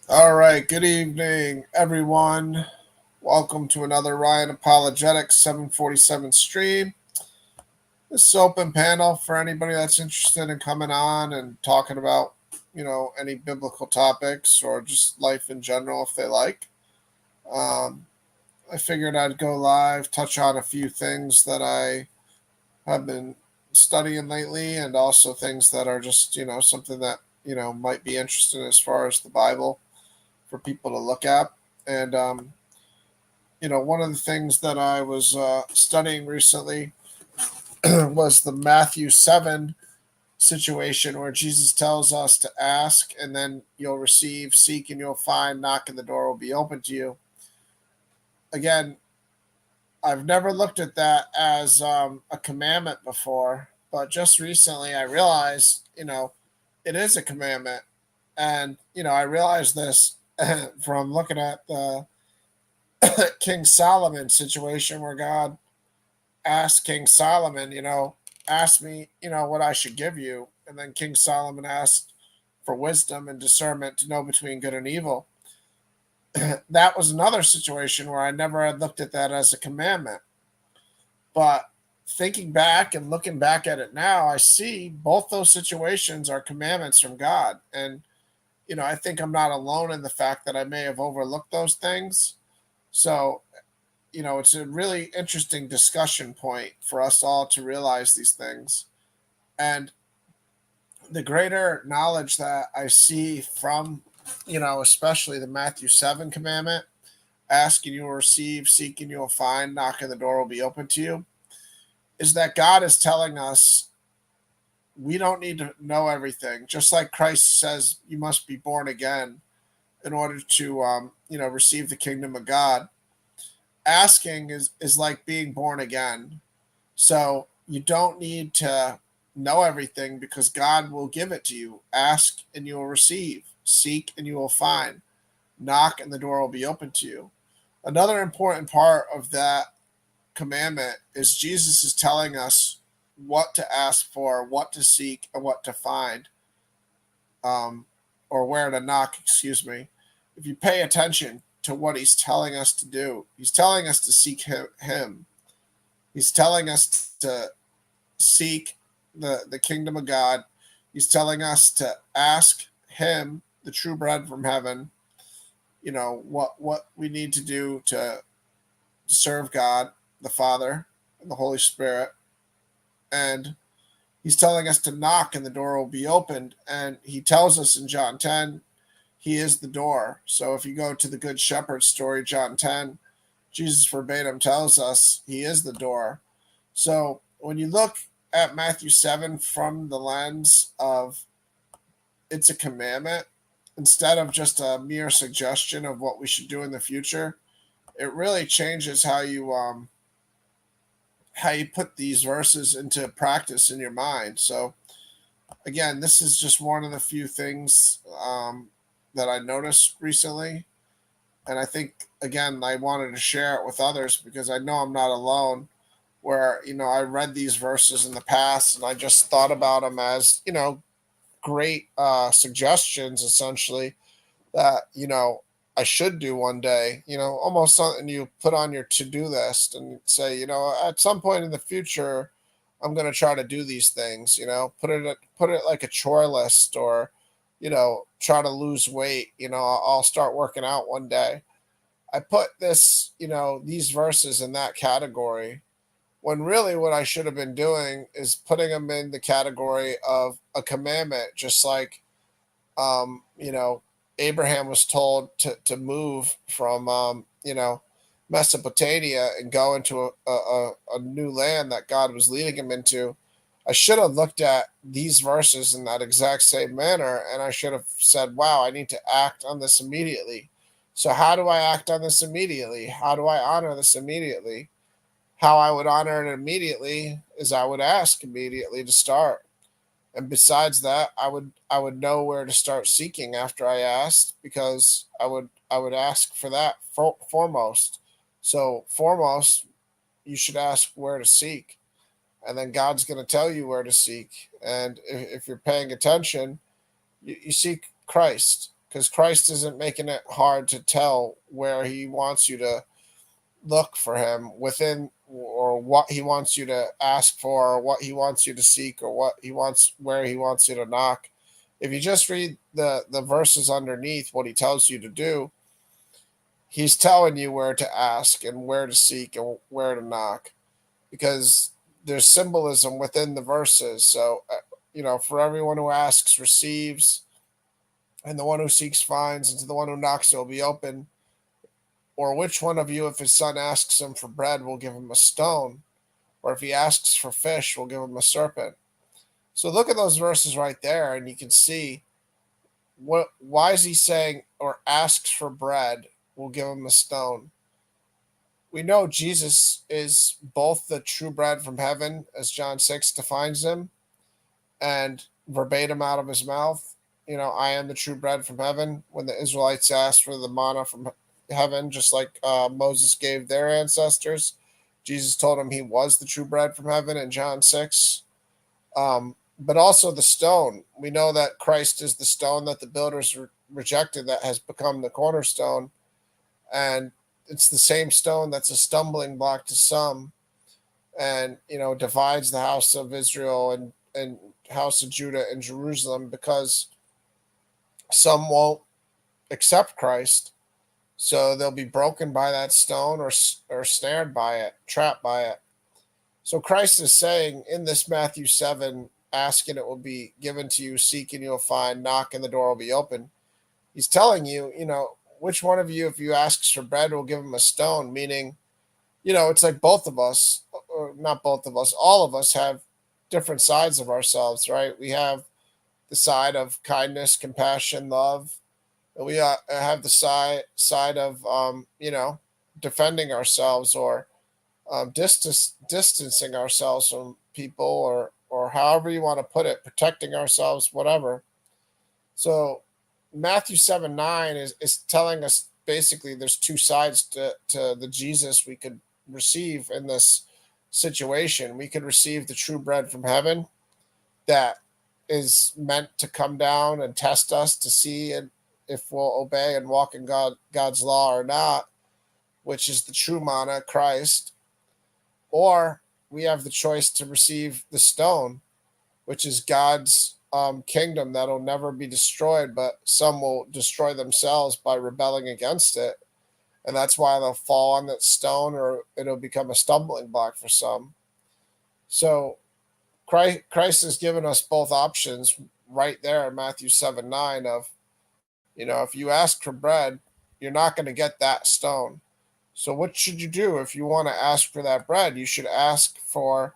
All right, good evening, everyone. Welcome to another Ryan Apologetics 747 stream. This is open panel for anybody that's interested in coming on and talking about, any biblical topics or just life in general if they like. Um, I figured I'd go live, touch on a few things that I have been studying lately, and also things that are just, something that, might be interesting as far as the Bible for people to look at. And one of the things that I was studying recently was the Matthew 7 situation where Jesus tells us to ask and then you'll receive, seek and you'll find, knock and the door will be open to you. Again, I've never looked at that as a commandment before, but just recently I realized, it is a commandment. And, I realized this from looking at the King Solomon situation where God asked King Solomon, ask me, what I should give you. And then King Solomon asked for wisdom and discernment to know between good and evil. That was another situation where I never had looked at that as a commandment. But thinking back and looking back at it now, I see both those situations are commandments from God. And, I think I'm not alone in the fact that I may have overlooked those things. So it's a really interesting discussion point for us all to realize these things. And the greater knowledge that I see from, especially the Matthew 7 commandment, ask and you will receive, seek and you will find, knock and the door will be open to you, is that God is telling us we don't need to know everything. Just like Christ says, you must be born again in order to, receive the kingdom of God. Asking is like being born again. So you don't need to know everything because God will give it to you. Ask and you will receive. Seek and you will find. Knock and the door will be open to you. Another important part of that commandment is Jesus is telling us what to ask for, what to seek, and what to find, um, or where to knock, excuse me. If you pay attention to what he's telling us to do, he's telling us to seek him. He's telling us to seek the kingdom of God. He's telling us to ask him, the true bread from heaven, what we need to do to serve God, the Father, and the Holy Spirit. And he's telling us to knock and the door will be opened. And he tells us in John 10, he is the door. So if you go to the Good Shepherd story, John 10, Jesus verbatim tells us he is the door. So when you look at Matthew 7 from the lens of it's a commandment, instead of just a mere suggestion of what we should do in the future, it really changes how you put these verses into practice in your mind. So again, this is just one of the few things that I noticed recently, and I think again I wanted to share it with others because I know I'm not alone. Where I read these verses in the past and I just thought about them as great suggestions essentially that I should do one day. Almost something you put on your to-do list and say, at some point in the future, I'm going to try to do these things. Put it like a chore list, or try to lose weight. I'll start working out one day. I put these verses in that category when really what I should have been doing is putting them in the category of a commandment, just like um, you know, Abraham was told to move from, Mesopotamia and go into a new land that God was leading him into. I should have looked at these verses in that exact same manner and I should have said, wow, I need to act on this immediately. So, how do I act on this immediately? How do I honor this immediately? How I would honor it immediately is I would ask immediately to start. And besides that, I would know where to start seeking after I asked, because I would ask for that foremost. So foremost, you should ask where to seek, and then God's going to tell you where to seek. And if you're paying attention, you seek Christ, because Christ isn't making it hard to tell where he wants you to look for him within, or what he wants you to ask for, or what he wants you to seek, or where he wants you to knock. If you just read the verses underneath what he tells you to do, he's telling you where to ask and where to seek and where to knock, because there's symbolism within the verses. So for everyone who asks receives, and the one who seeks finds, and to the one who knocks it will be open. Or which one of you, if his son asks him for bread, will give him a stone? Or if he asks for fish, will give him a serpent? So look at those verses right there, and you can see why is he saying, or asks for bread, will give him a stone? We know Jesus is both the true bread from heaven, as John 6 defines him, and verbatim out of his mouth, I am the true bread from heaven. When the Israelites asked for the manna from heaven, just like Moses gave their ancestors, Jesus told them he was the true bread from heaven in John 6. But also the stone. We know that Christ is the stone that the builders rejected, that has become the cornerstone. And it's the same stone that's a stumbling block to some, and divides the house of Israel and house of Judah and Jerusalem, because some won't accept Christ. So they'll be broken by that stone, or snared by it, trapped by it. So Christ is saying in this Matthew 7, ask and it will be given to you, seek and you'll find, knock and the door will be open. He's telling you, which one of you, if you asks for bread, will give him a stone? Meaning, it's like both of us, or not both of us, all of us have different sides of ourselves, right? We have the side of kindness, compassion, love. And we have the side of, defending ourselves, or distancing ourselves from people, or however you want to put it, protecting ourselves, whatever. So Matthew 7:9 is telling us basically there's two sides to the Jesus we could receive in this situation. We could receive the true bread from heaven that is meant to come down and test us to see if we'll obey and walk in God's law or not, which is the true manna, Christ. Or we have the choice to receive the stone, which is God's kingdom that'll never be destroyed, but some will destroy themselves by rebelling against it. And that's why they'll fall on that stone, or it'll become a stumbling block for some. So Christ has given us both options right there in Matthew 7:9 of, if you ask for bread, you're not going to get that stone. So what should you do if you want to ask for that bread? You should ask for,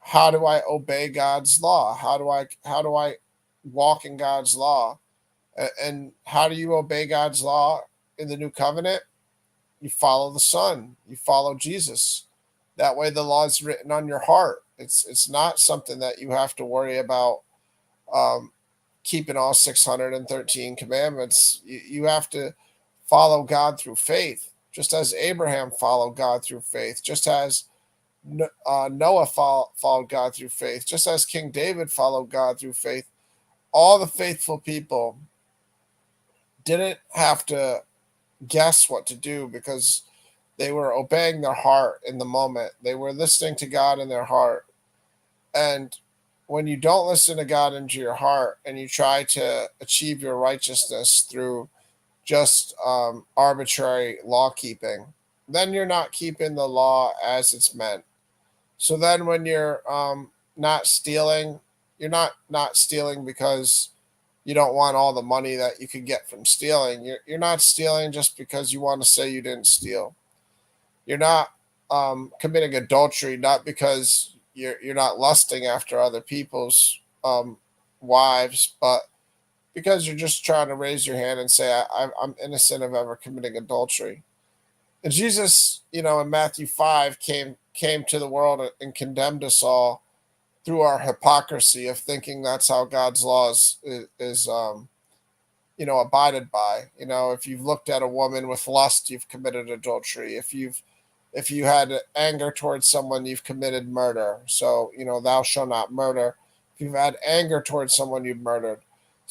how do I obey God's law? How do I walk in God's law? And how do you obey God's law in the new covenant? You follow the Son. You follow Jesus. That way the law is written on your heart. It's not something that you have to worry about keeping all 613 commandments. You have to follow God through faith, just as Abraham followed God through faith, just as Noah followed God through faith, just as King David followed God through faith. All the faithful people didn't have to guess what to do, because they were obeying their heart in the moment. They were listening to God in their heart. And when you don't listen to God into your heart, and you try to achieve your righteousness through just arbitrary law keeping, then you're not keeping the law as it's meant. So then when you're not stealing, you're not stealing because you don't want all the money that you could get from stealing. You're not stealing just because you want to say you didn't steal. You're not committing adultery, not because you're not lusting after other people's wives, but because you're just trying to raise your hand and say, I'm innocent of ever committing adultery. And Jesus, in Matthew 5 came to the world and condemned us all through our hypocrisy of thinking that's how God's laws is abided by. If you've looked at a woman with lust, you've committed adultery. If you had anger towards someone, you've committed murder. So, thou shalt not murder. If you've had anger towards someone, you've murdered.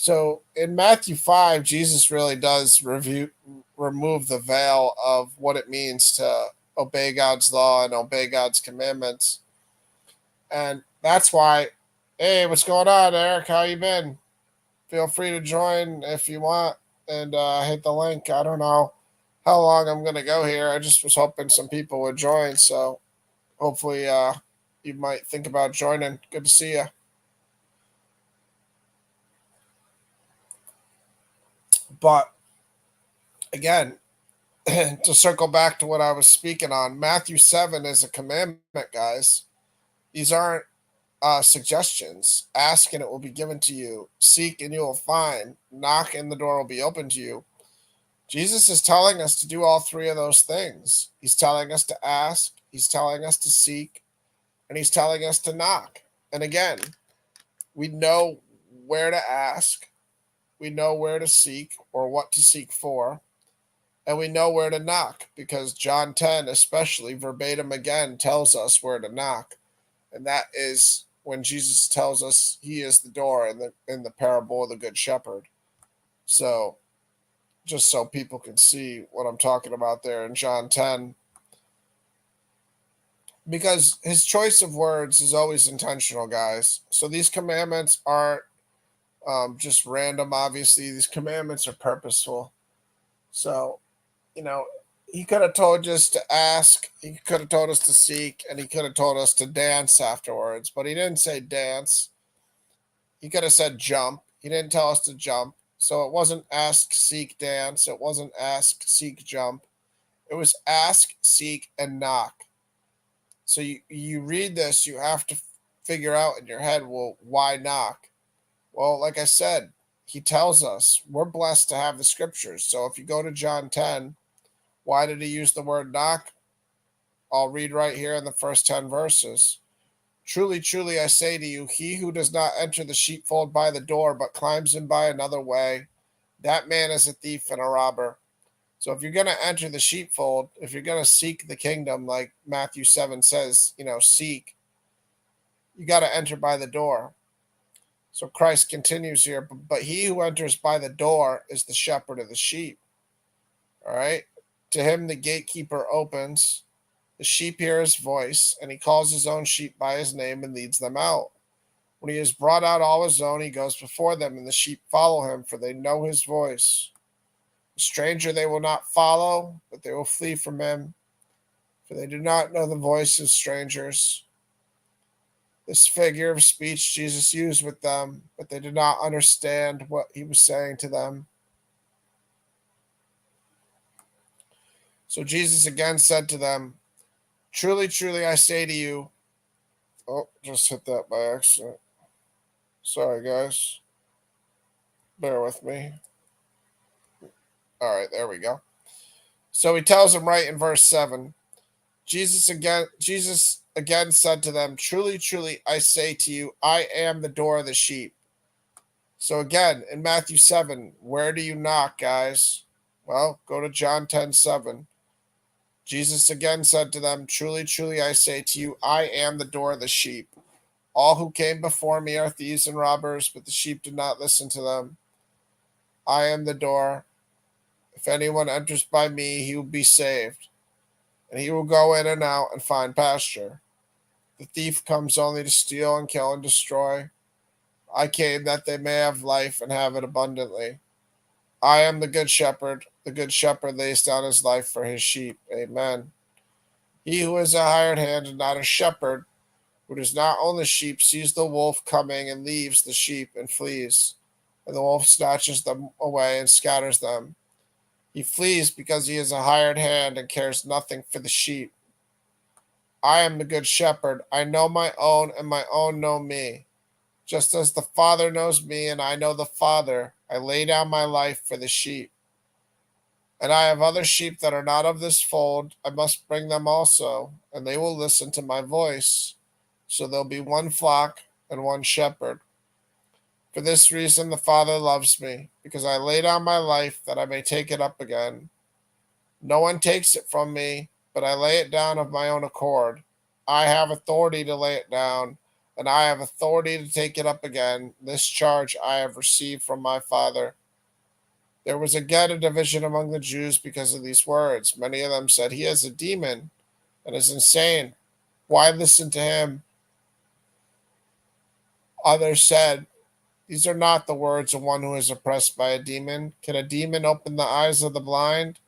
So in Matthew 5, Jesus really does remove the veil of what it means to obey God's law and obey God's commandments. And that's why, hey, what's going on, Eric? How you been? Feel free to join if you want and hit the link. I don't know how long I'm going to go here. I just was hoping some people would join. So hopefully you might think about joining. Good to see you. But again, to circle back to what I was speaking on, Matthew 7 is a commandment, guys. These aren't suggestions. Ask and it will be given to you. Seek and you will find. Knock and the door will be open to you. Jesus is telling us to do all three of those things. He's telling us to ask, he's telling us to seek, and he's telling us to knock. And again, we know where to ask, we know where to seek or what to seek for, and we know where to knock because John 10, especially verbatim again, tells us where to knock. And that is when Jesus tells us he is the door in the parable of the Good Shepherd. So just so people can see what I'm talking about there in John 10. Because his choice of words is always intentional, guys. So these commandments aren't just random, obviously. These commandments are purposeful. So, you know, he could have told us to ask, he could have told us to seek, and he could have told us to dance afterwards. But he didn't say dance. He could have said jump. He didn't tell us to jump. So it wasn't ask, seek, dance. It wasn't ask, seek, jump. It was ask, seek, and knock. So you read this, you have to figure out in your head, well, why knock? Well, like I said, he tells us we're blessed to have the scriptures. So if you go to John 10, why did he use the word knock? I'll read right here in the first 10 verses. Truly, truly, I say to you, he who does not enter the sheepfold by the door, but climbs in by another way, that man is a thief and a robber. So if you're going to enter the sheepfold, if you're going to seek the kingdom, like Matthew 7 says, seek, you got to enter by the door. So Christ continues here, but he who enters by the door is the shepherd of the sheep. All right. To him, the gatekeeper opens. The sheep hear his voice, and he calls his own sheep by his name and leads them out. When he has brought out all his own, he goes before them, and the sheep follow him, for they know his voice. A stranger they will not follow, but they will flee from him, for they do not know the voice of strangers. This figure of speech Jesus used with them, but they did not understand what he was saying to them. So Jesus again said to them, truly, truly, I say to you. Oh, just hit that by accident. Sorry, guys. Bear with me. All right, there we go. So he tells them right in verse 7. Jesus again said to them, truly, truly, I say to you, I am the door of the sheep. So again, in Matthew 7, where do you knock, guys? Well, go to John 10:7. Jesus again said to them, truly, truly, I say to you, I am the door of the sheep. All who came before me are thieves and robbers, but the sheep did not listen to them. I am the door. If anyone enters by me, he will be saved, and he will go in and out and find pasture. The thief comes only to steal and kill and destroy. I came that they may have life and have it abundantly. I am the good shepherd. The good shepherd lays down his life for his sheep. Amen. He who is a hired hand and not a shepherd, who does not own the sheep, sees the wolf coming and leaves the sheep and flees. And the wolf snatches them away and scatters them. He flees because he is a hired hand and cares nothing for the sheep. I am the good shepherd. I know my own, and my own know me. Just as the Father knows me, and I know the Father, I lay down my life for the sheep. And I have other sheep that are not of this fold. I must bring them also, and they will listen to my voice. So there'll be one flock and one shepherd. For this reason the Father loves me, because I lay down my life that I may take it up again. No one takes it from me, but I lay it down of my own accord. I have authority to lay it down, and I have authority to take it up again. This charge I have received from my Father. There was again a division among the Jews because of these words. Many of them said, He has a demon and is insane. Why listen to him? Others said, These are not the words of one who is oppressed by a demon. Can a demon open the eyes of the blind?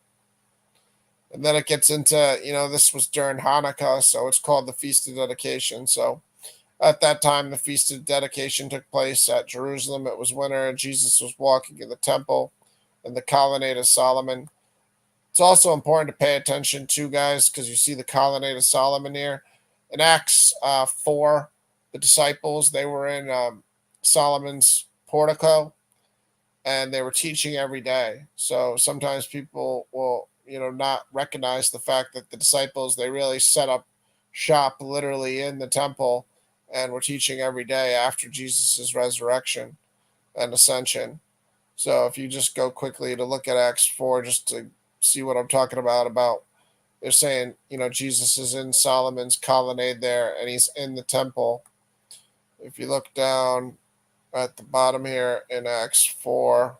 And then it gets into, this was during Hanukkah, so it's called the Feast of Dedication. So at that time, the Feast of Dedication took place at Jerusalem. It was winter. Jesus was walking in the temple in the colonnade of Solomon. It's also important to pay attention to, guys, because you see the colonnade of Solomon here. In Acts 4, the disciples, they were in Solomon's portico, and they were teaching every day. So sometimes people will, not recognize the fact that the disciples, they really set up shop literally in the temple and were teaching every day after Jesus' resurrection and ascension. So if you just go quickly to look at Acts 4, just to see what I'm talking about they're saying, Jesus is in Solomon's colonnade there, and he's in the temple. If you look down at the bottom here in Acts 4,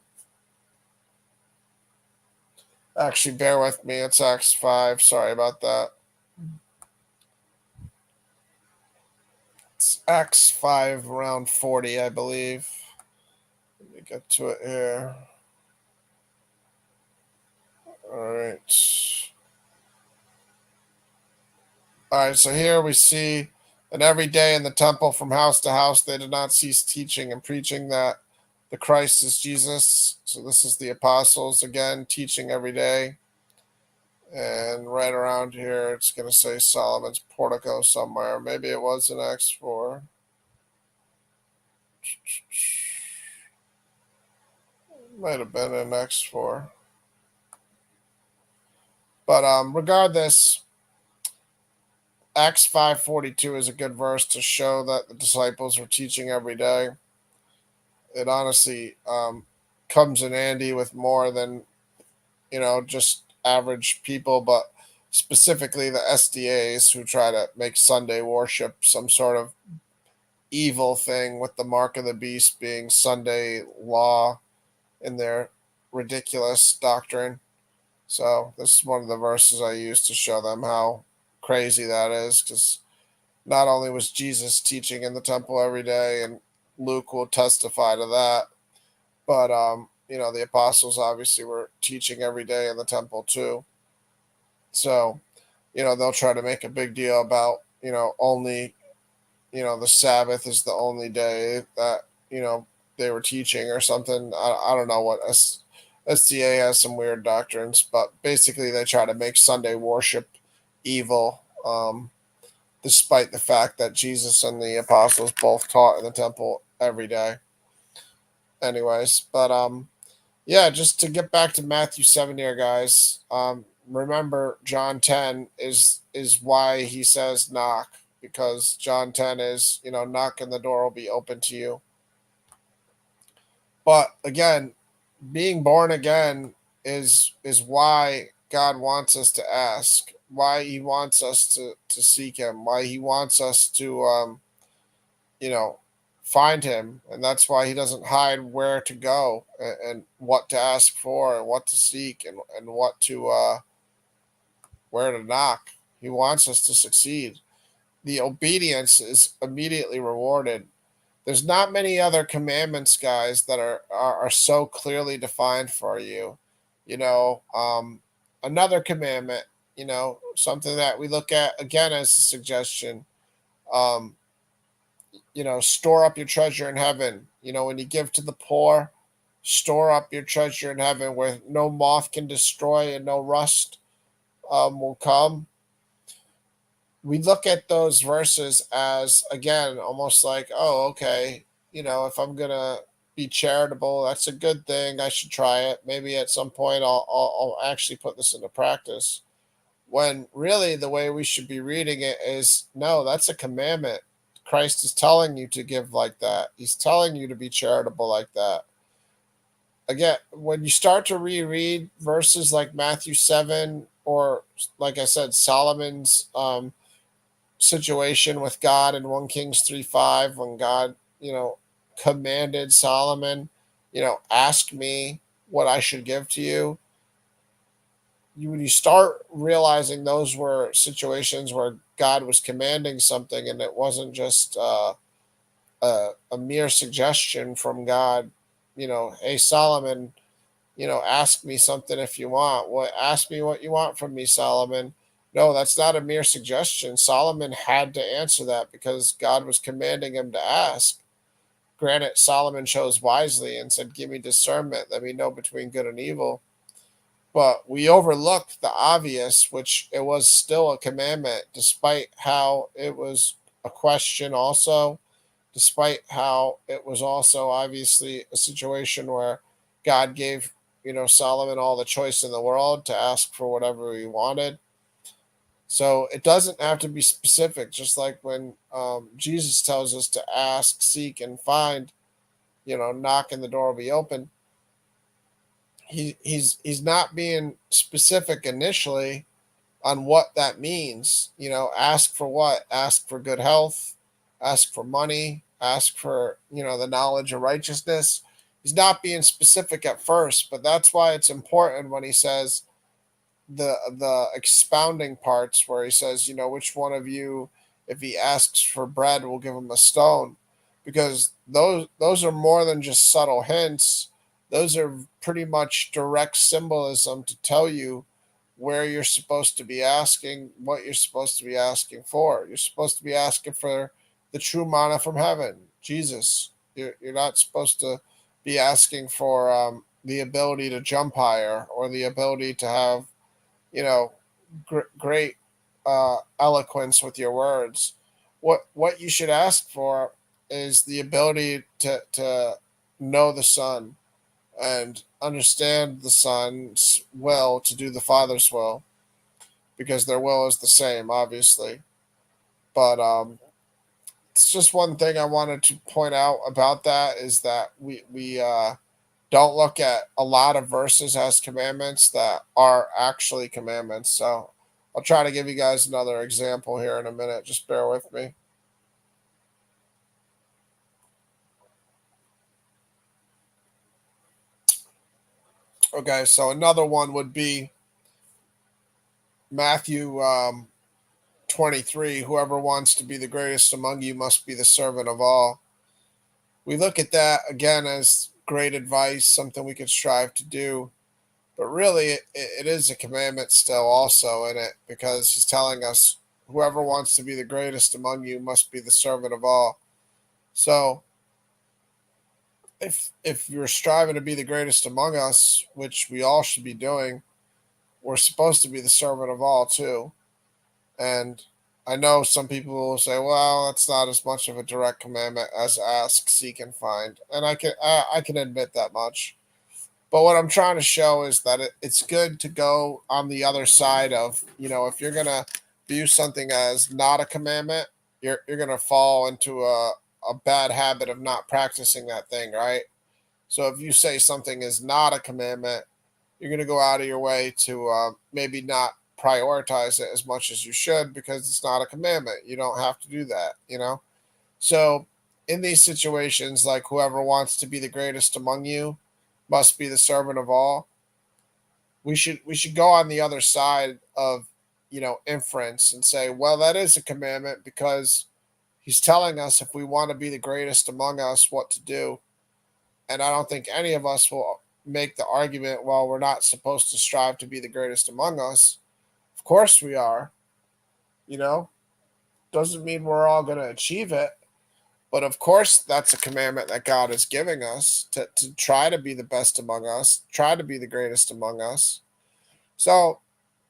actually, bear with me, it's Acts 5. Sorry about that. It's Acts 5, around 40, I believe. Let me get to it here. All right. All right, so here we see, and every day in the temple from house to house, they did not cease teaching and preaching that the Christ is Jesus. So this is the apostles, again, teaching every day. And right around here, it's going to say Solomon's portico somewhere. Maybe it was in Acts 4. Might have been in Acts 4. But regardless, Acts 5:42 is a good verse to show that the disciples were teaching every day. It honestly comes in handy with more than, just average people, but specifically the SDAs who try to make Sunday worship some sort of evil thing, with the mark of the beast being Sunday law in their ridiculous doctrine. So this is one of the verses I use to show them how crazy that is, because not only was Jesus teaching in the temple every day, and Luke will testify to that, but the apostles obviously were teaching every day in the temple too. So, they'll try to make a big deal about, only, the Sabbath is the only day that, they were teaching or something. I don't know what SDA has some weird doctrines, but basically they try to make Sunday worship evil, despite the fact that Jesus and the apostles both taught in the temple every day. Anyways, but yeah, just to get back to Matthew 7 here, guys. Remember, John 10 is why he says knock, because John 10 is, knock and the door will be open to you. But again, being born again is why God wants us to ask, why he wants us to seek him, why he wants us to find him. And that's why he doesn't hide where to go, and what to ask for, and what to seek, and what to where to knock. He wants us to succeed. The obedience is immediately rewarded. There's not many other commandments, guys, that are so clearly defined for you. Another commandment, something that we look at again as a suggestion. Um, store up your treasure in heaven. When you give to the poor, store up your treasure in heaven, where no moth can destroy and no rust will come. We look at those verses as, again, almost like, oh, okay, if I'm gonna be charitable, that's a good thing. I should try it. Maybe at some point I'll actually put this into practice. When really the way we should be reading it is, no, that's a commandment. Christ is telling you to give like that. He's telling you to be charitable like that. Again, when you start to reread verses like Matthew 7, or like I said, Solomon's situation with God in 1 Kings 3:5 when God, commanded Solomon, ask me what I should give to you. When you start realizing those were situations where God was commanding something and it wasn't just a mere suggestion from God, hey, Solomon, ask me something if you want. What ask me what you want from me, Solomon. No, that's not a mere suggestion. Solomon had to answer that because God was commanding him to ask. Granted, Solomon chose wisely and said, give me discernment, let me know between good and evil. But we overlooked the obvious, which it was still a commandment, despite how it was a question also, despite how it was also obviously a situation where God gave, Solomon all the choice in the world to ask for whatever he wanted. So it doesn't have to be specific, just like when Jesus tells us to ask, seek, and find, knock and the door will be open. He's not being specific initially on what that means. Ask for what? Ask for good health, ask for money, ask for, the knowledge of righteousness. He's not being specific at first, but that's why it's important when he says the expounding parts where he says, which one of you, if he asks for bread, will give him a stone, because those are more than just subtle hints. Those are pretty much direct symbolism to tell you where you're supposed to be asking, what you're supposed to be asking for. You're supposed to be asking for the true manna from heaven, Jesus. You're not supposed to be asking for the ability to jump higher or the ability to have, you know, great eloquence with your words. What you should ask for is the ability to know the Son and understand the Son's will to do the Father's will, because their will is the same, obviously. But it's just one thing I wanted to point out about that is that we don't look at a lot of verses as commandments that are actually commandments. So I'll try to give you guys another example here in a minute. Just bear with me. Okay, so another one would be Matthew 23. Whoever wants to be the greatest among you must be the servant of all. We look at that again as great advice, something we could strive to do. But really, it is a commandment still, also in it, because he's telling us whoever wants to be the greatest among you must be the servant of all. So, if you're striving to be the greatest among us, which we all should be doing, we're supposed to be the servant of all too. And I know some people will say, "Well, that's not as much of a direct commandment as ask, seek, and find," and I can admit that much. But what I'm trying to show is that it's good to go on the other side of, if you're going to view something as not a commandment, you're going to fall into a bad habit of not practicing that thing, right? So if you say something is not a commandment, you're going to go out of your way to maybe not prioritize it as much as you should because it's not a commandment. You don't have to do that. So in these situations, like whoever wants to be the greatest among you must be the servant of all. We should go on the other side of, inference and say, well, that is a commandment because he's telling us if we want to be the greatest among us what to do. And I don't think any of us will make the argument, well, we're not supposed to strive to be the greatest among us. Of course we are. you know doesn't mean we're all going to achieve it. But of course, that's a commandment that God is giving us to try to be the best among us, try to be the greatest among us. So,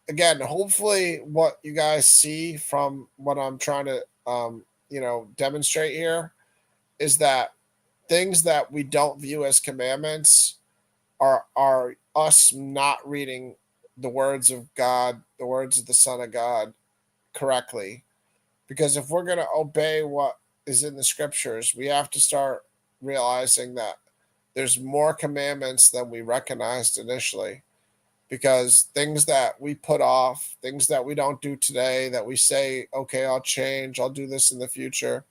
again, hopefully, what you guys see from what I'm trying to, demonstrate here is that things that we don't view as commandments are us not reading the words of God, the words of the Son of God correctly. Because if we're going to obey what is in the scriptures, we have to start realizing that there's more commandments than we recognized initially. because things that we put off, things that we don't do today, that we say, okay, I'll change, I'll do this in the future,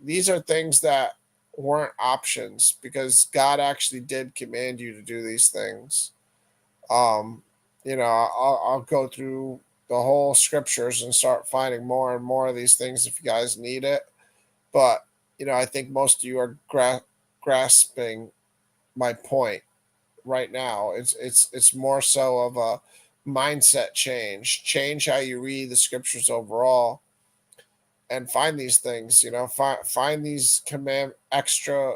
these are things that weren't options because God actually did command you to do these things. Um, I'll go through the whole scriptures and start finding more and more of these things if you guys need it. But, I think most of you are grasping my point right now. It's more so of a mindset change how you read the scriptures overall, and find these things. Find these extra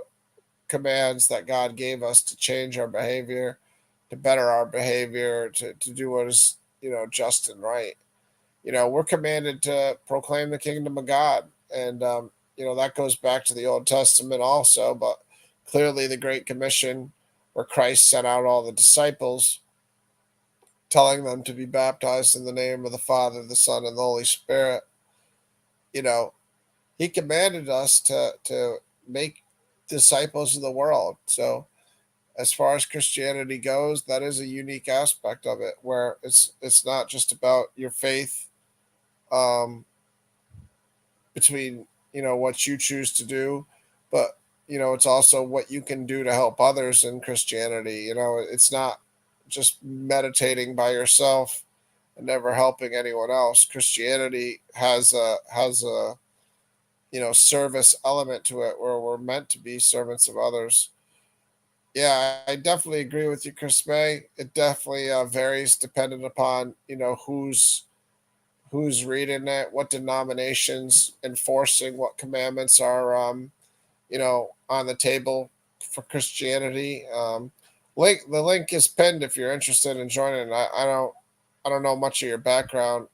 commands that God gave us to change our behavior, to better our behavior, to do what is just and right. We're commanded to proclaim the kingdom of God, and that goes back to the Old Testament also, but clearly the Great Commission, where Christ sent out all the disciples, telling them to be baptized in the name of the Father, the Son, and the Holy Spirit. You know, He commanded us to make disciples of the world. So, as far as Christianity goes, that is a unique aspect of it, where it's not just about your faith, um, between what you choose to do, but it's also what you can do to help others in Christianity. It's not just meditating by yourself and never helping anyone else. Christianity has a service element to it, where we're meant to be servants of others. Yeah, I definitely agree with you, Chris May. It definitely varies depending upon who's reading it, what denominations enforcing what commandments are, on the table for Christianity. The link is pinned if you're interested in joining. I don't know much of your background,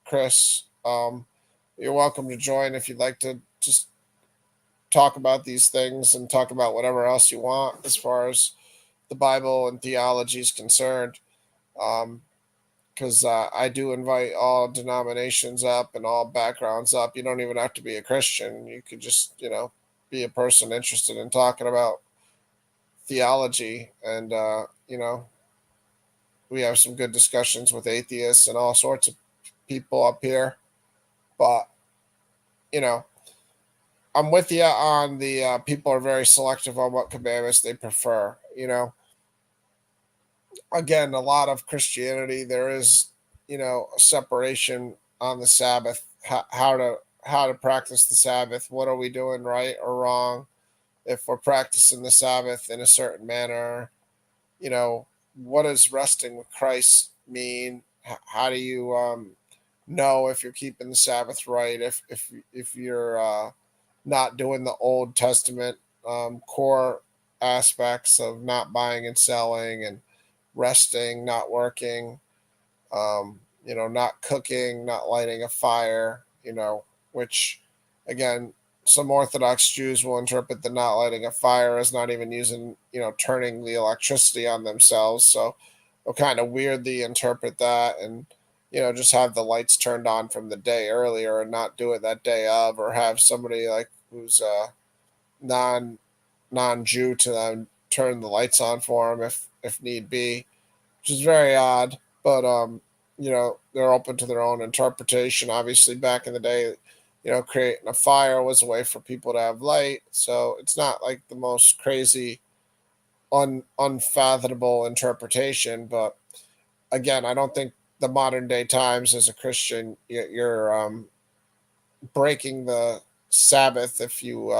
Chris. You're welcome to join if you'd like to just talk about these things and talk about whatever else you want as far as the Bible and theology is concerned. Because I do invite all denominations up and all backgrounds up. You don't even have to be a Christian. You could just, be a person interested in talking about theology. And, we have some good discussions with atheists and all sorts of people up here. But, you know, I'm with you on the people are very selective on what commandments they prefer. Again, a lot of Christianity, there is, a separation on the Sabbath, how to practice the Sabbath. What are we doing right or wrong? If we're practicing the Sabbath in a certain manner, you know, what does resting with Christ mean? How do you know if you're keeping the Sabbath right? If you're not doing the Old Testament core aspects of not buying and selling and resting, not working, not cooking, not lighting a fire, which again, some Orthodox Jews will interpret the not lighting a fire as not even using, turning the electricity on themselves. So they'll kind of weirdly interpret that and, just have the lights turned on from the day earlier and not do it that day of, or have somebody like who's non non Jew to them turn the lights on for them if need be, which is very odd. But they're open to their own interpretation. Obviously, back in the day, creating a fire was a way for people to have light. So it's not like the most crazy, unfathomable interpretation. But again, I don't think the modern day times as a Christian, you're breaking the Sabbath if you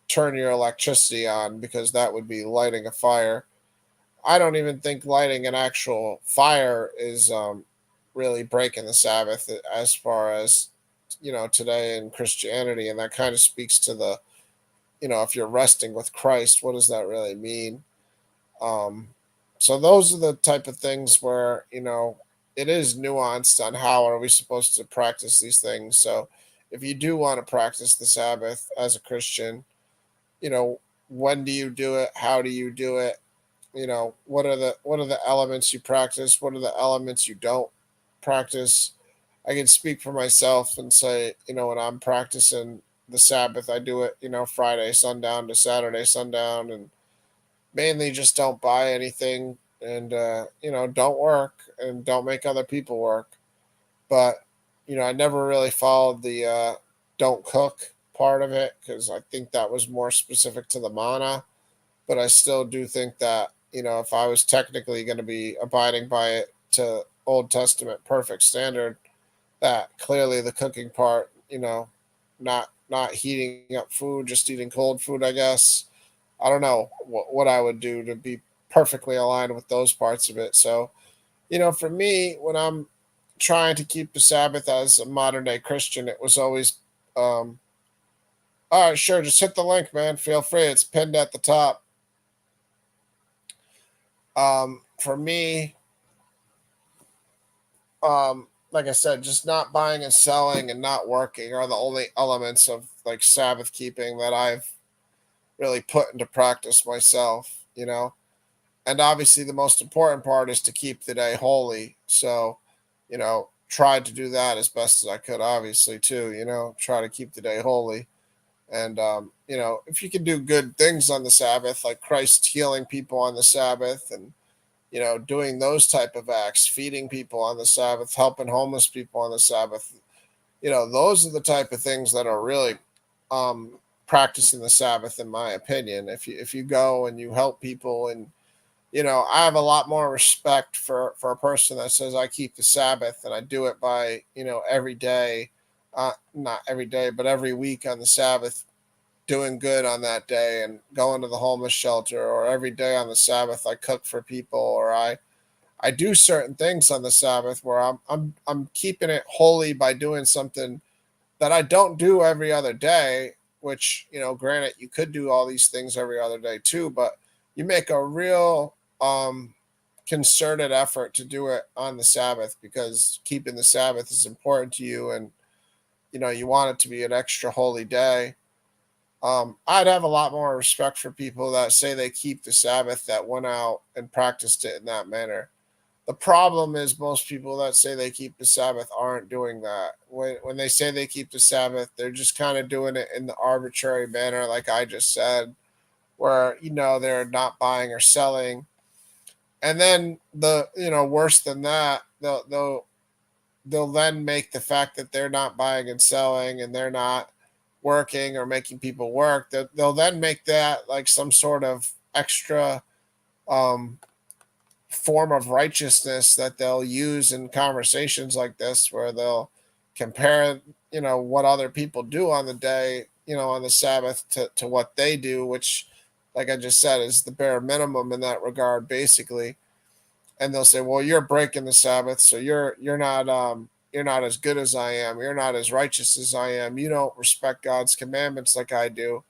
turn your electricity on, because that would be lighting a fire. I don't even think lighting an actual fire is really breaking the Sabbath as far as today in Christianity, and that kind of speaks to the if you're resting with Christ, what does that really mean? Um, so those are the type of things where it is nuanced on how are we supposed to practice these things. So if you do want to practice the Sabbath as a Christian, you know when do you do it? How do you do it? What are the elements you practice? What are the elements you don't practice? I can speak for myself and say, when I'm practicing the Sabbath, I do it, Friday sundown to Saturday sundown, and mainly just don't buy anything and don't work and don't make other people work. But I never really followed the don't cook part of it because I think that was more specific to the mana. But I still do think that if I was technically going to be abiding by it to Old Testament perfect standard, that clearly the cooking part, not heating up food, just eating cold food, I guess. I don't know what I would do to be perfectly aligned with those parts of it. So, for me, when I'm trying to keep the Sabbath as a modern day Christian, it was always, all right, sure, just hit the link, man. Feel free. It's pinned at the top. For me, like I said, just not buying and selling and not working are the only elements of like Sabbath keeping that I've really put into practice myself, And obviously, the most important part is to keep the day holy. So, tried to do that as best as I could, obviously, too, try to keep the day holy. And, if you can do good things on the Sabbath, like Christ healing people on the Sabbath and, doing those type of acts, feeding people on the Sabbath, helping homeless people on the Sabbath, those are the type of things that are really practicing the Sabbath, in my opinion. If you go and you help people, and I have a lot more respect for a person that says I keep the Sabbath and I do it by every day, not every day, but every week on the Sabbath, doing good on that day and going to the homeless shelter, or every day on the Sabbath I cook for people, or I do certain things on the Sabbath where I'm keeping it holy by doing something that I don't do every other day, which, granted, you could do all these things every other day too, but you make a real concerted effort to do it on the Sabbath because keeping the Sabbath is important to you, and you want it to be an extra holy day. I'd have a lot more respect for people that say they keep the Sabbath that went out and practiced it in that manner. The problem is most people that say they keep the Sabbath aren't doing that. When they say they keep the Sabbath, they're just kind of doing it in the arbitrary manner, like I just said, where they're not buying or selling. And then the worse than that, they'll then make the fact that they're not buying and selling and they're not working or making people work, they'll then make that like some sort of extra um, form of righteousness that they'll use in conversations like this, where they'll compare, what other people do on the day, on the Sabbath to what they do, which, like I just said, is the bare minimum in that regard, basically. And they'll say, well, you're breaking the Sabbath, so you're not as good as I am. You're not as righteous as I am. You don't respect God's commandments like I do.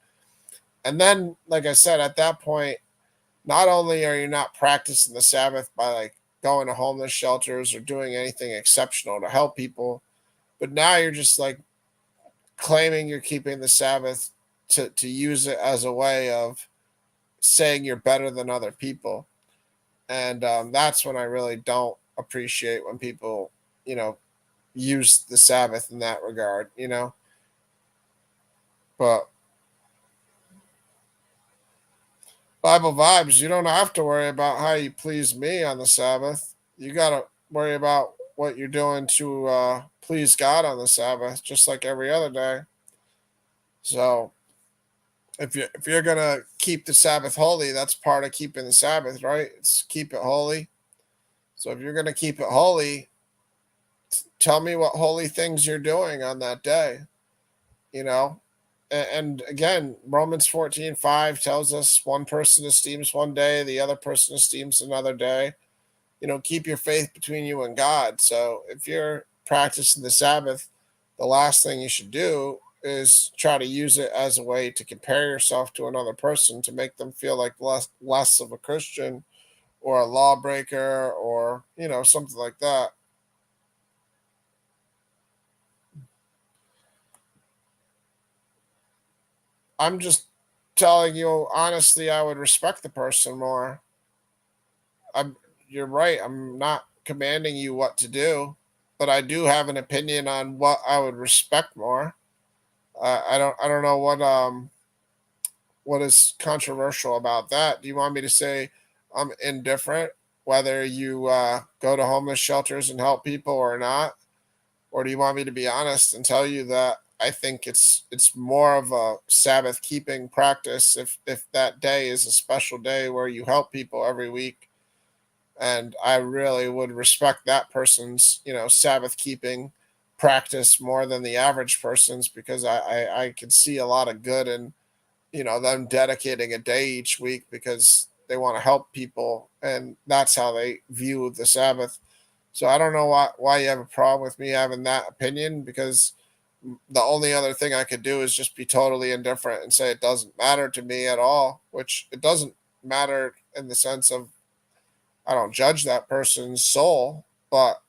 And then, like I said, at that point, not only are you not practicing the Sabbath by like going to homeless shelters or doing anything exceptional to help people, but now you're just like claiming you're keeping the Sabbath to use it as a way of saying you're better than other people. And that's when I really don't appreciate when people, use the Sabbath in that regard. But Bible vibes, you don't have to worry about how you please me on the Sabbath. You got to worry about what you're doing to please God on the Sabbath, just like every other day. So if you're gonna keep the Sabbath holy, that's part of keeping the Sabbath, right? It's keep it holy. So if you're gonna keep it holy, tell me what holy things you're doing on that day. You know, and again, Romans 14:5 tells us one person esteems one day, the other person esteems another day. Keep your faith between you and God. So if you're practicing the Sabbath, the last thing you should do is try to use it as a way to compare yourself to another person to make them feel like less of a Christian or a lawbreaker, or something like that. I'm just telling you honestly, I would respect the person more. I'm You're right. I'm not commanding you what to do, but I do have an opinion on what I would respect more. I don't know what is controversial about that. Do you want me to say I'm indifferent? whether you go to homeless shelters and help people or not? Or do you want me to be honest and tell you that I think it's more of a Sabbath keeping practice if that day is a special day where you help people every week, and I really would respect that person's Sabbath keeping practice more than the average person's, because I can see a lot of good in them dedicating a day each week because they want to help people, and that's how they view the Sabbath. So I don't know why you have a problem with me having that opinion, because the only other thing I could do is just be totally indifferent and say it doesn't matter to me at all, which it doesn't matter in the sense of I don't judge that person's soul, but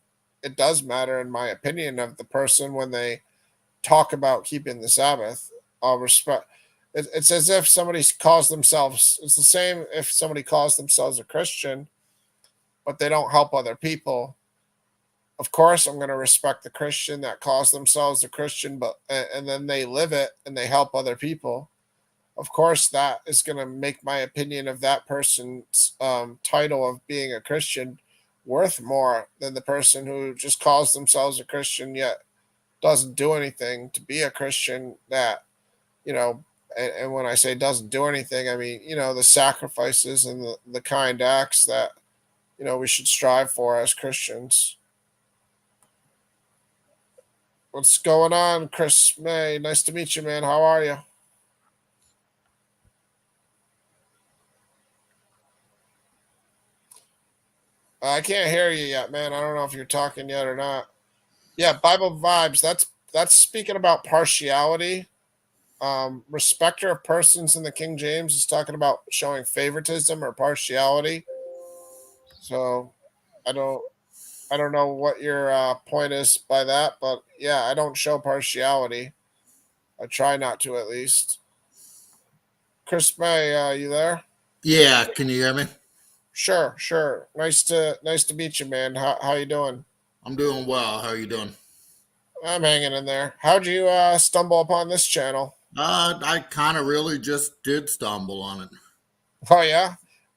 it does matter in my opinion of the person when they talk about keeping the Sabbath. I'll respect. It's as if somebody calls themselves. It's the same if somebody calls themselves a Christian, but they don't help other people. Of course, I'm going to respect the Christian that calls themselves a Christian, but and then they live it and they help other people. Of course, that is going to make my opinion of that person's title of being a Christian worth more than the person who just calls themselves a Christian yet doesn't do anything to be a Christian. That you know, and when I say doesn't do anything, I mean the sacrifices and the kind acts that we should strive for as Christians. What's going on, Chris May? Nice to meet you, man. How are you? I can't hear you yet, man. I don't know if you're talking yet or not. Yeah, Bible vibes. That's speaking about partiality. Respecter of persons in the King James is talking about showing favoritism or partiality. So I don't I don't know what your point is by that, but yeah, I don't show partiality. I try not to, at least. Chris May, you there? Yeah, can you hear me? Sure, sure. Nice to meet you, man. How you doing? I'm doing well. How are you doing? I'm hanging in there. How'd you stumble upon this channel? I kind of really just did stumble on it. Oh yeah.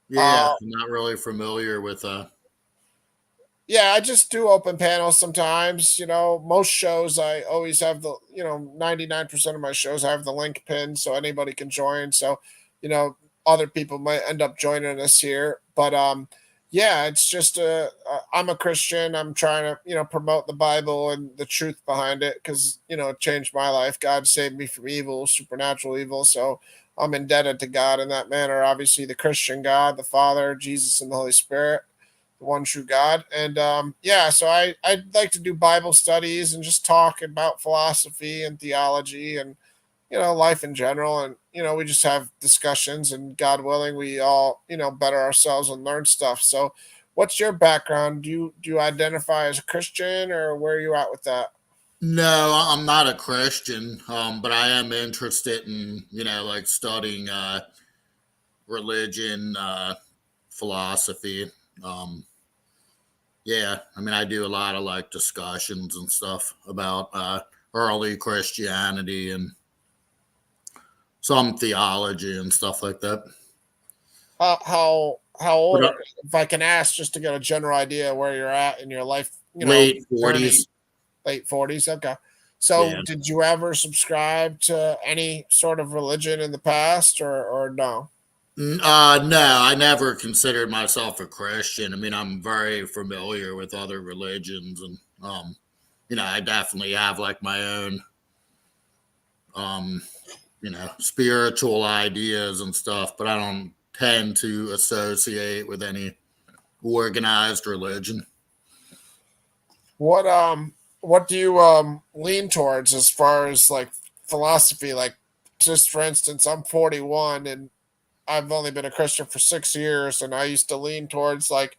Yeah, Uh I'm not really familiar with yeah, I just do open panels sometimes. Most shows I always have 99% of my shows I have the link pinned so anybody can join. So, you know, other people might end up joining us here. But yeah, it's just I'm a Christian. I'm trying to, promote the Bible and the truth behind it because, it changed my life. God saved me from evil, supernatural evil. So I'm indebted to God in that manner. Obviously, the Christian God, the Father, Jesus, and the Holy Spirit, the one true God. And yeah, so I'd like to do Bible studies and just talk about philosophy and theology and life in general. And we just have discussions, and God willing, we all better ourselves and learn stuff. So, what's your background? Do you identify as a Christian, or where are you at with that? No, I'm not a Christian, but I am interested in, like studying religion, philosophy. Um, yeah, I mean, I do a lot of like discussions and stuff about early Christianity and some theology and stuff like that. How But old are you? If I can ask, just to get a general idea where you're at in your life, late journey. 40s. Late 40s. Okay. So, Yeah. did you ever subscribe to any sort of religion in the past, or no? No, I never considered myself a Christian. I mean, I'm very familiar with other religions, and I definitely have like my own, um, spiritual ideas and stuff. But I don't tend to associate with any organized religion. What do you lean towards as far as like philosophy? Like, just for instance, I'm 41 and I've only been a Christian for 6 years, and I used to lean towards like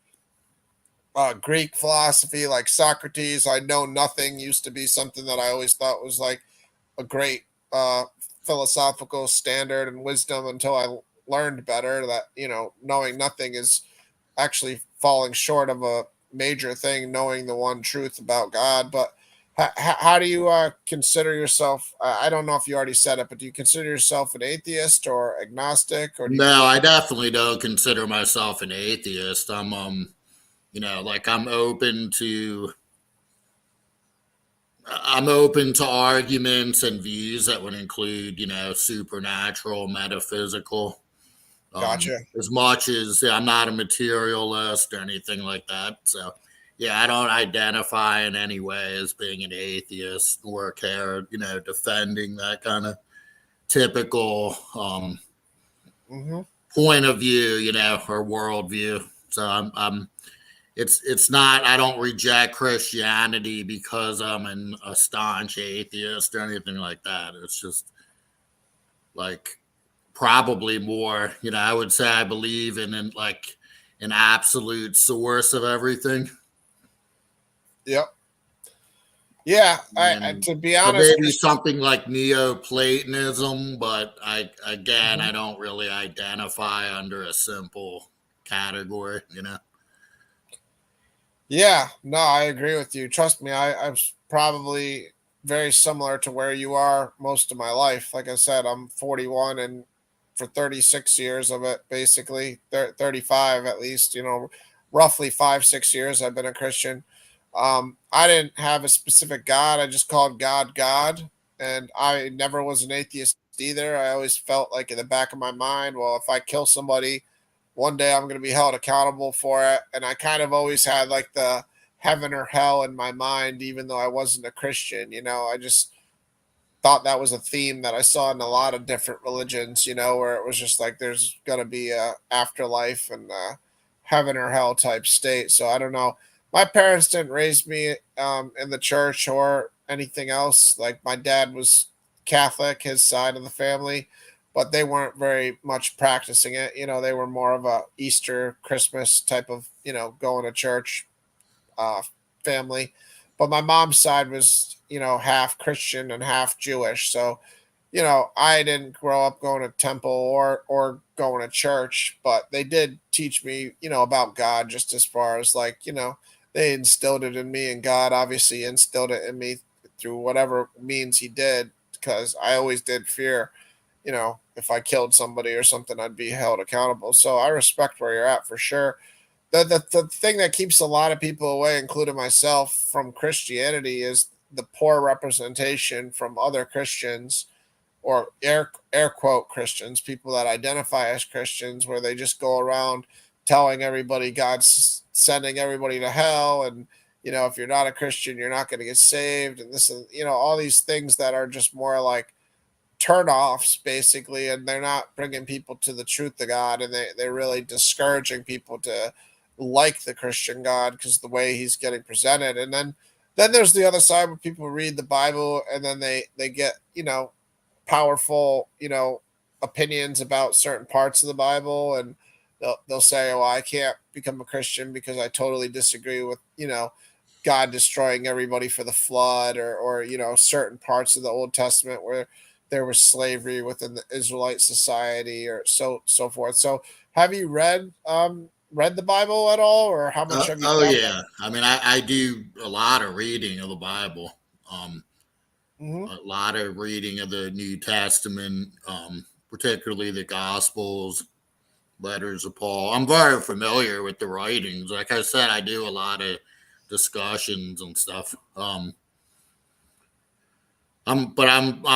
Greek philosophy, like Socrates. I know nothing used to be something that I always thought was like a great uh, philosophical standard and wisdom until I learned better that knowing nothing is actually falling short of a major thing, knowing the one truth about God. But how do you consider yourself? I don't know if you already said it, but do you consider yourself an atheist or agnostic, or do you? No, I definitely don't consider myself an atheist. I'm Like I'm open to arguments and views that would include, supernatural, metaphysical. Gotcha. As much as I'm not a materialist or anything like that. So, yeah, I don't identify in any way as being an atheist or care, defending that kind of typical Hmm. point of view, or worldview. So it's not. I don't reject Christianity because I'm a staunch atheist or anything like that. It's just like probably more. I would say I believe in like an absolute source of everything. Yep. Yeah. I And to be so honest, maybe something like Neoplatonism, but Mhm. I don't really identify under a simple category. Yeah, no, I agree with you. Trust me, I'm probably very similar to where you are most of my life. Like I said, I'm 41, and for 36 years of it, basically 35 at least, roughly 5, 6 years, I've been a Christian. I didn't have a specific God. I just called God God. And I never was an atheist either. I always felt like in the back of my mind, well, if I kill somebody, one day I'm going to be held accountable for it. And I kind of always had like the heaven or hell in my mind, even though I wasn't a Christian. I just thought that was a theme that I saw in a lot of different religions, where it was just like there's going to be a afterlife and heaven or hell type state. So I don't know. My parents didn't raise me in the church or anything else. Like my dad was Catholic, his side of the family, but they weren't very much practicing it. They were more of a Easter, Christmas type of, going to church uh, family. But my mom's side was, half Christian and half Jewish. So, I didn't grow up going to temple or going to church, but they did teach me, about God, just as far as like, they instilled it in me, and God obviously instilled it in me through whatever means he did, because I always did fear, if I killed somebody or something, I'd be held accountable. So I respect where you're at for sure. The thing that keeps a lot of people away, including myself, from Christianity is the poor representation from other Christians, or air quote Christians, people that identify as Christians, where they just go around telling everybody God's sending everybody to hell, and if you're not a Christian, you're not going to get saved, and this, and all these things that are just more like turnoffs basically, and they're not bringing people to the truth of God, and they're really discouraging people to like the Christian God because the way he's getting presented. And then there's the other side where people read the Bible and then they get, powerful, opinions about certain parts of the Bible, and they'll say, "Oh, I can't become a Christian because I totally disagree with, God destroying everybody for the flood, or certain parts of the Old Testament where there was slavery within the Israelite society, or so forth." So, have you read the Bible at all, or how much have you Oh done yeah, I mean, I do a lot of reading of the Bible. that? Hmm. A lot of reading of the New Testament, particularly the Gospels, letters of Paul. I'm very familiar with the writings. Like I said, I do a lot of discussions and stuff. I'm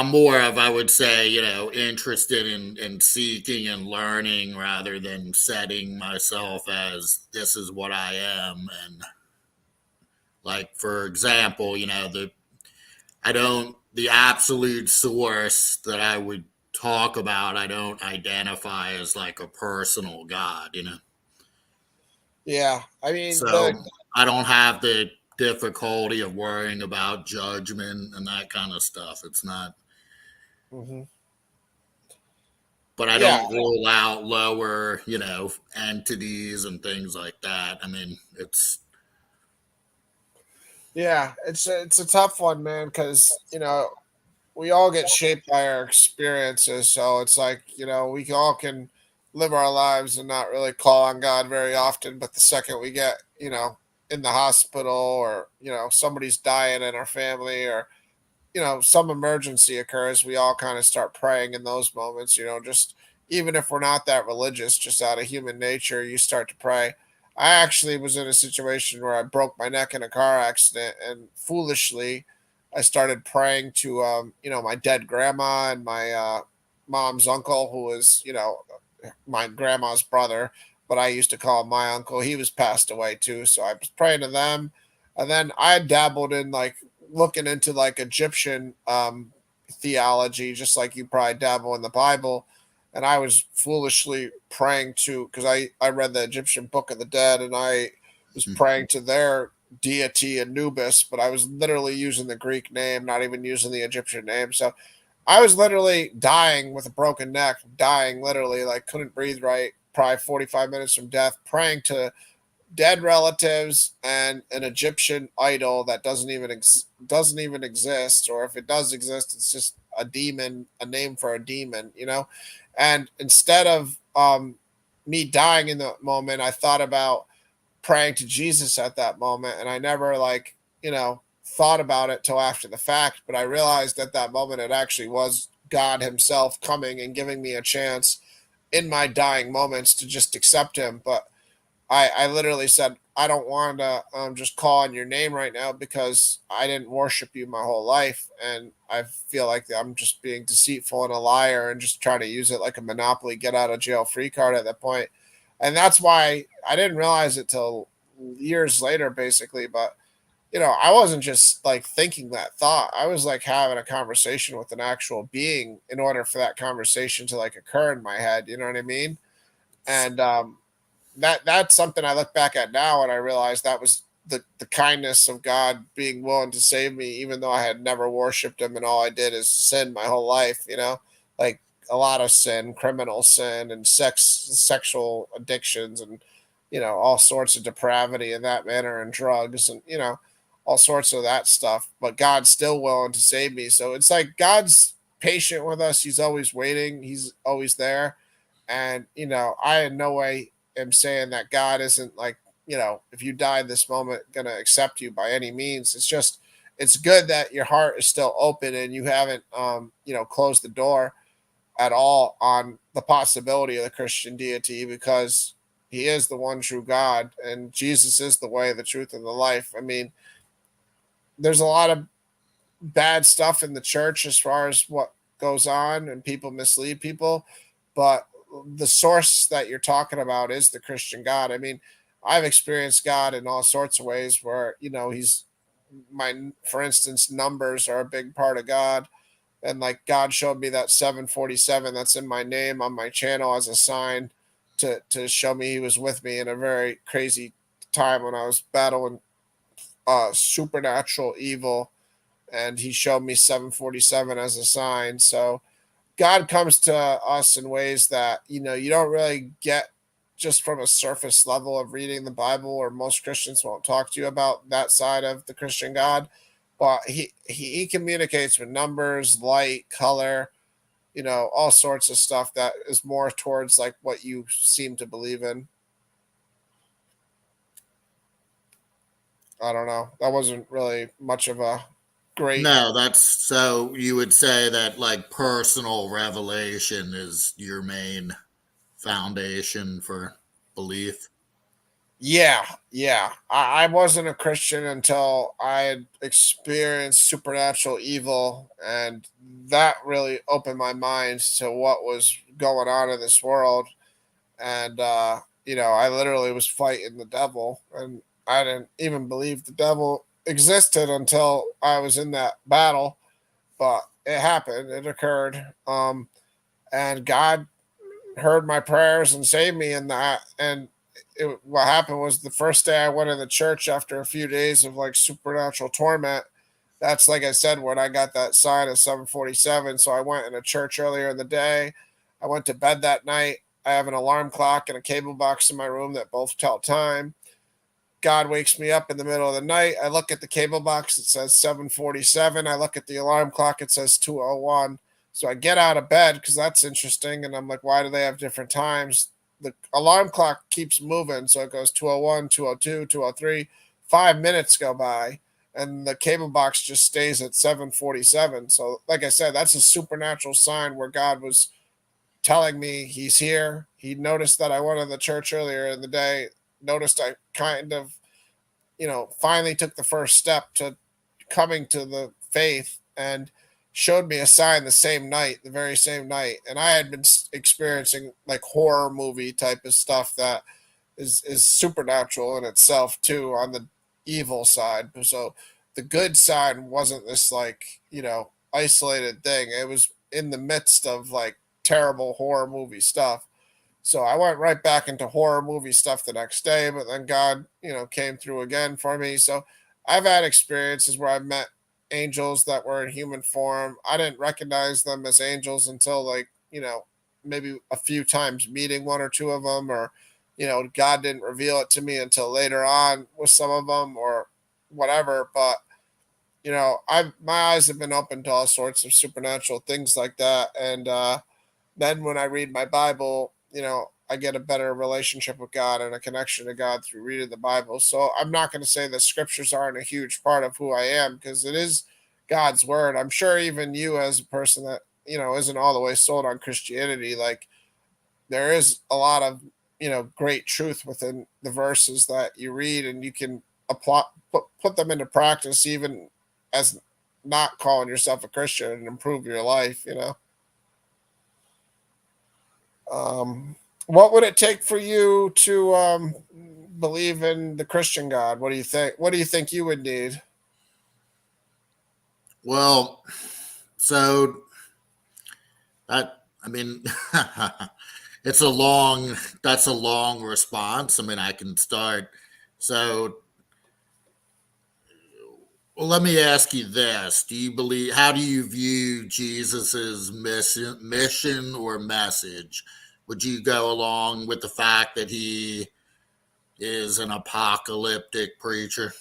more of, I would say, interested in seeking and learning rather than setting myself as this is what I am. And like, for example, the absolute source that I would talk about, I don't identify as like a personal God. Yeah, I mean the. So I don't have the difficulty of worrying about judgment and that kind of stuff. It's not, Mhm. but I Yeah, don't rule out lower, entities and things like that. I mean, it's, yeah, it's a tough one, man, because we all get shaped by our experiences. So it's like, we all can live our lives and not really call on God very often. But the second we get, in the hospital, or, somebody's dying in our family, or, some emergency occurs, we all kind of start praying in those moments, just even if we're not that religious, just out of human nature, you start to pray. I actually was in a situation where I broke my neck in a car accident, and foolishly, I started praying to, my dead grandma and my mom's uncle, who was, my grandma's brother, but I used to call him my uncle. He was passed away too, so I was praying to them, and then I dabbled in like looking into like Egyptian theology, just like you probably dabble in the Bible. And I was foolishly praying to, because I read the Egyptian Book of the Dead, and I was praying to their deity Anubis, but I was literally using the Greek name, not even using the Egyptian name. So I was literally dying with a broken neck, dying literally, like couldn't breathe right, probably 45 minutes from death, praying to dead relatives and an Egyptian idol that doesn't even exist, or if it does exist, it's just a demon, a name for a demon, you know. And instead of me dying in the moment, I thought about praying to Jesus at that moment, and I never like thought about it till after the fact. But I realized at that moment it actually was God Himself coming and giving me a chance in my dying moments to just accept Him. But I literally said, I don't want to just call on your name right now because I didn't worship you my whole life. And I feel like I'm just being deceitful and a liar and just trying to use it like a monopoly get out of jail free card at that point. And that's why I didn't realize it till years later, basically. But, I wasn't just like thinking that thought. I was like having a conversation with an actual being in order for that conversation to like occur in my head. You know what I mean? And that's something I look back at now and I realize that was the kindness of God being willing to save me, even though I had never worshipped Him and all I did is sin my whole life, like a lot of sin, criminal sin, and sexual addictions, and all sorts of depravity in that manner, and drugs, and all sorts of that stuff. But God's still willing to save me. So it's like God's patient with us. He's always waiting. He's always there. And I in no way am saying that God isn't like, if you die in this moment, going to accept you by any means. It's just, it's good that your heart is still open and you haven't, closed the door at all on the possibility of the Christian deity, because He is the one true God and Jesus is the way, the truth, and the life. I mean, there's a lot of bad stuff in the church as far as what goes on, and people mislead people, but the source that you're talking about is the Christian God. I mean, I've experienced God in all sorts of ways where He's for instance, numbers are a big part of God. And like God showed me that 747 that's in my name on my channel as a sign to show me He was with me in a very crazy time when I was battling supernatural evil, and He showed me 747 as a sign. So God comes to us in ways that you don't really get just from a surface level of reading the Bible, or most Christians won't talk to you about that side of the Christian God. But he communicates with numbers, light, color, all sorts of stuff that is more towards like what you seem to believe in. I don't know. That wasn't really much of a great. No, that's so you would say that like personal revelation is your main foundation for belief. Yeah, yeah. I wasn't a Christian until I had experienced supernatural evil, and that really opened my mind to what was going on in this world. And I literally was fighting the devil, and I didn't even believe the devil existed until I was in that battle. But it happened, it occurred. And God heard my prayers and saved me in that. And what happened was the first day I went in the church after a few days of like supernatural torment. That's like I said, when I got that sign of 747. So I went in a church earlier in the day. I went to bed that night. I have an alarm clock and a cable box in my room that both tell time. God wakes me up in the middle of the night. I look at the cable box, it says 747. I look at the alarm clock, it says 201. So I get out of bed because that's interesting. And I'm like, why do they have different times? The alarm clock keeps moving. So it goes 201, 202, 203. 5 minutes go by and the cable box just stays at 747. So, like I said, that's a supernatural sign where God was telling me He's here. He noticed that I went to the church earlier in the day noticed I kind of, finally took the first step to coming to the faith, and showed me a sign the very same night. And I had been experiencing like horror movie type of stuff that is supernatural in itself too, on the evil side. So the good side wasn't this like, isolated thing. It was in the midst of like terrible horror movie stuff. So I went right back into horror movie stuff the next day, but then God, came through again for me. So I've had experiences where I've met angels that were in human form. I didn't recognize them as angels until like, maybe a few times meeting one or two of them, or, God didn't reveal it to me until later on with some of them or whatever. But, my eyes have been open to all sorts of supernatural things like that. And, then when I read my Bible, I get a better relationship with God and a connection to God through reading the Bible. So I'm not going to say that scriptures aren't a huge part of who I am, because it is God's word. I'm sure even you, as a person that, isn't all the way sold on Christianity, like there is a lot of, great truth within the verses that you read, and you can apply, put them into practice, even as not calling yourself a Christian, and improve your life. What would it take for you to believe in the Christian God? What do you think? What do you think you would need? Well, so I mean, it's a long, that's a long response. I mean, I can start. So, well, let me ask you this. How do you view Jesus's mission or message? Would you go along with the fact that he is an apocalyptic preacher?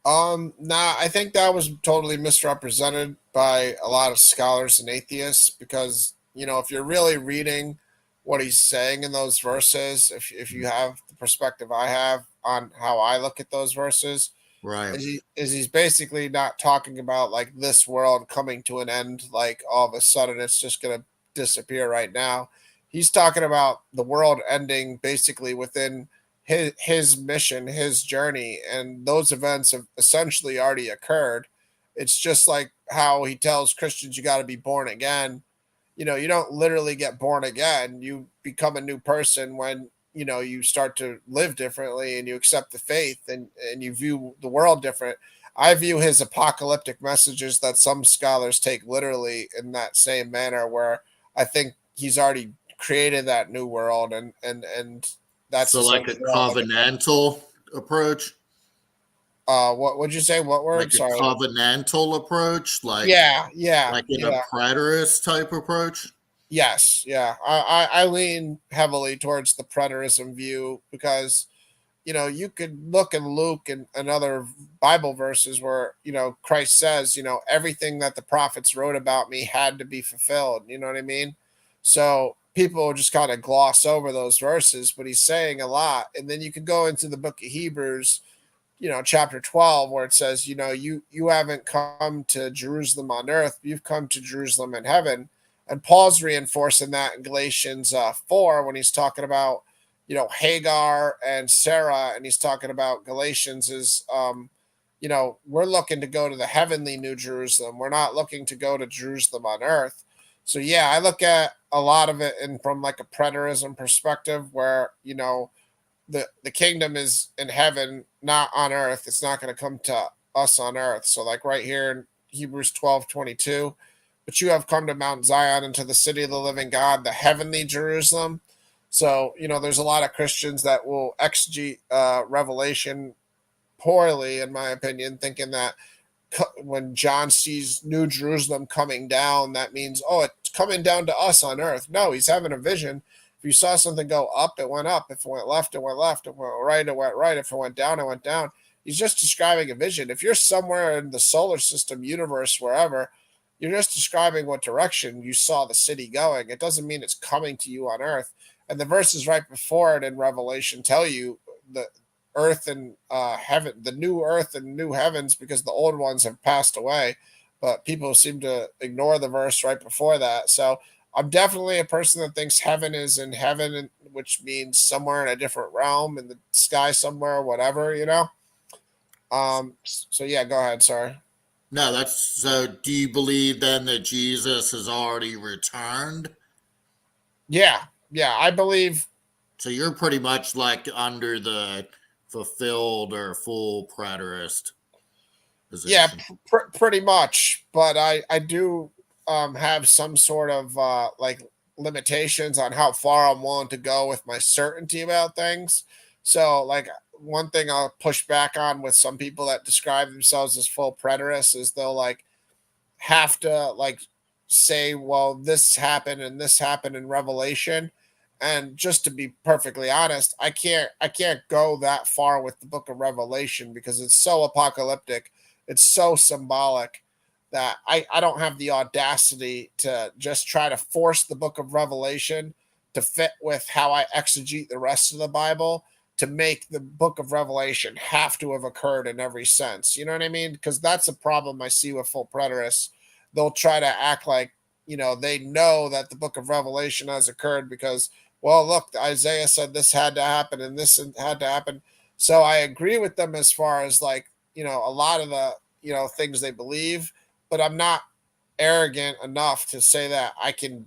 Nah, I think that was totally misrepresented by a lot of scholars and atheists, because, if you're really reading what he's saying in those verses, if you have the perspective I have on how I look at those verses, Right. he's basically not talking about like this world coming to an end, like all of a sudden it's just going to disappear right now. He's talking about the world ending basically within his mission, his journey, and those events have essentially already occurred. It's just like how he tells Christians you got to be born again. You don't literally get born again. You become a new person when, you start to live differently, and you accept the faith, and you view the world different. I view his apocalyptic messages that some scholars take literally in that same manner, where I think he's already created that new world, and that's So, like a essentially how I look at that. covenantal approach, What would you say? What like word? a Sorry. covenantal approach, Yeah, yeah, like in a yeah. preterist type approach. Yes, yeah. I lean heavily towards the preterism view, because you could look in Luke and other Bible verses where, Christ says, everything that the prophets wrote about me had to be fulfilled. You know what I mean? So people just kind of gloss over those verses, but he's saying a lot. And then you could go into the book of Hebrews, chapter 12, where it says, you haven't come to Jerusalem on earth, you've come to Jerusalem in heaven. And Paul's reinforcing that in Galatians 4, when he's talking about, Hagar and Sarah, and he's talking about Galatians is, we're looking to go to the heavenly New Jerusalem. We're not looking to go to Jerusalem on earth. So yeah, I look at a lot of it in from like a preterism perspective, where, the kingdom is in heaven, not on earth. It's not going to come to us on earth. So like right here in Hebrews 12:22, but you have come to Mount Zion and to the city of the living God, the heavenly Jerusalem. So, there's a lot of Christians that will exegete Revelation poorly, in my opinion, thinking that when John sees New Jerusalem coming down, that means, oh, it's coming down to us on earth. No, he's having a vision. If you saw something go up, it went up. If it went left, it went left. If it went right, it went right. If it went down, it went down. He's just describing a vision. If you're somewhere in the solar system, universe, wherever, you're just describing what direction you saw the city going. It doesn't mean it's coming to you on earth. And the verses right before it in Revelation tell you the earth and heaven, the new earth and new heavens, because the old ones have passed away. But people seem to ignore the verse right before that. So I'm definitely a person that thinks heaven is in heaven, which means somewhere in a different realm in the sky somewhere, whatever, you know. So yeah, go ahead. Sorry. No, that's so. Do you believe then that Jesus has already returned? Yeah, yeah, I believe. So you're pretty much like under the fulfilled or full preterist Yeah, position. pretty much. But I do have some sort of like limitations on how far I'm willing to go with my certainty about things. So like one thing I'll push back on with some people that describe themselves as full preterists is they'll like have to like say, well, this happened in Revelation. And just to be perfectly honest, I can't go that far with the book of Revelation because it's so apocalyptic, it's so symbolic that I don't have the audacity to just try to force the book of Revelation to fit with how I exegete the rest of the Bible to make the book of Revelation have to have occurred in every sense. You know what I mean? Because that's a problem I see with full preterists. They'll try to act like, they know that the book of Revelation has occurred because, well, look, Isaiah said this had to happen and this had to happen. So I agree with them as far as like, a lot of the, things they believe, but I'm not arrogant enough to say that I can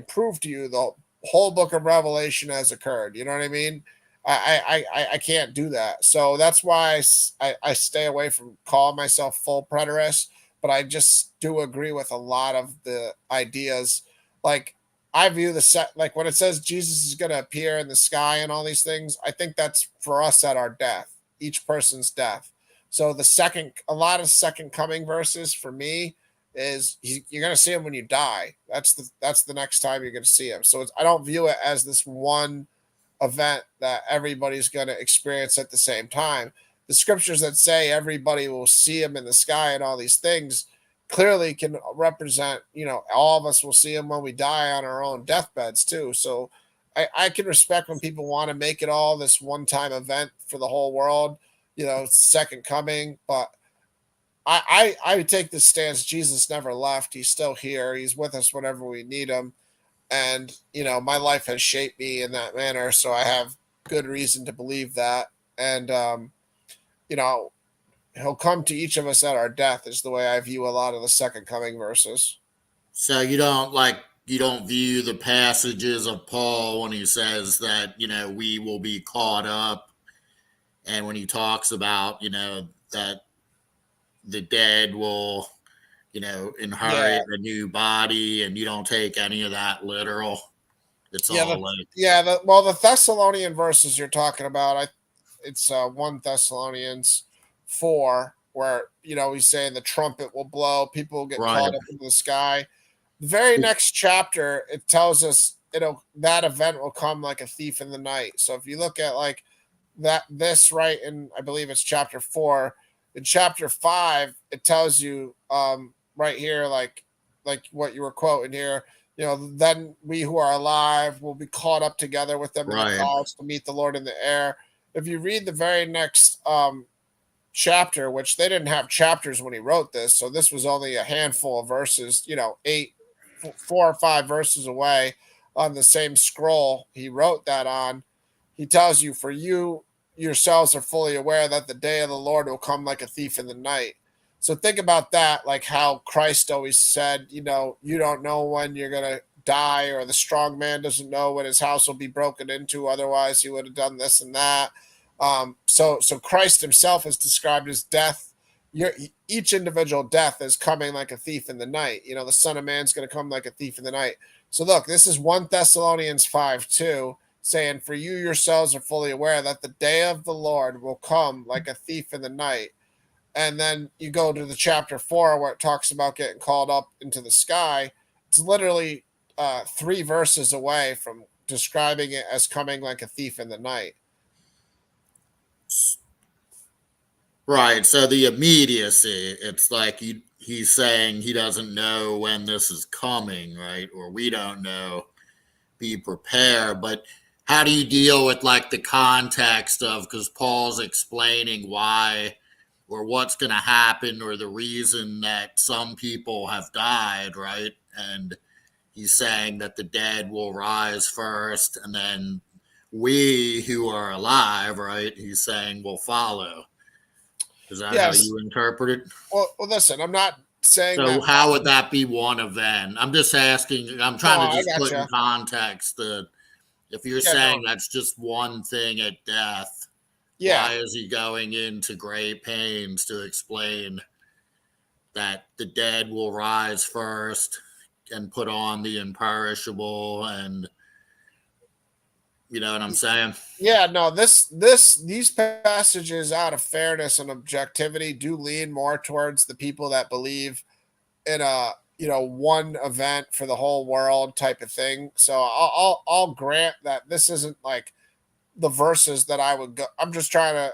prove to you the whole book of Revelation has occurred. You know what I mean? I can't do that. So that's why I stay away from calling myself full preterist. But I just do agree with a lot of the ideas. Like I view the set like when it says Jesus is going to appear in the sky and all these things. I think that's for us at our death, each person's death. So a lot of second coming verses for me is you're going to see him when you die. That's the next time you're going to see him. So I don't view it as this one event that everybody's going to experience at the same time. The scriptures that say everybody will see him in the sky and all these things clearly can represent, all of us will see him when we die on our own deathbeds too. So I can respect when people want to make it all this one time event for the whole world, second coming. But I take the stance Jesus never left. He's still here. He's with us whenever we need him. And, my life has shaped me in that manner. So I have good reason to believe that. And, you know, he'll come to each of us at our death, is the way I view a lot of the second coming verses. So you don't view the passages of Paul when he says that we will be caught up, and when he talks about that the dead will Yeah. inherit a new body, and you don't take any of that literal. It's Yeah. all like The Thessalonian verses you're talking about, it's 1 Thessalonians 4, where, he's saying the trumpet will blow, people will get right, caught up into the sky. The very next chapter, it tells us that event will come like a thief in the night. So if you look at like this right in, I believe it's chapter 4, in chapter 5, it tells you right here, like what you were quoting here, then we who are alive will be caught up together with them in the right, clouds to meet the Lord in the air. If you read the very next chapter, which they didn't have chapters when he wrote this, so this was only a handful of verses, 4 or 5 verses away on the same scroll he wrote that on. He tells you, for you yourselves are fully aware that the day of the Lord will come like a thief in the night. So think about that, like how Christ always said, you don't know when you're going to die, or the strong man doesn't know when his house will be broken into. Otherwise, he would have done this and that. So Christ himself is described as death. Each individual death is coming like a thief in the night. The Son of Man's going to come like a thief in the night. So look, this is 1 Thessalonians 5:2, saying, for you yourselves are fully aware that the day of the Lord will come like a thief in the night. And then you go to the chapter 4 where it talks about getting called up into the sky. It's literally 3 verses away from describing it as coming like a thief in the night. right. So the immediacy, it's like he's saying he doesn't know when this is coming, right? Or we don't know. Be prepared. But how do you deal with like the context of, because Paul's explaining why or what's going to happen or the reason that some people have died, right? And he's saying that the dead will rise first, and then we who are alive, right? He's saying will follow. Is that how Yes. you interpret it? Well, listen, I'm not saying So that. how would that be one event? I'm just asking. I'm No, trying to I just put in gotcha. context that if you're Yeah, no, saying that's just one thing at death, yeah. why is he going into great pains to explain that the dead will rise first and put on the imperishable? And you know what I'm saying? Yeah, no, these passages out of fairness and objectivity do lean more towards the people that believe in a, one event for the whole world type of thing. So I'll grant that this isn't like the verses that I would go. I'm just trying to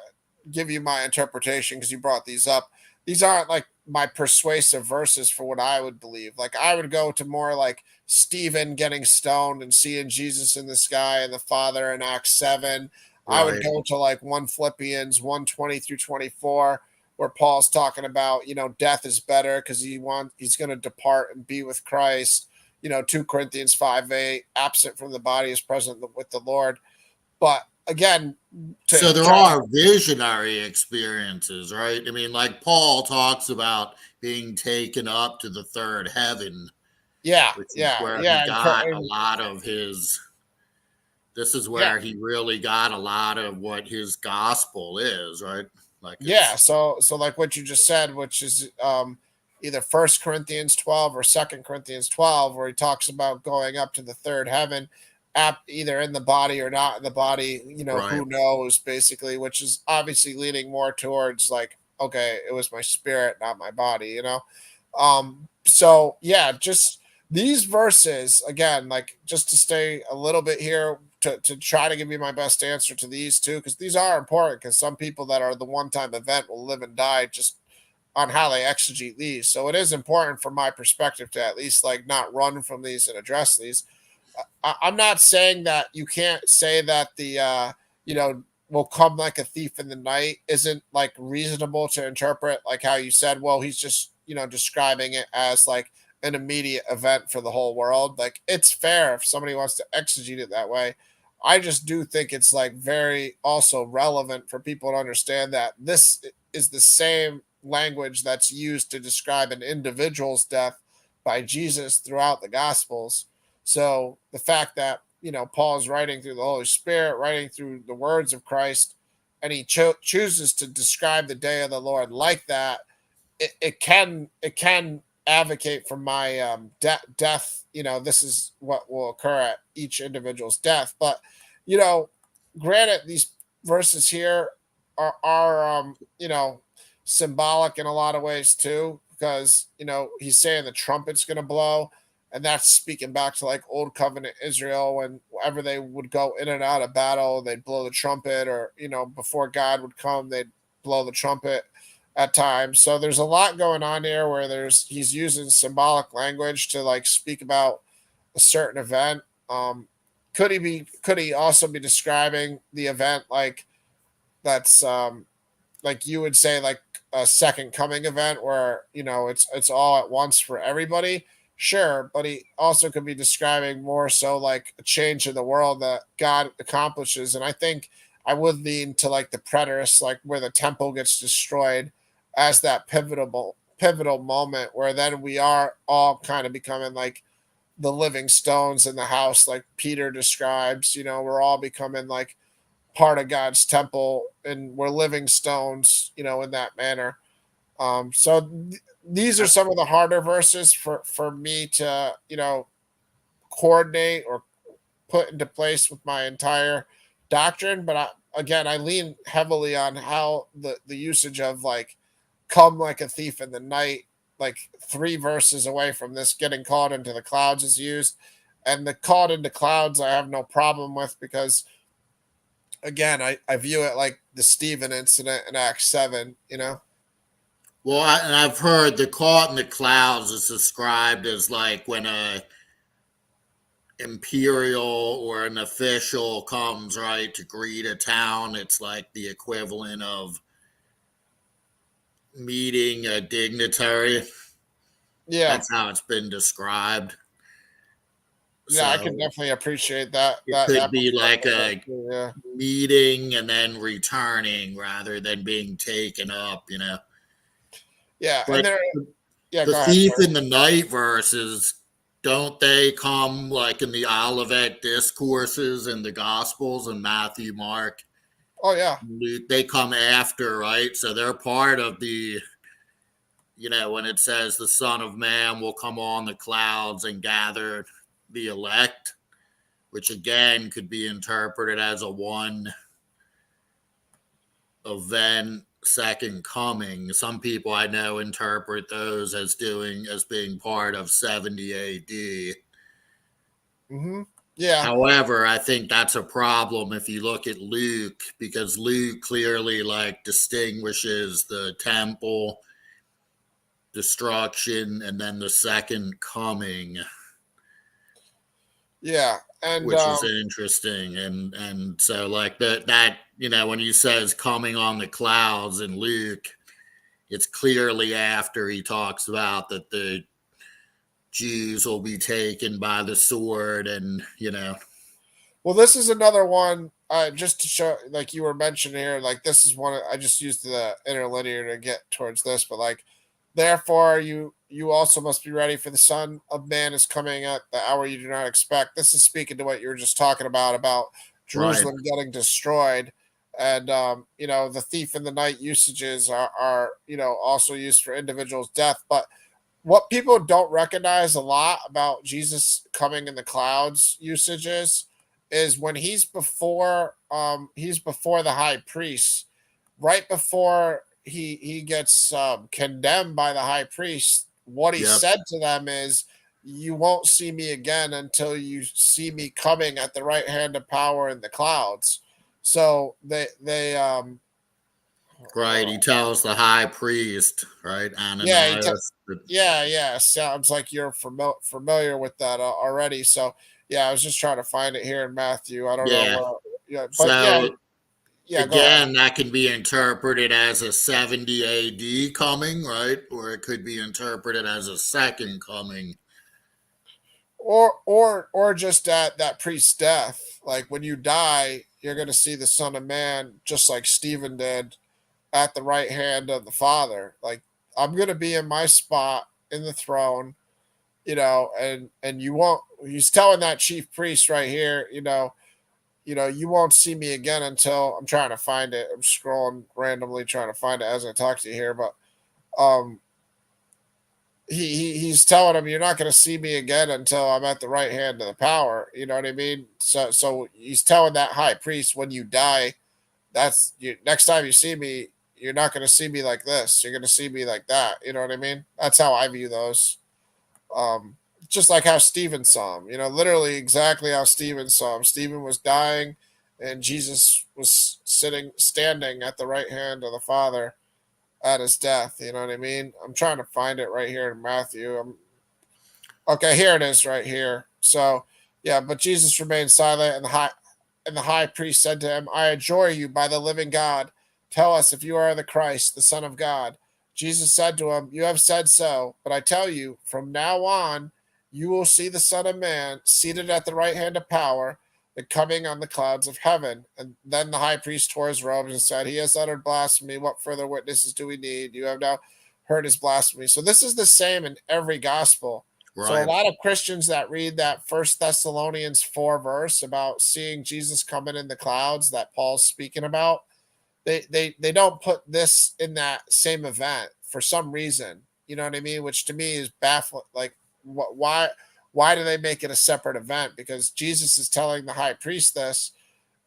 give you my interpretation because you brought these up. These aren't like my persuasive verses for what I would believe. Like I would go to more like Stephen getting stoned and seeing Jesus in the sky and the Father in Acts 7. I would Right. go to like 1 Philippians 1:20 through 24, where Paul's talking about, death is better because he's gonna depart and be with Christ. 2 Corinthians 5:8, absent from the body is present with the Lord. But again, to So there try to, are visionary experiences, right? I mean, like Paul talks about being taken up to the third heaven, yeah, which is yeah, where he yeah, got a lot of his. This is yeah, where he really got a lot of what his gospel is, right? Like yeah. it's So like what you just said, which is either First Corinthians 12 or Second Corinthians 12, where he talks about going up to the third heaven, either in the body or not in the body. right. Who knows, basically, which is obviously leaning more towards like, okay, it was my spirit, not my body. So yeah, just these verses again, like just to stay a little bit here to try to give you my best answer to these two, because these are important, because some people that are the one-time event will live and die just on how they exegete these. So it is important from my perspective to at least like not run from these and address these. I'm not saying that you can't say that the will come like a thief in the night isn't like reasonable to interpret, like how you said, well, he's just describing it as like an immediate event for the whole world. Like it's fair if somebody wants to exegete it that way. I just do think it's like very also relevant for people to understand that this is the same language that's used to describe an individual's death by Jesus throughout the gospels. So the fact that Paul is writing through the Holy Spirit, writing through the words of Christ, and he chooses to describe the day of the Lord like that, it can advocate for my death. This is what will occur at each individual's death. But you know, granted, these verses here are symbolic in a lot of ways too, because he's saying the trumpet's going to blow, and that's speaking back to like old covenant Israel, when whenever they would go in and out of battle, they'd blow the trumpet, or before God would come, they'd blow the trumpet at times. So there's a lot going on here where he's using symbolic language to like speak about a certain event. Um, could he also be describing the event like that's like you would say like a second coming event where it's all at once for everybody? Sure, but he also could be describing more so like a change in the world that God accomplishes. And I think I would lean to like the preterist, like where the temple gets destroyed, as that pivotal moment where then we are all kind of becoming like the living stones in the house, like Peter describes. We're all becoming like part of God's temple, and we're living stones, in that manner. These are some of the harder verses for me to coordinate or put into place with my entire doctrine. But again, I lean heavily on how the usage of like "come like a thief in the night," like 3 verses away from this, getting caught into the clouds is used. And the caught into clouds I have no problem with, because again, I view it like the Stephen incident in Acts 7. Well, and I've heard the caught in the clouds is described as like when a imperial or an official comes right to greet a town. It's like the equivalent of meeting a dignitary. Yeah. That's how it's been described. Yeah, I So can definitely appreciate that. it could be like Perspective a too, yeah. meeting and then returning rather than being taken up, you know. Yeah, and But there. Yeah, the go ahead. thief Sorry. in the night verses, don't they come like in the Olivet discourses in the Gospels and Matthew, Mark, Oh yeah, Luke? They come after, right? So they're part of the, you know, when it says the Son of Man will come on the clouds and gather the elect, which again could be interpreted as a one event second coming. Some people I know interpret those as being part of 70 AD. hmm yeah, However, I think that's a problem if you look at Luke, because Luke clearly like distinguishes the temple destruction and then the second coming, yeah, and which is interesting. And so like that, you know, when he says coming on the clouds in Luke, it's clearly after he talks about that the Jews will be taken by the sword, and you know. well, this is another one. Just to show, like you were mentioning here, like this is one I just used the interlinear to get towards this, but like, therefore you also must be ready, for the Son of Man is coming at the hour you do not expect. This is speaking to what you were just talking about Right. Jerusalem getting destroyed, and you know, the thief in the night usages are you know, also used for individuals' death, but what people don't recognize a lot about Jesus coming in the clouds usages is when he's before the high priest, right before he gets condemned by the high priest. What he Yep. said to them is, you won't see me again until you see me coming at the right hand of power in the clouds. So they Right. He tells the high priest, right, yeah, Ananias. yeah. Sounds like you're familiar with that already. So yeah, I was just trying to find it here in Matthew. I don't know Yeah. where. Yeah, but yeah, So yeah. Go ahead. again, that can be interpreted as a 70 AD coming, right? Or it could be interpreted as a second coming. Or just that priest's death. Like when you die, you're going to see the Son of Man, just like Stephen did, at the right hand of the Father. Like I'm going to be in my spot in the throne, you know, and you won't. He's telling that chief priest right here, you know, you won't see me again until, I'm trying to find it. I'm scrolling randomly trying to find it as I talk to you here, but um he's telling him, you're not going to see me again until I'm at the right hand of the power. You know what I mean? So he's telling that high priest, when you die, that's you, next time you see me, you're not going to see me like this. You're going to see me like that. You know what I mean? That's how I view those. Um, just like how Stephen saw him, you know, literally exactly how Stephen saw him. Stephen was dying, and Jesus was standing at the right hand of the Father at his death. You know what I mean? I'm trying to find it right here in Matthew. Okay, here it is, right here. So, yeah, but Jesus remained silent, and the high priest said to him, I adjure you by the living God, tell us if you are the Christ, the Son of God. Jesus said to him, you have said so, but I tell you, from now on, you will see the Son of Man seated at the right hand of power and coming on the clouds of heaven. And then the high priest tore his robes and said, he has uttered blasphemy. What further witnesses do we need? You have now heard his blasphemy. So this is the same in every gospel. So a Right. lot of Christians that read that First Thessalonians 4 verse about seeing Jesus coming in the clouds that Paul's speaking about, they don't put this in that same event for some reason. You know what I mean? Which to me is baffling. Like, why do they make it a separate event? Because Jesus is telling the high priest this,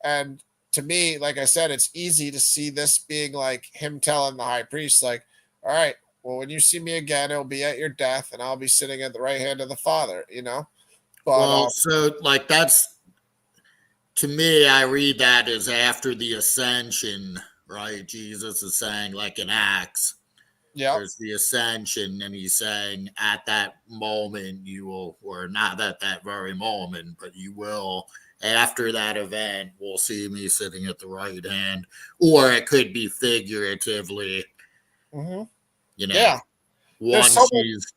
and to me, like I said, it's easy to see this being like him telling the high priest, like, all right, well, when you see me again, it'll be at your death, and I'll be sitting at the right hand of the Father, you know? But Well, so like that's, to me, I read that as after the ascension, right? Jesus is saying, like in Acts, yep. there's the ascension, and he's saying at that moment you will, or not at that very moment, but you will, after that event, will see me sitting at the right hand. Or it could be figuratively, hmm you know, Yeah. There's so once much. he's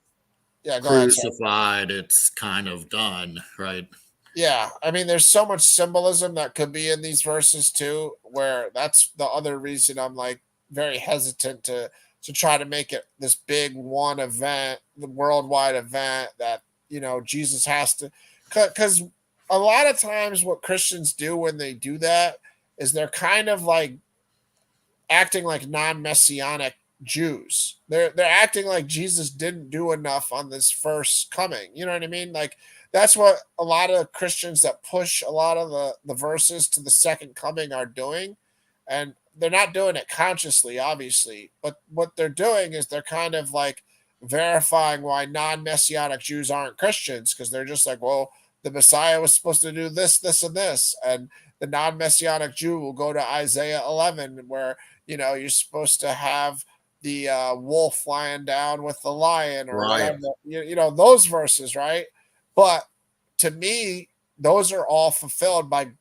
Yeah, go ahead. Sorry. crucified, it's kind of done, right? Yeah, I mean, there's so much symbolism that could be in these verses too, where that's the other reason I'm like very hesitant to try to make it this big one event, the worldwide event that Jesus has to, because a lot of times what Christians do when they do that is they're kind of like acting like non-messianic Jews. They're acting like Jesus didn't do enough on this first coming. You know what I mean? Like that's what a lot of Christians that push a lot of the verses to the second coming are doing. And they're not doing it consciously, obviously, but what they're doing is they're kind of like verifying why non-messianic Jews aren't Christians, because they're just like, well, the Messiah was supposed to do this, this, and this. And the non-messianic Jew will go to Isaiah 11, where you're supposed to have the wolf lying down with the lion or Right. whatever, those verses, right? But to me, those are all fulfilled by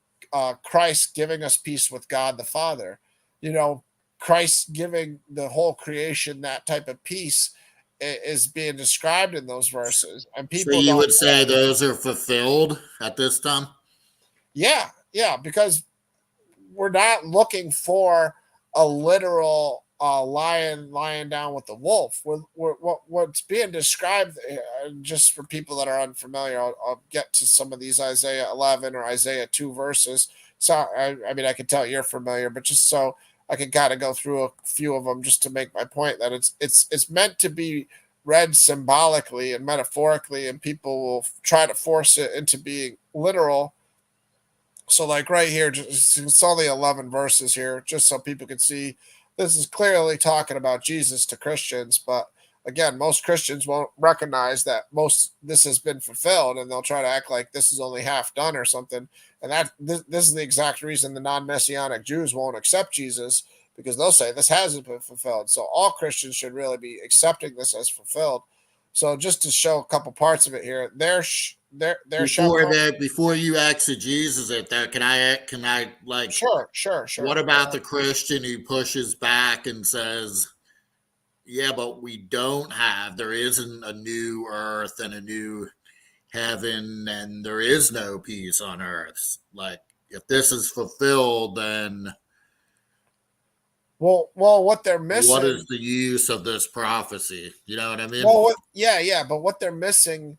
Christ giving us peace with God the Father. Christ giving the whole creation that type of peace is being described in those verses, and So people you don't. would say those are fulfilled at this time? Yeah, because we're not looking for a literal lion lying down with the wolf. What's being described, just for people that are unfamiliar, I'll get to some of these Isaiah 11 or Isaiah 2 verses. So, I mean, I can tell you're familiar, but just so I can kind of go through a few of them just to make my point that it's meant to be read symbolically and metaphorically, and people will try to force it into being literal. So, like right here, it's only 11 verses here, just so people can see this is clearly talking about Jesus to Christians. But again, most Christians won't recognize that most this has been fulfilled, and they'll try to act like this is only half done or something. And this is the exact reason the non-messianic Jews won't accept Jesus, because they'll say this hasn't been fulfilled. So all Christians should really be accepting this as fulfilled. So just to show a couple parts of it here, there shall come. Before you exegesis it there, can I like Sure. what about the Christian who pushes back and says, yeah, but there isn't a new earth and a new heaven, and there is no peace on earth. Like, if this is fulfilled, then Well, what they're what missing. is the use of this prophecy? You know what I mean? Yeah, but what they're missing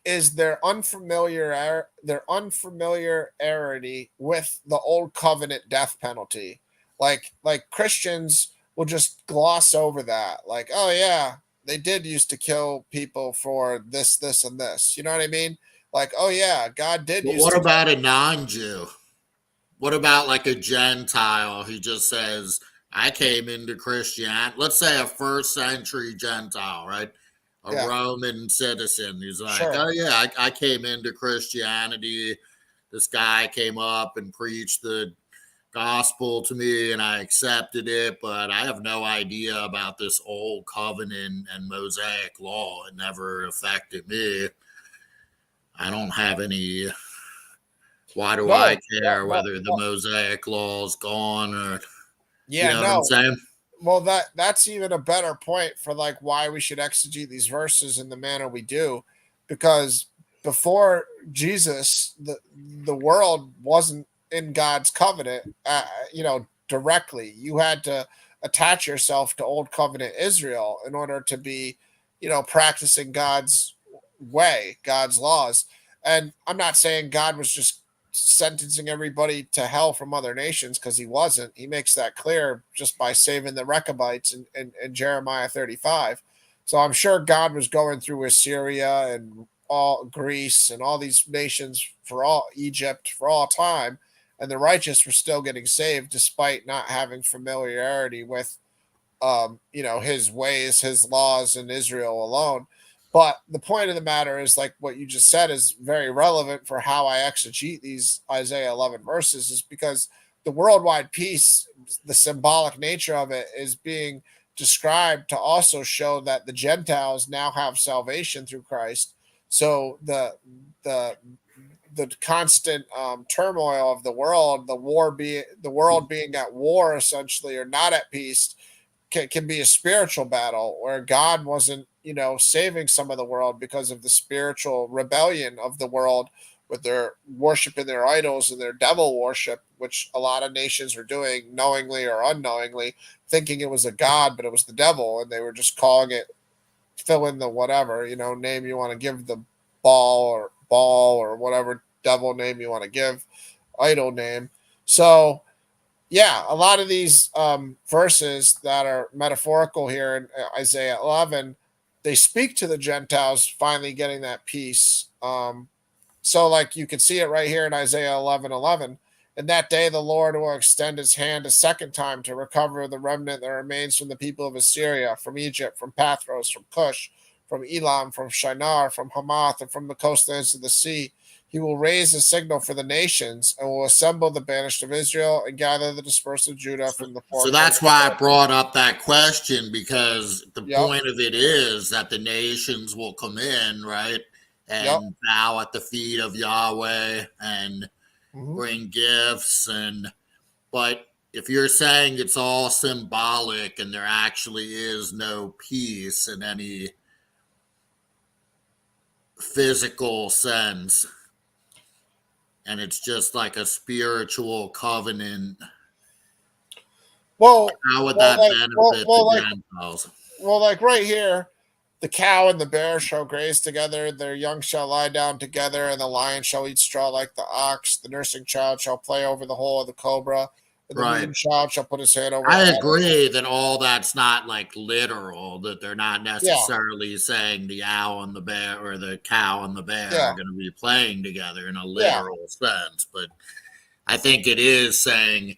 is their unfamiliarity with the old covenant death penalty. Like Christians will just gloss over that. Like, oh yeah, they did used to kill people for this, this, and this. You know what I mean? Like, oh yeah, God did But used what to. about a non-Jew? What about like a Gentile who just says, I came into Christianity? Let's say a first century Gentile, right? A Yeah, Roman citizen who's like, sure. oh, yeah, I came into Christianity. This guy came up and preached the gospel to me and I accepted it, but I have no idea about this old covenant and Mosaic law. It never affected me. I don't have any. Why do I No, care no, whether the no. Mosaic law is gone or, you Yeah, know what I'm no. saying? Well, that's even a better point for like why we should exegete these verses in the manner we do, because before Jesus, the world wasn't in God's covenant, directly. You had to attach yourself to old covenant Israel in order to be, practicing God's way, God's laws. And I'm not saying God was just sentencing everybody to hell from other nations, because he wasn't. He makes that clear just by saving the Rechabites in Jeremiah 35. So I'm sure God was going through Assyria and all Greece and all these nations, for all Egypt, for all time, and the righteous were still getting saved despite not having familiarity with his ways, his laws in Israel alone. But the point of the matter is, like what you just said, is very relevant for how I exegete these Isaiah 11 verses, is because the worldwide peace, the symbolic nature of it, is being described to also show that the Gentiles now have salvation through Christ. So the the constant turmoil of the world, the world being at war essentially, or not at peace, can be a spiritual battle where God wasn't saving some of the world because of the spiritual rebellion of the world with their worshiping their idols and their devil worship, which a lot of nations were doing knowingly or unknowingly, thinking it was a god, but it was the devil, and they were just calling it, fill in the whatever, name you want to give the ball or whatever devil name you want to give, idol name. So yeah, a lot of these verses that are metaphorical here in Isaiah 11, they speak to the Gentiles finally getting that peace. So like you can see it right here in Isaiah 11:11. In that day, the Lord will extend his hand a second time to recover the remnant that remains from the people of Assyria, from Egypt, from Pathros, from Cush, from Elam, from Shinar, from Hamath, and from the coastlands of the sea. He will raise a signal for the nations and will assemble the banished of Israel and gather the dispersed of Judah from the four So corners. that's why I brought up that question, because the Yep, point of it is that the nations will come in, right, yep. and bow at the feet of Yahweh and Mhm. bring gifts. But if you're saying it's all symbolic and there actually is no peace in any physical sense, and it's just like a spiritual covenant, Well, how would well, that like, well, benefit well, the like, Gentiles? well, like right here, the cow and the bear shall graze together, their young shall lie down together, and the lion shall eat straw like the ox. The nursing child shall play over the hole of the cobra, and the Right. weaned child shall put his hand over the I adder. agree that all that's not like literal, that they're not Yeah, necessarily saying the owl and the bear or the cow and the bear yeah, are going to be playing together in a yeah. literal sense. But I think it is saying,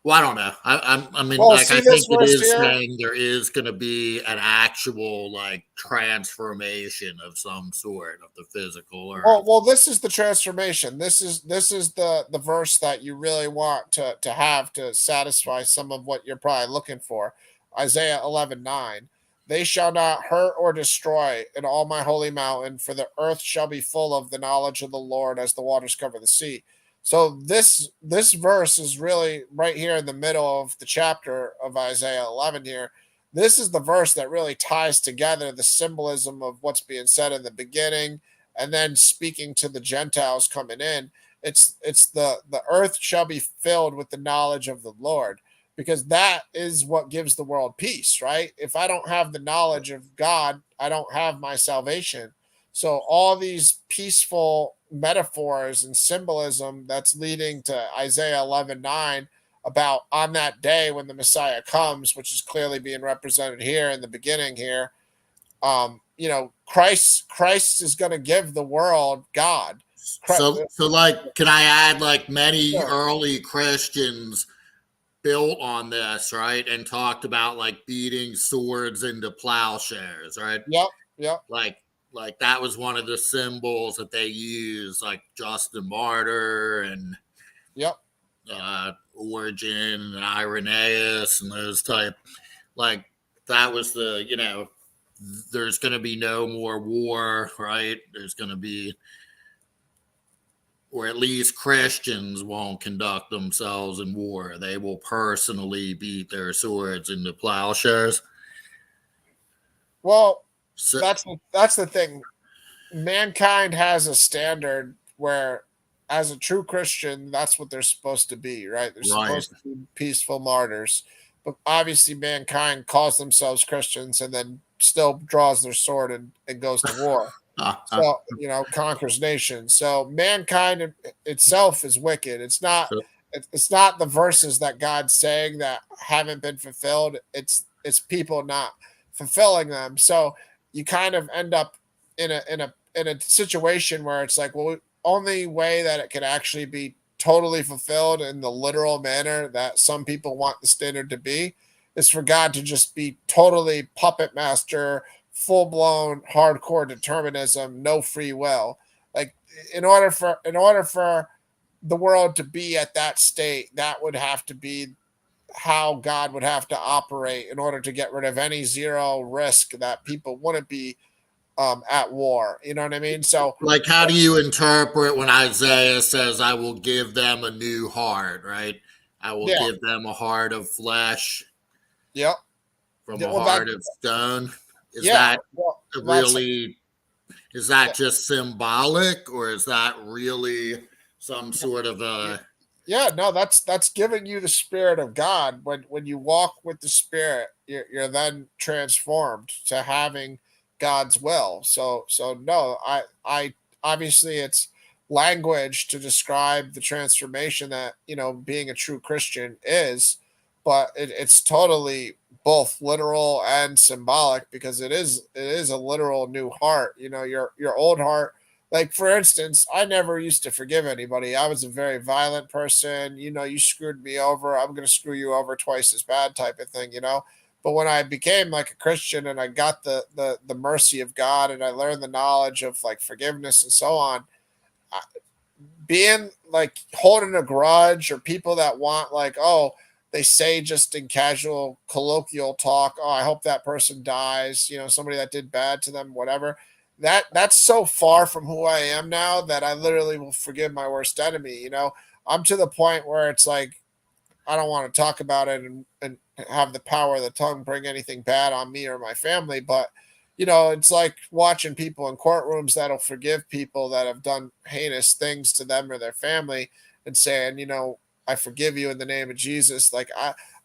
well, I don't know. I mean, Well, like, I see this think it verse is here. saying there is going to be an actual like transformation of some sort of the physical earth. Well, this is the transformation. This is the verse that you really want to have to satisfy some of what you're probably looking for. Isaiah 11:9. They shall not hurt or destroy in all my holy mountain, for the earth shall be full of the knowledge of the Lord as the waters cover the sea. So this verse is really right here in the middle of the chapter of Isaiah 11 here. This is the verse that really ties together the symbolism of what's being said in the beginning and then speaking to the Gentiles coming in. It's the earth shall be filled with the knowledge of the Lord, because that is what gives the world peace, right? If I don't have the knowledge of God, I don't have my salvation. So all these peaceful metaphors and symbolism that's leading to Isaiah 11:9 about on that day when the Messiah comes, which is clearly being represented here in the beginning here. Christ is going to give the world God. So like, can I add, like, many Sure. early Christians built on this, right? And talked about like beating swords into plowshares, right? Yep, yep, Like like that was one of the symbols that they used, like Justin Martyr and yep. Origen and Irenaeus and those type. Like that was the, there's going to be no more war, right? There's going to be, or at least Christians won't conduct themselves in war. They will personally beat their swords into plowshares. Well, So, that's the thing. Mankind has a standard where, as a true Christian, that's what they're supposed to be, right? They're right. supposed to be peaceful martyrs. But obviously, mankind calls themselves Christians and then still draws their sword and goes to war. So, conquers nations. So mankind itself is wicked. So, It's not the verses that God's saying that haven't been fulfilled. It's people not fulfilling them. So you kind of end up in a situation where it's like, well, only way that it can actually be totally fulfilled in the literal manner that some people want the standard to be is for God to just be totally puppet master, full blown hardcore determinism, no free will. Like in order for the world to be at that state, that would have to be how God would have to operate in order to get rid of any zero risk that people wouldn't be at war. You know what I mean? So like, how do you interpret when Isaiah says, I will give them a new heart, right? I will yeah, give them a heart of flesh yep. from Yeah, a well, that heart of stone. Is Yeah, that well, that's really, is that just symbolic, or is that really some sort of yeah, a, yeah, no, that's giving you the spirit of God. When you walk with the spirit, you're then transformed to having God's will. So no, I obviously it's language to describe the transformation that being a true Christian is, but it's totally both literal and symbolic because it is a literal new heart. Your old heart, like, for instance, I never used to forgive anybody. I was a very violent person. You screwed me over, I'm going to screw you over twice as bad type of thing. But when I became like a Christian and I got the mercy of God and I learned the knowledge of like forgiveness and so on, being like holding a grudge or people that want like, oh, they say just in casual colloquial talk, oh, I hope that person dies, somebody that did bad to them, whatever. That's so far from who I am now that I literally will forgive my worst enemy. I'm to the point where it's like I don't want to talk about it and have the power of the tongue bring anything bad on me or my family. But, it's like watching people in courtrooms that'll forgive people that have done heinous things to them or their family and saying, I forgive you in the name of Jesus. Like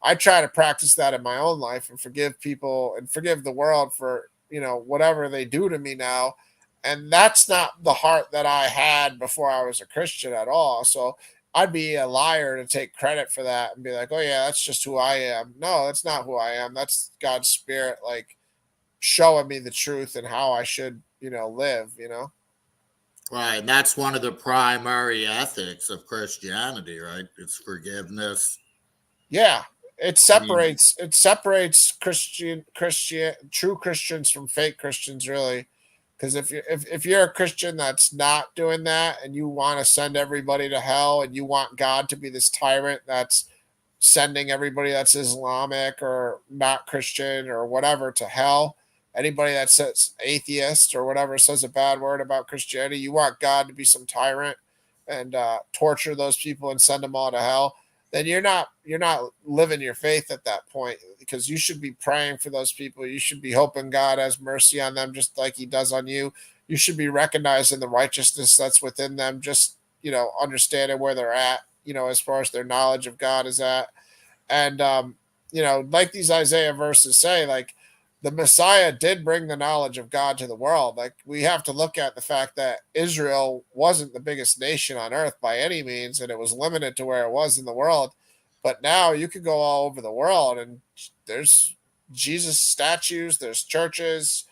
I try to practice that in my own life and forgive people and forgive the world for, whatever they do to me now. And that's not the heart that I had before I was a Christian at all. So I'd be a liar to take credit for that and be like, "Oh yeah, that's just who I am." No, that's not who I am. That's God's spirit, like showing me the truth and how I should, live. right? And that's one of the primary ethics of Christianity, right? It's forgiveness. Yeah, it I mean, separates it separates Christian true Christians from fake Christians, really. Because if you're a Christian that's not doing that and you want to send everybody to hell and you want God to be this tyrant that's sending everybody that's Islamic or not Christian or whatever to hell. Anybody that says atheist or whatever says a bad word about Christianity, you want God to be some tyrant and torture those people and send them all to hell. Then you're not living your faith at that point because you should be praying for those people. You should be hoping God has mercy on them just like He does on you. You should be recognizing the righteousness that's within them. Just understanding where they're at. As far as their knowledge of God is at. And like these Isaiah verses say, like the Messiah did bring the knowledge of God to the world. Like we have to look at the fact that Israel wasn't the biggest nation on earth by any means, and it was limited to where it was in the world. But now you could go all over the world and there's Jesus statues, there's churches,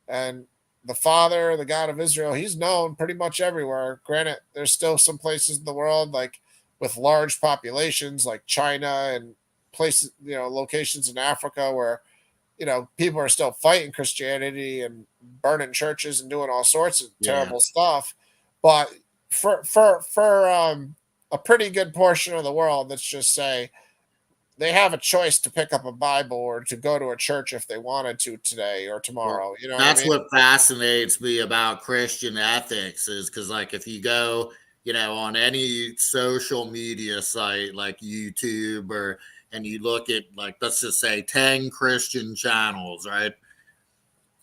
and the Father, the God of Israel, he's known pretty much everywhere. Granted, there's still some places in the world like with large populations like China and places, locations in Africa where, people are still fighting Christianity and burning churches and doing all sorts of yeah. terrible stuff. But for a pretty good portion of the world, let's just say they have a choice to pick up a Bible or to go to a church if they wanted to today or Well, tomorrow. You know what I that's mean? what fascinates me about Christian ethics is because, like, if you go, on any social media site like YouTube and you look at, like, let's just say 10 Christian channels, right?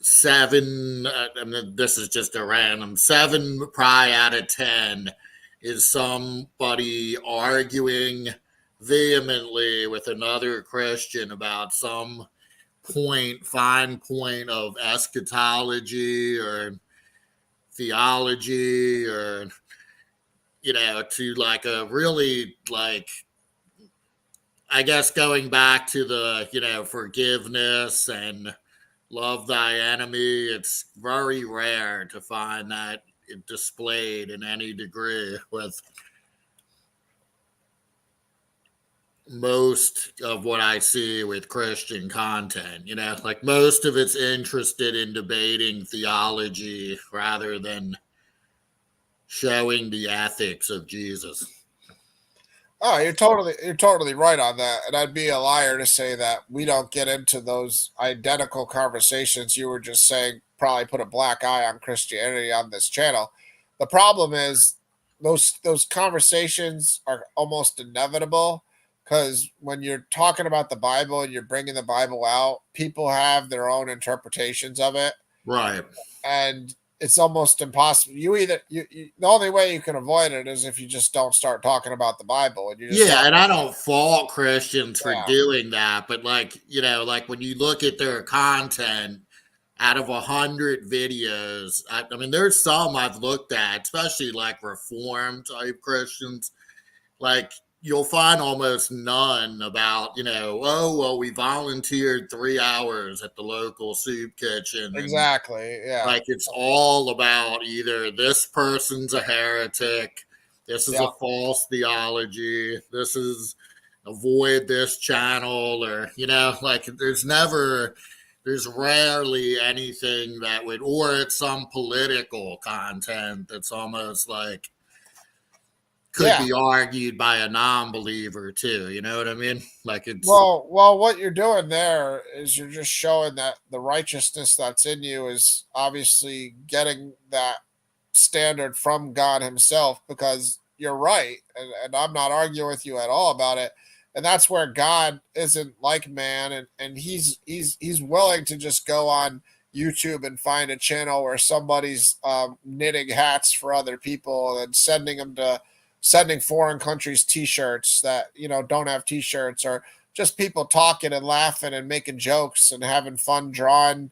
Seven, I mean, this is just a random, seven probably out of 10 is somebody arguing vehemently with another Christian about some fine point of eschatology or theology or, to like a really like, I guess going back to the, forgiveness and love thy enemy, it's very rare to find that displayed in any degree with most of what I see with Christian content. Like most of it's interested in debating theology rather than showing the ethics of Jesus. Oh, you're totally right on that. And I'd be a liar to say that we don't get into those identical conversations you were just saying probably put a black eye on Christianity on this channel. The problem is those conversations are almost inevitable because when you're talking about the Bible and you're bringing the Bible out, people have their own interpretations of it, Right. and it's almost impossible. The only way you can avoid it is if you just don't start talking about the Bible and you just Yeah, talk. and I don't fault Christians for Yeah, doing that, but like, like when you look at their content, out of 100 videos, I mean, there's some I've looked at, especially like reform type Christians. Like you'll find almost none about, oh well, we volunteered 3 hours at the local soup kitchen, and exactly. Yeah, like it's all about either this person's a heretic, this is yeah, a false theology, this is avoid this channel, or like there's rarely anything that would, or it's some political content that's almost like could yeah. be argued by a non-believer too. You know what I mean? Like it's Well, what you're doing there is you're just showing that the righteousness that's in you is obviously getting that standard from God Himself, because you're right, and I'm not arguing with you at all about it. And that's where God isn't like man, and he's willing to just go on YouTube and find a channel where somebody's knitting hats for other people and sending foreign countries T-shirts that don't have T-shirts, or just people talking and laughing and making jokes and having fun drawing,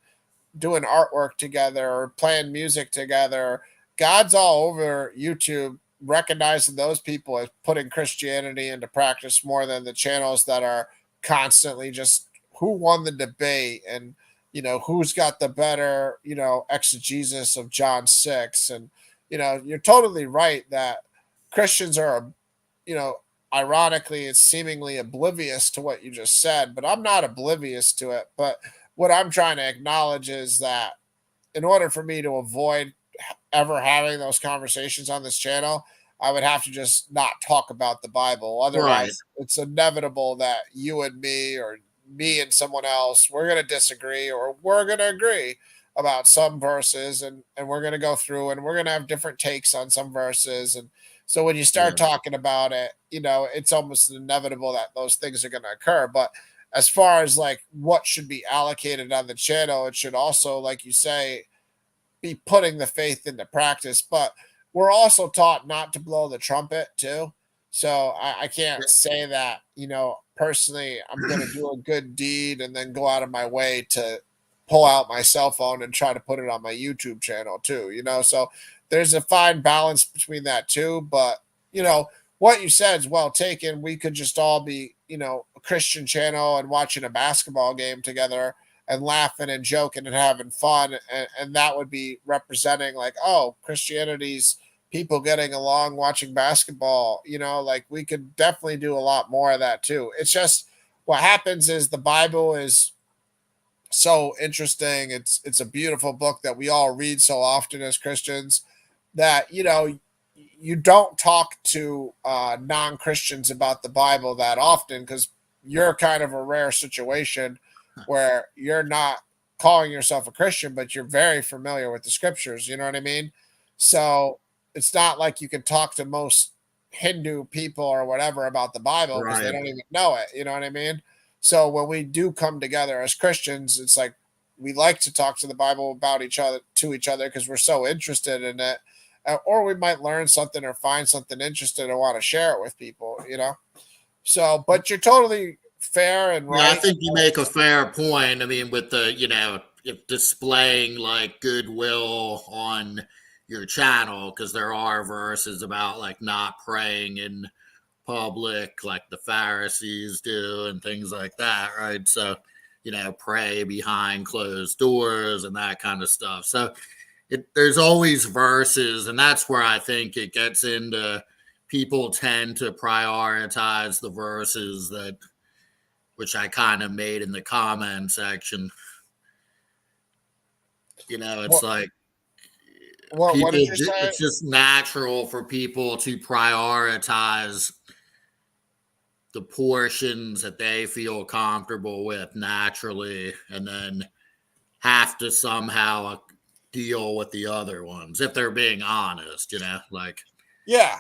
doing artwork together or playing music together. God's all over YouTube, recognizing those people as putting Christianity into practice more than the channels that are constantly just who won the debate and who's got the better exegesis of John 6. And you're totally right that Christians are ironically, it's seemingly oblivious to what you just said, but I'm not oblivious to it. But what I'm trying to acknowledge is that in order for me to avoid ever having those conversations on this channel, I would have to just not talk about the Bible. right. Otherwise, it's inevitable that you and me, or me and someone else, we're going to disagree or we're going to agree about some verses, and we're going to go through and we're going to have different takes on some verses. And so when you start Yeah. talking about it, it's almost inevitable that those things are going to occur. But as far as like what should be allocated on the channel, it should also, like you say, be putting the faith into practice. But we're also taught not to blow the trumpet too. So I can't say that, personally, I'm going to do a good deed and then go out of my way to pull out my cell phone and try to put it on my YouTube channel too, So there's a fine balance between that too. But, what you said is well taken. We could just all be, a Christian channel and watching a basketball game together and laughing and joking and having fun, and that would be representing like, oh, Christianity's people getting along watching basketball. Like we could definitely do a lot more of that too. It's just what happens is the Bible is so interesting. It's a beautiful book that we all read so often as Christians, that you don't talk to non-Christians about the Bible that often, because you're kind of a rare situation where you're not calling yourself a Christian, but you're very familiar with the scriptures. You know what I mean? So it's not like you can talk to most Hindu people or whatever about the Bible because they Right. don't even know it. You know what I mean? So when we do come together as Christians, it's like we like to talk to the Bible about each other to each other because we're so interested in it. Or we might learn something or find something interesting and want to share it with people. So, but you're totally fair and Yeah, I right. think you make a fair point. I mean, with the, if displaying like goodwill on your channel, because there are verses about like not praying in public like the Pharisees do and things like that, right? So, pray behind closed doors and that kind of stuff. So, there's always verses, and that's where I think it gets into people tend to prioritize the verses that which I kind of made in the comment section. It's What like what did you say? it's just natural for people to prioritize the portions that they feel comfortable with naturally, and then have to somehow deal with the other ones if they're being honest, like Yeah.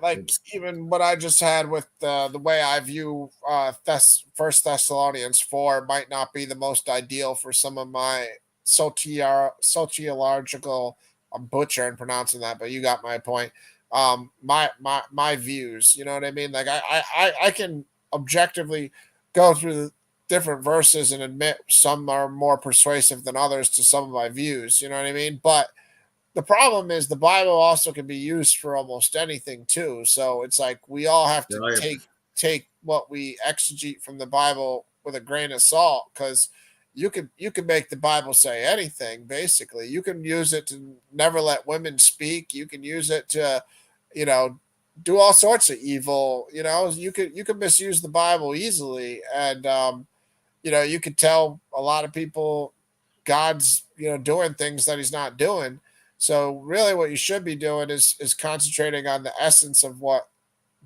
Like It's even what I just had with the way I view First Thessalonians 4 might not be the most ideal for some of my sociological. I'm butchering pronouncing that, but you got my point. My views. You know what I mean? Like I can objectively go through the different verses and admit some are more persuasive than others to some of my views. You know what I mean? But the problem is the Bible also can be used for almost anything too. So it's like we all have to right. take what we exegete from the Bible with a grain of salt because you can make the Bible say anything basically. You can use it to never let women speak. You can use it to, you know, do all sorts of evil. You know, you could misuse the Bible easily, and you could tell a lot of people God's doing things that He's not doing. So really, what you should be doing is concentrating on the essence of what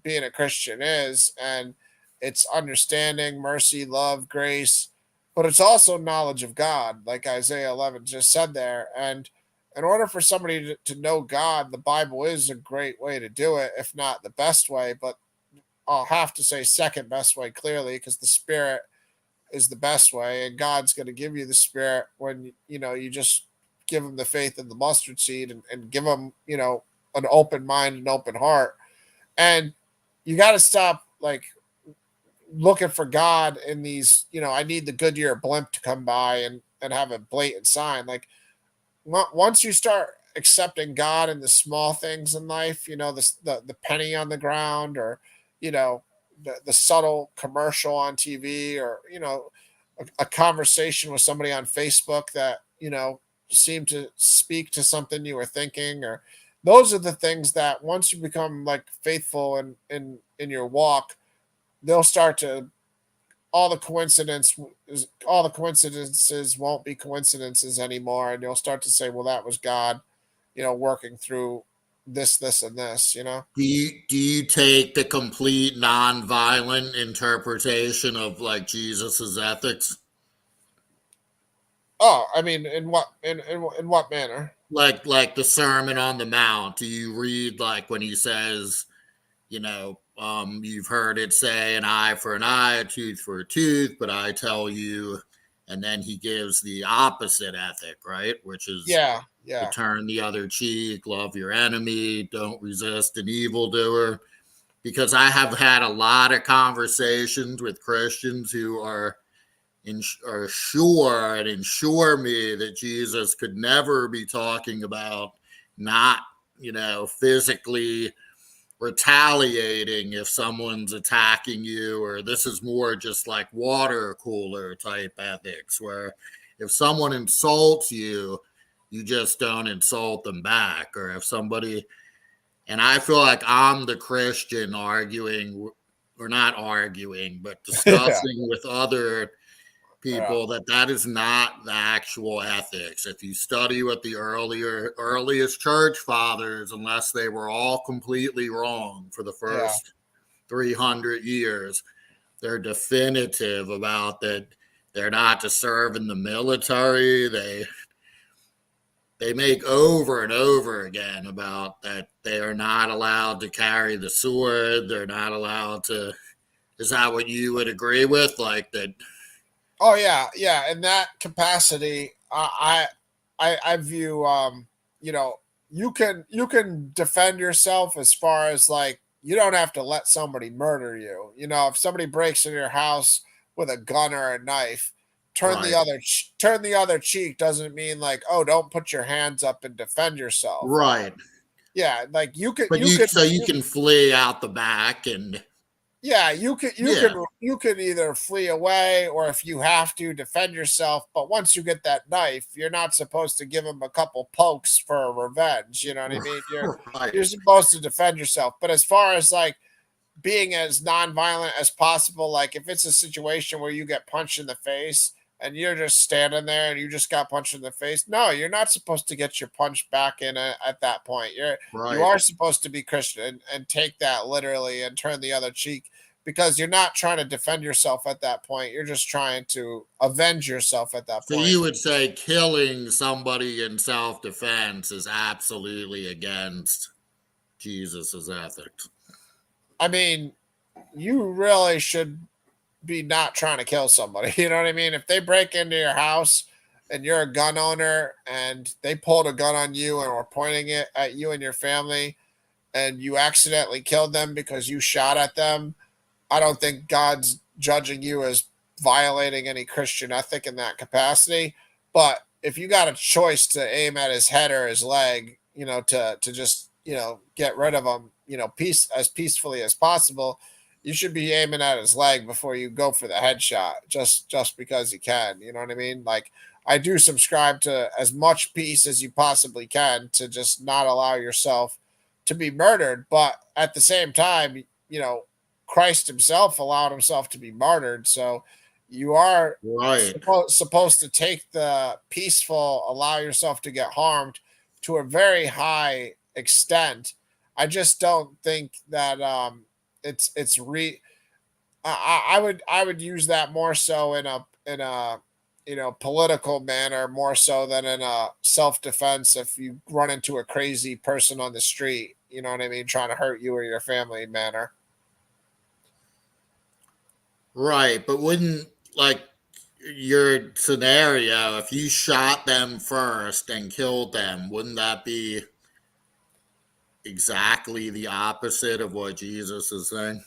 being a Christian is, and it's understanding, mercy, love, grace, but it's also knowledge of God, like Isaiah 11 just said there. And in order for somebody to know God, the Bible is a great way to do it, if not the best way. But I'll have to say second best way clearly because the Spirit is the best way, and God's going to give you the Spirit when you just give Him the faith of the mustard seed, and give Him an open mind and open heart. And you got to stop like looking for God in these. I need the Goodyear blimp to come by and have a blatant sign. Like once you start accepting God in the small things in life, the penny on the ground, or you know the subtle commercial on TV, or a conversation with somebody on Facebook that seemed to speak to something you were thinking, or those are the things that once you become like faithful in your walk, they'll start to all the coincidences won't be coincidences anymore, and you'll start to say, well, that was God working through this and this. Do you take the complete non-violent interpretation of like Jesus's ethics? Oh, I mean, in what manner? Like the Sermon on the Mount? Do you read like when he says, you've heard it say an eye for an eye, a tooth for a tooth, but I tell you, and then he gives the opposite ethic, right? Which is Yeah, to yeah. turn the other cheek, love your enemy, don't resist an evildoer. Because I have had a lot of conversations with Christians who are sure and ensure me that Jesus could never be talking about not, physically retaliating if someone's attacking you, or this is more just like water cooler type ethics, where if someone insults you, you just don't insult them back. Or if somebody, and I feel like I'm the Christian arguing, or not arguing, but Yeah, discussing with other yeah, people that is not the actual ethics. If you study what the earliest church fathers, unless they were all completely wrong for the yeah. first 300 years, they're definitive about that they're not to serve in the military. They make over and over again about that they are not allowed to carry the sword. They're not allowed to. Is that what you would agree with? Like that. Oh yeah. In that capacity, I view you know you can defend yourself as far as like you don't have to let somebody murder you. If somebody breaks in your house with a gun or a knife, Right. turn the other cheek doesn't mean like, oh, don't put your hands up and defend yourself. Right. Yeah, like you could But you you could so you you can flee out the back and Yeah, you can yeah, either flee away, or if you have to defend yourself. But once you get that knife, you're not supposed to give him a couple pokes for revenge. You know what I mean? You're right, supposed to defend yourself. But as far as like being as nonviolent as possible, like if it's a situation where you get punched in the face and you're just standing there and you just got punched in the face, no, you're not supposed to get your punch back in at that point. You right. are supposed to be Christian and take that literally and turn the other cheek, because you're not trying to defend yourself at that point. You're just trying to avenge yourself at that So point. you would say killing somebody in self-defense is absolutely against. Jesus's ethics. I mean, you really should be not trying to kill somebody. You know what I mean? If they break into your house and you're a gun owner and they pulled a gun on you and were pointing it at you and your family and you accidentally killed them because you shot at them, I don't think God's judging you as violating any Christian ethic in that capacity. But if you got a choice to aim at his head or his leg, to just get rid of him, peacefully as possible, you should be aiming at his leg before you go for the headshot. Just because you can, you know what I mean? Like I do subscribe to as much peace as you possibly can to just not allow yourself to be murdered, but at the same time, Christ himself allowed himself to be martyred. So you are Right. supposed to take the peaceful, allow yourself to get harmed to a very high extent. I just don't think that it's re. I would use that more so in a political manner more so than in a self defense. If you run into a crazy person on the street, you know what I mean, trying to hurt you or your family manner. Right. But wouldn't, like, your scenario, if you shot them first and killed them, wouldn't that be exactly the opposite of what Jesus is saying?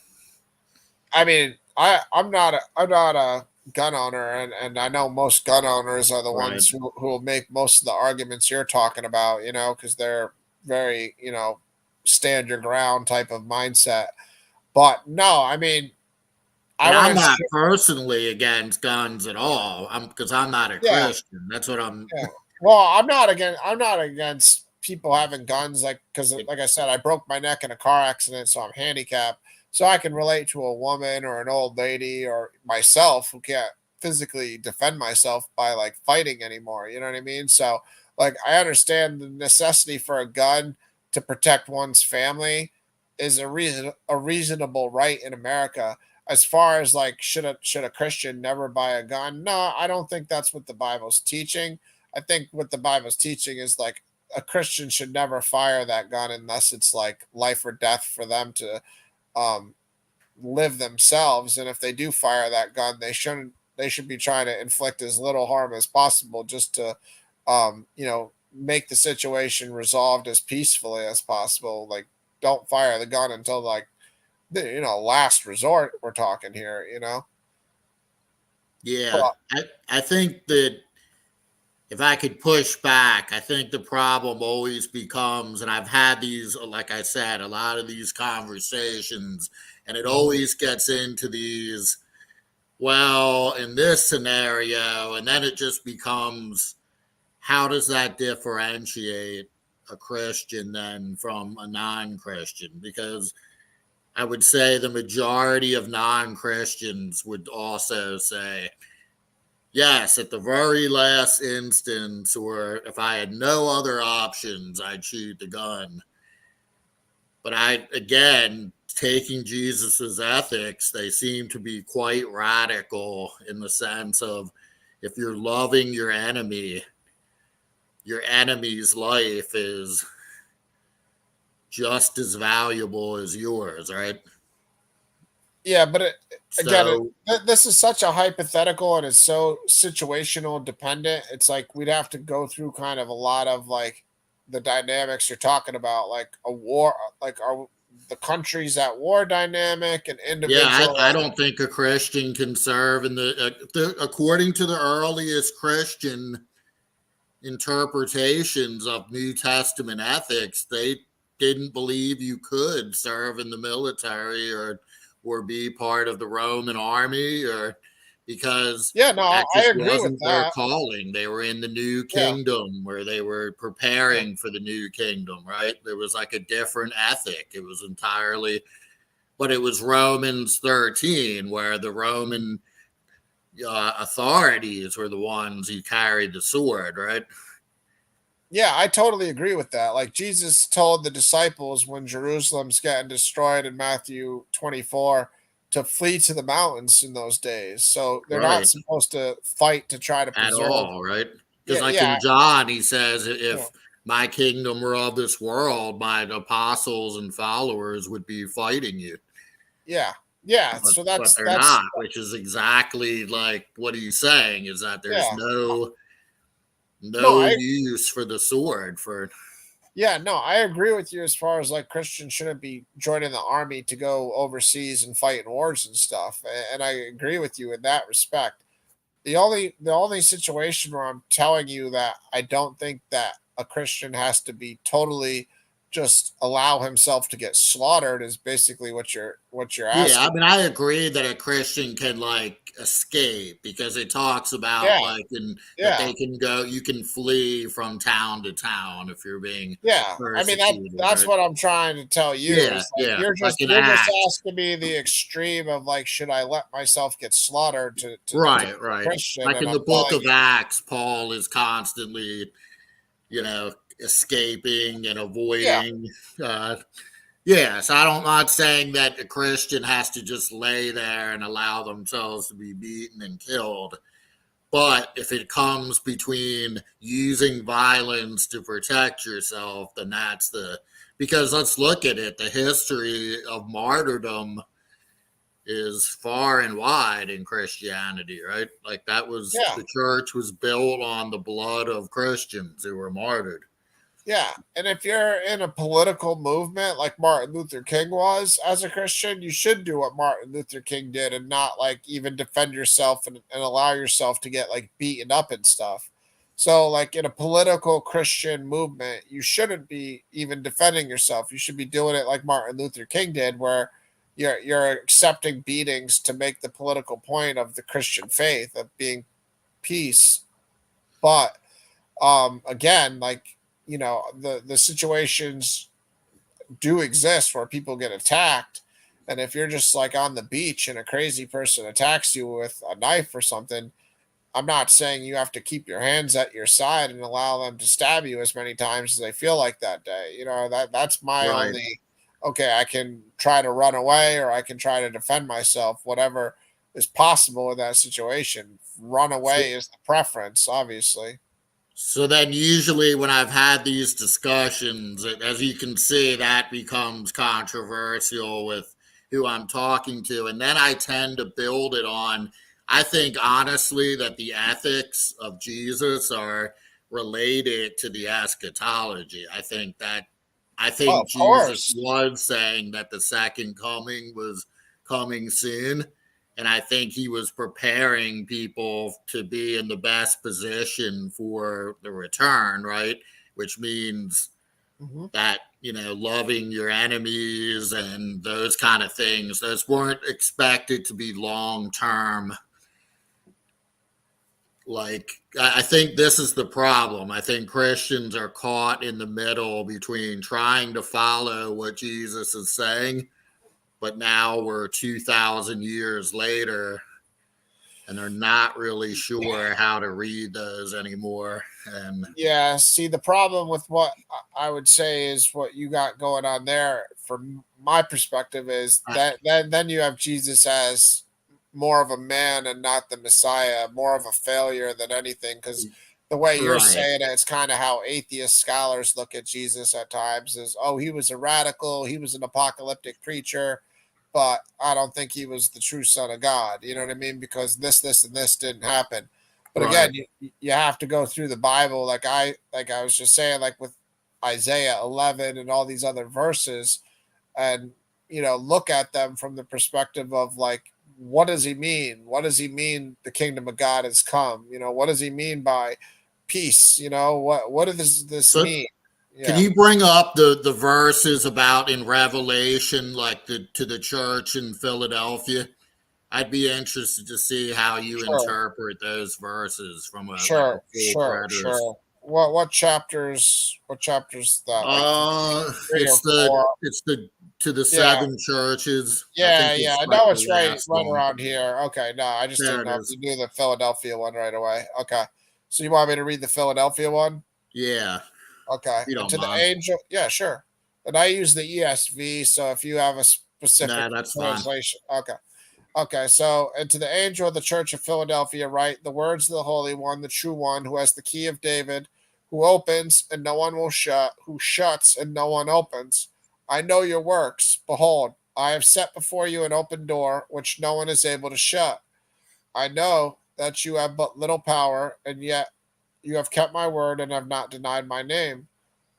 I mean, I'm not a gun owner, and I know most gun owners are the Right. ones who will make most of the arguments you're talking about, because they're very, stand your ground type of mindset. But no, I mean, I And want I'm to, not personally against guns at all. Because I'm not a yeah, Christian. That's what I'm. yeah. Well, I'm not against people having guns, like, because like I said, I broke my neck in a car accident, so I'm handicapped. So I can relate to a woman or an old lady or myself who can't physically defend myself by like fighting anymore. You know what I mean? So like I understand the necessity for a gun to protect one's family is a reasonable right in America. As far as like should a Christian never buy a gun? No, I don't think that's what the Bible's teaching. I think what the Bible's teaching is like a Christian should never fire that gun unless it's like life or death for them to um, live themselves. And if they do fire that gun, they should be trying to inflict as little harm as possible just to make the situation resolved as peacefully as possible. Like don't fire the gun until like the last resort we're talking here. Yeah. But I think that if I could push back, I think the problem always becomes, and I've had these, like I said, a lot of these conversations, and it always gets into these, well, in this scenario, and then it just becomes, how does that differentiate a Christian then from a non Christian? Because I would say the majority of non Christians would also say, yes, at the very last instance, or if I had no other options, I'd shoot the gun. But again, taking Jesus's ethics, they seem to be quite radical in the sense of if you're loving your enemy's life is just as valuable as yours, right? yeah, but again, So, this is such a hypothetical and it's so situational dependent. It's like we'd have to go through kind of a lot of like the dynamics you're talking about, like a war, like are the countries at war dynamic and yeah, individual. I don't think a Christian can serve in according to the earliest Christian interpretations of New Testament ethics, they didn't believe you could serve in the military or be part of the Roman army or because Yeah, no, that I just agree with wasn't their that. calling. They were in the new Yeah, kingdom where they were yeah, preparing for the new kingdom, right? There was like a different ethic. It was entirely, but it was Romans 13 where the Roman authorities were the ones who carried the sword, right? yeah, I totally agree with that. Like Jesus told the disciples when Jerusalem's getting destroyed in Matthew 24 to flee to the mountains in those days. So they're not Right. supposed to fight to try to At preserve. all, right? Because Yeah, like yeah, in John, he says yeah. my kingdom were of this world, my apostles and followers would be fighting you. Yeah. Yeah. But, So but they're that's, not, which is exactly like what he's saying is that there's yeah. No, no use for the sword for. yeah, no, I agree with you as far as like Christians shouldn't be joining the army to go overseas and fight in wars and stuff. And I agree with you in that respect. The only situation where I'm telling you that I don't think that a Christian has to be totally just allow himself to get slaughtered is basically what you're Yeah, asking. I mean, I agree that a Christian can like escape because it talks about Yeah, like that yeah. they can go, you can flee from town to town if you're being Yeah, I mean persecuted, that's right? what I'm trying to tell you Yeah, is like yeah, you're like just an you're just act. asking me the extreme of like should I let myself get slaughtered to be Right, a right. Christian Like and in I'm the book telling of you Acts, Paul is constantly, escaping and yeah avoiding. Uh, yes, I'm not saying that a Christian has to just lay there and allow themselves to be beaten and killed. But if it comes between using violence to protect yourself, then that's because let's look at it. The history of martyrdom is far and wide in Christianity, right? Like that was yeah the church was built on the blood of Christians who were martyred. yeah and if you're in a political movement like Martin Luther King was as a Christian you should do what Martin Luther King did and not like even defend yourself and allow yourself to get like beaten up and stuff. So like in a political Christian movement you shouldn't be even defending yourself. You should be doing it like Martin Luther King did where you're accepting beatings to make the political point of the Christian faith of being peace. But again like the situations do exist where people get attacked, and if you're just like on the beach and a crazy person attacks you with a knife or something, I'm not saying you have to keep your hands at your side and allow them to stab you as many times as they feel like that day. That's my Right. only. Okay, I can try to run away or I can try to defend myself, whatever is possible in that situation. Run So, away is the preference, obviously. so then usually when I've had these discussions, as you can see, that becomes controversial with who I'm talking to. And then I tend to build it on, I think honestly that the ethics of Jesus are related to the eschatology. I Oh, think of Jesus course. was saying that the second coming was coming soon. And I think he was preparing people to be in the best position for the return, right? Which means Mhm. that, loving your enemies and those kind of things, those weren't expected to be long term. Like, I think this is the problem. I think Christians are caught in the middle between trying to follow what Jesus is saying, but now we're 2,000 years later and they're not really sure how to read those anymore. And Yeah, see, the problem with what I would say is what you got going on there, from my perspective, is I, that then you have Jesus as more of a man and not the Messiah, more of a failure than anything. Because the way you're right, saying it, it's kind of how atheist scholars look at Jesus at times: is oh, he was a radical, he was an apocalyptic preacher, but I don't think he was the true Son of God. You know what I mean? Because this, and this didn't happen. But right, again, you have to go through the Bible, like I was just saying, like with Isaiah 11 and all these other verses, and look at them from the perspective of like, what does he mean? What does he mean? The kingdom of God has come. What does he mean by peace? What does this so mean? can Yeah, you bring up the verses about in Revelation, like to the church in Philadelphia? I'd be interested to see how you sure, interpret those verses from a sure, full sure, preterist. sure. What chapters? What chapters that? Like three or It's the four? it's the to the Yeah, seven churches. I think yeah. it's I like know the it's right, last right one. around here. Okay, no, I just There didn't it know if is. you knew the Philadelphia one right away. Okay, so you want me to read the Philadelphia one? Yeah, Okay, if you and don't to the mind. angel, yeah, sure. And I use the ESV, so if you have a specific Nah, that's fine. translation, okay. Okay, so and to the angel of the church of Philadelphia, write the words of the Holy One, the true one, who has the key of David, who opens and no one will shut, who shuts and no one opens. I know your works. Behold, I have set before you an open door which no one is able to shut. I know that you have but little power, and yet you have kept my word and have not denied my name.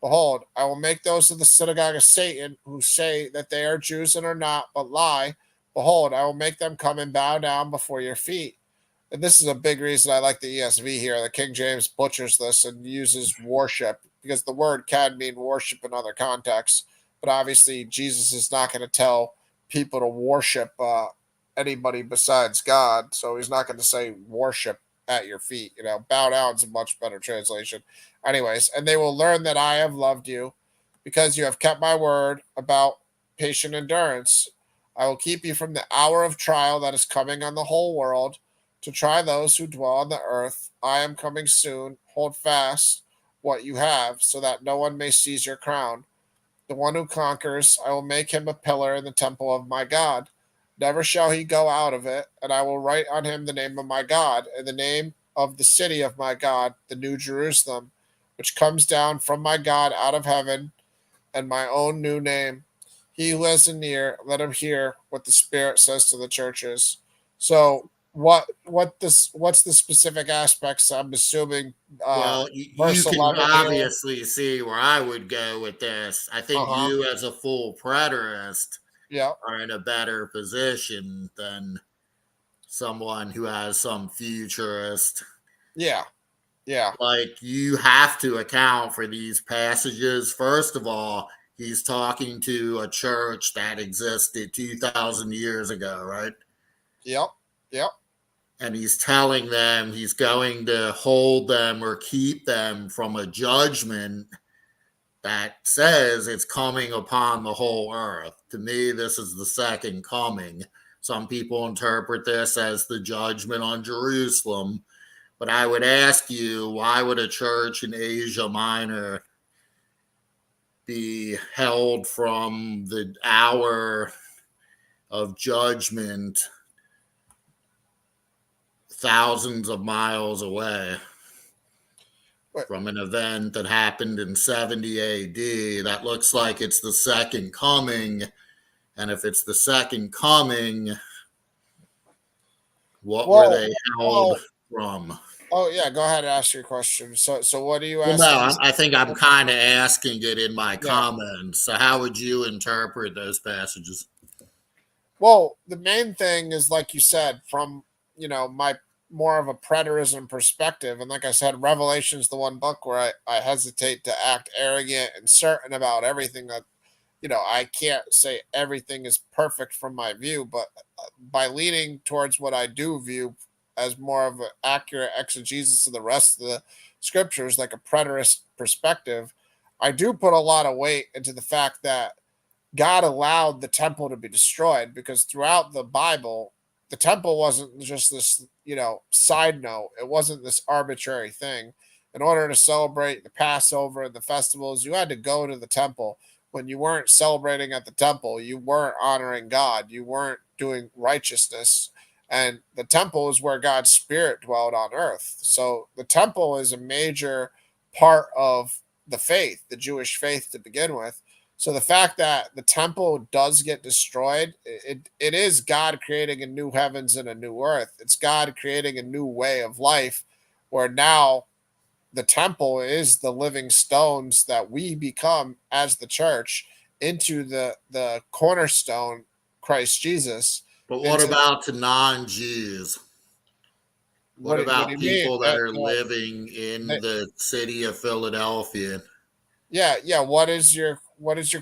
Behold, I will make those of the synagogue of Satan who say that they are Jews and are not, but lie. Behold, I will make them come and bow down before your feet. And this is a big reason I like the ESV here. The King James butchers this and uses worship because the word can mean worship in other contexts. But obviously, Jesus is not going to tell people to worship anybody besides God. So he's not going to say worship at your feet. Bow down is a much better translation. Anyways, and they will learn that I have loved you because you have kept my word about patient endurance. I will keep you from the hour of trial that is coming on the whole world to try those who dwell on the earth. I am coming soon. Hold fast what you have so that no one may seize your crown. The one who conquers, I will make him a pillar in the temple of my God. Never shall he go out of it, and I will write on him the name of my God and the name of the city of my God, the New Jerusalem, which comes down from my God out of heaven, and my own new name. He who has an ear, let him hear what the Spirit says to the churches. So, what's the specific aspects? I'm assuming Well, you verse can 11 here. obviously see where I would go with this. I Uh think huh. you, as a full preterist, Yeah. are in a better position than someone who has some futurist. Yeah. Yeah. Like, you have to account for these passages. First of all, he's talking to a church that existed 2,000 years ago, right? Yep. Yep. And he's telling them he's going to hold them or keep them from a judgment that says it's coming upon the whole earth. To me, this is the second coming. Some people interpret this as the judgment on Jerusalem. But I would ask you, why would a church in Asia Minor be held from the hour of judgment thousands of miles away Wait, from an event that happened in 70 AD? That looks like it's the second coming. And if it's the second coming, what were well, they held well, from? oh yeah. Go ahead and ask your question. So what are you Well, no, asking? I think I'm kind of asking it in my Yeah. comments. So, how would you interpret those passages? Well, the main thing is like you said, from my more of a preterism perspective, and like I said, Revelation's the one book where I hesitate to act arrogant and certain about everything that I can't say everything is perfect from my view, but by leaning towards what I do view as more of an accurate exegesis of the rest of the scriptures, like a preterist perspective, I do put a lot of weight into the fact that God allowed the temple to be destroyed because throughout the Bible, the temple wasn't just this, side note. It wasn't this arbitrary thing. In order to celebrate the Passover and the festivals, you had to go to the temple. When you weren't celebrating at the temple, you weren't honoring God. You weren't doing righteousness. And the temple is where God's spirit dwelled on earth. So the temple is a major part of the faith, the Jewish faith to begin with. So the fact that the temple does get destroyed, it is God creating a new heavens and a new earth. It's God creating a new way of life where now the temple is the living stones that we become as the church into the cornerstone, Christ Jesus. But what Into about to non Jews? What what do about you mean? people that are living in the city of Philadelphia? Yeah, yeah. What is your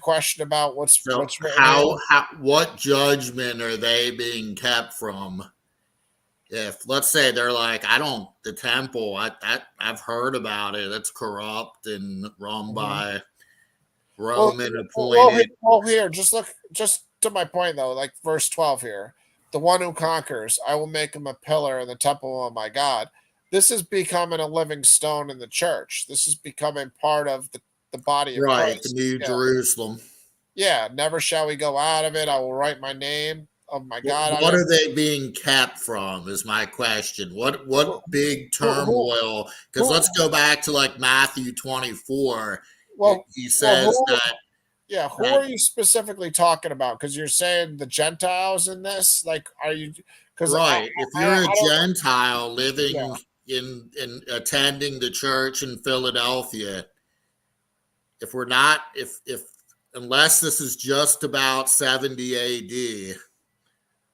question about So, what's written here? what judgment are they being kept from? If, let's say, they're like, I don't, the temple, I've heard about it. It's corrupt and run Mhm. by Well, Roman well, appointed. here, just to my point though, like verse 12 here, the one who conquers, I will make him a pillar in the temple of my God. This is becoming a living stone in the church. This is becoming part of the body of Right, the Christ. New Yeah, Jerusalem. yeah. Never shall we go out of it. I will write my name. of my God. What are they being kept from is my question. What big Who, turmoil? Because who, let's go back to like Matthew 24. He who, says that yeah, who that are you specifically talking about? Because you're saying the Gentiles in this. Like, are you? Because right. If you're a I don't. Gentile Yeah. living in attending the church in Philadelphia, if we're not if unless this is just about 70 AD,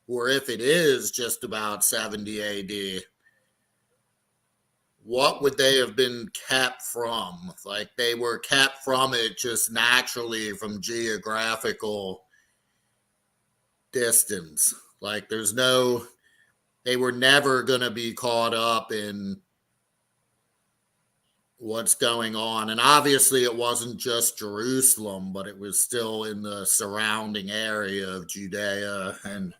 or if it is just about 70 AD, what would they have been kept from? Like they were kept from it just naturally from geographical distance. Like they were never going to be caught up in what's going on. And obviously, it wasn't just Jerusalem, but it was still in the surrounding area of Judea. And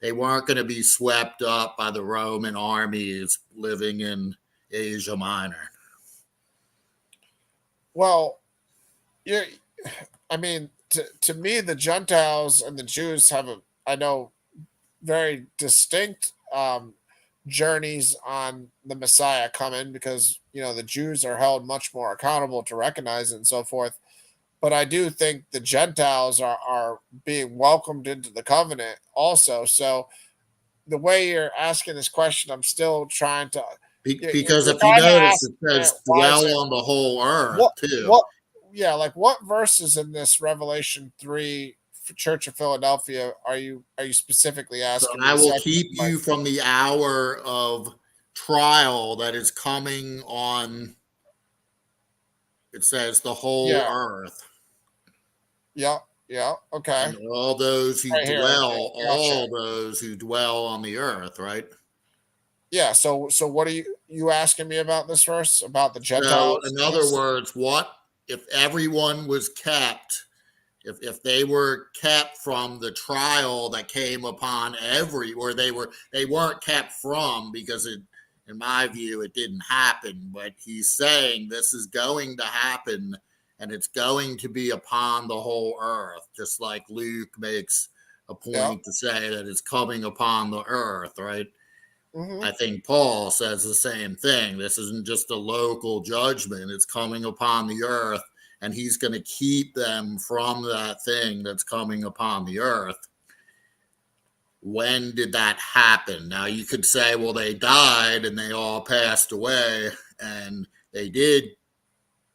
they weren't going to be swept up by the Roman armies living in Asia Minor. Well, yeah. I mean, to me, the Gentiles and the Jews have I know, very distinct journeys on the Messiah coming, because the Jews are held much more accountable to recognize it and so forth. But I do think the Gentiles are being welcomed into the covenant also. So the way you're asking this question, I'm still trying to. Because You're if you kind of notice, it asking it, says why is dwell it on the whole earth what too. what yeah, like what verses in this Revelation 3 Church of Philadelphia are you specifically So asking I me? will So I can keep my you from the hour of trial that is coming on. It says the whole yeah, earth. yeah, yeah, okay. And all those who Right here, okay, dwell, gotcha. all those who dwell on the earth, right? Yeah, so what are you asking me about this verse, about the So, Gentiles in in other this? words, what if everyone was kept, if they were kept from the trial that came upon or they weren't kept from because it, in my view, it didn't happen, but he's saying this is going to happen and it's going to be upon the whole earth, just like Luke makes a Yeah. point to say that it's coming upon the earth, right? Hmm. I think Paul says the same thing. This isn't just a local judgment, it's coming upon the earth, and he's going to keep them from that thing that's coming upon the earth. When did that happen? Now, you could say, well, they died and they all passed away, and they did,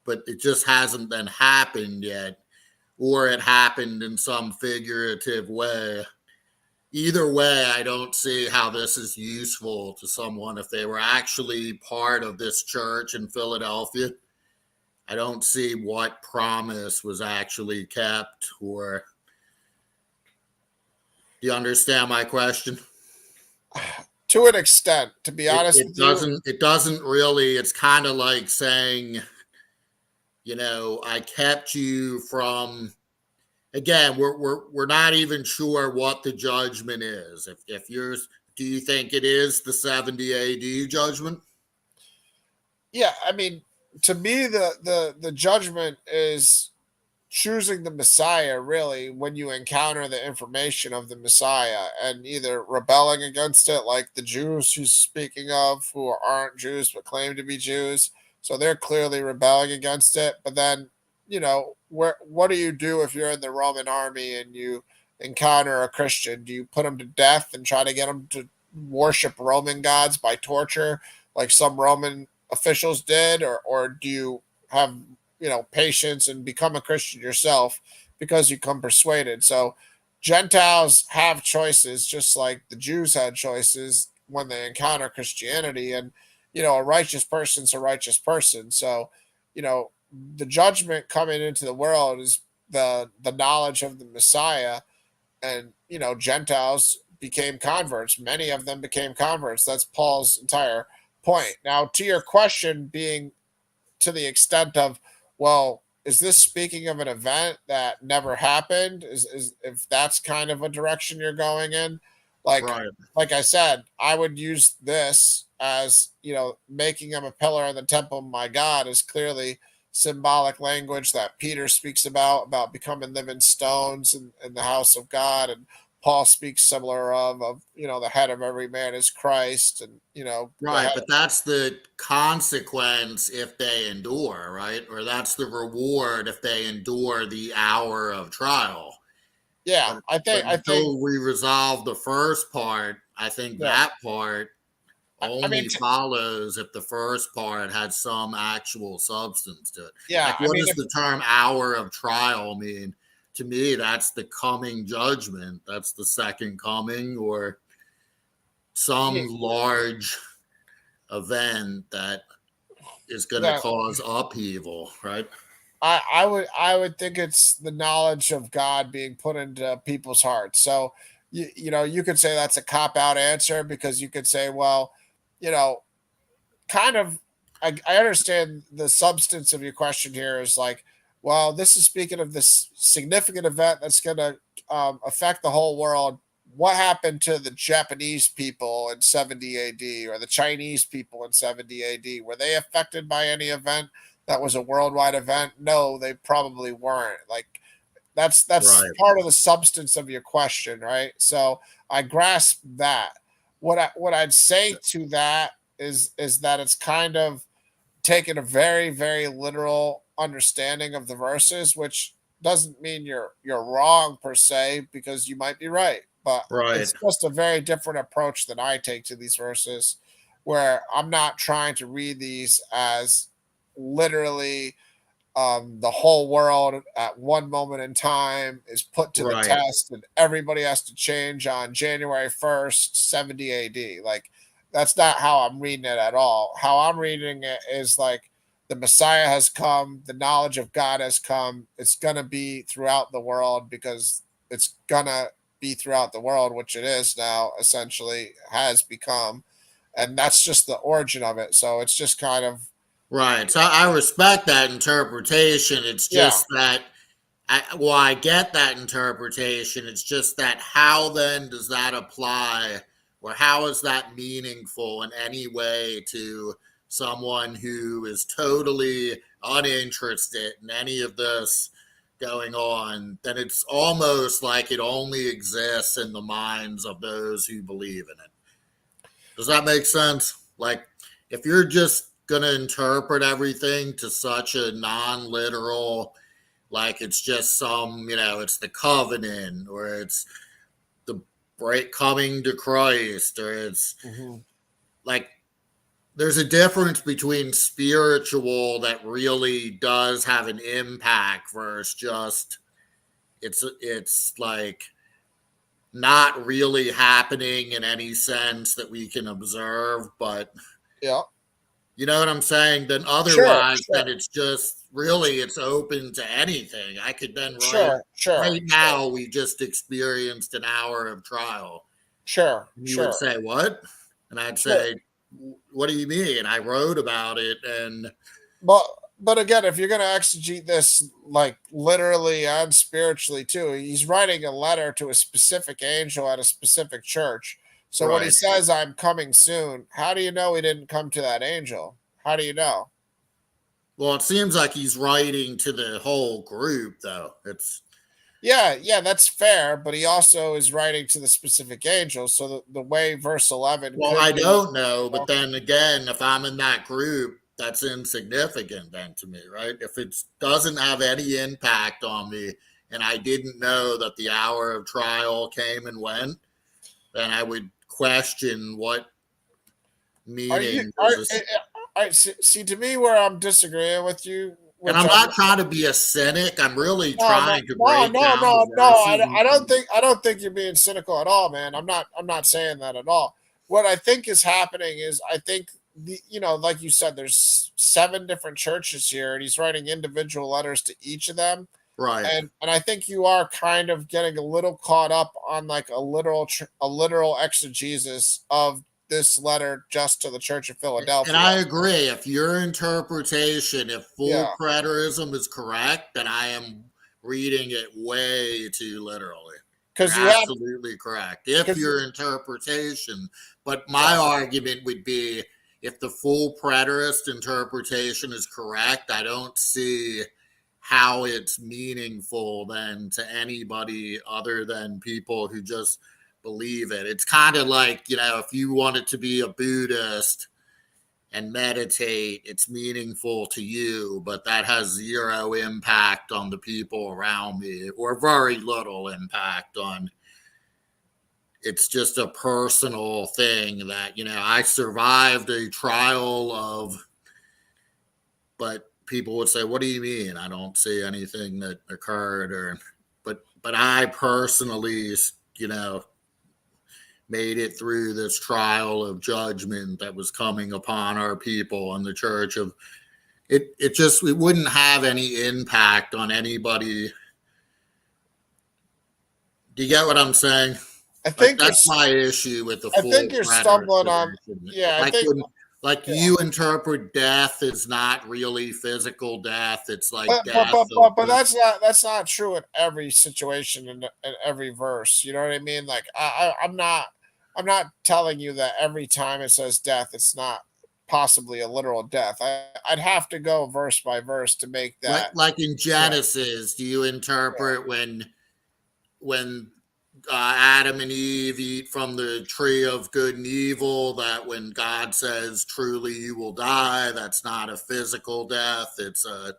but it just hasn't been happened yet, or it happened in some figurative way. Either way, I don't see how this is useful to someone if they were actually part of this church in Philadelphia. I don't see what promise was actually kept, or do you understand my question? To an extent, to be It, honest it with you. doesn't it doesn't really, it's kind of like saying, I kept you from, again, we're not even sure what the judgment is. If yours, do you think it is the 70 AD judgment? Yeah, I mean, to me, the judgment is choosing the Messiah, really, when you encounter the information of the Messiah and either rebelling against it, like the Jews he's speaking of, who aren't Jews but claim to be Jews. So they're clearly rebelling against it. But then, what do you do if you're in the Roman army and you encounter a Christian? Do you put him to death and try to get him to worship Roman gods by torture, like some Roman officials did, or do you have patience and become a Christian yourself because you come persuaded? So Gentiles have choices, just like the Jews had choices when they encounter Christianity. And a righteous person's a righteous person. So the judgment coming into the world is the knowledge of the Messiah. And Gentiles became converts. Many of them became converts. That's Paul's entire point. Now, to your question, being to the extent of, well, is this speaking of an event that never happened? Is if that's kind of a direction you're going in, like Right. like I said, I would use this as, making him a pillar in the temple of my God is clearly symbolic language that Peter speaks about becoming living stones in the house of God. And Paul speaks similar of the head of every man is Christ, and the Right, head. but that's the consequence if they endure, right? Or that's the reward if they endure the hour of trial. Yeah, But I think until we resolve the first part, I think yeah. that part I mean, only follows if the first part had some actual substance to it. yeah. Like, I what mean, does if the term hour of trial mean? To me, that's the coming judgment. That's the second coming or yeah, some large event that is going to that cause upheaval, right? I would think it's the knowledge of God being put into people's hearts. So you could say that's a cop out answer, because you could say, well, you know, kind of, I understand the substance of your question here is like, well, this is speaking of this significant event that's going to affect the whole world. What happened to the Japanese people in 70 AD, or the Chinese people in 70 AD? Were they affected by any event that was a worldwide event? No, they probably weren't. Like, that's Right, part of the substance of your question, right? So I grasp that. What I'd say to that is that it's kind of taking a very, very literal understanding of the verses, which doesn't mean you're wrong per se, because you might be right, but right, it's just a very different approach than I take to these verses, where I'm not trying to read these as literally the whole world at one moment in time is put to the right, test, and everybody has to change on January 1st, 70 AD. Like, that's not how I'm reading it at all. How I'm reading it is like the Messiah has come, the knowledge of God has come. It's going to be throughout the world, because it's going to be throughout the world, which it is now, essentially has become. And that's just the origin of it. So it's just kind of, right. So I respect that interpretation. It's yeah, just that I get that interpretation. It's just that how then does that apply, or how is that meaningful in any way to someone who is totally uninterested in any of this going on? Then it's almost like it only exists in the minds of those who believe in it. Does that make sense? Like, if you're just going to interpret everything to such a non literal, like it's just some, it's the covenant, or it's the break coming to Christ, or it's mhm, like there's a difference between spiritual that really does have an impact versus just it's like not really happening in any sense that we can observe, but yeah, you know what I'm saying? Then sure, otherwise, then sure. it's just really it's open to anything. I could then write Sure, sure, right sure, now we just experienced an hour of trial. sure, And you would sure, say, what? And I'd sure. say, what do you mean? I wrote about it and But but again, if you're going to exegete this like literally and spiritually too, he's writing a letter to a specific angel at a specific church. So when he right. says "I'm coming soon," how do you know he didn't come to that angel? How do you know? Well, it seems like he's writing to the whole group though. It's Yeah, yeah, that's fair. But he also is writing to the specific angel. So the way verse 11 well, could I be, don't know, but then again, if I'm in that group, that's insignificant then to me, right? If it doesn't have any impact on me and I didn't know that the hour of trial came and went, then I would question what are you meaning does this. see, to me, where I'm disagreeing with you, And which I'm I'm not trying to be a cynic. I'm really no, no, trying to no, break no, down the no, no. verses. I don't think you're being cynical at all, man. I'm not saying that at all. What I think is happening is, I think like you said, there's seven different churches here, and he's writing individual letters to each of them, Right. and I think you are kind of getting a little caught up on like a literal exegesis of this letter just to the Church of And Philadelphia. I agree. If your interpretation, if full Yeah, preterism is correct, then I am reading it way too literally. You're because you have absolutely correct. If because your interpretation, but yeah, my argument would be if the full preterist interpretation is correct, I don't see how it's meaningful then to anybody other than people who just believe it. It's kind of like, if you wanted to be a Buddhist and meditate, it's meaningful to you, but that has zero impact on the people around me, or very little impact on. It's just a personal thing that, I survived a trial of, but people would say, what do you mean? I don't see anything that occurred, but I personally, made it through this trial of judgment that was coming upon our people and the church of it wouldn't have any impact on anybody. Do you get what I'm saying? I Like, think that's my issue with the I full think you're preterist stumbling on. position. Yeah, I Like think. when, like Yeah. you interpret death as not really physical death. It's like But death of that's not true in every situation in every verse. You know what I mean? Like I'm not telling you that every time it says death, it's not possibly a literal death. I'd have to go verse by verse to make that. like in Yeah. Genesis. Do you interpret when Adam and Eve eat from the tree of good and evil, that when God says truly you will die, that's not a physical death, it's a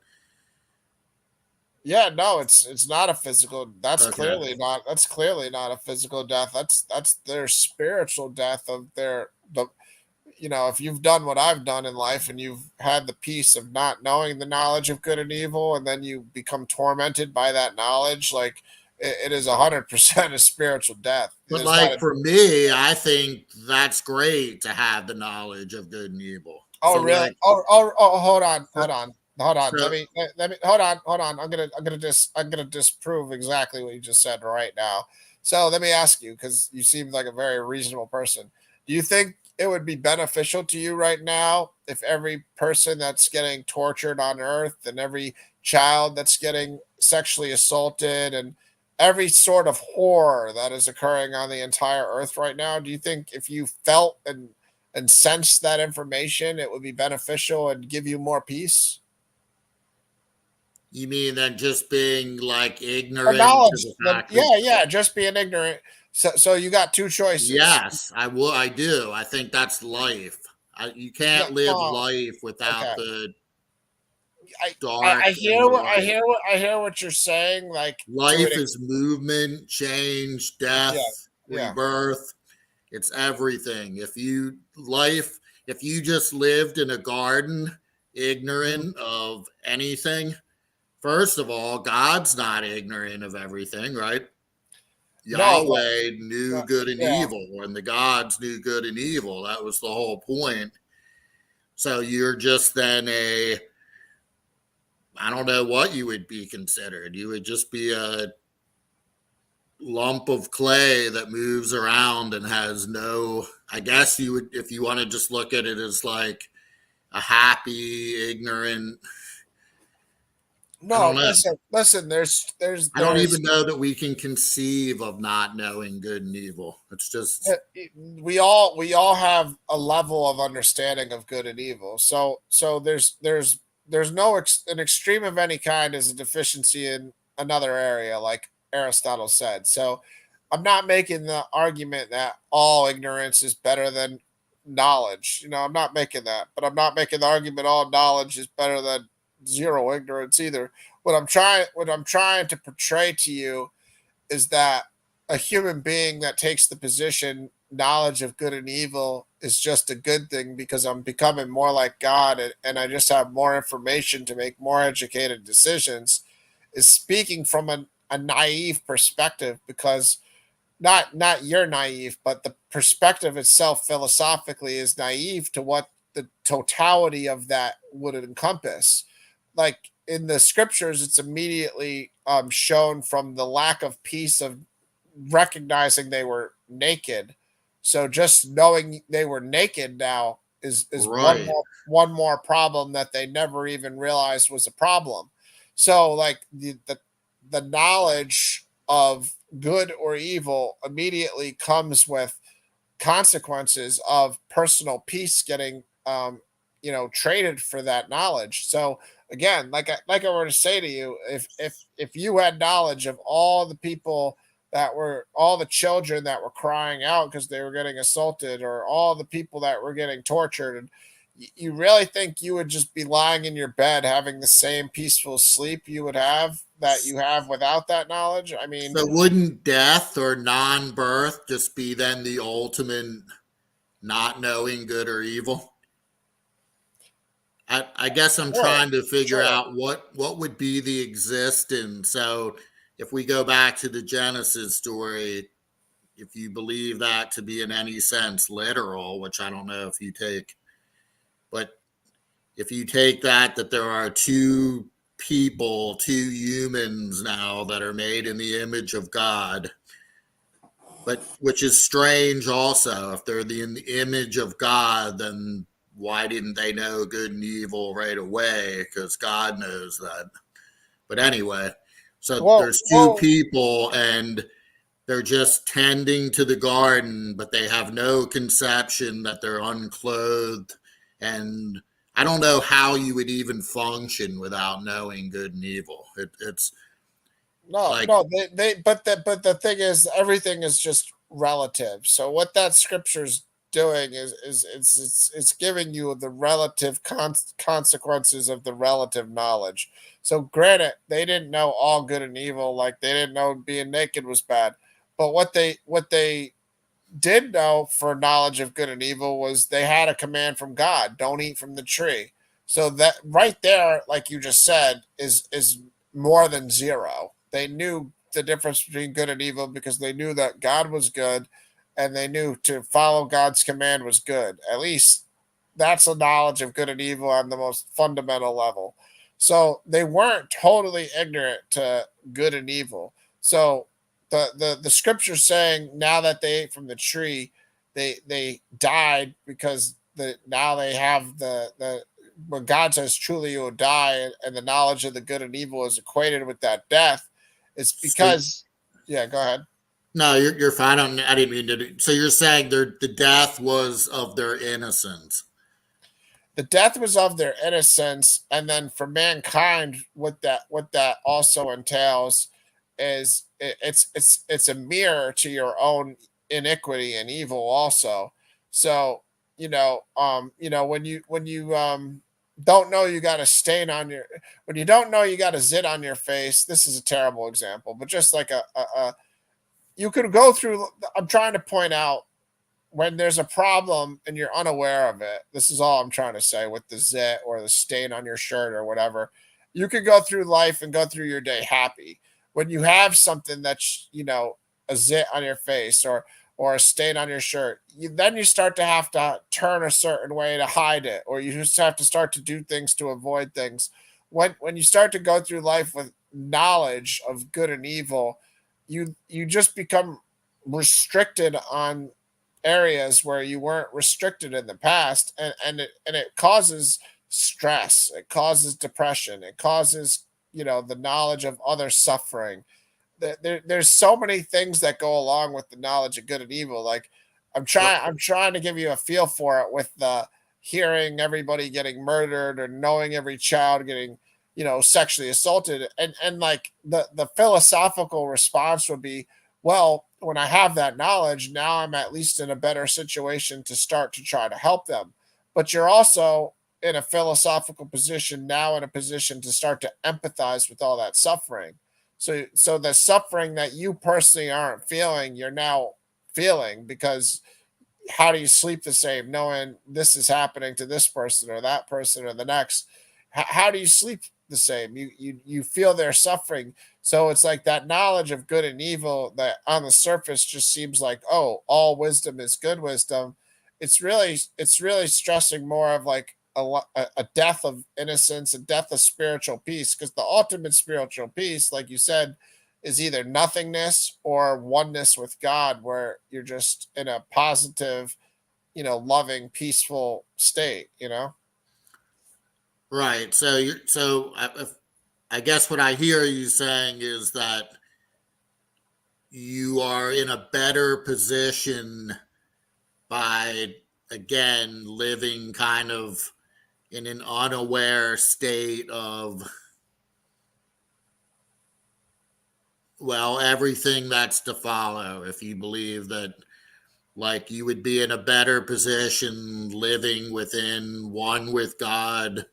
Yeah, no, it's not a physical. okay. That's clearly not a physical death. That's their spiritual death of if you've done what I've done in life and you've had the peace of not knowing the knowledge of good and evil, and then you become tormented by that knowledge, like it is 100% a spiritual death. But There's not like a. for me, I think that's great to have the knowledge of good and evil. Oh, So really? like Oh, hold on, so, hold on. so Let me hold on. I'm gonna disprove exactly what you just said right now. So let me ask you, because you seem like a very reasonable person. Do you think it would be beneficial to you right now if every person that's getting tortured on Earth and every child that's getting sexually assaulted and every sort of horror that is occurring on the entire Earth right now, do you think if you felt and sense that information, it would be beneficial and give you more peace? you mean that just being like Or ignorant to knowledge. the fact that Yeah, just being ignorant. So you got two choices. yes, I do. I think that's life. You No, can't live oh, life okay. without the I dark and hear the what light. I hear what you're saying. Like to Life it. is movement, change, Yeah, death, yeah. rebirth. It's everything. If you just lived in a garden, Mhm. ignorant of anything, first of all, God's not ignorant of everything, right? No, Yahweh knew but good and yeah. evil, and the gods knew good and evil. That was the whole point. So you're just then I don't know what you would be considered. You would just be a lump of clay that moves around and has no, I guess you would, if you want to just look at it as like a happy, ignorant, I No, don't know. listen. I don't There's even know that we can conceive of not knowing good and evil. It's uh, just we all have a level of understanding of good and evil. So there's no an extreme of any kind is a deficiency in another area, like Aristotle said. So I'm not making the argument that all ignorance is better than knowledge. I'm not making that, but I'm not making the argument all knowledge is better than zero ignorance either. What I'm trying to portray to you is that a human being that takes the position knowledge of good and evil is just a good thing because I'm becoming more like God, and I just have more information to make more educated decisions is speaking from a naive perspective, because not you're naive, but the perspective itself philosophically is naive to what the totality of that would encompass. Like in the scriptures, it's immediately shown from the lack of peace of recognizing they were naked. So just knowing they were naked now is right. one more problem that they never even realized was a problem. So like the knowledge of good or evil immediately comes with consequences of personal peace getting traded for that knowledge. So again, like I were to say to you, if you had knowledge of all the people that were all the children that were crying out because they were getting assaulted, or all the people that were getting tortured, and you really think you would just be lying in your bed having the same peaceful sleep you would have that you have without that knowledge? I mean, So wouldn't death or non-birth just be then the ultimate not knowing good or evil? I guess I'm sure, trying to figure sure. out what would be the existence. So if we go back to the Genesis story, if you believe that to be in any sense literal, which I don't know if you take, but if you take that there are two people, two humans now that are made in the image of God, but which is strange also. If they're in the image of God, then why didn't they know good and evil right away? Because God knows that. But anyway, so Well, there's two well, people and they're just tending to the garden, but they have no conception that they're unclothed. And I don't know how you would even function without knowing good and evil. It's no, like, no, but the thing is, everything is just relative. So what that scripture's doing is it's giving you the relative consequences of the relative knowledge. So granted, they didn't know all good and evil, like they didn't know being naked was bad, but what they did know for knowledge of good and evil was they had a command from God, don't eat from the tree. So that right there, like you just said, is more than zero. They knew the difference between good and evil because they knew that God was good, and they knew to follow God's command was good. At least that's a knowledge of good and evil on the most fundamental level. So they weren't totally ignorant to good and evil. So the scripture saying now that they ate from the tree, they died because now they have the when God says truly you will die, and the knowledge of the good and evil is equated with that death, it's so because, yeah, go ahead. no, you're fine. I didn't mean to. So you're saying the death was of their innocence. The death was of their innocence, and then for mankind, what that also entails is it's a mirror to your own iniquity and evil also. So when you don't know you got a stain on your when you don't know you got a zit on your face. This is a terrible example, but just like a you could go through. I'm trying to point out when there's a problem and you're unaware of it. This is all I'm trying to say with the zit or the stain on your shirt or whatever. You could go through life and go through your day happy. When you have something that's, a zit on your face or a stain on your shirt, then you start to have to turn a certain way to hide it, or you just have to start to do things to avoid things. When you start to go through life with knowledge of good and evil, you just become restricted on areas where you weren't restricted in the past, and it causes stress, it causes depression, it causes the knowledge of other suffering. There's so many things that go along with the knowledge of good and evil. Like I'm trying to give you a feel for it with the hearing everybody getting murdered or knowing every child getting sexually assaulted, and like the philosophical response would be, well, when I have that knowledge, now I'm at least in a better situation to start to try to help them. But you're also in a philosophical position now, in a position to start to empathize with all that suffering. So the suffering that you personally aren't feeling, you're now feeling, because how do you sleep the same knowing this is happening to this person or that person or the next? How do you sleep the same? You feel their suffering. So it's like that knowledge of good and evil that on the surface just seems like, oh, all wisdom is good wisdom. It's really stressing more of like a death of innocence, a death of spiritual peace, because the ultimate spiritual peace, like you said, is either nothingness or oneness with God, where you're just in a positive, loving, peaceful state. Right. I guess what I hear you saying is that you are in a better position by again living kind of in an unaware state of, well, everything that's to follow. If you believe that, like, you would be in a better position living within one with God.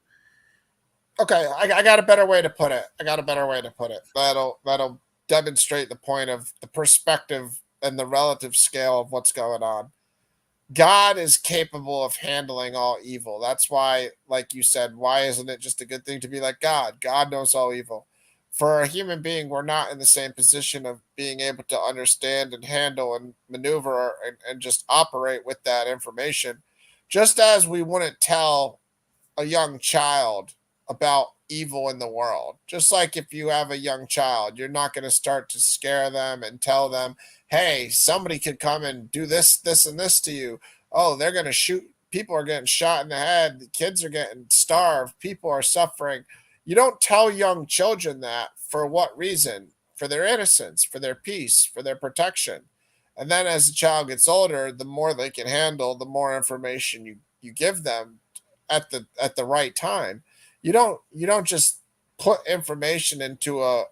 Okay, I got a better way to put it. That'll demonstrate the point of the perspective and the relative scale of what's going on. God is capable of handling all evil. That's why, like you said, why isn't it just a good thing to be like God? God knows all evil. For a human being, we're not in the same position of being able to understand and handle and maneuver and just operate with that information. Just as we wouldn't tell a young child about evil in the world. Just like if you have a young child, you're not going to start to scare them and tell them, hey, somebody could come and do this, this, and this to you. Oh, they're going to shoot. People are getting shot in the head. The kids are getting starved. People are suffering. You don't tell young children that. For what reason? For their innocence, for their peace, for their protection. And then as the child gets older, the more they can handle, the more information you give them at the right time. You don't just put information into a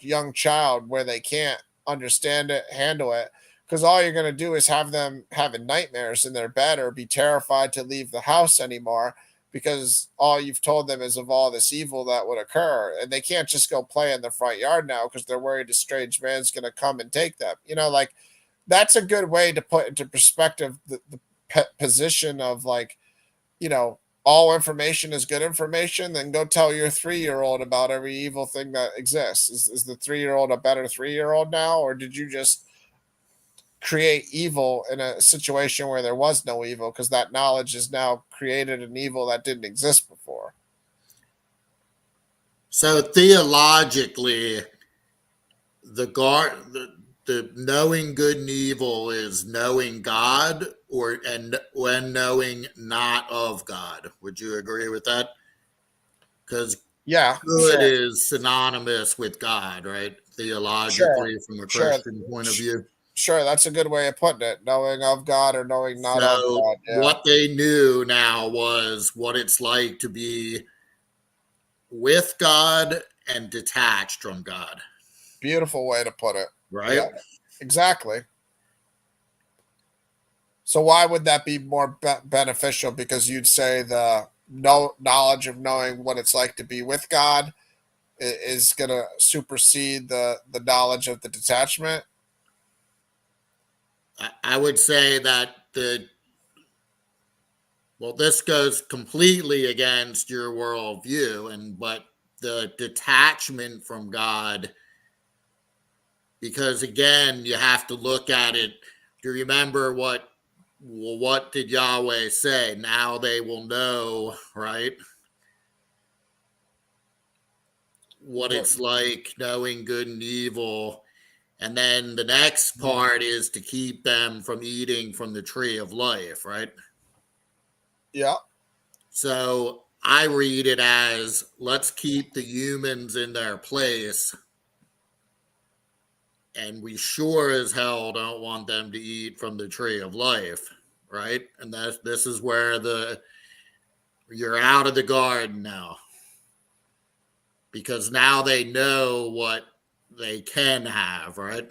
young child where they can't understand it, handle it, because all you're going to do is have them having nightmares in their bed or be terrified to leave the house anymore because all you've told them is of all this evil that would occur, and they can't just go play in the front yard now because they're worried a strange man's going to come and take them. Like that's a good way to put into perspective the position of like, you know, all information is good information, then go tell your 3 year old about every evil thing that exists. Is the 3 year old a better 3 year old now, or did you just create evil in a situation where there was no evil because that knowledge has now created an evil that didn't exist before? So theologically, the knowing good and evil is knowing God, or and when knowing not of God. Would you agree with that? Because Yeah, good sure, is synonymous with God, right? sure, Theologically, from a sure, Christian point of view. sure. That's a good way of putting it. Knowing of God or knowing not of So God. Yeah, what they knew now was what it's like to be with God and detached from God, beautiful way to put it. right? Yeah, exactly. So why would that be more beneficial? Because you'd say the no knowledge of knowing what it's like to be with God is going to supersede the knowledge of the detachment. I would say that this goes completely against your worldview, but the detachment from God, because again, you have to look at it. Do you remember what did Yahweh say? Now they will know, right? What What? it's like knowing good and evil. And then the next part is to keep them from eating from the tree of life, right? Yeah, So I read it as, let's keep the humans in their place, and we sure as hell don't want them to eat from the tree of life, right? And this is where you're out of the garden now, because now they know what they can have, right?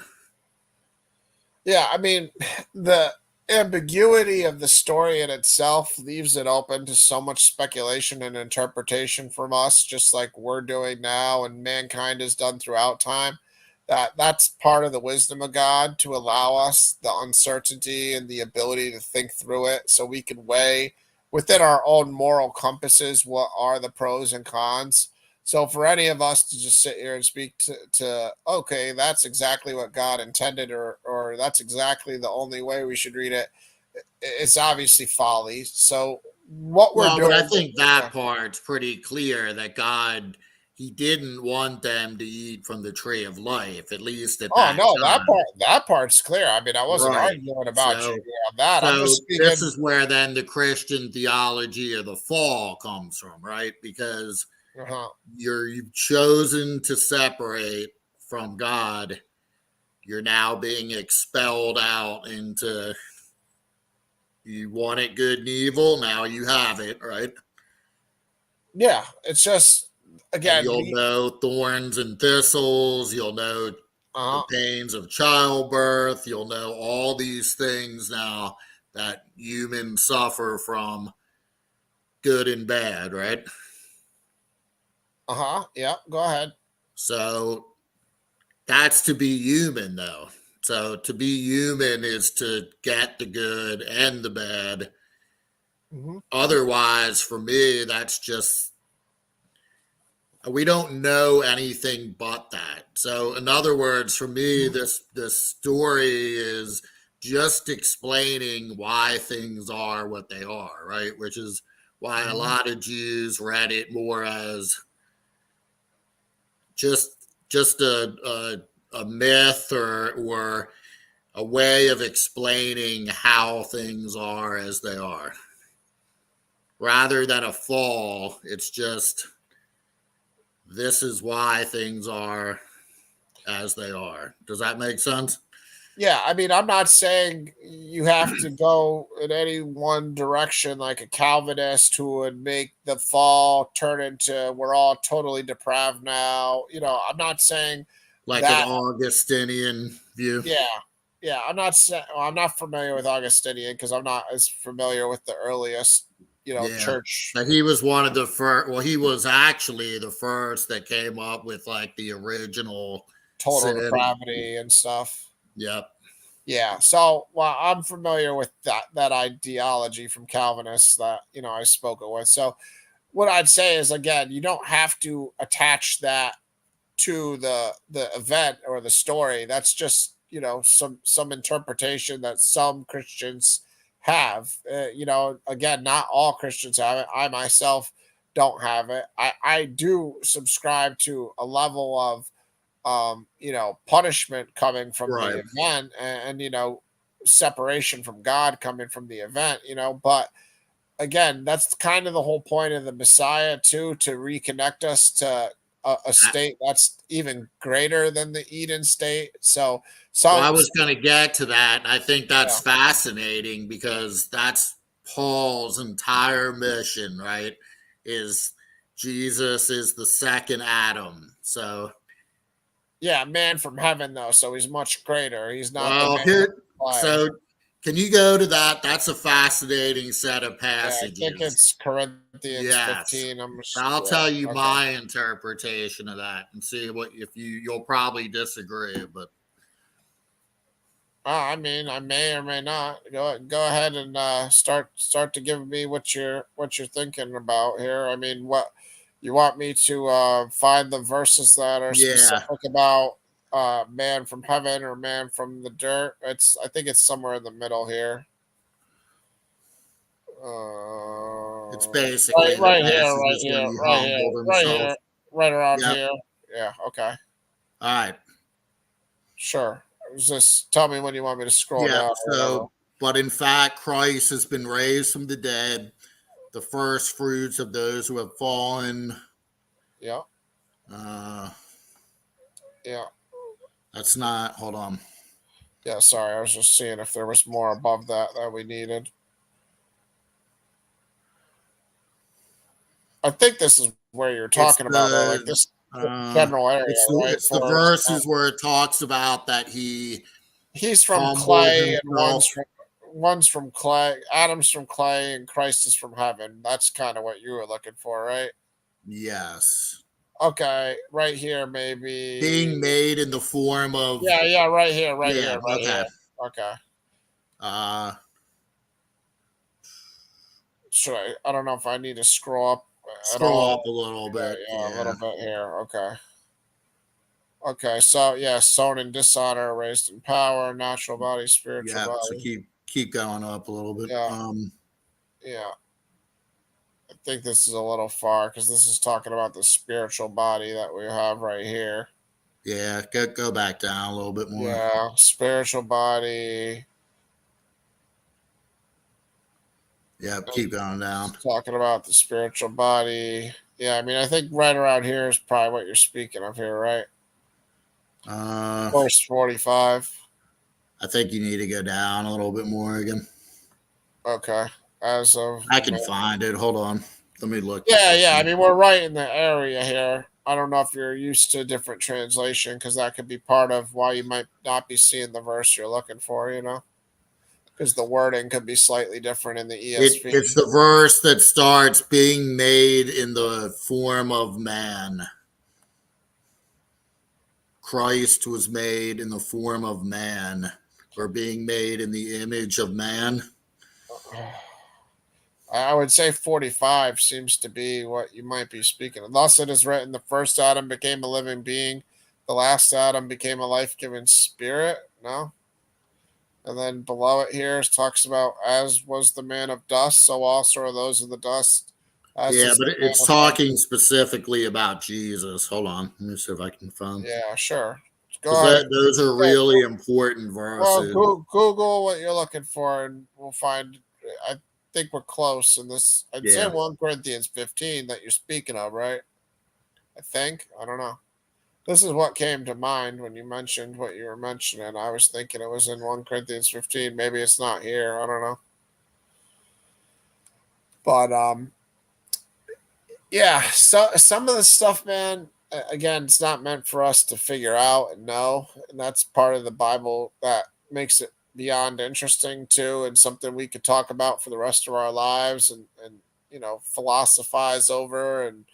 yeah. I mean, the ambiguity of the story in itself leaves it open to so much speculation and interpretation from us, just like we're doing now and mankind has done throughout time. That's part of the wisdom of God to allow us the uncertainty and the ability to think through it so we can weigh within our own moral compasses what are the pros and cons. So for any of us to just sit here and speak to okay, that's exactly what God intended, or that's exactly the only way we should read it, it's obviously folly. So what we're Well, but I doing, think that yeah. part's pretty clear that God, he didn't want them to eat from the tree of life, at least at Oh that no, time. that part's clear. I mean, I wasn't Right. arguing about you So on that. I'm just this speaking. is where then the Christian theology of the fall comes from, right? Because Uh-huh. you've chosen to separate from God. You're now being expelled out into, you wanted good and evil, now you have it, right? Yeah, it's just And again, you'll know thorns and thistles. You'll know the uh pains of childbirth. You'll know all these things now that humans suffer from, good and bad, right? yeah. Go ahead. So that's to be human, though. So to be human is to get the good and the bad. Hmm. Otherwise, for me, that's just, we don't know anything but that. So, in other words, for me, this story is just explaining why things are what they are, right? Which is why a Hmm. lot of Jews read it more as just a myth, or a way of explaining how things are as they are, rather than a fall. It's just, this is why things are as they are. Does that make sense? Yeah, I mean, I'm not saying you have to go in any one direction like a Calvinist who would make the fall turn into we're all totally depraved now. I'm not saying Like an that. Augustinian view. Yeah, yeah. I'm not saying I'm not familiar with Augustinian because I'm not as familiar with the earliest, Yeah. church But he was one of the first. Well, he was actually the first that came up with like the original total sin. depravity and stuff. Yep. Yeah. So, well, I'm familiar with that ideology from Calvinists that I spoke it with. So, what I'd say is again, you don't have to attach that to the event or the story. That's just some interpretation that some Christians have. Again, not all Christians have it. I myself don't have it. I do subscribe to a level of punishment coming from the Right. event, and separation from God coming from the event. But again, that's kind of the whole point of the Messiah too, to reconnect us to a state that's even greater than the Eden state. So Well, I some was going to get to that. I think yeah, that's fascinating because that's Paul's entire mission, right? Is Jesus is the second Adam. So, yeah, man from heaven though, so he's much greater. He's not the well, man of here, clay. so can you go to that? That's a fascinating set of Yeah, I think passages. it's Corinthians Yes. 15. I'll Yeah, tell you okay. my interpretation of that and see what, if you'll probably disagree, but I mean, I may or may not. Go ahead and start to give me what you're thinking about here. I mean, what you want me to find the verses that are yeah. specific about man from heaven or man from the dirt? I think it's somewhere in the middle here. It's Right, basically the passage right is when here, he right here, humbled right himself. here, right around Yep. here. Yeah. Okay. All right. Sure. Just tell me when you want me to scroll Yeah. down or whatever. So, but in fact, Christ has been raised from the dead, the first fruits of those who have fallen. Yeah. Uh, Yeah. that's not, hold on. Yeah, sorry, I was just seeing if there was more above that we needed. I think this is where you're It's talking about, though, like the, this general area, right? it's the For verses where it talks about that he he's from humbled clay, and himself. one's from clay. Adam's from clay, and Christ is from heaven. That's kind of what you were looking for, right? Yes. Okay, right here, maybe. Being made in the form of, Yeah, yeah, right here, right yeah, here, right okay. here. Okay, Uh, should I don't know if I need to scroll up at scroll all. up a little Yeah, bit. yeah, a Yeah. little bit here. Okay. Okay, so yeah, sown in dishonor, raised in power, natural body, spiritual Yeah. So body. keep going up a little bit. Yeah, yeah. I think this is a little far because this is talking about the spiritual body that we have right here. Yeah, go back down a little bit more. Yeah, spiritual body. Yep, keep going down. It's talking about the spiritual body. Yeah, I mean, I think right around here is probably what you're speaking of here, right? Uh, Verse 45. I think you need to go down a little bit more again. Okay. As of I can find it. Hold on. Let me look. Yeah. I mean, we're right in the area here. I don't know if you're used to a different translation because that could be part of why you might not be seeing the verse you're looking for. Because the wording could be slightly different in the ESV. It's the verse that starts being made in the form of man. Christ was made in the form of man, or being made in the image of man. I would say 45 seems to be what you might be speaking of. Thus it is written, the first Adam became a living being, the last Adam became a life-giving spirit. No? And then below it here talks about, as was the man of dust, so also are those of the dust. As Yeah, is but the man it's of life. talking specifically about Jesus. Hold on. Let me see if I can find. Yeah, sure. Because Go ahead. those are Yeah, really important well, verses. Google what you're looking for, and we'll find. I think we're close in this. I'd say Yeah. 1 Corinthians 15 that you're speaking of, right? I think. I don't know. This is what came to mind when you mentioned what you were mentioning. I was thinking it was in 1 Corinthians 15. Maybe it's not here. I don't know. But yeah. So some of the stuff, man. Again, it's not meant for us to figure out and know, and that's part of the Bible that makes it beyond interesting too, and something we could talk about for the rest of our lives, and philosophize over, and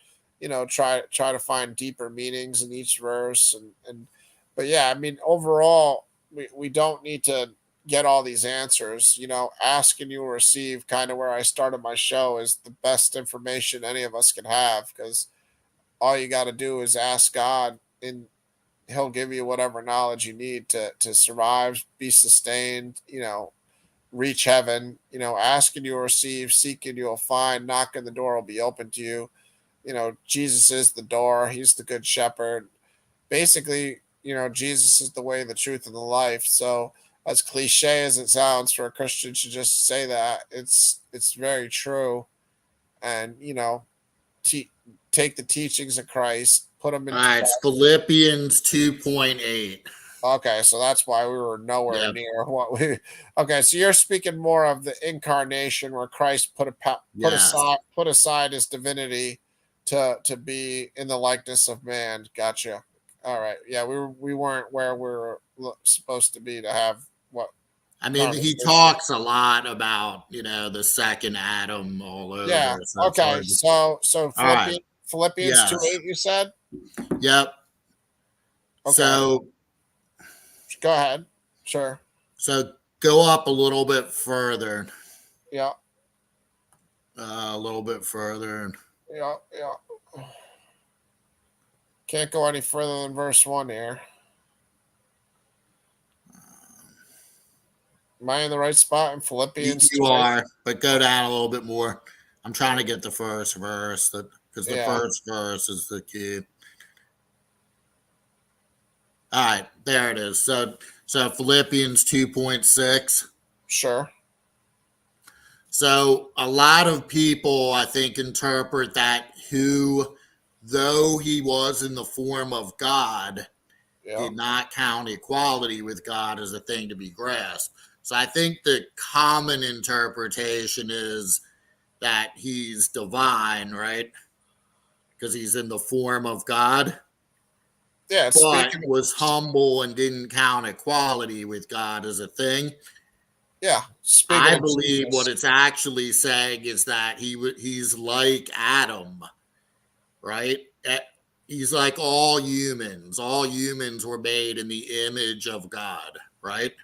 try to find deeper meanings in each verse, and but yeah, I mean, overall, we don't need to get all these answers. Ask and you will receive, kind of where I started my show, is the best information any of us can have, because all you got to do is ask God, and he'll give you whatever knowledge you need to survive, be sustained, reach heaven. Ask and you'll receive, seek and you'll find, knock and the door will be open to you. Jesus is the door, he's the good shepherd. Basically, Jesus is the way, the truth, and the life. So as cliche as it sounds for a Christian to just say that, it's very true. And te- take the teachings of Christ, put them All into right. It's practice. Philippians 2.8. Okay, so that's why we were nowhere Yep. near what we. Okay, so you're speaking more of the incarnation, where Christ Yes. put aside his divinity to be in the likeness of man. Gotcha. All right, yeah, we weren't where we were supposed to be to have what I mean, he conversation. talks a lot about, the second Adam all Yeah. over. So it's Okay. hard to. So All right. Philippians two Yes. eight. You said. Yep. Okay. So, Go ahead. Sure. so go up a little bit further. Yeah. A little bit further. Yeah. Yeah. Can't go any further than verse 1 here. Am I in the right spot in Philippians You 2 8? are, but go down a little bit more. I'm trying to get the first verse because the Yeah. first verse is the key. All right, there it is. So Philippians 2.6. Sure. So a lot of people, I think, interpret that who, though he was in the form of God, Yeah. did not count equality with God as a thing to be grasped. So I think the common interpretation is that he's divine, right? Because he's in the form of God, Yeah. It's but speaking. was humble and didn't count equality with God as a thing. Yeah. Speaking I of believe what Jesus. it's actually saying is that he's like Adam, right? He's like all humans. All humans were made in the image of God, right?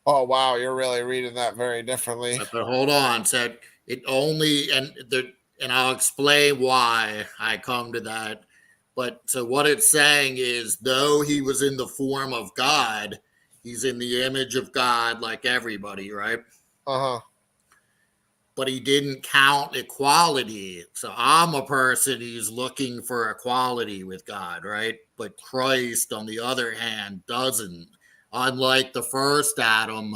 Oh wow, you're really reading that very differently. But hold on. So it only and I'll explain why I come to that. But so what it's saying is, though he was in the form of God, he's in the image of God like everybody, right? Uh huh. But he didn't count equality. So I'm a person who's looking for equality with God, right? But Christ, on the other hand, doesn't. Unlike the first Adam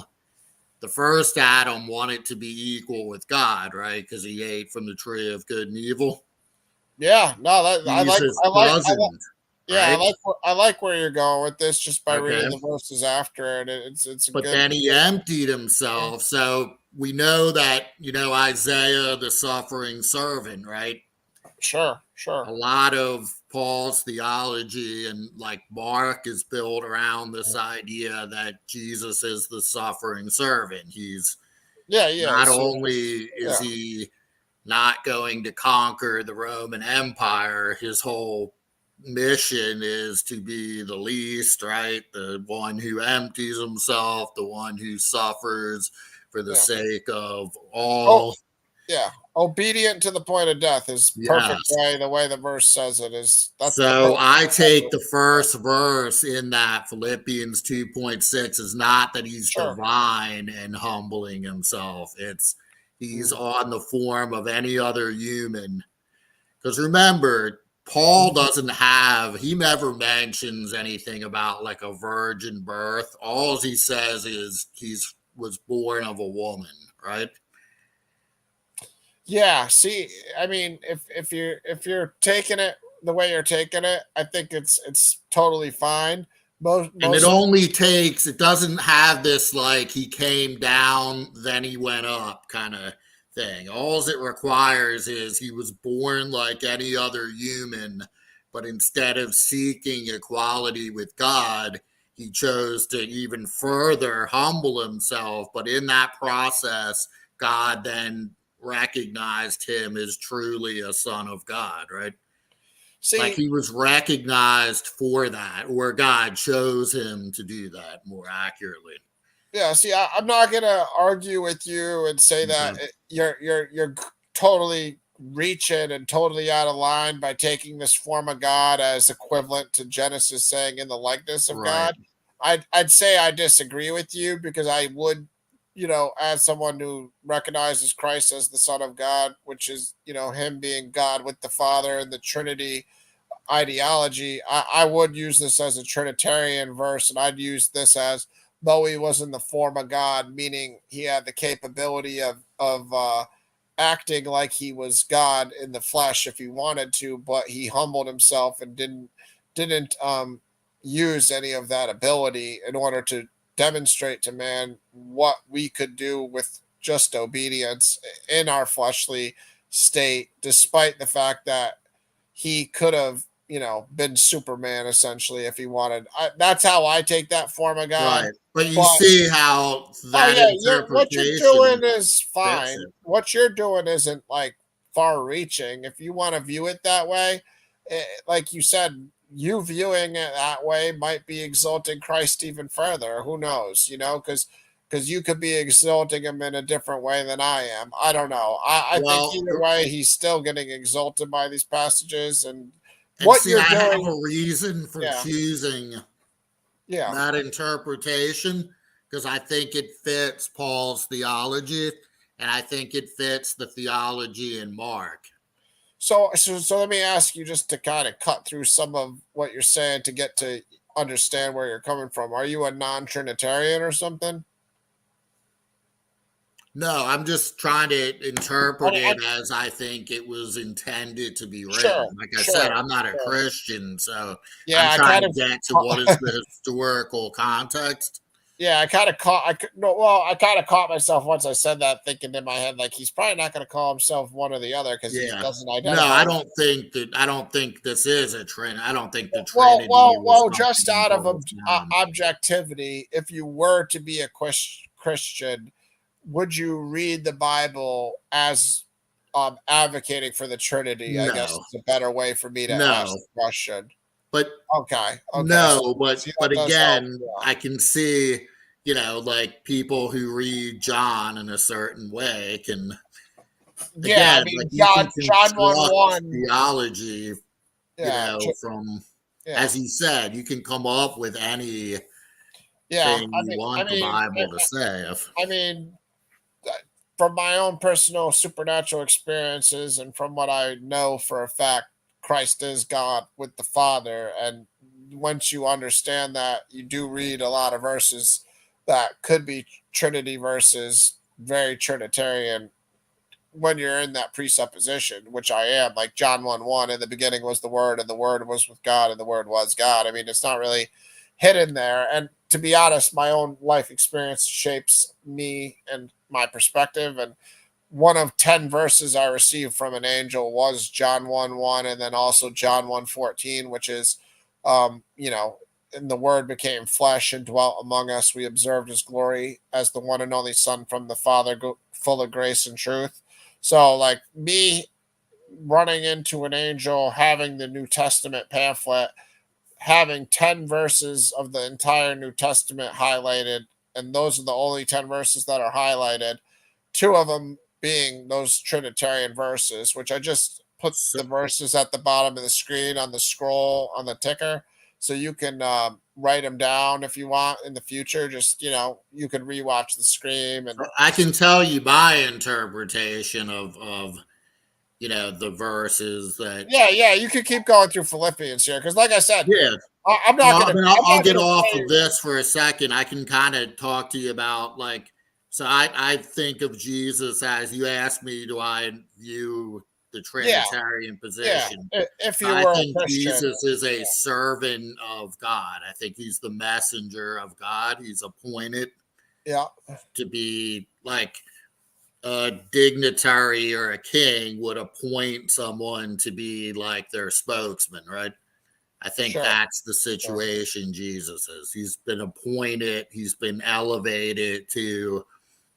wanted to be equal with God, right? Because he ate from the tree of good and evil. Yeah. No, that Jesus I like. doesn't. Yeah, right? I like where you're going with this just by reading Okay. the verses after it. It's a But good. then he emptied himself. So we know that, Isaiah, the suffering servant, right? Sure, sure. A lot of Paul's theology and like Mark is built around this idea that Jesus is the suffering servant. He's Yeah, yeah. not So only is yeah, he not going to conquer the Roman Empire, his whole mission is to be the least, right? The one who empties himself, the one who suffers for the yeah. sake of Oh, all. yeah. Obedient to the point of death is perfect Yes. way. The way the verse says it is that's the So perfect. I take the first verse in that Philippians 2.6 is not that he's Sure. divine and humbling himself. It's he's on the form of any other human. Because remember, Paul doesn't have, he never mentions anything about like a virgin birth. All he says is he's was born of a woman, right? Yeah. See, I mean, if you're taking it the way you're taking it, I think it's totally fine. Most And it most only takes, it doesn't have this like he came down, then he went up kind of thing. All it requires is he was born like any other human, but instead of seeking equality with God, he chose to even further humble himself. But in that process, God then recognized him as truly a son of God, right? Like see. he was recognized for that, or God chose him to do that more accurately. Yeah, see, I'm not gonna argue with you and say that Okay. you're totally reaching and totally out of line by taking this form of God as equivalent to Genesis saying in the likeness of Right. God. I'd say I disagree with you because I would, as someone who recognizes Christ as the Son of God, which is him being God with the Father and the Trinity ideology, I would use this as a Trinitarian verse, and I'd use this as though he was in the form of God, meaning he had the capability of acting like he was God in the flesh if he wanted to, but he humbled himself and didn't use any of that ability in order to demonstrate to man what we could do with just obedience in our fleshly state, despite the fact that he could have been Superman essentially if he wanted. That's how I take that form of God. Right. But you But see how oh that yeah, what you're doing interpretation is fits fine. it. What you're doing isn't like far reaching. If you want to view it that way, like you said, you viewing it that way might be exalting Christ even further. Who knows? Because you could be exalting him in a different way than I am. I don't know. I think Well, either way, he's still getting exalted by these passages, and and what see, I you're have doing. a reason for Yeah, choosing yeah. that interpretation because I think it fits Paul's theology and I think it fits the theology in Mark. So let me ask you just to kind of cut through some of what you're saying to get to understand where you're coming from. Are you a non-Trinitarian or something? No, I'm just trying to I interpret mean, it as I think it was intended to be sure, written. Like I said, sure, I'm not a sure. Christian, so I'm Yeah, I trying kind to of, get to what is the historical context. yeah, I kind of caught. No, well, I kind of caught myself once I said that, thinking in my head like he's probably not going to call himself one or the other because he Yeah. doesn't No, identify. I don't think this is a Trinity. I don't think the Well, Trinity well, was well. something Just in out of Paul's time. objectivity, if you were to be a Christian, would you read the Bible as advocating for the Trinity? I guess No. is a better way for me to ask No. the question. But Okay, okay. So, no, see, but that does help. again, Yeah, I can see, like people who read John in a certain way can yeah. I again, like mean, you can John construct 1:1. theology, Yeah, from yeah, as he said, you can come up with anything yeah. you want the Bible to say. I mean, uh, from my own personal supernatural experiences and from what I know for a fact, Christ is God with the Father. And once you understand that, you do read a lot of verses that could be Trinity verses, very Trinitarian when you're in that presupposition, which I am, like John 1:1, in the beginning was the Word, and the Word was with God, and the Word was God. I mean, it's not really hidden there. And to be honest, my own life experience shapes me and my perspective. And one of 10 verses I received from an angel was John 1:1, and then also John 1:14, which is, you know, and the word became flesh and dwelt among us. We observed his glory as the one and only Son from the Father, full of grace and truth. So, like me running into an angel, having the New Testament pamphlet, having 10 verses of the entire New Testament highlighted, and those are the only 10 verses that are highlighted, two of them being those Trinitarian verses, which I just put So, the verses at the bottom of the screen on the scroll on the ticker. So you can write them down if you want in the future. Just, you can rewatch the screen and I can tell you my interpretation of the verses that. yeah, yeah, you can keep going through Philippians here. Cause like I said, Yeah. I'm not Well, I gonna mean, I'm I'll not get gonna off say of this for a second. I can kind of talk to you about so I think of Jesus as you asked me, do I view the yeah, Trinitarian yeah. position? If you I were a think Christian, Jesus is a servant of God. I think he's the messenger of God. He's appointed yeah, to be like a dignitary or a king would appoint someone to be like their spokesman, right? I think sure, that's the sure. situation Jesus is. He's been appointed, he's been elevated to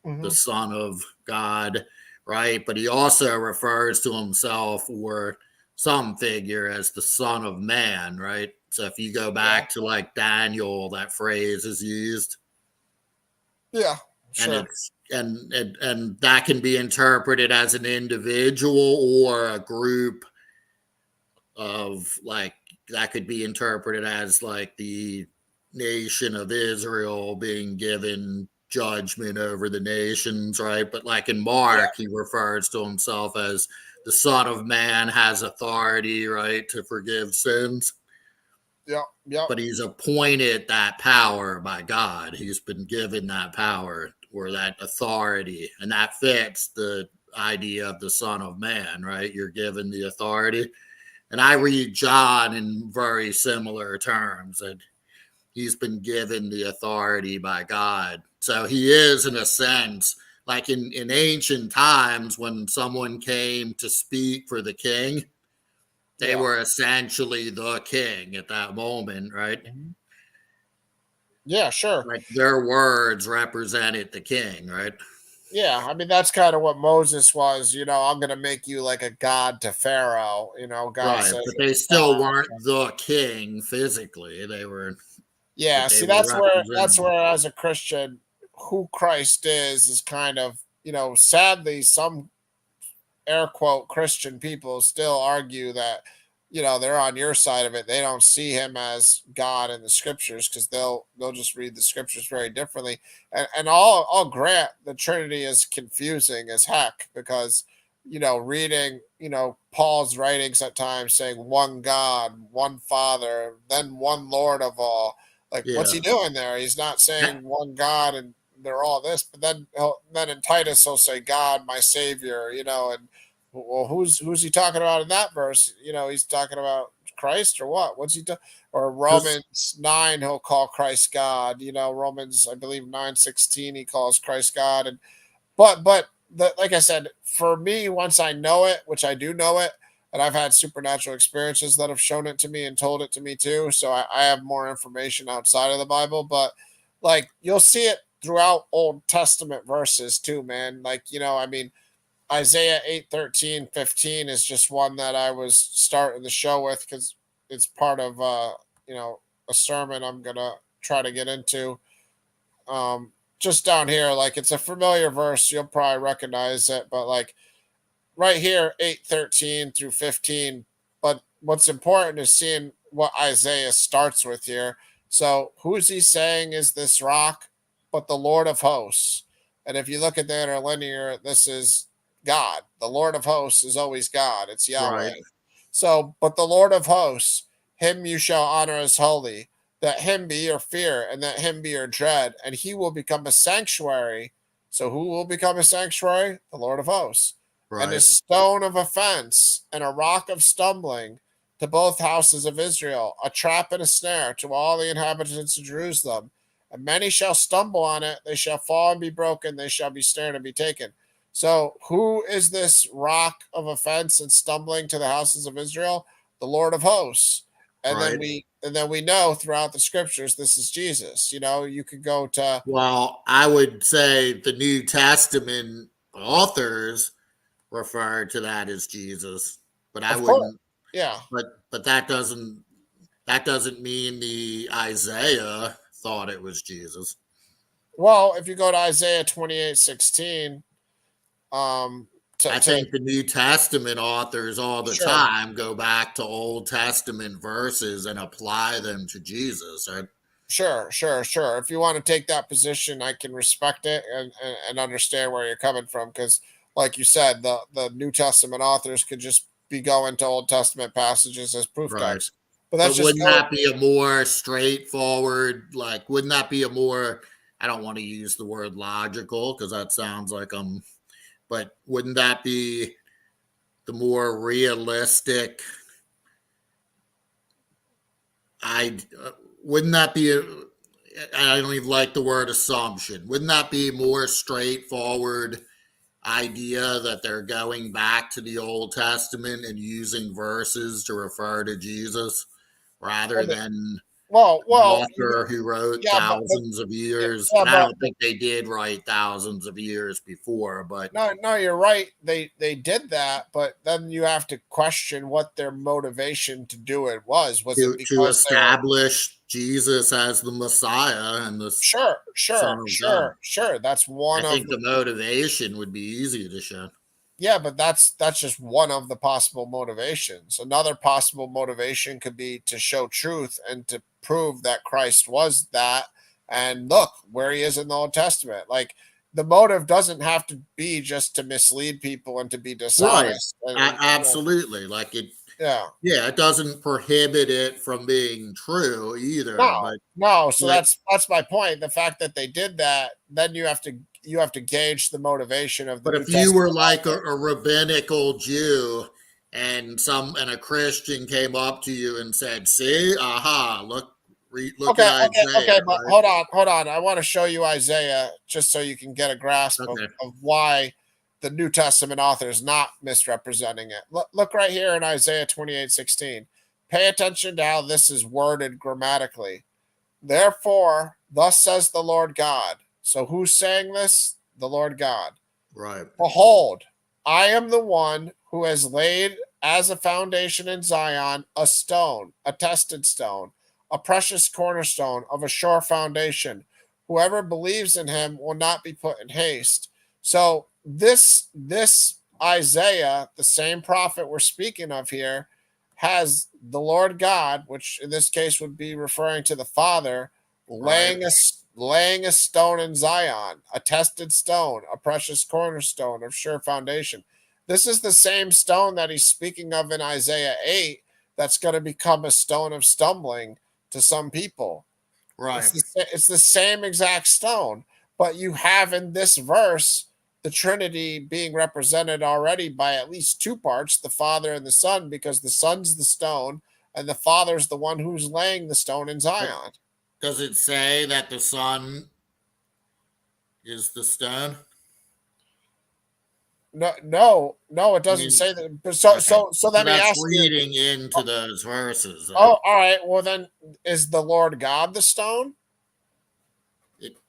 the Hmm. Son of God, right? But he also refers to himself or some figure as the Son of Man, right? So if you go Yeah, back to like Daniel, that phrase is used, yeah, and sure. it's and that can be interpreted as an individual or a group of like that could be interpreted as like the nation of Israel being given judgment over the nations, right? But like in Yeah, Mark, he refers to himself as the Son of Man has authority, right, to forgive sins. yeah, yeah, But he's appointed that power by God. He's been given that power or that authority. And that fits the idea of the Son of Man, right? You're given the authority. And I read John in very similar terms that he's been given the authority by God. So he is, in a sense, like in ancient times when someone came to speak for the king, they yeah. were essentially the king at that moment, right? Mhm. Yeah, sure. Like their words represented the king, right? Yeah, I mean that's kind of what Moses was. I'm going to make you like a god to Pharaoh. God Right. says But in they the still Psalms. weren't the king physically. Yeah, But they see, were that's where representing. as a Christian, who Christ is kind of sadly some air quote Christian people still argue that they're on your side of it. They don't see him as God in the scriptures because they'll just read the scriptures very differently. And I'll grant the Trinity is confusing as heck because reading Paul's writings at times saying one God, one Father, then one Lord of all. Like, what's Yeah. he doing there? He's not saying one God and they're all this, but then in Titus he'll say God, my Savior, and well, who's he talking about in that verse? He's talking about Christ or what? What's he or Because Romans 9 he'll call Christ God. Romans I believe 9:16 he calls Christ God. And like I said, for me, once I know it, which I do know it, and I've had supernatural experiences that have shown it to me and told it to me too. So I have more information outside of the Bible, but like you'll see it throughout Old Testament verses too, man. Like, I mean, Isaiah 8:13, 15 is just one that I was starting the show with because it's part of you know, a sermon I'm gonna try to get into. Just down here, like it's a familiar verse, you'll probably recognize it, but like right here, 8:13 through 15. But what's important is seeing what Isaiah starts with here. So who's he saying is this rock? But the Lord of hosts. And if you look at the interlinear, this is God. The Lord of hosts is always God. It's Yahweh. right. So, but the Lord of hosts, him you shall honor as holy, that him be your fear, and that him be your dread, and he will become a sanctuary. So who will become a sanctuary? The Lord of hosts. and a Right. stone of offense, and a rock of stumbling to both houses of Israel, a trap and a snare to all the inhabitants of Jerusalem. And many shall stumble on it, they shall fall and be broken, they shall be snared and be taken. So, who is this rock of offense and stumbling to the houses of Israel? The Lord of hosts. Right. And then we know throughout the scriptures this is Jesus. You know, you could go to, Well, I would say the New Testament authors refer to that as Jesus, but I of course, wouldn't. yeah. But that doesn't mean the Isaiah thought it was Jesus. Well, if you go to Isaiah 28:16, um, I to think the New Testament authors all the sure, time go back to Old Testament verses and apply them to Jesus. Right? sure. If you want to take that position, I can respect it and understand where you're coming from. Because, like you said, the New Testament authors could just be going to Old Testament passages as proof Right. text. But that's But just wouldn't their that be a more straightforward, like, wouldn't that be a more, I don't want to use the word logical because that sounds like but wouldn't that be the more realistic? I wouldn't that be I don't even like the word assumption. Wouldn't that be more straightforward idea that they're going back to the Old Testament and using verses to refer to Jesus rather than an well, author who wrote yeah, thousands of years? yeah, And I don't think they did write thousands of years before, but no, you're right. They did that, but then you have to question what their motivation to do it was. Was it to because they were establish Jesus as the Messiah and the Son of God. sure. That's I one of think the the motivation would be easy to show. yeah, but that's just one of the possible motivations. Another possible motivation could be to show truth and to prove that Christ was that. And look where he is in the Old Testament. Like the motive doesn't have to be just to mislead people and to be Right. dishonest. Absolutely. Like it, Yeah. yeah, it doesn't prohibit it from being true either. No, no. So But, that's my point. The fact that they did that, then you have to gauge the motivation of the but New if you Testament were like author. a rabbinical Jew and a Christian came up to you and said, "See, aha, look at Okay, Isaiah," but right? hold on. I want to show you Isaiah just so you can get a grasp Okay. of why the New Testament author is not misrepresenting it. Look right here in Isaiah 28:16. Pay attention to how this is worded grammatically. Therefore, thus says the Lord God. So who's saying this? The Lord God. Right. Behold, I am the one who has laid as a foundation in Zion a stone, a tested stone, a precious cornerstone of a sure foundation. Whoever believes in him will not be put in haste. So this Isaiah, the same prophet we're speaking of here, has the Lord God, which in this case would be referring to the Father, Right. laying a stone in Zion, a tested stone, a precious cornerstone of sure foundation. This is the same stone that he's speaking of in Isaiah 8 that's going to become a stone of stumbling to some people. Right. It's the same exact stone, but you have in this verse the Trinity being represented already by at least two parts, the Father and the Son, because the Son's the stone and the Father's the one who's laying the stone in But Zion. does it say that the Son is the stone? No, it I doesn't mean, say that. But okay. so So let me that's ask you. reading into those verses. Oh, all right. Well, then, is the Lord God the stone?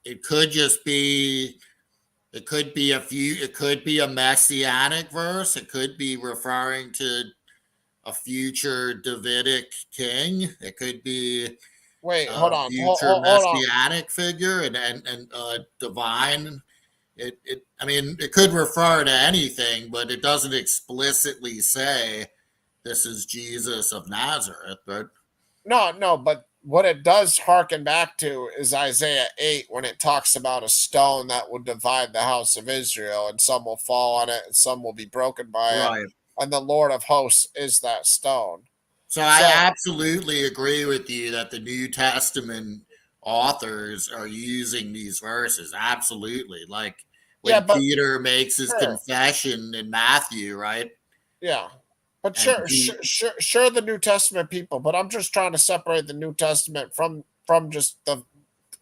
It could just be it could be a messianic verse. It could be referring to a future Davidic king. It could be Wait, hold a on. future Hold on. messianic figure and divine. I mean, it could refer to anything, but it doesn't explicitly say this is Jesus of Nazareth. But No, but what it does harken back to is Isaiah 8 when it talks about a stone that will divide the house of Israel, and some will fall on it and some will be broken by it. right. And the Lord of hosts is that stone. So I So, absolutely agree with you that the New Testament authors are using these verses. Absolutely. Like Yeah, when but Peter makes his sure. confession in Matthew, right? Yeah. But And sure, the New Testament people, but I'm just trying to separate the New Testament from just the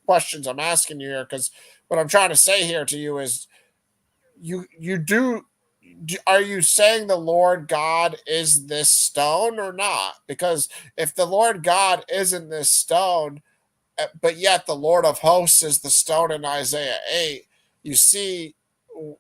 questions I'm asking you here, because what I'm trying to say here to you is you do are you saying the Lord God is this stone or not? Because if the Lord God isn't this stone, but yet the Lord of hosts is the stone in Isaiah 8, you see,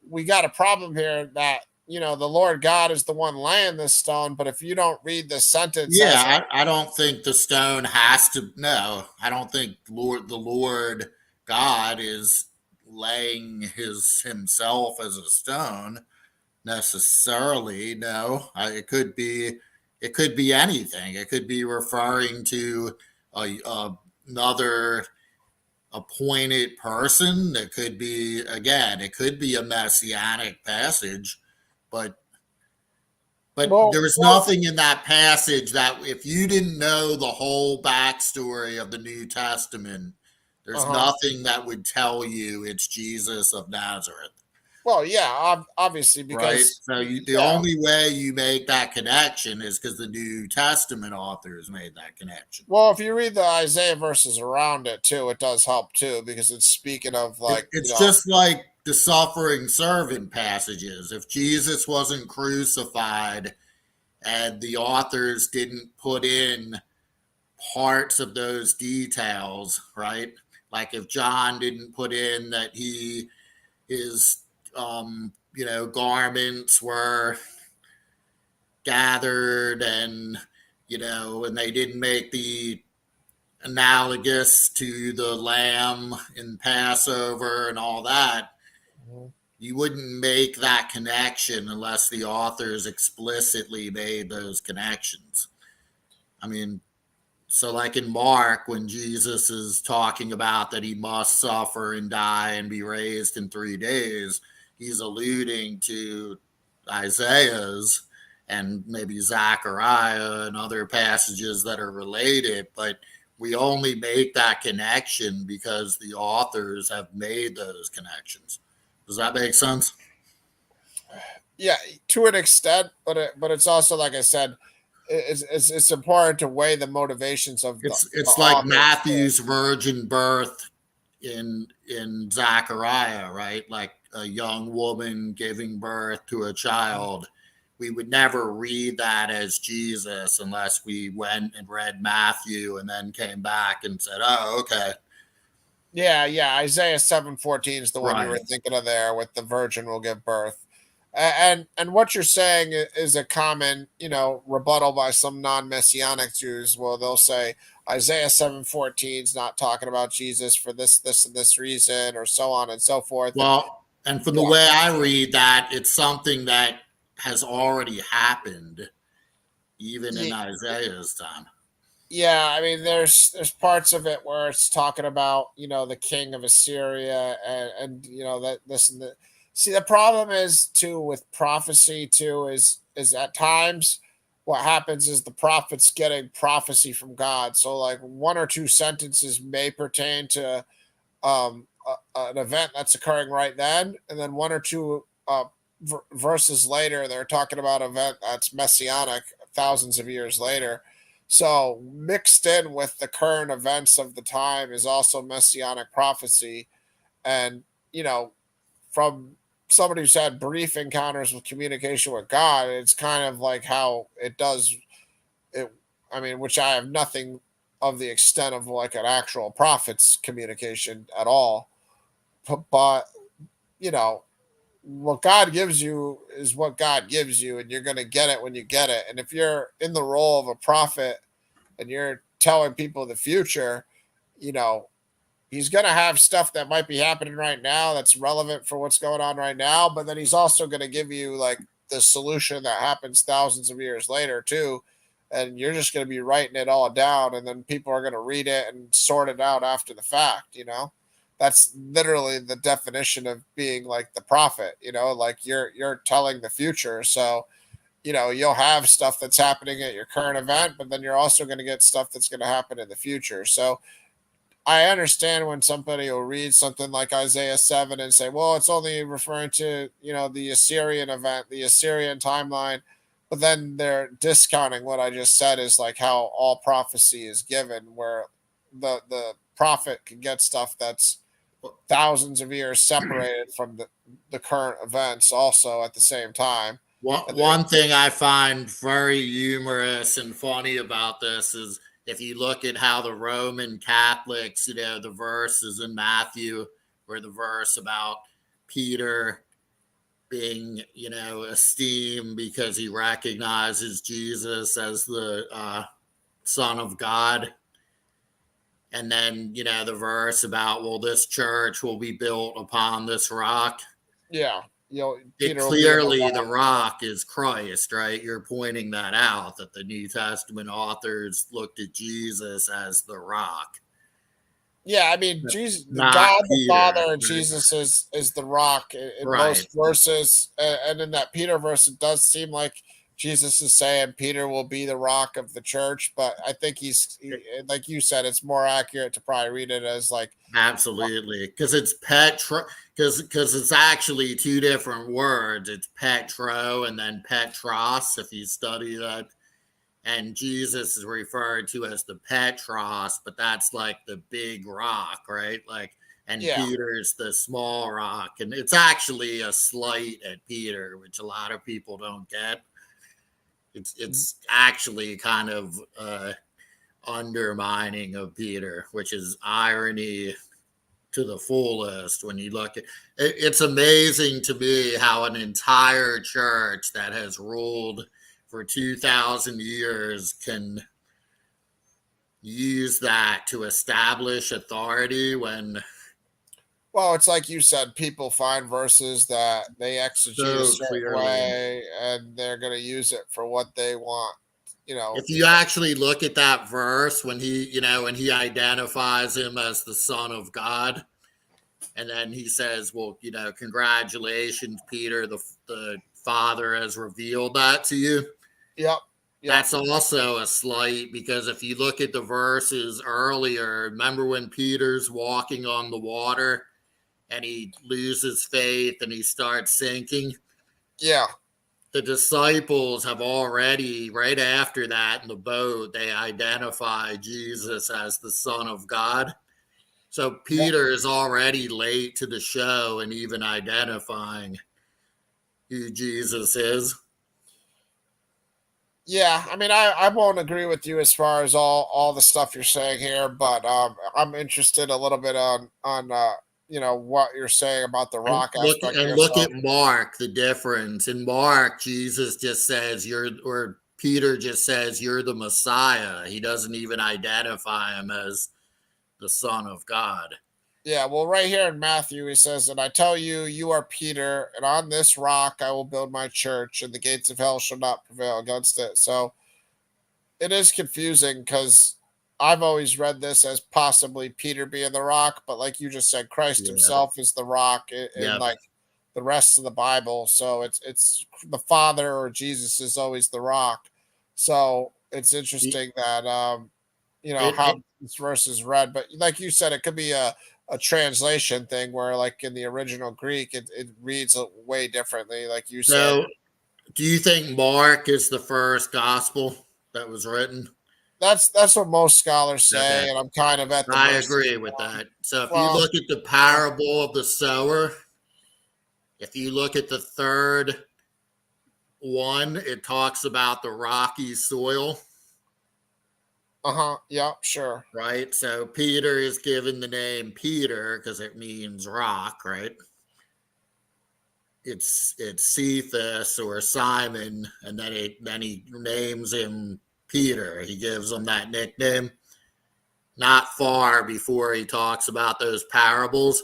we got a problem here that, the Lord God is the one laying this stone. But if you don't read the sentence as, I don't think the stone has to. No, I don't think the Lord God is laying his himself as a stone necessarily. No, it could be anything. It could be referring to another appointed person. It could be, again, it could be a messianic passage, but there's well, nothing in that passage that, if you didn't know the whole backstory of the New Testament, there's uh-huh. nothing that would tell you it's Jesus of Nazareth. Well, yeah, obviously, Right. because So the yeah. only way you make that connection is because the New Testament authors made that connection. Well, if you read the Isaiah verses around it too, it does help too, because it's speaking of, like, It's just like the suffering servant passages. If Jesus wasn't crucified and the authors didn't put in parts of those details, right? Like if John didn't put in that his garments were gathered, and and they didn't make the analogous to the lamb in Passover and all that, Mhm. you wouldn't make that connection unless the authors explicitly made those connections. I mean, so like in Mark, when Jesus is talking about that he must suffer and die and be raised in 3 days, he's alluding to Isaiah's and maybe Zechariah and other passages that are related, but we only make that connection because the authors have made those connections. Does that make sense? Yeah, to an extent, but it's also, like I said, it's important to weigh the motivations of the It's like authors too. Matthew's virgin birth in Zechariah, right? Like a young woman giving birth to a child. We would never read that as Jesus unless we went and read Matthew and then came back and said, "Oh, okay, Yeah, Isaiah 7:14 is the one you were right." thinking of there, with the virgin will give birth. And what you're saying is a common, rebuttal by some non-messianic Jews. Well, they'll say Isaiah 7:14 is not talking about Jesus for this and this reason, or so on and so forth. And Well, and from the yeah, way I read that, it's something that has already happened, even in ye- Isaiah's time. yeah, I mean, there's parts of it where it's talking about, the king of Assyria, and that this and the. See, the problem is too with prophecy too is at times what happens is the prophet's getting prophecy from God. So like one or two sentences may pertain to an event that's occurring right then, and then one or two verses later they're talking about an event that's messianic thousands of years later. So mixed in with the current events of the time is also messianic prophecy. And from somebody who's had brief encounters with communication with God, it's kind of like how it does it. I mean, which I have nothing of the extent of like an actual prophet's communication at all. But you know, what God gives you is what God gives you, and you're going to get it when you get it. And if you're in the role of a prophet and you're telling people the future, you know, he's going to have stuff that might be happening right now that's relevant for what's going on right now, but then he's also going to give you like the solution that happens thousands of years later too. And you're just going to be writing it all down, and then people are going to read it and sort it out after the fact. That's literally the definition of being like the prophet, like you're telling the future. So you'll have stuff that's happening at your current event, but then you're also going to get stuff that's going to happen in the future. So I understand when somebody will read something like Isaiah 7 and say, well, it's only referring to, the Assyrian event, the Assyrian timeline. But then they're discounting what I just said is like how all prophecy is given, where the prophet can get stuff that's thousands of years separated from the current events also at the same time. One thing I find very humorous and funny about this is if you look at how the Roman Catholics, the verses in Matthew, where the verse about Peter being, esteemed because he recognizes Jesus as the Son of God. And then, the verse about, well, this church will be built upon this rock. Yeah. It Peter clearly the rock is Christ, right? You're pointing that out, that the New Testament authors looked at Jesus as the rock. Yeah, I mean, Jesus, Not God the Peter, Father, and right? Jesus is the rock in Right. most verses, and in that Peter verse, it does seem like Jesus is saying Peter will be the rock of the church. But I think like you said, it's more accurate to probably read it as like Absolutely, because it's Petra, because it's actually two different words. It's Petro and then Petros. If you study that, and Jesus is referred to as the Petros, but that's like the big rock, right? Like, and yeah, Peter's the small rock, and it's actually a slight at Peter, which a lot of people don't get. It's actually kind of undermining of Peter, which is irony to the fullest when you look at it. It's amazing to me how an entire church that has ruled for 2,000 years can use that to establish authority when well, it's like you said, people find verses that they exegete a so certain clearly. way, and they're going to use it for what they want. If you actually look at that verse when he identifies him as the Son of God, and then he says, well, congratulations, Peter, the Father has revealed that to you. Yep. Yep. That's also a slight, because if you look at the verses earlier, remember when Peter's walking on the water and he loses faith and he starts sinking? Yeah. The disciples have already, right after that in the boat, they identify Jesus as the Son of God. So Peter is already late to the show and even identifying who Jesus is. Yeah, I mean, I won't agree with you as far as all the stuff you're saying here, but I'm interested a little bit on what you're saying about the And rock look aspect and here. look So at Mark, the difference. In Mark, Jesus just says or Peter just says you're the Messiah. He doesn't even identify him as the Son of God. yeah, well, right here in Matthew, he says, "And I tell you, you are Peter, and on this rock I will build my church, and the gates of hell shall not prevail against it." So it is confusing because I've always read this as possibly Peter being the rock, but like you just said, Christ Yeah. himself is the rock in Yep. like the rest of the Bible. So it's the Father or Jesus is always the rock. So it's interesting that It, how it, this verse is read, but like you said, it could be a translation thing where like in the original Greek it reads way differently, like you said. so, do you think Mark is the first gospel that was written? That's what most scholars Okay. say, and I'm kind of at the I mercy. agree with that. So if you Well, look at the parable of the sower, if you look at the third one, it talks about the rocky soil, yeah, sure. right? So Peter is given the name Peter because it means rock, right? It's Cephas or Simon, and then he names him Peter. He gives him that nickname. Not far before he talks about those parables.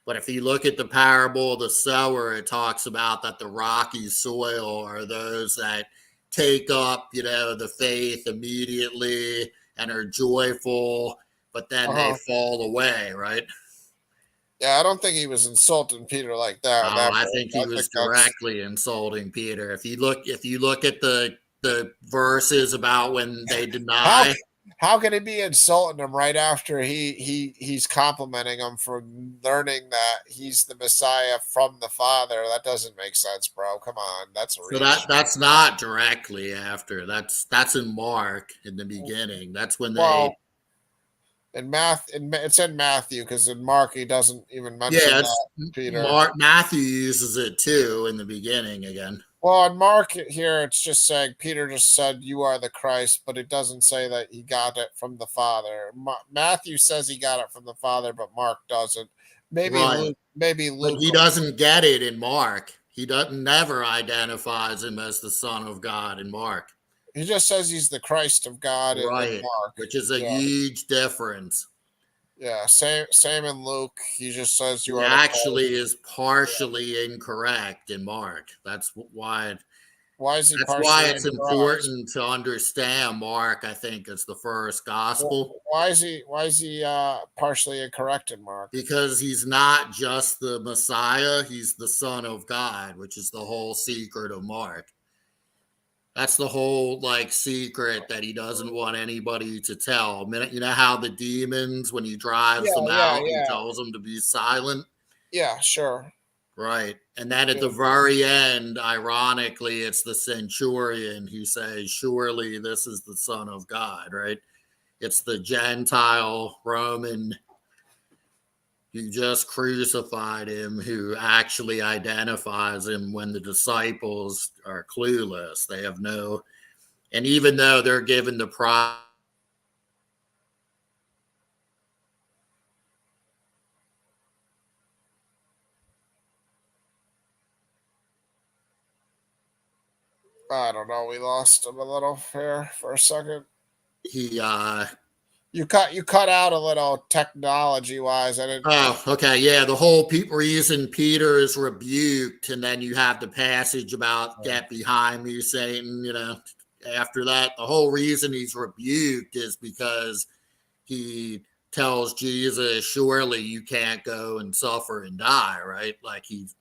But if you look at the parable of the sower, it talks about that the rocky soil are those that take up, the faith immediately and are joyful, but then they Uh-huh. fall away, right? Yeah, I don't think he was insulting Peter like that in Oh, that I verse. think he I think was that's directly insulting Peter. If you look at the verses about when they how deny, How can he be insulting him right after he's complimenting him for learning that he's the Messiah from the Father? That doesn't make sense, bro. Come on, that's a So that reach. that's not directly after. That's in Mark in the beginning. That's when they. Well, it's in Matthew because in Mark he doesn't even mention Yeah, that it's Peter. Mark. Matthew uses it too in the beginning again. Well, in Mark here, it's just saying Peter just said, "You are the Christ," but it doesn't say that he got it from the Father. Matthew says he got it from the Father, but Mark doesn't. Maybe Right. Luke. Maybe But Luke. he doesn't get it in Mark. He doesn't never identifies him as the Son of God in Mark. He just says he's the Christ of God in Right. Mark. Which is a Yeah, huge difference. yeah. Same in Luke. He just says you He are the Christ. actually is partially incorrect in Mark. Why is he That's why partially it's incorrect? important to understand Mark, I think, as the first gospel, Why is he partially incorrect in Mark? because he's not just the Messiah, he's the Son of God, which is the whole secret of Mark. That's the whole like secret that he doesn't want anybody to tell. I mean, you know how the demons, when he drives Yeah, them yeah, out, he yeah, tells them to be silent. yeah. Sure. Right. And then at Yeah. the very end, ironically, it's the centurion who says, surely this is the Son of God, right? It's the Gentile Roman who just crucified him who actually identifies him when the disciples are clueless. They have no, and even though they're given the prize. I don't know. We lost him a little here for a second. He You cut out a little technology wise. I didn't. Oh, okay. Yeah. The whole reason Peter is rebuked, and then you have the passage about get behind me, Satan. After that, the whole reason he's rebuked is because he tells Jesus, surely you can't go and suffer and die, right? Like he's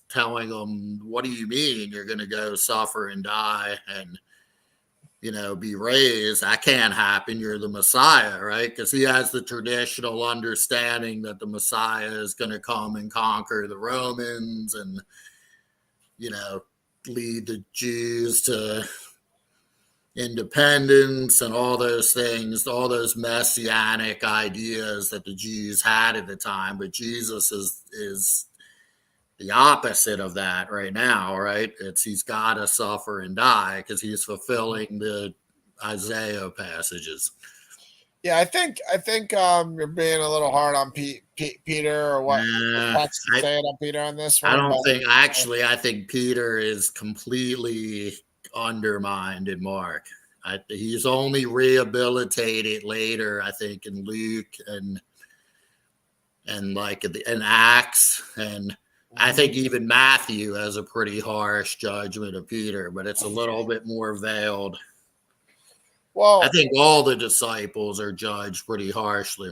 telling him, what do you mean you're going to go suffer and die and be raised? That can't happen. You're the Messiah, right? Because he has the traditional understanding that the Messiah is going to come and conquer the Romans and, lead the Jews to independence and all those things, all those messianic ideas that the Jews had at the time. But Jesus is the opposite of that right now, right? He's got to suffer and die because he's fulfilling the Isaiah passages. Yeah, I think you're being a little hard on Peter or what the Nah, text is saying on Peter on this I one, don't but think actually. I think Peter is completely undermined in Mark. He's only rehabilitated later, I think, in Luke and like in Acts, and I think even Matthew has a pretty harsh judgment of Peter, but it's a little bit more veiled. I well, think all the disciples are judged pretty harshly.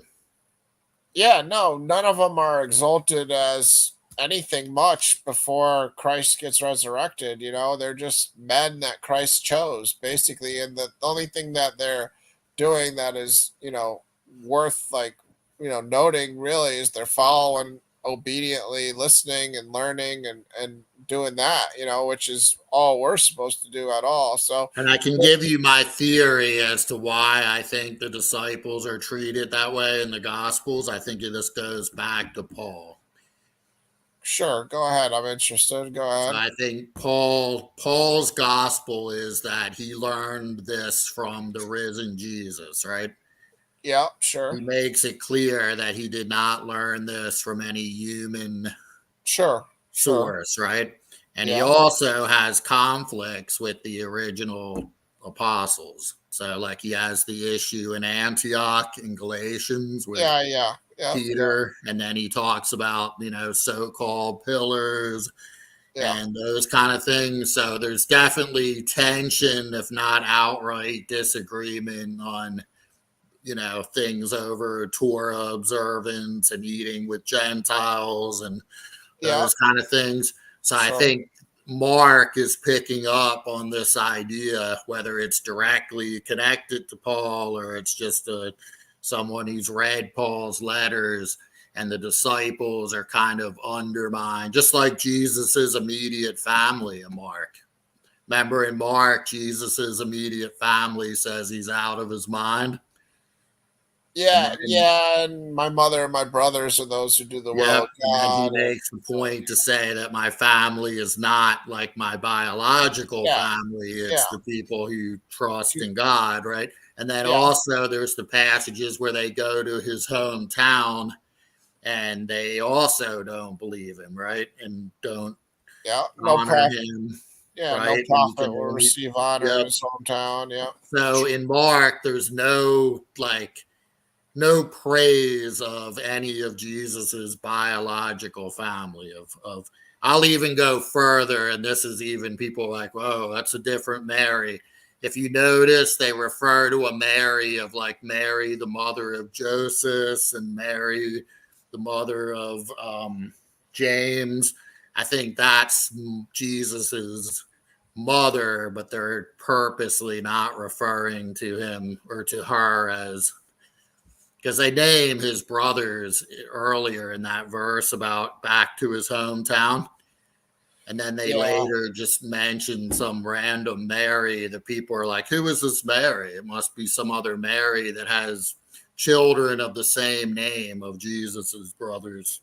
yeah, no, none of them are exalted as anything much before Christ gets resurrected. They're just men that Christ chose, basically. And the only thing that they're doing that is, worth like, noting really is they're following obediently, listening and learning and doing that, which is all we're supposed to do at all. So, And I can give you my theory as to why I think the disciples are treated that way in the Gospels. I think this goes back to Paul. sure, go ahead. I'm interested. Go So ahead. I think Paul's gospel is that he learned this from the risen Jesus, right? Yeah, He sure. makes it clear that he did not learn this from any human Sure. Sure. source, right? And he Yeah. also has conflicts with the original apostles. So, like, he has the issue in Antioch in Galatians with Yeah, yeah. Yeah. Yeah. Peter, and then he talks about, so called pillars Yeah. and those kind of things. So, there's definitely tension, if not outright disagreement on things over Torah observance and eating with Gentiles and Yeah. those kind of things. So I Sure. think Mark is picking up on this idea, whether it's directly connected to Paul or it's just someone who's read Paul's letters, and the disciples are kind of undermined, just like Jesus's immediate family in Mark. Remember in Mark, Jesus's immediate family says he's out of his mind. Yeah, yeah, and my mother and my brothers are those who do the will of And then he God. makes the point to say that my family is not like my biological Yeah, family. yeah, It's the people who trust in God, right? And then yeah, also there's the passages where they go to his hometown and they also don't believe him, right? And don't yeah. No honor prophet. him, Yeah, no right? And you prophet can will only, receive honor in yep. his hometown. Yeah. So in Mark, there's no praise of any of Jesus's biological family. Of I'll even go further, and this is even people like, whoa, that's a different Mary. If you notice, they refer to a Mary of like Mary, the mother of Joseph, and Mary, the mother of James. I think that's Jesus's mother, but they're purposely not referring to him or to her as, because they name his brothers earlier in that verse about back to his hometown. And then they Yeah. later just mention some random Mary. The people are like, who is this Mary? It must be some other Mary that has children of the same name of Jesus's brothers.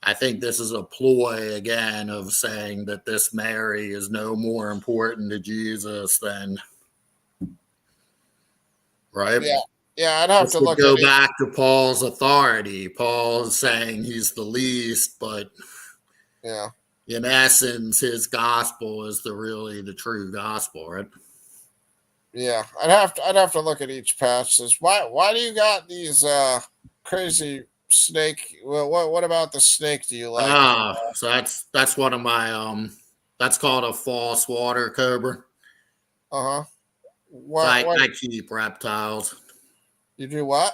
I think this is a ploy again of saying that this Mary is no more important to Jesus than, right? Yeah. Yeah, I'd have This to would look at go it. back to Paul's authority. Paul is saying he's the least, but Yeah. in essence, his gospel is the true gospel, right? Yeah. I'd have to look at each passage. Why do you got these crazy snake? Well, what about the snake do you like? So that's one of my that's called a false water cobra. Uh-huh. So What I keep reptiles. you do what?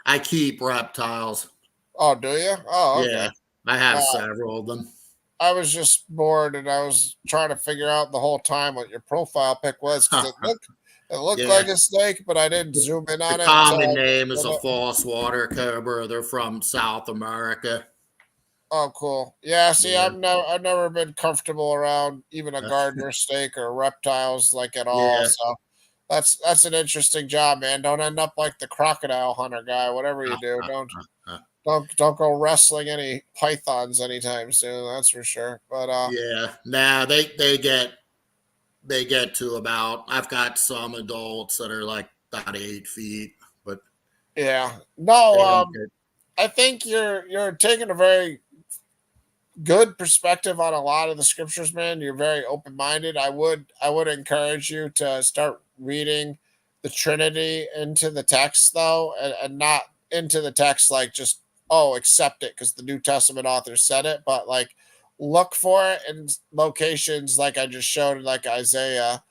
I keep reptiles. Oh, do you? Oh, okay. Yeah, I have Uh, several of them. I was just bored and I was trying to figure out the whole time what your profile pic was because it looked Yeah, like a snake, but I didn't zoom in the on it until common I name is looked a at it. false water cobra. They're from South America. Oh, cool. Yeah, see, Yeah. I've never been comfortable around even a gardener snake or reptiles like at all. Yeah. So that's an interesting job, man. Don't end up like the crocodile hunter guy. Whatever you do, don't go wrestling any pythons anytime soon. That's for sure. But Yeah. Now they get to about, I've got some adults that are like about 8 feet, but yeah, no. they don't get. I think you're taking a very good perspective on a lot of the scriptures, man. You're very open minded. I would encourage you to start reading the Trinity into the text though, and not into the text like just accept it because the New Testament author said it, but like look for it in locations like I just showed, like Isaiah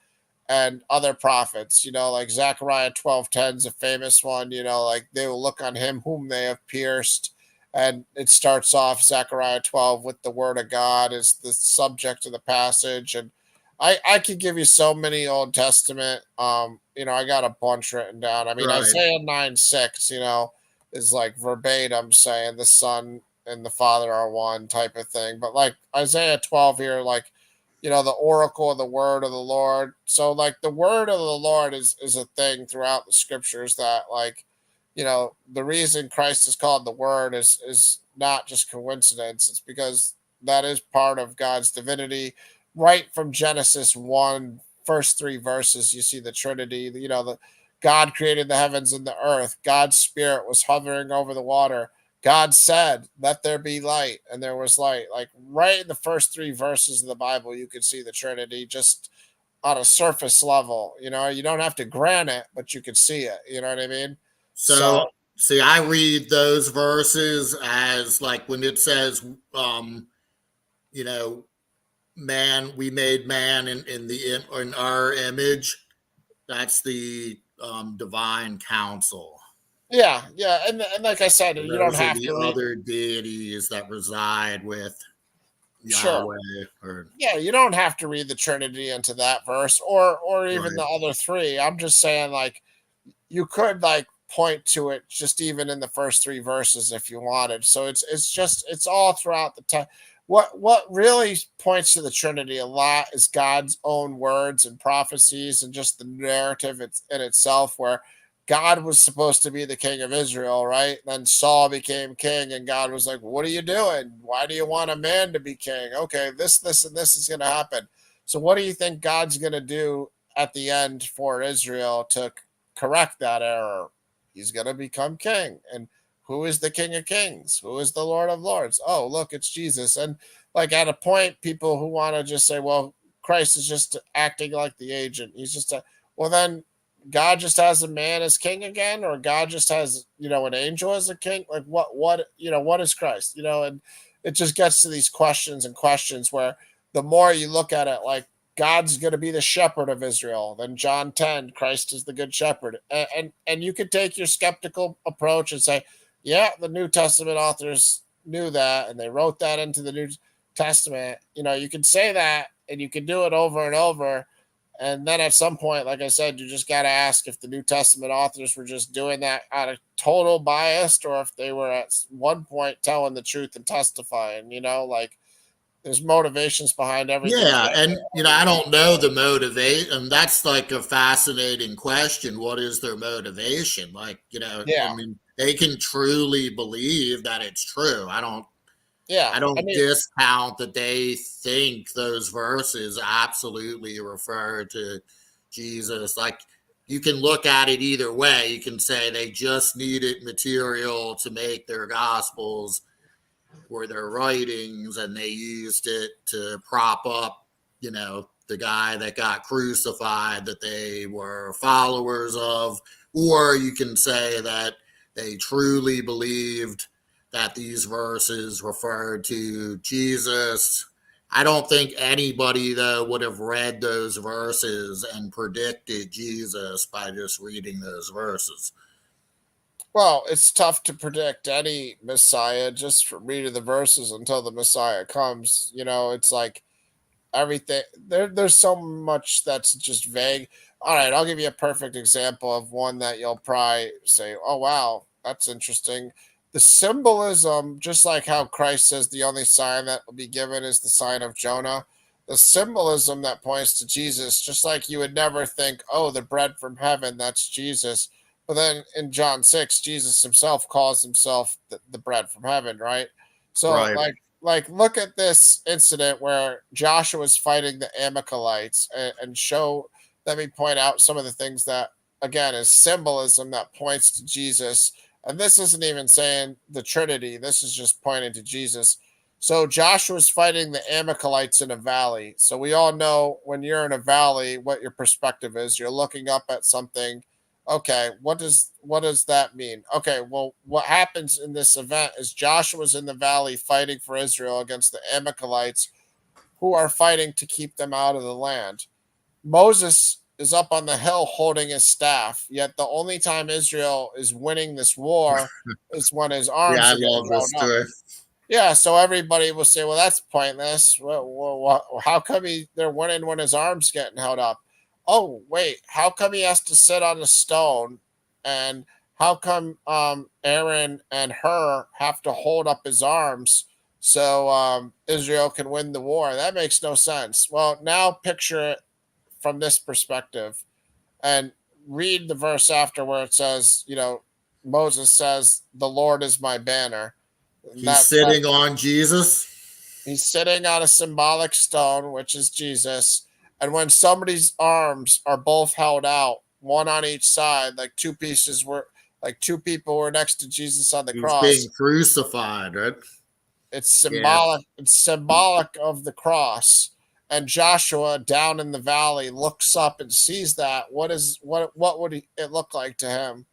and other prophets. Like Zechariah 12:10 is a famous one. Like they will look on him whom they have pierced, and it starts off Zechariah 12 with the word of God as the subject of the passage. And I could give you so many Old Testament. I got a bunch written down. I mean, Right. Isaiah 9:6, is like verbatim saying the Son and the Father are one type of thing. But like Isaiah 12 here, like the oracle of the word of the Lord. So like the word of the Lord is a thing throughout the scriptures that like, the reason Christ is called the word is not just coincidence. It's because that is part of God's divinity. Right from Genesis 1, first three verses, you see the Trinity, the God created the heavens and the earth. God's spirit was hovering over the water. God said, let there be light, and there was light. Like right in the first three verses of the Bible, you can see the Trinity just on a surface level. You don't have to grant it, but you can see it. You know what I mean? So, So see, I read those verses as like when it says, you know, man, we made man in our image. That's the divine council. yeah, yeah. And like I said, you don't Those are have the to read. other deities that reside with Sure. Yahweh or Yeah, you don't have to read the Trinity into that verse or even right. the other three. I'm just saying, like, you could like point to it just even in the first three verses if you wanted. So it's all throughout the time. What really points to the Trinity a lot is God's own words and prophecies and just the narrative in itself, where God was supposed to be the king of Israel, right? Then Saul became king, and God was like, "What are you doing? Why do you want a man to be king? Okay, this, and this is going to happen. So, what do you think God's going to do at the end for Israel to correct that error? He's going to become king. And who is the King of Kings? Who is the Lord of Lords? Oh, look, it's Jesus." And like at a point, people who want to just say, well, Christ is just acting like the agent. He's just a, well, then God just has a man as king again, or God just has, an angel as a king. Like what is Christ? And it just gets to these questions and questions where the more you look at it, like God's going to be the shepherd of Israel. Then John 10, Christ is the good shepherd. And you could take your skeptical approach and say, yeah, the New Testament authors knew that and they wrote that into the New Testament. You could say that and you could do it over and over. And then at some point, like I said, you just got to ask if the New Testament authors were just doing that out of total bias, or if they were at one point telling the truth and testifying, like there's motivations behind everything. Yeah, and I don't know the motivation. That's like a fascinating question. What is their motivation? Like, I Yeah. mean, they can truly believe that it's true. Yeah. I I don't mean, discount that they think those verses absolutely refer to Jesus. Like, you can look at it either way. You can say they just needed material to make their gospels or their writings, and they used it to prop up, the guy that got crucified that they were followers of. Or you can say that they truly believed that these verses referred to Jesus. I don't think anybody, though, would have read those verses and predicted Jesus by just reading those verses. well, it's tough to predict any Messiah just from reading the verses until the Messiah comes. It's like everything there's so much that's just vague. All right, I'll give you a perfect example of one that you'll probably say, oh wow, that's interesting. The symbolism, just like how Christ says the only sign that will be given is the sign of Jonah, the symbolism that points to Jesus, just like you would never think, oh, the bread from heaven, that's Jesus. But then in John 6, Jesus himself calls himself the bread from heaven, right? So Right. like look at this incident where Joshua is fighting the Amalekites, and show let me point out some of the things that again is symbolism that points to Jesus. And this isn't even saying the Trinity, this is just pointing to Jesus. So Joshua's fighting the Amalekites in a valley. So we all know when you're in a valley what your perspective is. You're looking up at something. Okay, what does that mean? Okay, well, what happens in this event is Joshua's in the valley fighting for Israel against the Amalekites, who are fighting to keep them out of the land. Moses is up on the hill holding his staff, yet the only time Israel is winning this war is when his Yeah, arms I are getting love held this up. story. Yeah, so everybody will say, "Well, that's pointless. How come they're winning when his arms getting held up? Oh, wait, how come he has to sit on a stone, and how come Aaron and Hur have to hold up his arms so Israel can win the war? That makes no sense." Well, now picture it from this perspective and read the verse after where it says, Moses says, "The Lord is my banner." And He's that sitting on Jesus. he's sitting on a symbolic stone, which is Jesus. And when somebody's arms are both held out, one on each side, like two people were next to Jesus on the He's being cross, crucified, right? it's Yeah. symbolic. It's symbolic of the cross. And Joshua down in the valley looks up and sees that. What would it look like to him?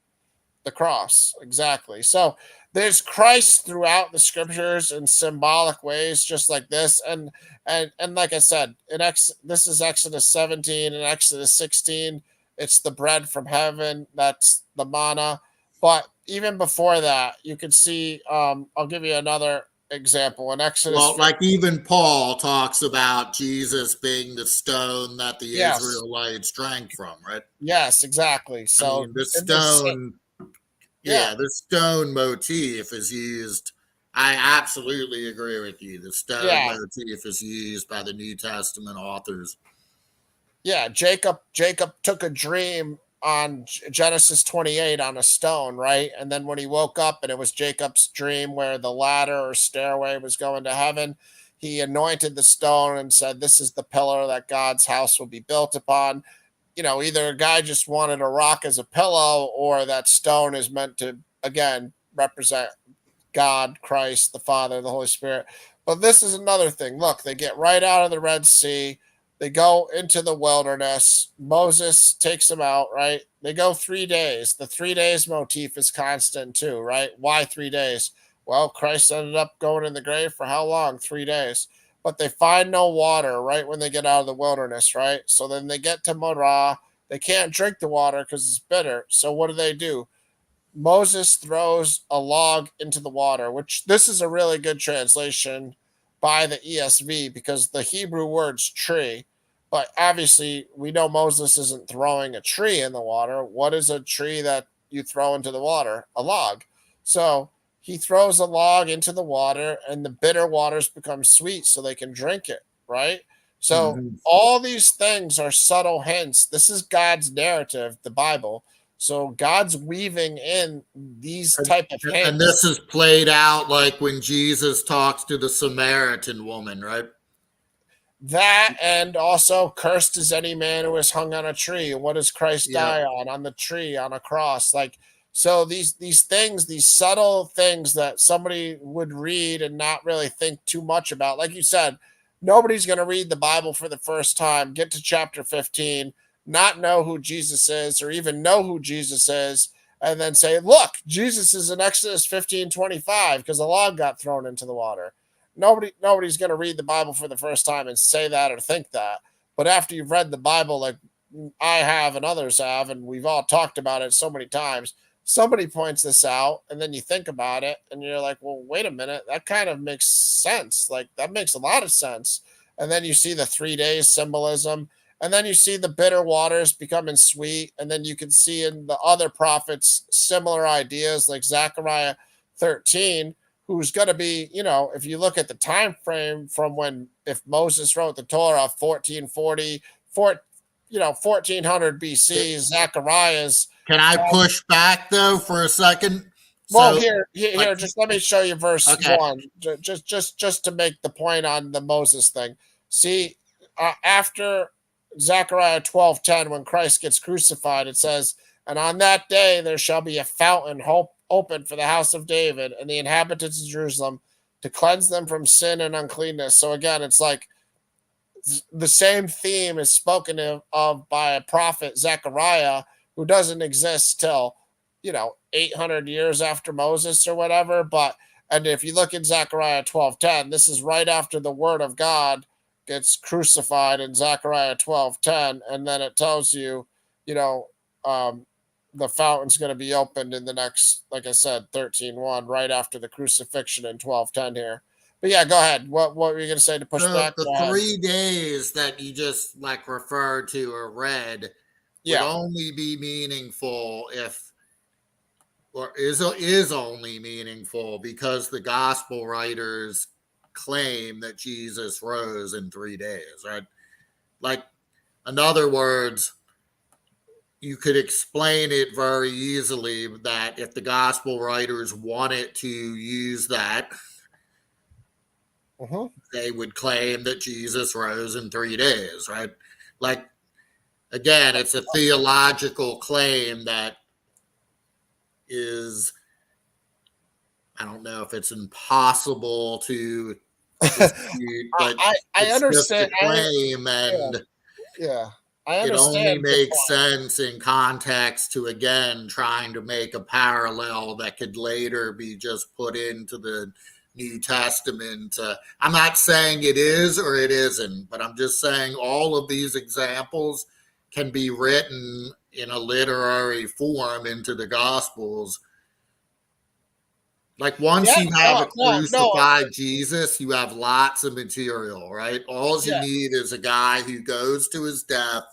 The cross, exactly. So there's Christ throughout the scriptures in symbolic ways, just like this. And like I said, this is Exodus 17 and Exodus 16. It's the bread from heaven. That's the manna. But even before that, you can see. I'll give you another example in Exodus. Well, like even Paul talks about Jesus being the stone that the Yes, Israelites drank from, right? yes, exactly. I So mean, the in the same, stone, yeah, yeah, the stone motif is used. I absolutely agree with you. The stone yeah, motif is used by the New Testament authors. yeah. Jacob took a dream on Genesis 28 on a stone, right? And then when he woke up and it was Jacob's dream where the ladder or stairway was going to heaven, he anointed the stone and said, "This is the pillar that God's house will be built upon." Either a guy just wanted a rock as a pillow, or that stone is meant to, again, represent God, Christ, the Father, the Holy Spirit. But this is another thing. Look, they get right out of the Red Sea. They go into the wilderness. Moses takes them out, right? They go 3 days. The 3 days motif is constant too, right? Why 3 days? Well, Christ ended up going in the grave for how long? 3 days. But they find no water right when they get out of the wilderness, right? So then they get to Marah. They can't drink the water because it's bitter. So what do? Moses throws a log into the water, which this is a really good translation by the ESV because the Hebrew word's tree. But obviously, we know Moses isn't throwing a tree in the water. What is a tree that you throw into the water? A log. So he throws a log into the water, and the bitter waters become sweet so they can drink it, right? So Mhm. all these things are subtle hints. This is God's narrative, the Bible, so God's weaving in these And, type of and this hints. is played out like when Jesus talks to the Samaritan woman, right? That and also cursed is any man who is hung on a tree. And what does Christ Yep. die on the tree, on a cross? Like so these things, these subtle things that somebody would read and not really think too much about. Like you said, nobody's gonna read the Bible for the first time, get to chapter 15, not know who Jesus is, or even know who Jesus is, and then say, look, Jesus is in Exodus 15:25 because a log got thrown into the water. Nobody's going to read the Bible for the first time and say that or think that. But after you've read the Bible, like I have and others have, and we've all talked about it so many times, somebody points this out, and then you think about it, and you're like, well, wait a minute, that kind of makes sense. Like that makes a lot of sense. And then you see the 3 days symbolism, and then you see the bitter waters becoming sweet, and then you can see in the other prophets similar ideas, like Zechariah 13, who's going to be, if you look at the time frame from when, if Moses wrote the Torah 1440, 1400 BC, Zechariah's. Can I push back though for a second? Well, So, like, just let me show you verse okay, 1, just to make the point on the Moses thing. See, after Zechariah 12:10, when Christ gets crucified, it says, "And on that day there shall be a fountain open for the house of David and the inhabitants of Jerusalem, to cleanse them from sin and uncleanness." So again, it's like the same theme is spoken of by a prophet, Zechariah, who doesn't exist till 800 years after Moses or whatever. But and if you look in Zechariah 12:10, this is right after the word of God gets crucified in Zechariah 12:10, and then it tells you, you know, um, the fountain's going to be opened in the next, like I said, 13:1, right after the crucifixion in 12:10 here. But yeah, go ahead. What were you going to say to push back? the Go ahead. 3 days that you just like referred to or read would Yeah. only be meaningful if, or is only meaningful because the gospel writers claim that Jesus rose in 3 days, right? Like, in other words, you could explain it very easily that if the gospel writers wanted to use that, Hmm. they would claim that Jesus rose in 3 days, right? Like, again, it's a theological claim that is, I don't know if it's impossible to dispute, but I it's just a understand. claim, Yeah, and yeah. I it only understand the makes point. sense in context to, again, trying to make a parallel that could later be just put into the New Testament. I'm not saying it is or it isn't, but I'm just saying all of these examples can be written in a literary form into the Gospels. Like once Yeah, you have a no. crucified Jesus, you have lots of material, right? All you Yeah, need is a guy who goes to his death,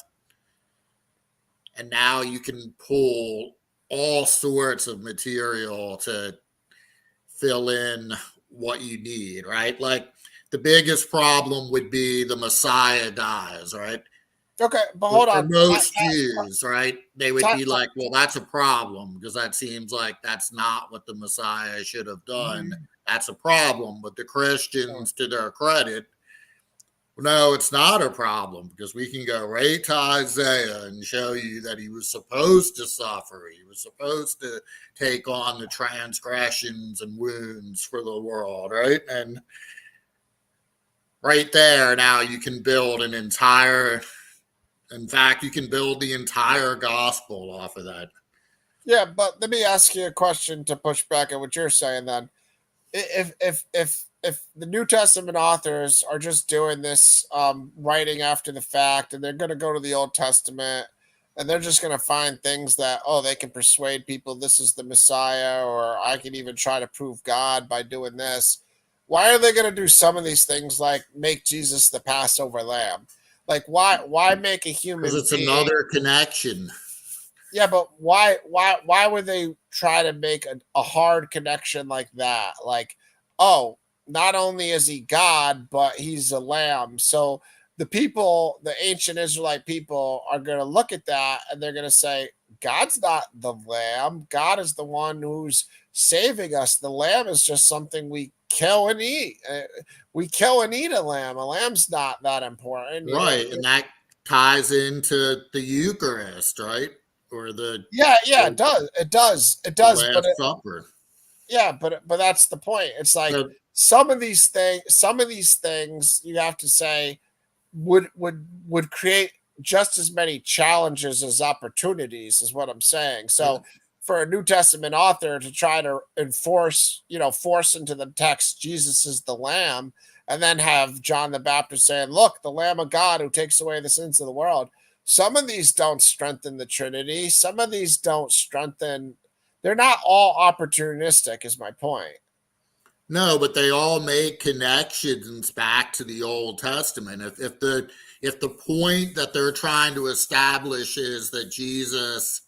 and now you can pull all sorts of material to fill in what you need, right? Like the biggest problem would be the Messiah dies, right? okay, but For, hold for on. most Jews, right? They would Ti- be like, well, that's a problem because that seems like that's not what the Messiah should have done. That's a problem. But the Christians, to their credit, no, it's not a problem because we can go right to Isaiah and show you that he was supposed to suffer. He was supposed to take on the transgressions and wounds for the world, right? And right there, now you can build an entire, in fact, you can build the entire gospel off of that. Yeah, but let me ask you a question to push back at what you're saying then. If the New Testament authors are just doing this writing after the fact, and they're going to go to the Old Testament, and they're just going to find things that, oh, they can persuade people this is the Messiah, or I can even try to prove God by doing this. Why are they going to do some of these things like make Jesus the Passover lamb? Like why make a Because human it's being? another connection. Yeah, but why would they try to make a hard connection like that? Like, oh, not only is he God, but he's a lamb. So the people, the ancient Israelite people, are going to look at that and they're going to say, God's not the lamb. God is the one who's saving us. The lamb is just something we kill and eat. We kill and eat a lamb. A lamb's not that important. You know, Right. And that ties into the Eucharist, right? Or yeah, the, it does. It the does. Last Supper. Yeah, but that's the point. It's like So, some of these things you have to say would create just as many challenges as opportunities, is what I'm saying. So for a New Testament author to try to force into the text Jesus is the lamb, and then have John the Baptist saying, look, the Lamb of God who takes away the sins of the world. Some of these don't strengthen the Trinity. Some of these don't strengthen, they're not all opportunistic, is my point. no, but they all make connections back to the Old Testament. If the point that they're trying to establish is that Jesus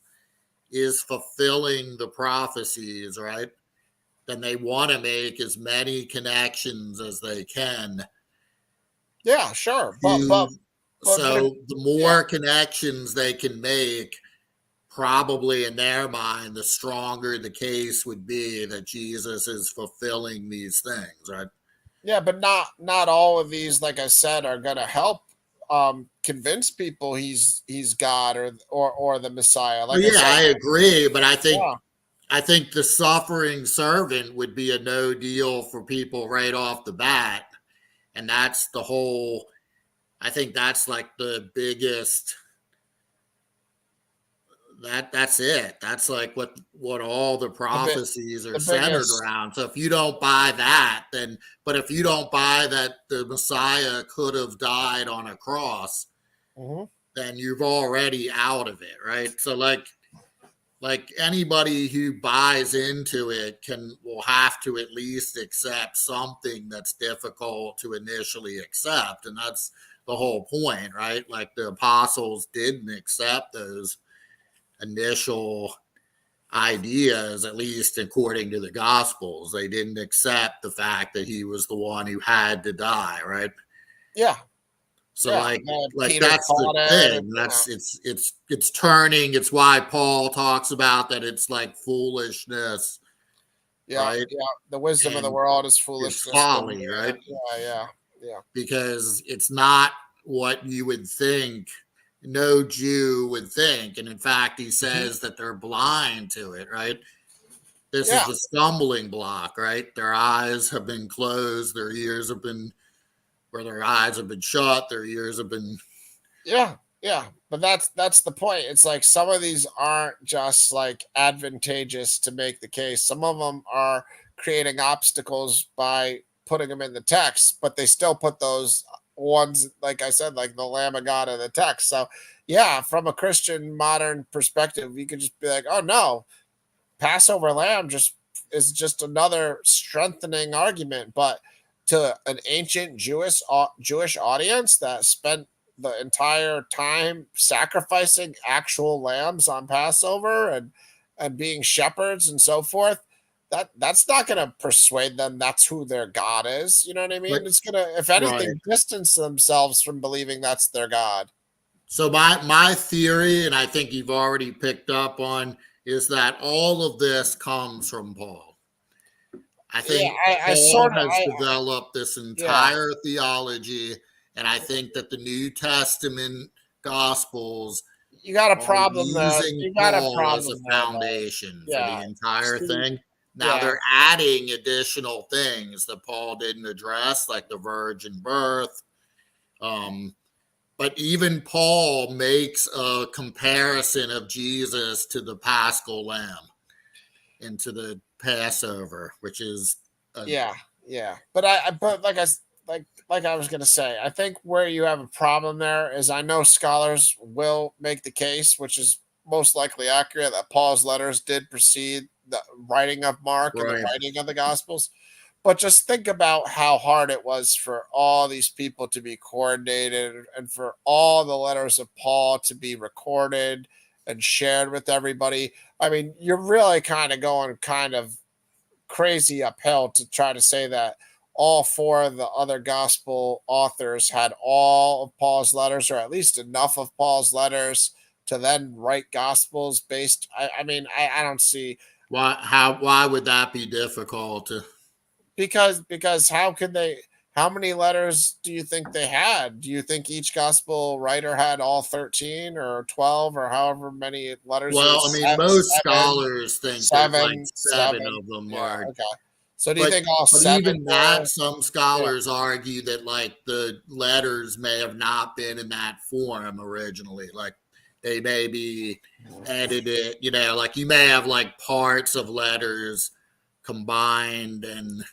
is fulfilling the prophecies, right? Then they want to make as many connections as they can Yeah, sure. to, But if, so the yeah. more connections they can make, probably in their mind, the stronger the case would be that Jesus is fulfilling these things, right? Yeah, but not all of these, like I said, are gonna help convince people he's God or the Messiah. Well, Like I yeah, said, I agree, but yeah. I think the suffering servant would be a no deal for people right off the bat, and that's the whole. I think that's like the biggest. That's it. That's like what all the The bit prophecies are the centered biggest around. So if you don't buy that, then but if you don't buy that the Messiah could have died on a cross, mhm. then you've already out of it, right? So like anybody who buys into it will have to at least accept something that's difficult to initially accept, and that's the whole point, right? Like the apostles didn't accept those initial ideas, at least according to the gospels. They didn't accept the fact that he was the one who had to die, right? Yeah, So yeah. like Peter that's the taught it, and thing. That's it's turning. It's why Paul talks about that it's like foolishness, yeah, right? yeah. The wisdom of the And world is it's foolishness to folly, man. right? Yeah. Because it's not what you would think no Jew would think. And in fact, he Mhm. says that they're blind to it, right? This is Yeah, the stumbling block, right? Their eyes have been closed, their ears have been, or their eyes have been shut, their ears have been. yeah. But that's the point. It's like some of these aren't just like advantageous to make the case. Some of them are creating obstacles by putting them in the text, but they still put those ones, like I said, like the Lamb of God in the text. So yeah, from a Christian modern perspective, you could just be like, oh no, Passover lamb just is just another strengthening argument. But to an ancient Jewish audience that spent the entire time sacrificing actual lambs on Passover and being shepherds and so forth, that's not going to persuade them that's who their God is. You know what I mean? But It's going to, if right. anything, distance themselves from believing that's their God. So my theory, and I think you've already picked up on, is that all of this comes from Paul. I Yeah, think I Paul sort of, has developed this yeah, entire theology, and I think that the New Testament Gospels you got a are problem there. using You got a Paul as a problem there, though. foundation for Yeah. the entire See, thing. Now yeah, they're adding additional things that Paul didn't address, like the virgin birth. But even Paul makes a comparison of Jesus to the Paschal Lamb and to the Passover, which is yeah, yeah. But but like I was gonna say, I think where you have a problem there is I know scholars will make the case, which is most likely accurate, that Paul's letters did precede the writing of Mark and the right. writing of the Gospels. But just think about how hard it was for all these people to be coordinated and for all the letters of Paul to be recorded and shared with everybody. I mean, you're really kind of going kind of crazy uphill to try to say that all four of the other gospel authors had all of Paul's letters, or at least enough of Paul's letters to then write gospels based. I mean, I don't see Why would that be difficult to because how could they, how many letters do you think they had? Do you think each gospel writer had all 13 or 12 or however many letters? It well, I was mean, most seven, scholars think that like seven, seven seven. of them Yeah, are. okay. So do you But think all but seven even were? that, some Yeah. scholars argue that like the letters may have not been in that form originally. Like they may be edited, like you may have like parts of letters combined, and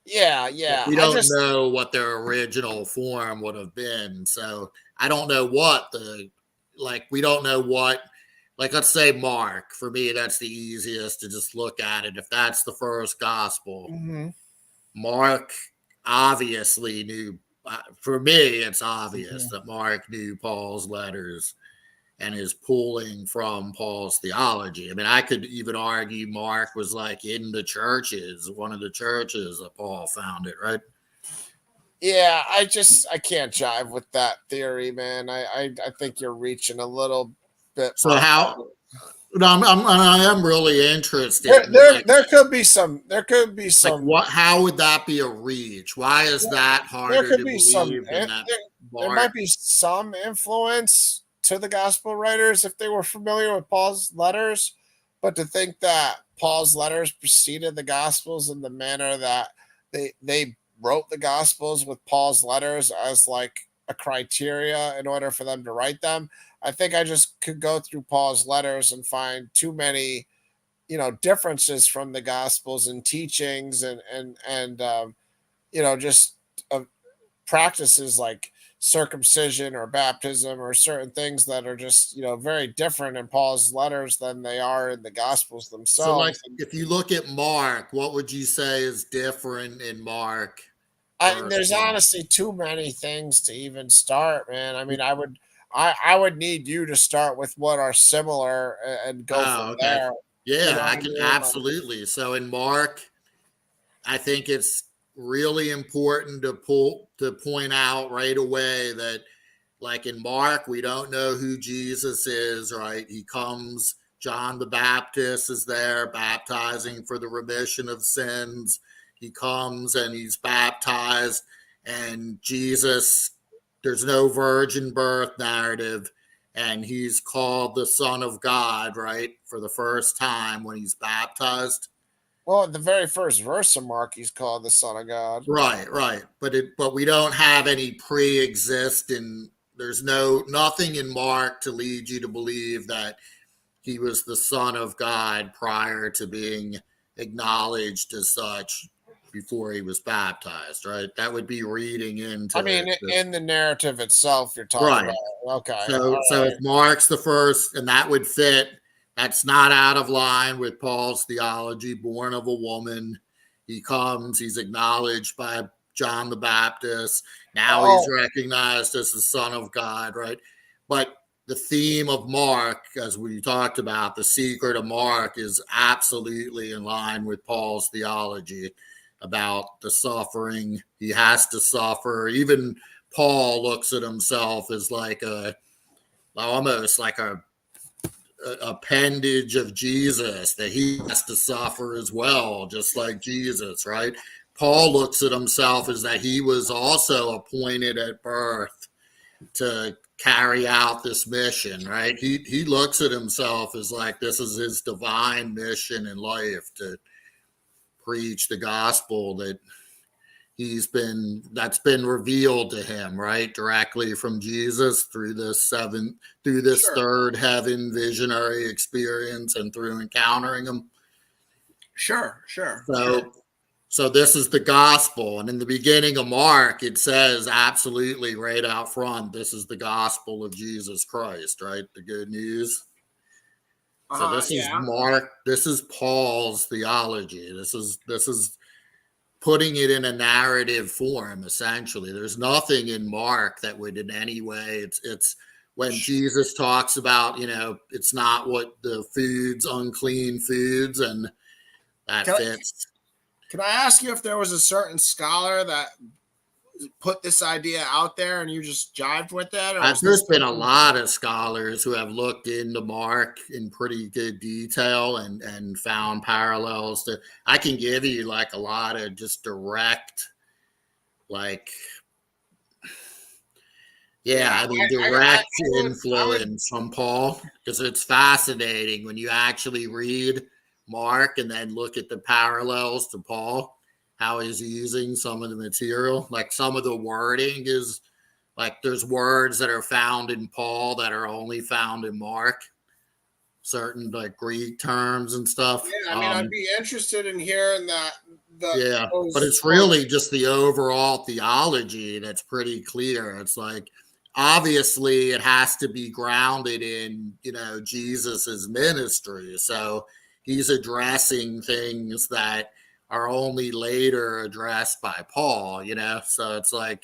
Yeah, but yeah. we I don't just know what their original form would have been. So I don't know what we don't know what, like, let's say Mark. For me, that's the easiest to just look at it. If that's the first gospel, mhm, Mark obviously knew. For me, it's obvious mhm. that Mark knew Paul's letters and is pulling from Paul's theology. I mean, I could even argue Mark was like in the churches, one of the churches that Paul founded, right? Yeah, I can't jive with that theory, man. I think you're reaching a little bit So far. how? No, I am really interested There, in there, there could be some. There could be like some. what? How would that be a reach? Why is that There harder could to be some. believe than that There Mark? might be some influence to the gospel writers if they were familiar with Paul's letters, but to think that Paul's letters preceded the gospels in the manner that they wrote the gospels with Paul's letters as like a criteria in order for them to write them, I think I just could go through Paul's letters and find too many, differences from the gospels and teachings and just uh, practices like circumcision or baptism or certain things that are just very different in Paul's letters than they are in the gospels So, like, themselves. And if you look at Mark, what would you say is different in Mark versus there's Paul? honestly too many things to even start, man. I mean, I would need you to start with what are similar and go Oh, from okay. there. You Yeah, know I what I can mean? absolutely. So in Mark, I think it's really important to point out right away that, like, in Mark, we don't know who Jesus is, right? He comes, John the Baptist is there baptizing for the remission of sins. He comes and he's baptized, and Jesus, there's no virgin birth narrative, and he's called the Son of God, right? For the first time when he's baptized. Well, at the very first verse of Mark, he's called the Son of God. Right, right. But we don't have any pre-existing, there's nothing in Mark to lead you to believe that he was the Son of God prior to being acknowledged as such before he was baptized, right? That would be reading I into mean, it. in the narrative itself, you're talking Right. about. Okay, So all so if right. Mark's the first, and that would fit, That's not out of line with Paul's theology, born of a woman. He comes, he's acknowledged by John the Baptist. Now he's Oh, recognized as the Son of God, right? But the theme of Mark, as we talked about, the secret of Mark is absolutely in line with Paul's theology about the suffering. He has to suffer. Even Paul looks at himself as like almost like a appendage of Jesus, that he has to suffer as well, just like Jesus, right? Paul looks at himself as that he was also appointed at birth to carry out this mission, right? He looks at himself as like this is his divine mission in life, to preach the gospel that's been revealed to him, right, directly from Jesus through this Sure. third heaven visionary experience and through encountering him. Sure. So this is the gospel, and in the beginning of Mark it says absolutely right out front, this is the gospel of Jesus Christ, right? The good news. So this is Mark, this is Paul's theology. This is putting it in a narrative form, essentially. There's nothing in Mark that would in any way, it's when Jesus talks about, it's not what the foods, unclean foods, and that fits. Can I ask you if there was a certain scholar that put this idea out there and you just jived with that? Or There's been a lot of scholars who have looked into Mark in pretty good detail and found parallels to. I can give you like a lot of just direct, like, direct influence from Paul, because it's fascinating when you actually read Mark and then look at the parallels to Paul, how he's using some of the material. Like some of the wording is like there's words that are found in Paul that are only found in Mark, certain like Greek terms and stuff. Yeah, I mean, I'd be interested in hearing that. But it's really just the overall theology that's pretty clear. It's like, obviously it has to be grounded in, Jesus's ministry. So he's addressing things that are only later addressed by Paul, so it's like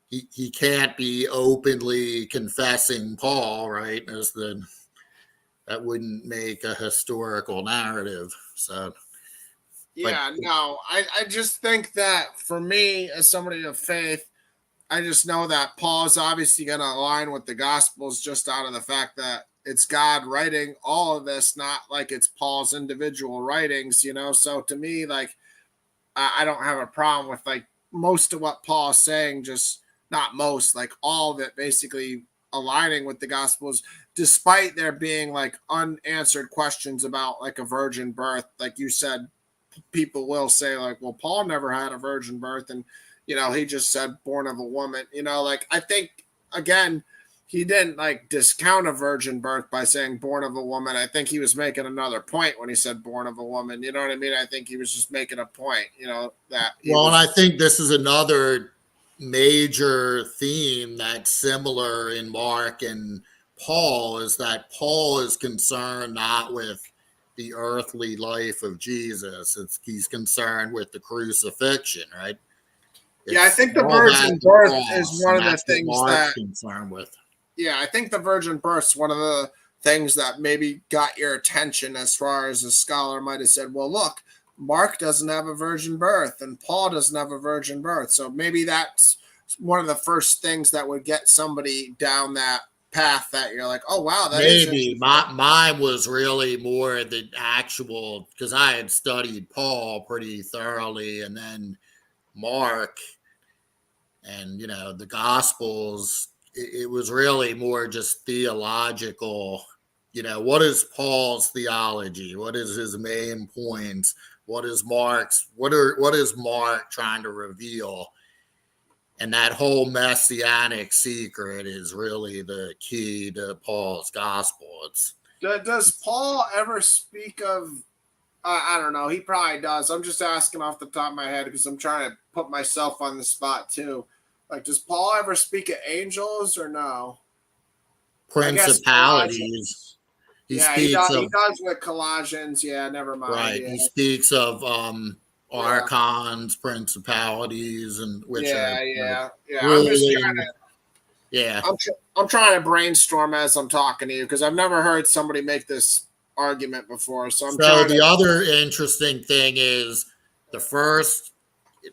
he can't be openly confessing Paul, right? That wouldn't make a historical narrative. So I just think that for me, as somebody of faith, I just know that Paul is obviously going to align with the Gospels just out of the fact that it's God writing all of this, not like it's Paul's individual writings, So to me, like, I don't have a problem with like most of what Paul is saying, just not most, like all of it basically aligning with the Gospels, despite there being like unanswered questions about like a virgin birth. Like you said, people will say like, well, Paul never had a virgin birth, and he just said born of a woman. Like I think again, he didn't like discount a virgin birth by saying born of a woman. I think he was making another point when he said born of a woman. You know what I mean? I think he was just making a point, that. And I think this is another major theme that's similar in Mark and Paul, is that Paul is concerned not with the earthly life of Jesus. He's concerned with the crucifixion, right? I think the virgin birth is one of the things that concerned with. Yeah, I think the virgin birth is one of the things that maybe got your attention, as far as a scholar might have said, well, look, Mark doesn't have a virgin birth and Paul doesn't have a virgin birth. So maybe that's one of the first things that would get somebody down that path, that you're like, oh, wow, that maybe mine was really more the actual, because I had studied Paul pretty thoroughly, and then Mark and, the Gospels. It was really more just theological. What is Paul's theology? What is his main points? What is Mark trying to reveal? And that whole messianic secret is really the key to Paul's gospel. Does Paul ever speak of, I don't know, he probably does. I'm just asking off the top of my head because I'm trying to put myself on the spot too. Like, does Paul ever speak of angels or no? Principalities. He Yeah, he speaks does. He of does with Colossians. Yeah, never mind. right. Yeah, He speaks of archons, principalities, and which are yeah. I'm just trying ruling. to. Yeah. I'm trying to brainstorm as I'm talking to you because I've never heard somebody make this argument before. So I'm So trying the to. other interesting thing is the first.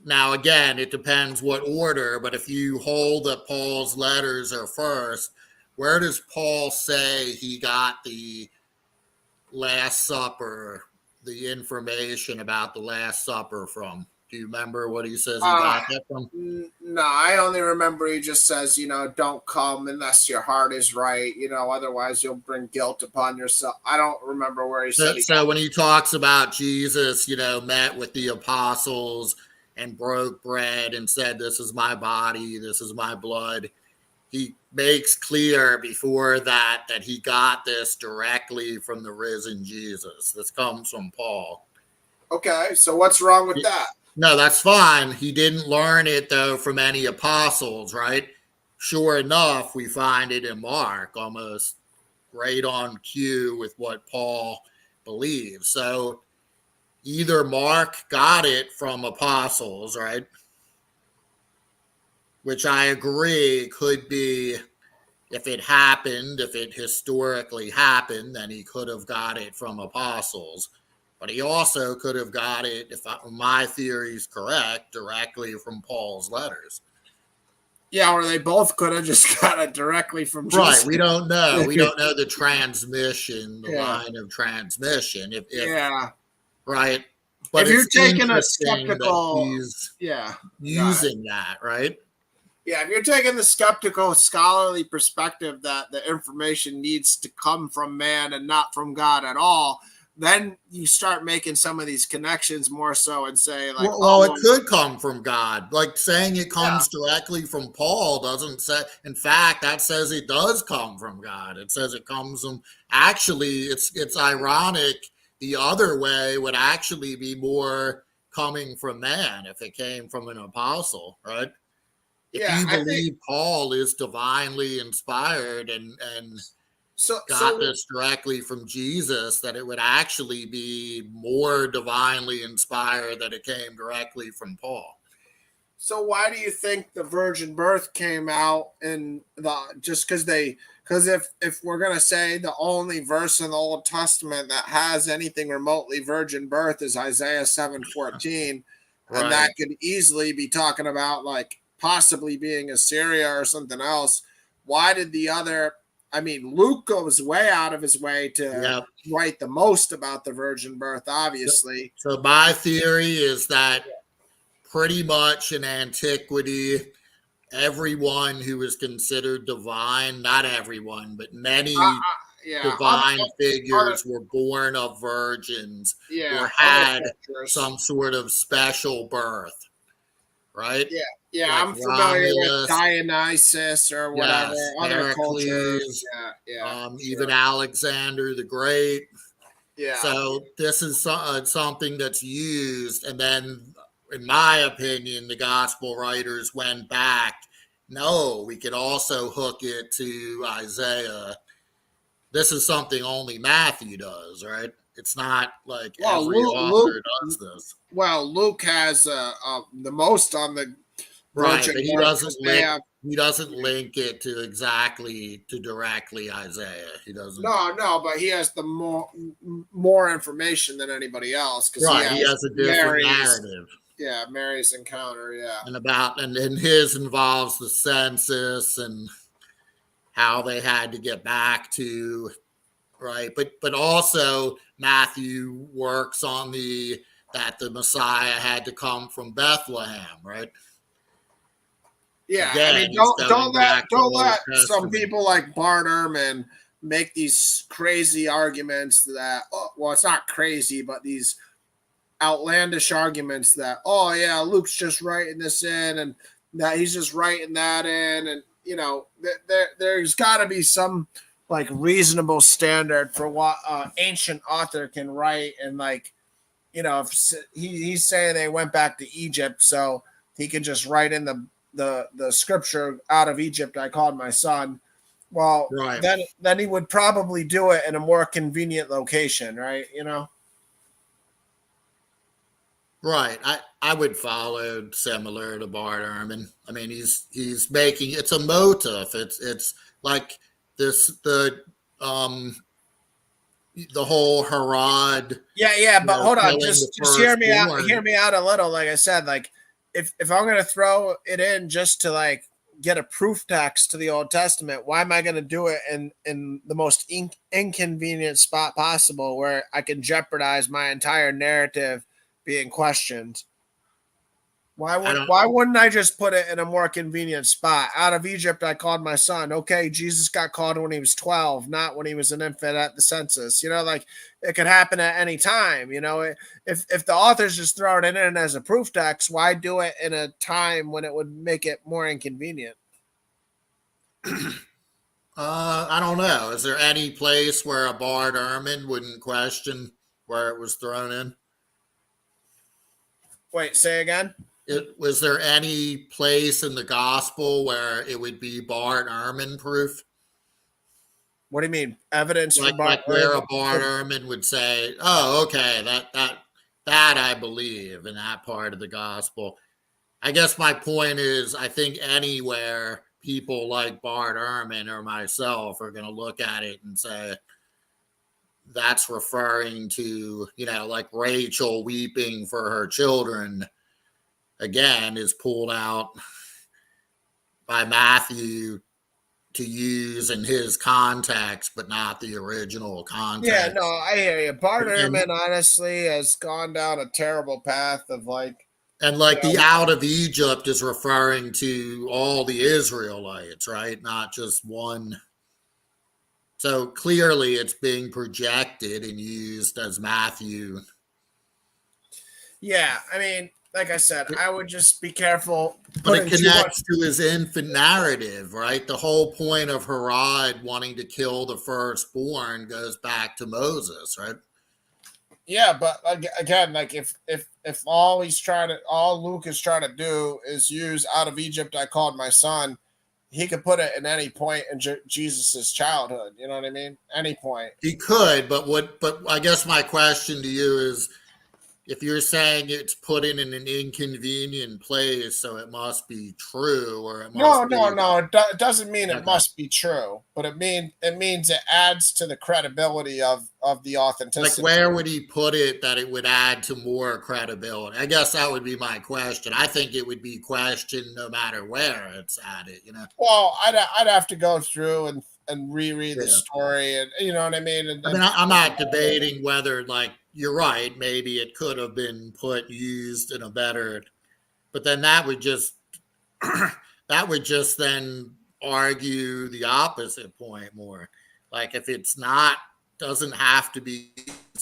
Now again, it depends what order, but if you hold that Paul's letters are first, where does Paul say he got the Last Supper, the information about the Last Supper from? Do you remember what he says he Uh, got that from? no, I only remember he just says, don't come unless your heart is right. Otherwise you'll bring guilt upon yourself. I don't remember where he said he So got. when he talks about Jesus, met with the apostles and broke bread and said, "This is my body, this is my blood," he makes clear before that he got this directly from the risen Jesus. This comes from Paul. Okay, so what's wrong with that? No, that's fine. He didn't learn it though from any apostles, right? Sure enough, we find it in Mark, almost right on cue with what Paul believes. So either Mark got it from apostles, right? Which I agree could be, if it happened, if it historically happened, then he could have got it from apostles. But he also could have got it, if my theory is correct, directly from Paul's letters. Yeah, or they both could have just got it directly from Right. Jesus. We don't know. We don't know the transmission, the Yeah. line of transmission. If Yeah. right. But If you're it's taking a interesting that skeptical, he's yeah, using that, right? yeah, if you're taking the skeptical, scholarly perspective that the information needs to come from man and not from God at all, then you start making some of these connections more so and say, like, Well, it could come from God. Like saying it comes Yeah. directly from Paul doesn't say. In fact, that says it does come from God. It says it comes from. Actually, it's ironic. The other way would actually be more coming from man if it came from an apostle, right? If Yeah, you I think believe Paul is divinely inspired and so. got this directly from Jesus, that it would actually be more divinely inspired that it came directly from Paul. So why do you think the virgin birth came out in the just because if we're gonna say the only verse in the Old Testament that has anything remotely virgin birth is Isaiah 7:14, and that Right. could easily be talking about like possibly being Assyria or something else. Why did the other? I mean, Luke goes way out of his way to Yep. write the most about the virgin birth, obviously. So my theory is that pretty much in antiquity, everyone who was considered divine, not everyone, but many Yeah, divine other, figures were born of virgins yeah, or other had pictures. some sort of special birth, right? Yeah, yeah, Like I'm familiar with Romulus, Dionysus or whatever yes, other cultures. Heracles, Yeah, even Alexander the Great. yeah, So this is something that's used, and then, in my opinion, the gospel writers went back. No, we could also hook it to Isaiah. This is something only Matthew does, right? It's not like Well, every author does this, Luke has the most on the right? virgin But he birth doesn't because they have. he doesn't link it to directly Isaiah. He doesn't. No, but he has the more information than anybody else because Right, he has a different Mary's. narrative. Yeah, Mary's encounter. Yeah, And his involves the census and how they had to get back to, right, but also Matthew works on that the Messiah had to come from Bethlehem, right? yeah. Again, I mean, he's going back to don't Old let some Testament. people like Bart Ehrman make these crazy arguments that well, it's not crazy, but these outlandish arguments that Luke's just writing this in and that he's just writing that in, and there's got to be some like reasonable standard for what ancient author can write, and like if he's saying they went back to Egypt, so he can just write in the scripture out of Egypt. I called my son. Well, Right. then he would probably do it in a more convenient location, right? You know. Right. I would follow similar to Bart Ehrman. I mean, he's making it's a motive. It's like this um the whole Herod, Yeah, but hold on, killing the just hear me out. firstborn. Hear me out a little. Like I said, like if I'm gonna throw it in just to like get a proof text to the Old Testament, why am I gonna do it in the most inconvenient spot possible where I can jeopardize my entire narrative being questioned? I don't. Why wouldn't I just put it in a more convenient spot? Out of Egypt, I called my son. Okay, Jesus got called when he was 12, not when he was an infant at the census. You know, like it could happen at any time. You know, if the author's just throwing it in as a proof text, why do it in a time when it would make it more inconvenient? I don't know. Is there any place where a Bart Ehrman wouldn't question where it was thrown in? Wait, say again. Was there any place in the gospel where it would be Bart Ehrman proof? What do you mean? Evidence for Like where a Bart Ehrman would say, "Oh, okay, that I believe in that part of the gospel." I guess my point is, I think anywhere people like Bart Ehrman or myself are going to look at it and say that's referring to, like Rachel weeping for her children again is pulled out by Matthew to use in his context, but not the original Yeah, no, context. I hear you. Bart And Ehrman honestly has gone down a terrible path of like, like you the know, out of Egypt is referring to all the Israelites, right? Not just one. So clearly it's being projected and used as Matthew. yeah, I mean, like I said, I would just be careful But it putting too much. connects to his infant narrative, right? The whole point of Herod wanting to kill the firstborn goes back to Moses, right? Yeah, but again, like if all Luke is trying to do is use out of Egypt, I called my son. He could put it in any point in Jesus's childhood. You know what I mean? Any point. He could, but I guess my question to you is, if you're saying it's put in an inconvenient place, so it must be true, or it No, must no, be no. It doesn't mean it okay. must be true, but it means it adds to the credibility of the Like, authenticity. where would he put it that it would add to more credibility? I guess that would be my question. I think it would be questioned no matter where it's added. Well, I'd have to go through and reread the Yeah. story, and you know what I mean. I mean, I'm not debating whether, like, you're right. Maybe it could have been used in a better, but then that would just then argue the opposite point more. Like, if it's not, doesn't have to be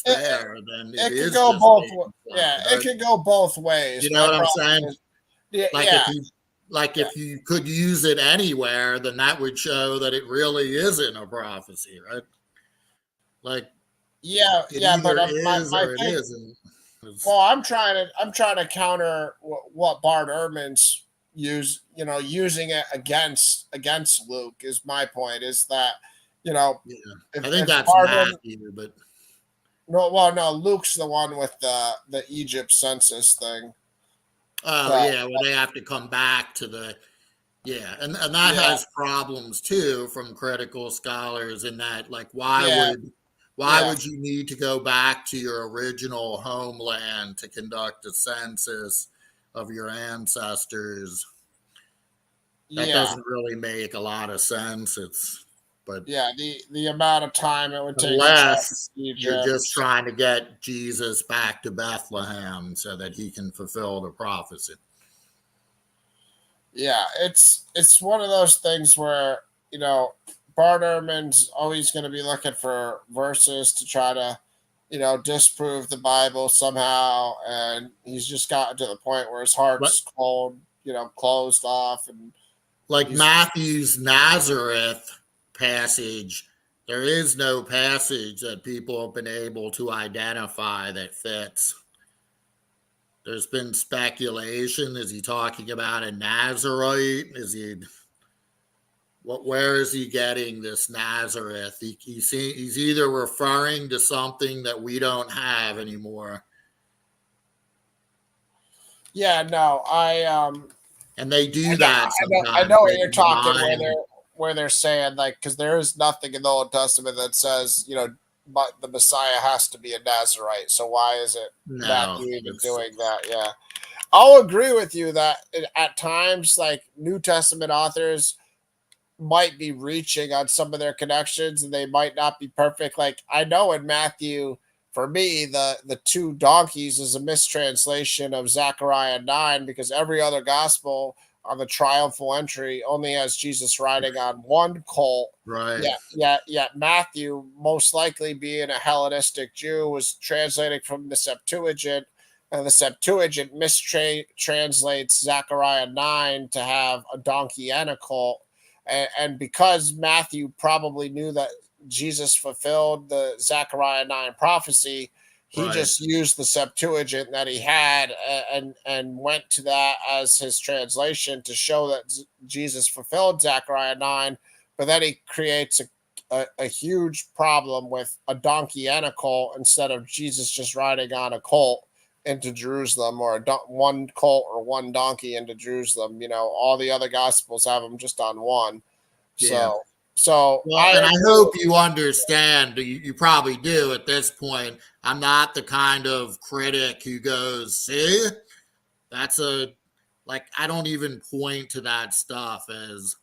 there, then it could is go just both. making fun, Yeah, it right? could go both ways. You know My what I'm problem saying? is, yeah, Like, yeah, if you could use it anywhere, then that would show that it really isn't a prophecy, right? Like, it yeah. But either is my or it thing. isn't. Well, I'm trying to counter what Bart Ehrman's using it against Luke is my point. Is that Yeah, I think if that's Bart Ehrman, Matthew, but no, Luke's the one with the Egypt census thing. oh But yeah, well they have to come back to the and that yeah, has problems too from critical scholars in that, like, yeah, why yeah, would you need to go back to your original homeland to conduct a census of your ancestors? That yeah, doesn't really make a lot of sense. But yeah. The amount of time it would take to travel unless to you're Egypt. just trying to get Jesus back to Bethlehem so that he can fulfill the prophecy. Yeah, it's one of those things where Bart Ehrman's always going to be looking for verses to try to disprove the Bible somehow, and he's just gotten to the point where his But heart's closed off, and like he's Matthew's Nazareth passage, there is no passage that people have been able to identify that fits. There's been speculation. Is he talking about a Nazarite? Is he where is he getting this Nazareth? He's either referring to something that we don't have anymore. Yeah, no, And they do I know, that I sometimes. know what They you're talking combine, where they're saying like because there is nothing in the Old Testament that says but the Messiah has to be a Nazarite. So why is it no, Matthew even it's doing that? Yeah, I'll agree with you that at times like New Testament authors might be reaching on some of their connections and they might not be perfect. Like I know in Matthew, for me, the two donkeys is a mistranslation of Zechariah 9 because every other gospel on the triumphal entry only has Jesus riding on one colt. right. Yeah. Matthew, most likely being a Hellenistic Jew, was translating from the Septuagint, and the Septuagint mistranslates Zechariah 9 to have a donkey and a colt. And because Matthew probably knew that Jesus fulfilled the Zechariah 9 prophecy, he Right. just used the Septuagint that he had and went to that as his translation to show that Jesus fulfilled Zechariah 9. But then he creates a huge problem with a donkey and a colt instead of Jesus just riding on a colt into Jerusalem, or one colt or one donkey into Jerusalem. All the other gospels have them just on one. Yeah. So Well, I and I agree hope with you understand, you probably do at this point. I'm not the kind of critic who goes, see, that's I don't even point to that stuff as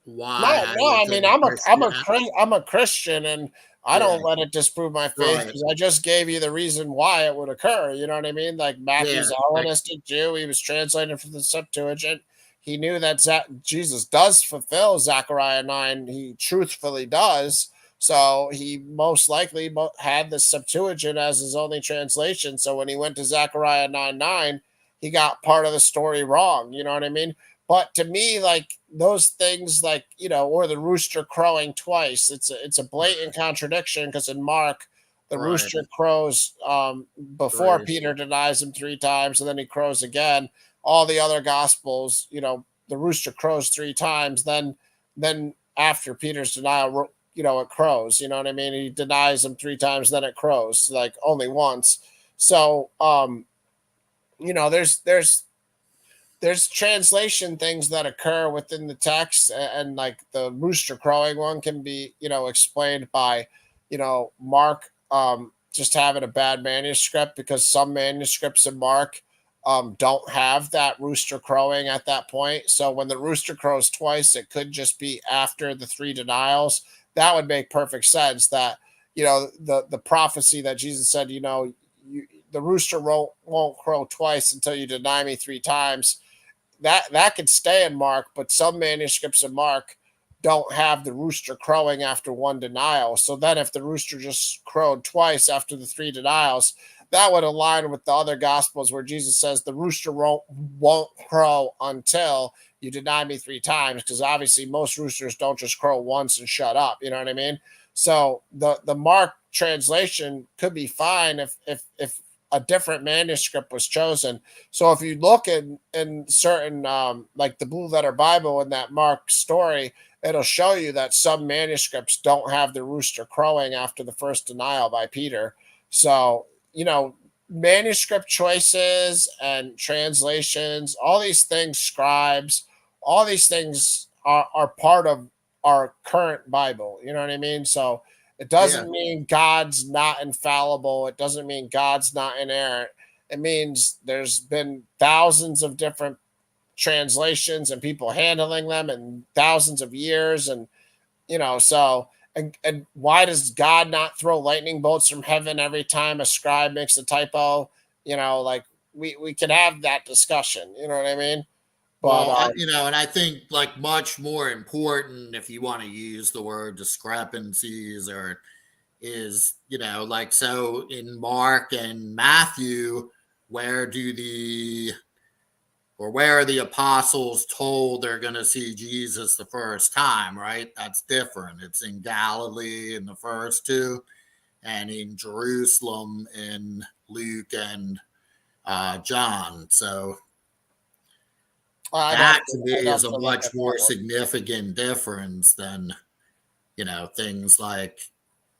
why no, I no. would I say mean, Christian. I'm a Christian, and I Yeah, don't let it disprove my faith right. because I just gave you the reason why it would occur. You know what I mean? Like Yeah, Matthew's a Hellenistic Jew. He was translated from the Septuagint. He knew that Jesus does fulfill Zechariah 9. He truthfully does. So he most likely had the Septuagint as his only translation. So when he went to Zechariah 9:9, he got part of the story wrong. You know what I mean? But to me, like those things, like or the rooster crowing twice, it's a blatant contradiction because in Mark, the right. rooster crows before Three. Peter denies him 3 times, and then he crows again. All the other gospels, the rooster crows 3 times. Then after Peter's denial, it crows. You know what I mean? He denies him 3 times, then it crows like only once. So there's translation things that occur within the text, and like the rooster crowing one can be explained by Mark just having a bad manuscript, because some manuscripts in Mark don't have that rooster crowing at that point. So when the rooster crows twice, it could just be after the 3 denials. That would make perfect sense, that the prophecy that Jesus said, the rooster won't crow twice until you deny me 3 times. That could stay in Mark, but some manuscripts in Mark don't have the rooster crowing after 1 denial. So then if the rooster just crowed twice after the 3 denials, that would align with the other gospels where Jesus says the rooster won't crow until you deny me 3 times, because obviously most roosters don't just crow once and shut up. You know what I mean? So the Mark translation could be fine if a different manuscript was chosen. So if you look in certain like the Blue Letter Bible in that Mark story, it'll show you that some manuscripts don't have the rooster crowing after the first denial by Peter. So manuscript choices and translations, all these things, scribes, all these things are part of our current Bible. You know what I mean? So it Yeah, doesn't mean God's not infallible. It doesn't mean God's not inerrant. It means there's been thousands of different translations and people handling them in thousands of years. And, so, and why does God not throw lightning bolts from heaven every time a scribe makes a typo? Like we can have that discussion. You know what I mean? But, well, and I think much more important, if you want to use the word discrepancies, or is so in Mark and Matthew, where are the apostles told they're going to see Jesus the first time, right? That's different. It's in Galilee in the first two, and in Jerusalem in Luke and John. So That to me I'd have is a to look much at more that one. significant difference than, things like,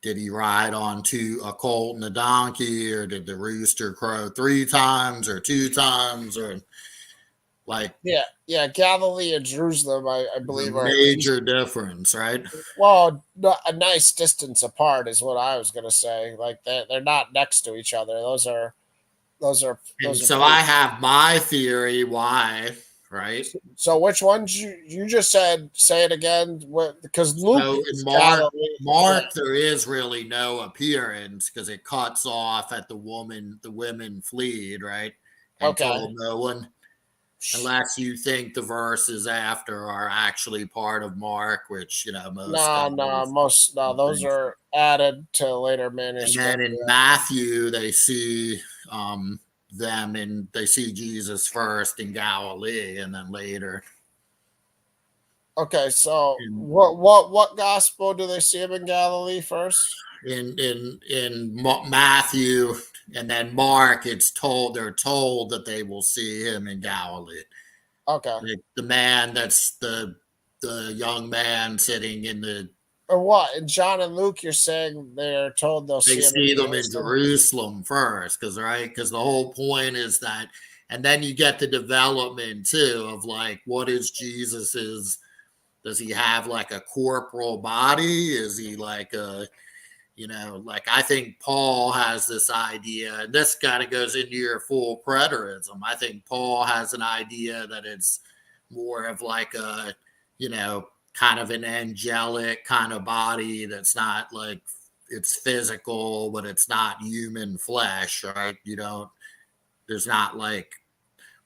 did he ride onto a colt and a donkey, or did the rooster crow 3 times or 2 times, or like Yeah, Galilee and Jerusalem, I it's a believe, are at least, major difference, right? well, a nice distance apart is what I was gonna say. Like they're not next to each other. And Those are so pretty. I have my theory why, right? So which ones you just said? Say it again. What? Because Luke So in is Galilee. Yeah. Mark, there is really no appearance because it cuts off at the women fleed, right? And Okay. told no one, unless you think the verses after are actually part of Mark, which most No, scholars most no. don't Those think so. are added to later And then manuscript. in Matthew, they see them and they see Jesus first in Galilee, and then later Okay, so in what gospel do they see him in Galilee first? Matthew, and then Mark. They're told that they will see him in Galilee. Okay. Like the man that's the young man sitting in the Or what? In John and Luke, you're saying they're told they'll they see him in see them in Jerusalem? Jerusalem first, because the whole point is that, and then you get the development too of like, what is Jesus's? Does he have like a corporal body? Is he like a, like I think Paul has this idea, and this kind of goes into your full preterism. I think Paul has an idea that it's more of like a, kind of an angelic kind of body that's not like, it's physical, but it's not human flesh, right? There's not like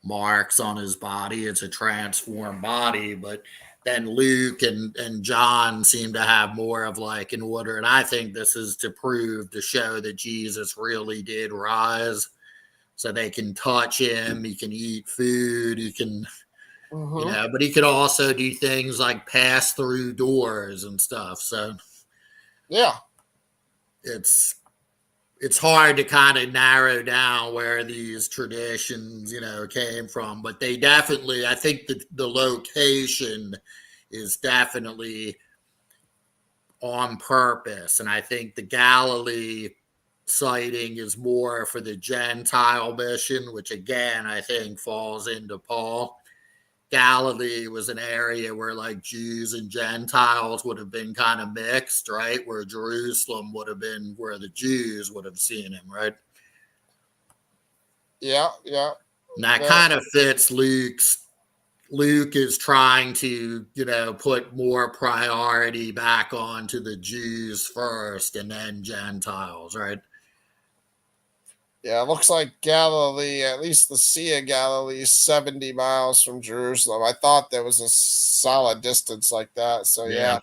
marks on his body. It's a transformed body. But then Luke and John seem to have more of like an order. And I think this is to show that Jesus really did rise. So they can touch him, he can eat food, he can, Mm-hmm. but he could also do things like pass through doors and stuff. So Yeah. it's it's hard to kind of narrow down where these traditions, came from, but they definitely, I think the location is definitely on purpose. And I think the Galilee sighting is more for the Gentile mission, which again, I think falls into Paul. Galilee was an area where like Jews and Gentiles would have been kind of mixed, right? Where Jerusalem would have been where the Jews would have seen him, right? Yeah. And that Yeah. kind of fits Luke is trying to, put more priority back onto the Jews first and then Gentiles, right? Yeah, it looks like Galilee, at least the Sea of Galilee, is 70 miles from Jerusalem. I thought there was a solid distance like that. So, Yeah. yeah,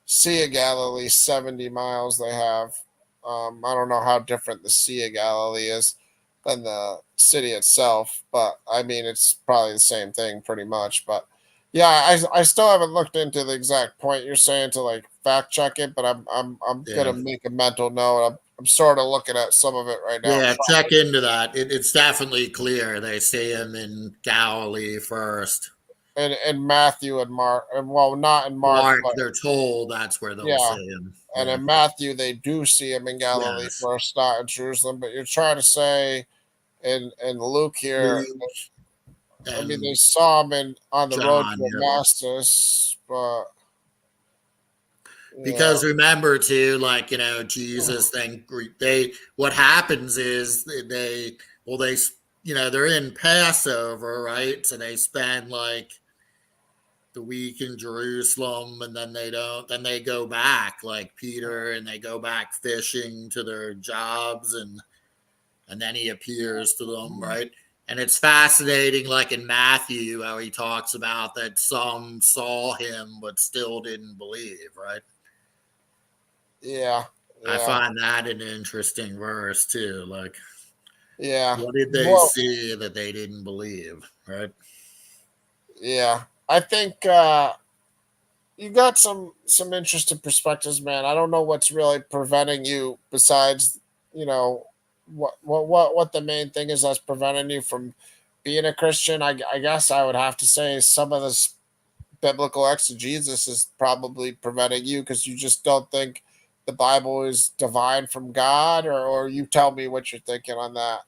Sea of Galilee, 70 miles they have. I don't know how different the Sea of Galilee is than the city itself, but I mean, it's probably the same thing pretty much. But yeah, I still haven't looked into the exact point you're saying to like fact check it, but I'm Yeah. gonna make a mental note. I'm sort of looking at some of it right now. Yeah, check into that. It's definitely clear they see him in Galilee first. And Matthew and Mark, and well, not in Mark, Mark, but they're told that's where they'll yeah, see him. and Yeah. in Matthew they do see him in Galilee Yes. first, not in Jerusalem. But you're trying to say in Luke here, Luke I mean, and they saw him on the road John, to yeah. Damascus, but Because remember too, like, Jesus, then what happens is they're in Passover, right? So they spend like the week in Jerusalem, and then they go back like Peter, and they go back fishing to their jobs, and then he appears to them, right? And it's fascinating, like in Matthew, how he talks about that some saw him but still didn't believe, right? yeah, I find that an interesting verse too. Like, yeah. what did they Well, see that they didn't believe, right? yeah. I think you got some interesting perspectives, man. I don't know what's really preventing you besides, you know, what the main thing is that's preventing you from being a Christian, I guess I would have to say some of this biblical exegesis is probably preventing you because you just don't think the Bible is divine from God, or you tell me what you're thinking on that.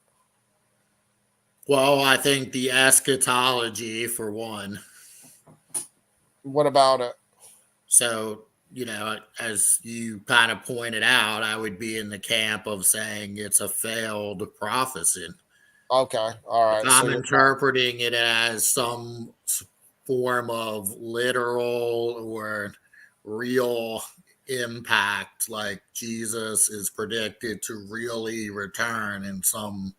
Well, I think the eschatology, for one. What about it? So, as you kind of pointed out, I would be in the camp of saying it's a failed prophecy. Okay, all If right. So I'm you're interpreting it as some form of literal or real impact, like Jesus is predicted to really return in some,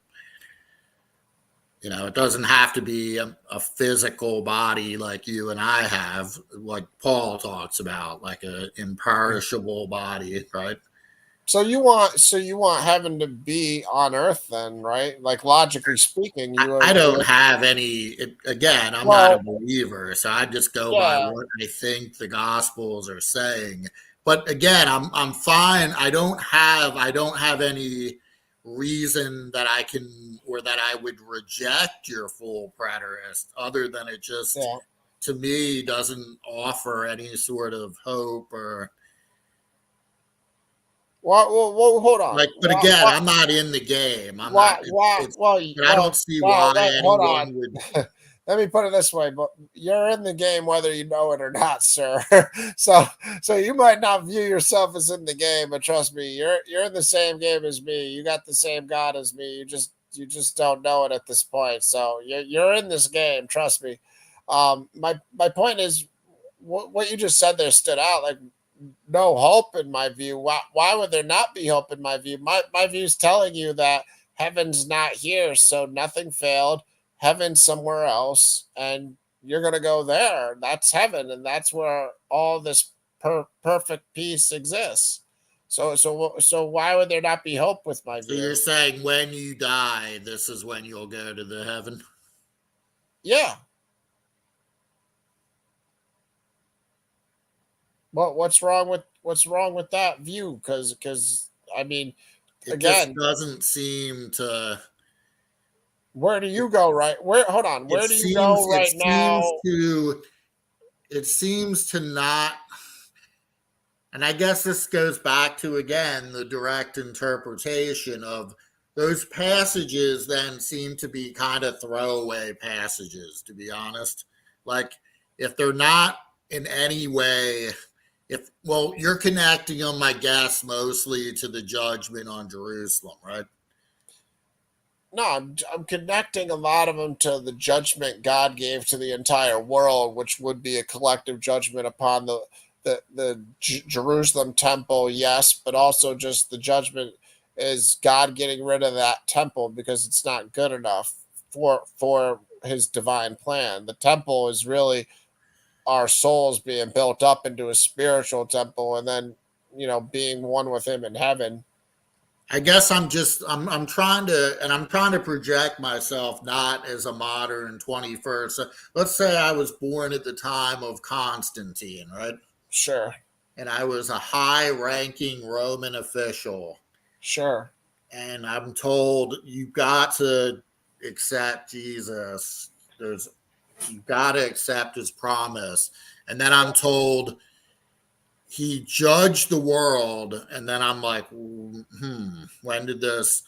it doesn't have to be a physical body like you and I have, like Paul talks about, like an imperishable body, right? so you want heaven to be on earth then, right? Like logically speaking, I don't have any, again, I'm not a well, believer, so I just go by yeah. what I think the gospels are saying. But again, I'm fine. I don't have any reason that I can, or that I would reject your full preterist, other than it just, Yeah. to me, doesn't offer any sort of hope or Well, hold on. like. But again, I'm not in the game. I'm not. It's. But I don't see why Hold on. anyone would. Let me put it this way, but you're in the game whether you know it or not, sir. So you might not view yourself as in the game, but trust me, you're in the same game as me. You got the same God as me. You just don't know it at this point. So you're in this game, trust me. My point is what you just said there stood out. Like no hope in my view. Why would there not be hope in my view? My view is telling you that heaven's not here, so nothing failed. Heaven's somewhere else, and you're gonna go there. That's heaven, and that's where all this perfect peace exists. So why would there not be hope with my So view? you're saying when you die, this is when you'll go to the heaven? Yeah. What's wrong with that view? Because I mean, It just again, doesn't seem to. where do you go right? Where hold on, It where do you seems. go It right now? seems to. It seems to not. And I guess this goes back to, again, the direct interpretation of those passages. Then seem to be kind of throwaway passages, to be honest. Like, if they're not in any way, you're connecting them, I guess, mostly to the judgment on Jerusalem, right? No, I'm connecting a lot of them to the judgment God gave to the entire world, which would be a collective judgment upon the Jerusalem temple, yes, but also just the judgment is God getting rid of that temple because it's not good enough for His divine plan. The temple is really our souls being built up into a spiritual temple, and then being one with Him in heaven. I guess I'm trying to project myself not as a modern 21st. So let's say I was born at the time of Constantine, right? Sure, And I was a high-ranking Roman official, sure. and I'm told you got to accept Jesus. You got to accept his promise. And then I'm told he judged the world, and then I'm like, when did this?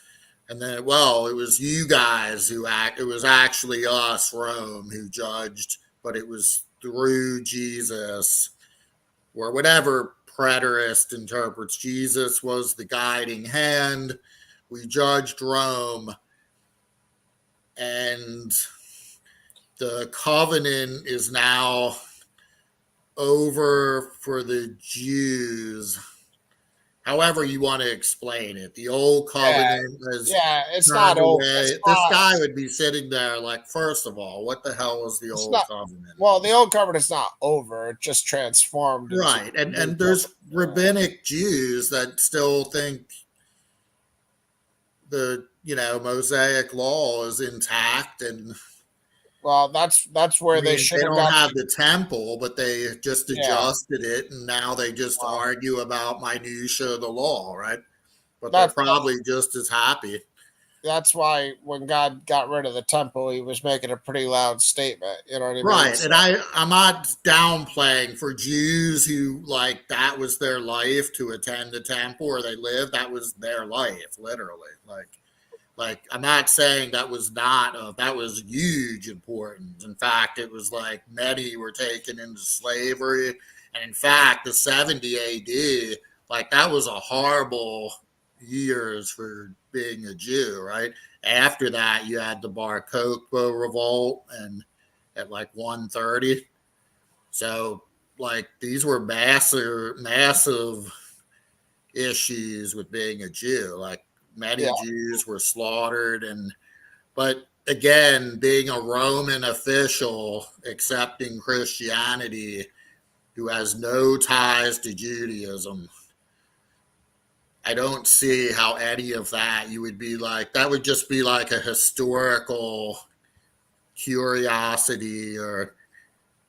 And then, it was you guys it was actually us, Rome, who judged, but it was through Jesus, or whatever preterist interprets. Jesus was the guiding hand. We judged Rome, and the covenant is now over for the Jews. However you want to explain it. The old covenant has It's turned not over. away. This guy would be sitting there like, first of all, what the hell was the old covenant? Well, the old covenant's not over. It just transformed. Right. And there's rabbinic Jews that still think the Mosaic law is intact, and well, that's where they should they have don't got. have the temple, but they just adjusted it, and now they just argue about minutia of the law, right? But they're probably just as happy. that's why when God got rid of the temple, he was making a pretty loud statement. You know what I mean? Right. And I'm not downplaying for Jews who like that was their life to attend the temple where they live. That was their life, literally. Like I'm not saying that was not that was huge importance. In fact, it was like many were taken into slavery. And in fact, the 70 AD, like that was a horrible years for being a Jew, right? After that, you had the Bar Kokhba revolt and at like 130. So like these were massive issues with being a Jew. Like many Jews were slaughtered, and but again, being a Roman official accepting Christianity who has no ties to Judaism, I don't see how any of that you would be like, that would just be like a historical curiosity, or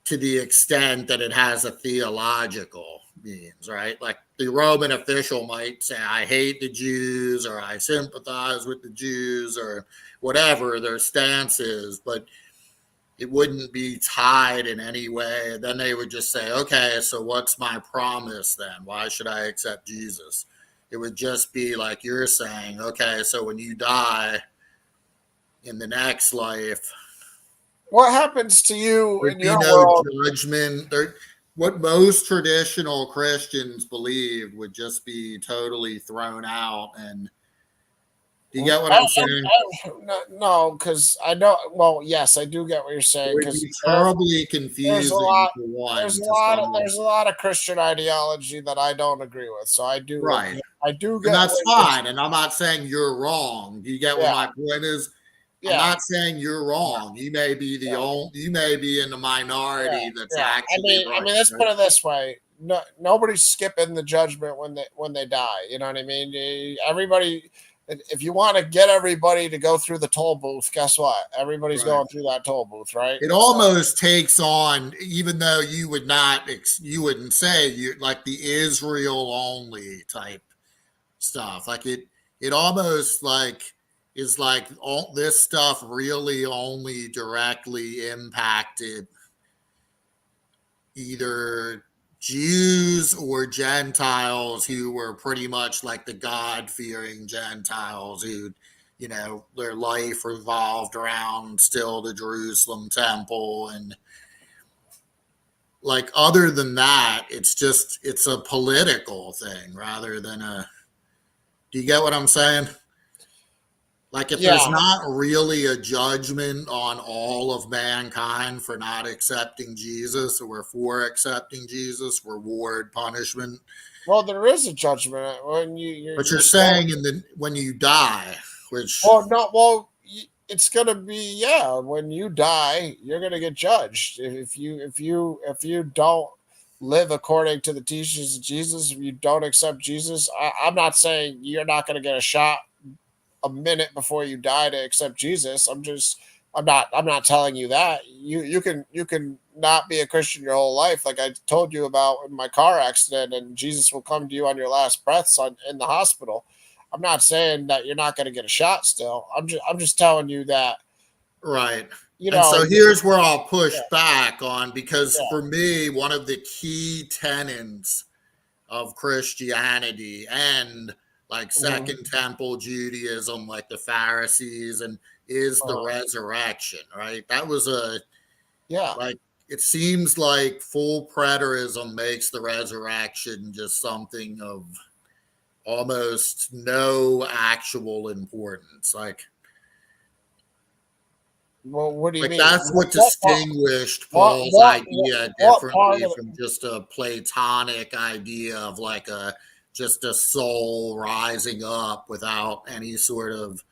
to the extent that it has a theological means, right? Like the Roman official might say, I hate the Jews, or I sympathize with the Jews, or whatever their stance is, but it wouldn't be tied in any way. Then they would just say, okay, so what's my promise then? Why should I accept Jesus? It would just be like you're saying, okay, so when you die in the next life, what happens to you in your no world? judgment. What most traditional Christians believed would just be totally thrown out. And do you get what I'm saying? No, because I know. Well, yes, I do get what you're saying. It would be terribly confusing. There's a lot of Christian ideology that I don't agree with. So I do. Right. I do get. And that's fine. And I'm not saying you're wrong. Do you get what my point is? Yeah. I'm not saying you're wrong. You may be the only. You may be in the minority that's actually. I mean, let's put it this way: nobody's skipping the judgment when they die. You know what I mean? Everybody. If you want to get everybody to go through the toll booth, guess what? Everybody's going through that toll booth, right? It almost takes on, even though you wouldn't say you like the Israel only type stuff. Like it almost like is like all this stuff really only directly impacted either Jews or Gentiles who were pretty much like the God-fearing Gentiles who, you know, their life revolved around still the Jerusalem temple. And like, other than that, it's a political thing rather than do you get what I'm saying? Like, if there's not really a judgment on all of mankind for not accepting Jesus or for accepting Jesus, reward, punishment. Well, there is a judgment when but you're saying when you die, which. It's gonna be when you die, you're gonna get judged. If you don't live according to the teachings of Jesus, if you don't accept Jesus, I'm not saying you're not gonna get a shot a minute before you die to accept Jesus. I'm not telling you that. You can not be a Christian your whole life, like I told you about in my car accident, and Jesus will come to you on your last breaths in the hospital. I'm not saying that you're not going to get a shot still. I'm just telling you that. Right. So here's where I'll push back on, because for me, one of the key tenets of Christianity and like Second Temple Judaism, like the Pharisees, and is the resurrection, right? That was like, it seems like full preterism makes the resurrection just something of almost no actual importance. Like, well, what do you mean? That's what distinguished Paul's idea differently from just a Platonic idea of like just a soul rising up without any sort of,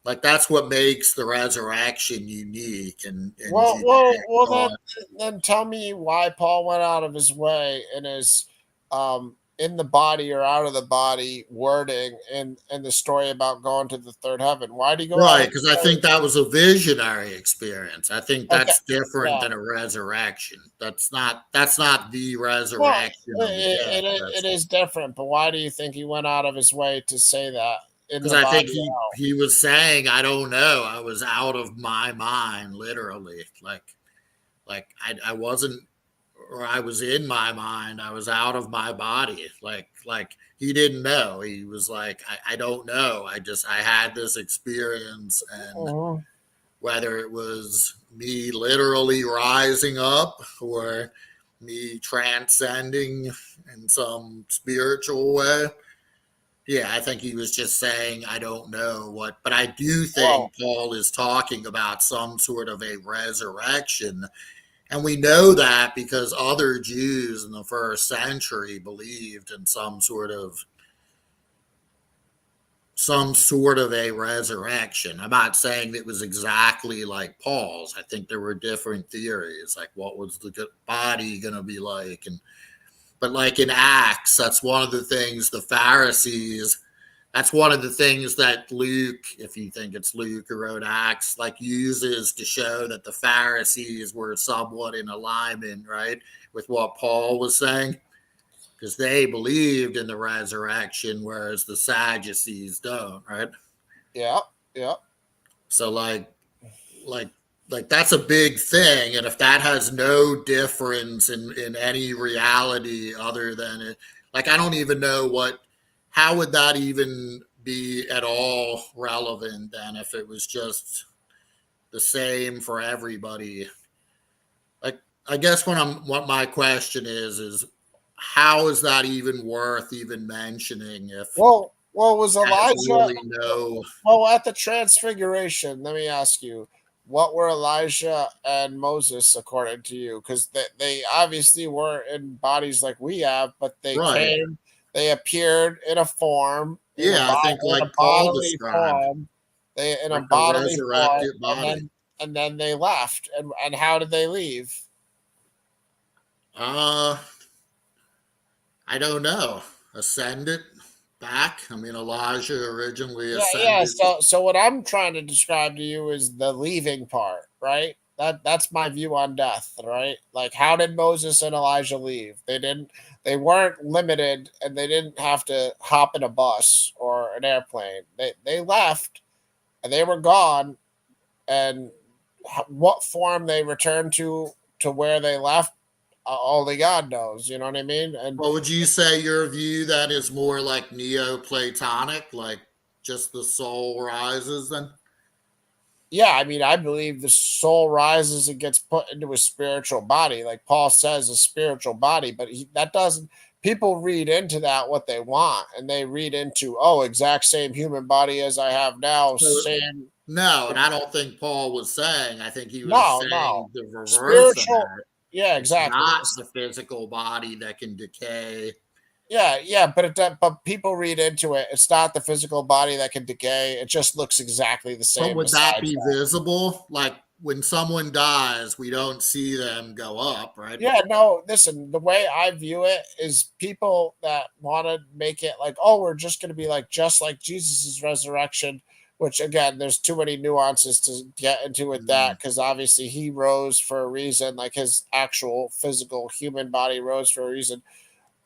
like, that's what makes the resurrection unique. And then tell me why Paul went out of his way and is in the body or out of the body wording and the story about going to the third heaven. Why do you go right? Because I think that was a visionary experience. I think that's different than a resurrection. That's not the resurrection. It is different, but why do you think he went out of his way to say that? in Because the I think body. he was saying, I don't know, I was out of my mind, literally. Like I wasn't, or I was in my mind, I was out of my body. Like he didn't know. He was like, I don't know. I had this experience, and Mhm. whether it was me literally rising up or me transcending in some spiritual way. Yeah, I think he was just saying, I don't know what, but I do Well, think Paul is talking about some sort of a resurrection. And we know that because other Jews in the first century believed in some sort of a resurrection. I'm not saying it was exactly like Paul's. I think there were different theories, like what was the body going to be like, and but like in Acts, that's one of the things the Pharisees. That's one of the things that Luke, if you think it's Luke who wrote Acts, like uses to show that the Pharisees were somewhat in alignment, right, with what Paul was saying, because they believed in the resurrection, whereas the Sadducees don't, right? yeah, yeah. So like like that's a big thing, and if that has no difference in any reality other than it, like I don't even know what, how would that even be at all relevant then if it was just the same for everybody. Like I guess what my question is how is that even worth even mentioning if Well, was there's Elijah? really no. Well, at the Transfiguration, let me ask you, what were Elijah and Moses according to you? Because they obviously weren't in bodies like we have, but they Right. came, they appeared in a form, Yeah, I think in a like Paul bodily described, form, they in a like a bodily form, resurrected body. and then they left. And how did they leave? Uh, I don't know. Ascended back. I mean, Elijah originally Yeah, yeah. ascended. So what I'm trying to describe to you is the leaving part, right? That's my view on death, right? Like how did Moses and Elijah leave? They weren't limited and they didn't have to hop in a bus or an airplane. They left and they were gone and what form they returned to where they left, only God knows, you know what I mean? And What would you say your view that is more like Neoplatonic, like just the soul rises then? yeah, I mean, I believe the soul rises and gets put into a spiritual body, like Paul says, a spiritual body. But that doesn't. People read into that what they want, and they read into, oh, exact same human body as I have now, So, same. no, and I don't think Paul was saying. I think he was No, saying no, the reverse of spiritual. that. Yeah, It's exactly. not the physical body that can decay. Yeah, yeah, but people read into it. It's not the physical body that can decay. It just looks exactly the But same. would that Besides be that. visible? Like when someone dies, we don't see them go up, right? Yeah, no, listen, the way I view it is people that want to make it like, oh, we're just going to be like, just like Jesus's resurrection, which again, there's too many nuances to get into with Mm, that because obviously he rose for a reason, like his actual physical human body rose for a reason.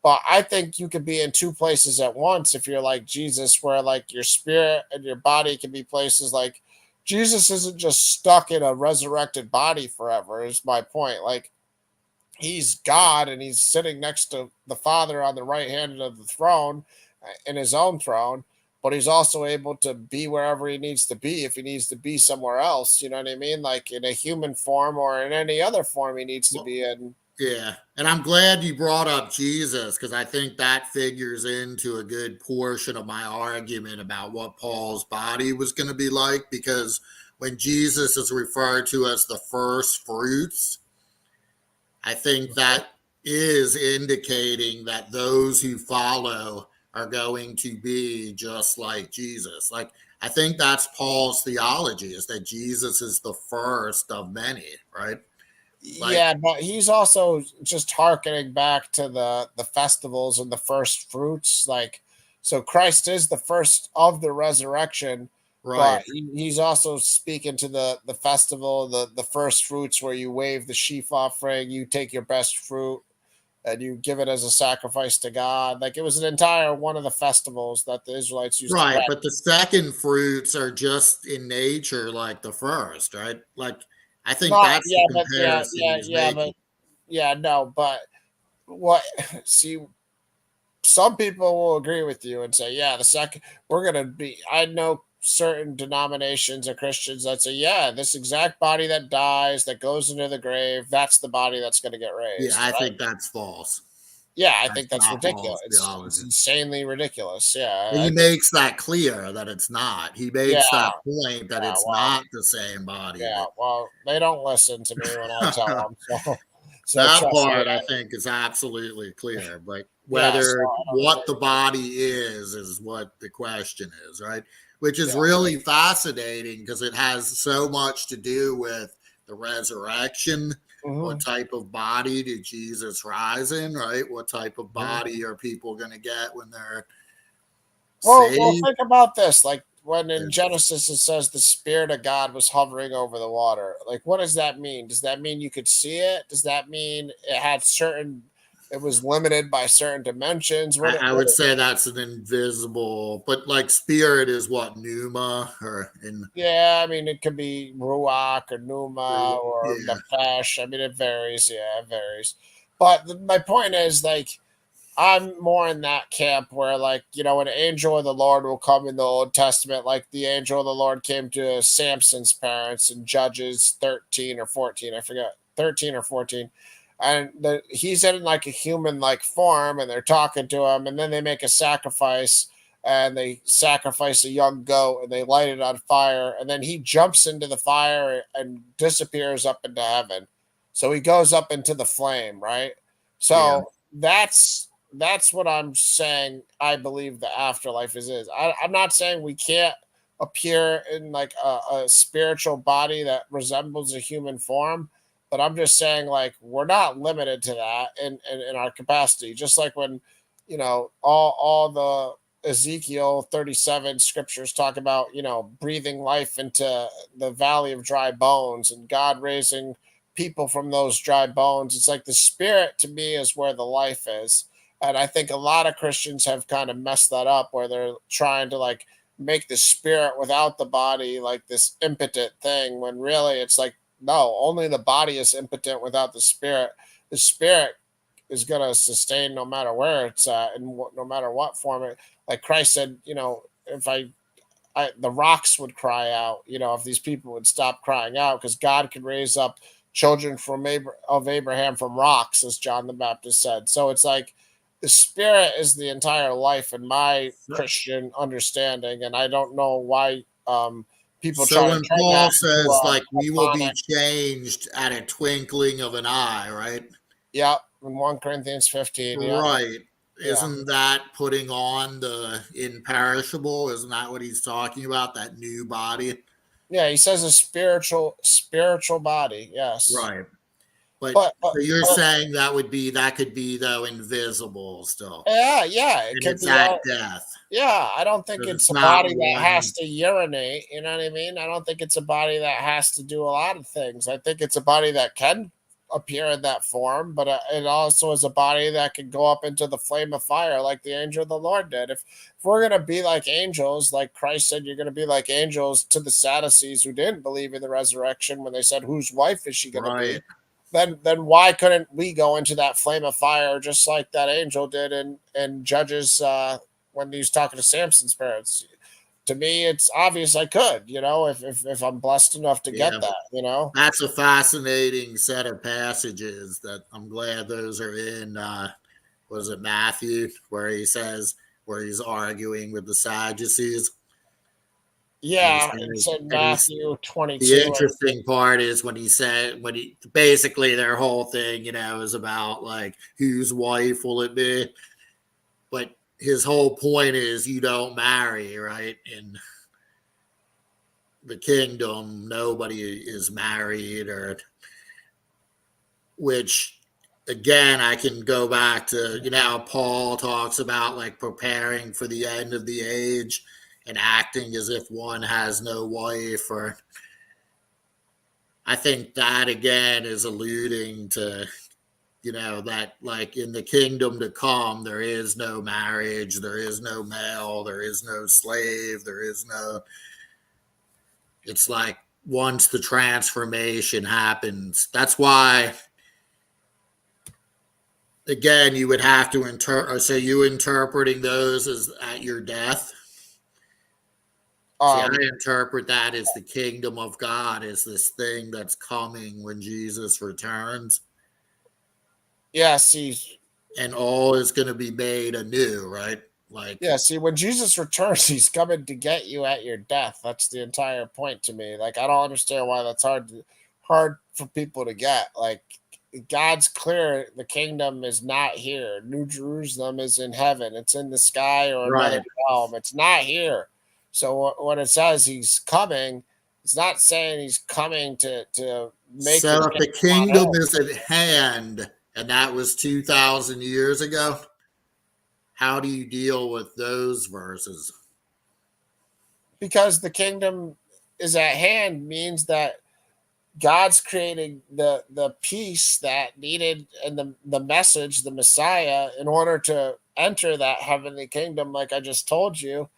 But I think you could be in two places at once if you're like Jesus, where like your spirit and your body can be places like Jesus isn't just stuck in a resurrected body forever, is my point. Like, he's God and he's sitting next to the Father on the right hand of the throne in his own throne, but he's also able to be wherever he needs to be if he needs to be somewhere else. You know what I mean? Like in a human form or in any other form he needs to well, be in. yeah. And I'm glad you brought up Jesus because I think that figures into a good portion of my argument about what Paul's body was going to be like. Because when Jesus is referred to as the first fruits, I think that is indicating that those who follow are going to be just like Jesus. Like, I think that's Paul's theology is that Jesus is the first of many, right? Like, Yeah, but he's also just harkening back to the festivals and the first fruits. Like, so Christ is the first of the resurrection, but right. he's also speaking to the festival, the first fruits where you wave the sheaf offering, you take your best fruit, and you give it as a sacrifice to God. Like, it was an entire one of the festivals that the Israelites used to Right, practice. but the second fruits are just in nature like the first, right? Like I think Not, that's yeah, the but yeah, comparison yeah, he's yeah, but making. yeah, no, but what? See, some people will agree with you and say, yeah, the second we're gonna be. I know certain denominations of Christians that say, yeah, this exact body that dies, that goes into the grave, that's the body that's going to get Yeah, raised, I right? think that's false. Yeah, I That's think that's not ridiculous. Paul's It's theology. insanely ridiculous. Yeah, And I he think. makes that clear that it's not. He Yeah, makes that point that yeah. it's Well, not the same body. yeah. Well, they don't listen to me when I tell That them. So that trust me. part I think is absolutely clear. But Yeah. So whether I don't what the agree. body is what the question is, right? Which is Yeah. really fascinating because it has so much to do with the resurrection. What Hmm. type of body did Jesus rise in, right? What type of Hmm. body are people going to get when they're Well, saved? think about this. Like, when in It's Genesis it says the Spirit of God was hovering over the water. Like, what does that mean? Does that mean you could see it? Does that mean it had certain? It was limited by certain dimensions. What? I would say that's an invisible, but like spirit is what pneuma or in Yeah, I mean, it could be ruach or pneuma or yeah. nefesh. I mean, it varies. Yeah, it varies. But my point is, like, I'm more in that camp where, like, an angel of the Lord will come in the Old Testament, like the angel of the Lord came to Samson's parents in Judges 13 or 14. I forget, 13 or 14. And he's in like a human like form, and they're talking to him, and then they make a sacrifice, and they sacrifice a young goat, and they light it on fire, and then he jumps into the fire and disappears up into heaven. So he goes up into the flame, right? Yeah. So that's what I'm saying. I believe the afterlife is. I'm not saying we can't appear in like a spiritual body that resembles a human form, but I'm just saying, like, we're not limited to that in our capacity. Just like when, all the Ezekiel 37 scriptures talk about, breathing life into the valley of dry bones and God raising people from those dry bones. It's like the spirit to me is where the life is. And I think a lot of Christians have kind of messed that up where they're trying to like make the spirit without the body like this impotent thing when really it's like, no, only the body is impotent without the spirit. The spirit is going to sustain no matter where it's at and no matter what form it. Like Christ said, if the rocks would cry out, if these people would stop crying out, because God could raise up children of Abraham from rocks, as John the Baptist said. So it's like the spirit is the entire life in my So, Christian understanding, and I don't know why people so try to when turn that Paul into says a like we will be platonic. changed at a twinkling of an eye, right? Yep, in 1 Corinthians 15. Yep, Right. yeah. Isn't that putting on the imperishable? Isn't that what he's talking about? That new body? Yeah, he says a spiritual body. Yes, Right. But but so you're saying that could be though invisible still. yeah, yeah, it And could it's be at all. death. Yeah, I don't think Because it's it's a not body that has one. to urinate. You know what I mean? I don't think it's a body that has to do a lot of things. I think it's a body that can appear in that form, but it also is a body that can go up into the flame of fire like the angel of the Lord did. If we're going to be like angels, like Christ said, you're going to be like angels to the Sadducees who didn't believe in the resurrection when they said, whose wife is she going to Right. be? Then why couldn't we go into that flame of fire just like that angel did in Judges when he was talking to Samson's parents? To me, it's obvious I could, if I'm blessed enough to get Yeah. that. That's a fascinating set of passages that I'm glad those are in was it Matthew where he's arguing with the Sadducees. And he Yeah, it's says, in and he's Matthew the 22. interesting part is when he said when he basically their whole thing, is about like whose wife will it be? But his whole point is you don't marry, right? In the kingdom, nobody is married, or which again I can go back to, Paul talks about like preparing for the end of the age and acting as if one has no wife, or I think that again is alluding to that like in the kingdom to come, there is no marriage, there is no male, there is no slave, it's like once the transformation happens, that's why, again, you would have to so you interpreting those as at your death. See, I interpret that as the kingdom of God is this thing that's coming when Jesus returns. Yeah, see, and all is going to be made anew, right? Like, yeah, see, when Jesus returns, he's coming to get you at your death. That's the entire point to me. Like, I don't understand why that's hard for people to get. Like, God's clear, the kingdom is not here. New Jerusalem is in heaven. It's in the sky or another realm. It's not here. So when it says he's coming, it's not saying he's coming to make. So if the kingdom is at hand, and that was 2,000 years ago, how do you deal with those verses? Because the kingdom is at hand means that God's creating the peace that needed and the message, the Messiah, in order to enter that heavenly kingdom, like I just told you,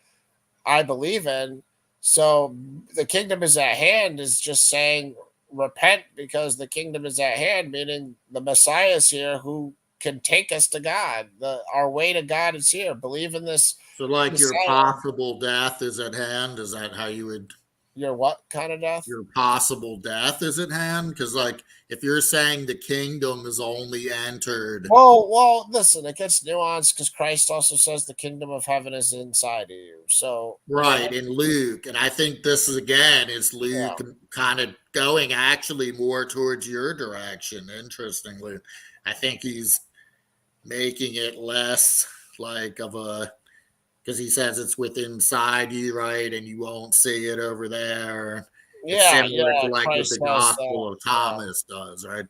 I believe in. So the kingdom is at hand is just saying repent because the kingdom is at hand, meaning the Messiah is here who can take us to God. Our way to God is here. Believe in this. So like Messiah. Your possible death is at hand. Is that how you would? Your what kind of death? Your possible death is at hand? Because like if you're saying the kingdom is only entered. Well, listen, it gets nuanced because Christ also says the kingdom of heaven is inside of you. So right, in Luke. And I think this is Luke kind of going actually more towards your direction, interestingly. I think he's making it less like of a, because he says it's within inside you, right? And you won't see it over there. Yeah, it's similar to like Christ what the Gospel of Thomas does, right?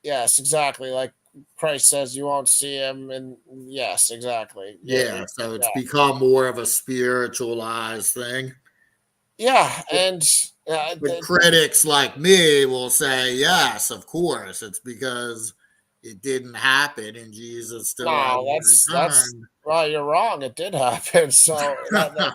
Yes, exactly. Like Christ says, you won't see him, and yes, exactly. Yeah, so it's become more of a spiritualized thing. Yeah, and but critics like me will say, yes, of course, it's because it didn't happen, and Jesus still that's well, you're wrong. It did happen. So the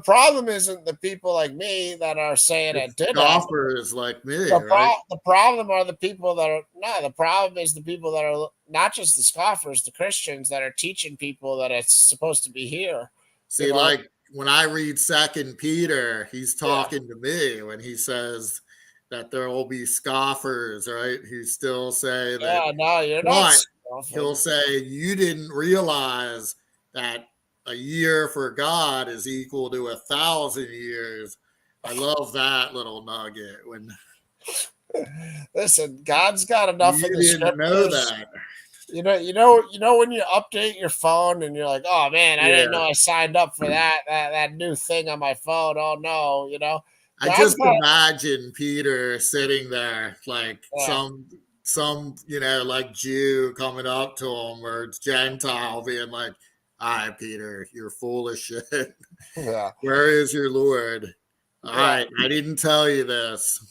problem isn't the people like me that are saying it did scoffers like me. The problem are the people that are the problem is the people that are not just the scoffers, the Christians that are teaching people that it's supposed to be here. See, like when I read 2 Peter, he's talking to me when he says that there will be scoffers, right? Who still say that. Yeah, no, you're not. He'll say you didn't realize that a year for God is equal to 1,000 years. I love that little nugget. When listen, God's got enough of the scriptures. Know that. You know when you update your phone and you're like, oh man, I didn't know I signed up for that new thing on my phone. Oh no, I just imagine Peter sitting there like some like Jew coming up to him or Gentile being like, all right, Peter, you're full of shit. Yeah. Where is your Lord? All right, I didn't tell you this.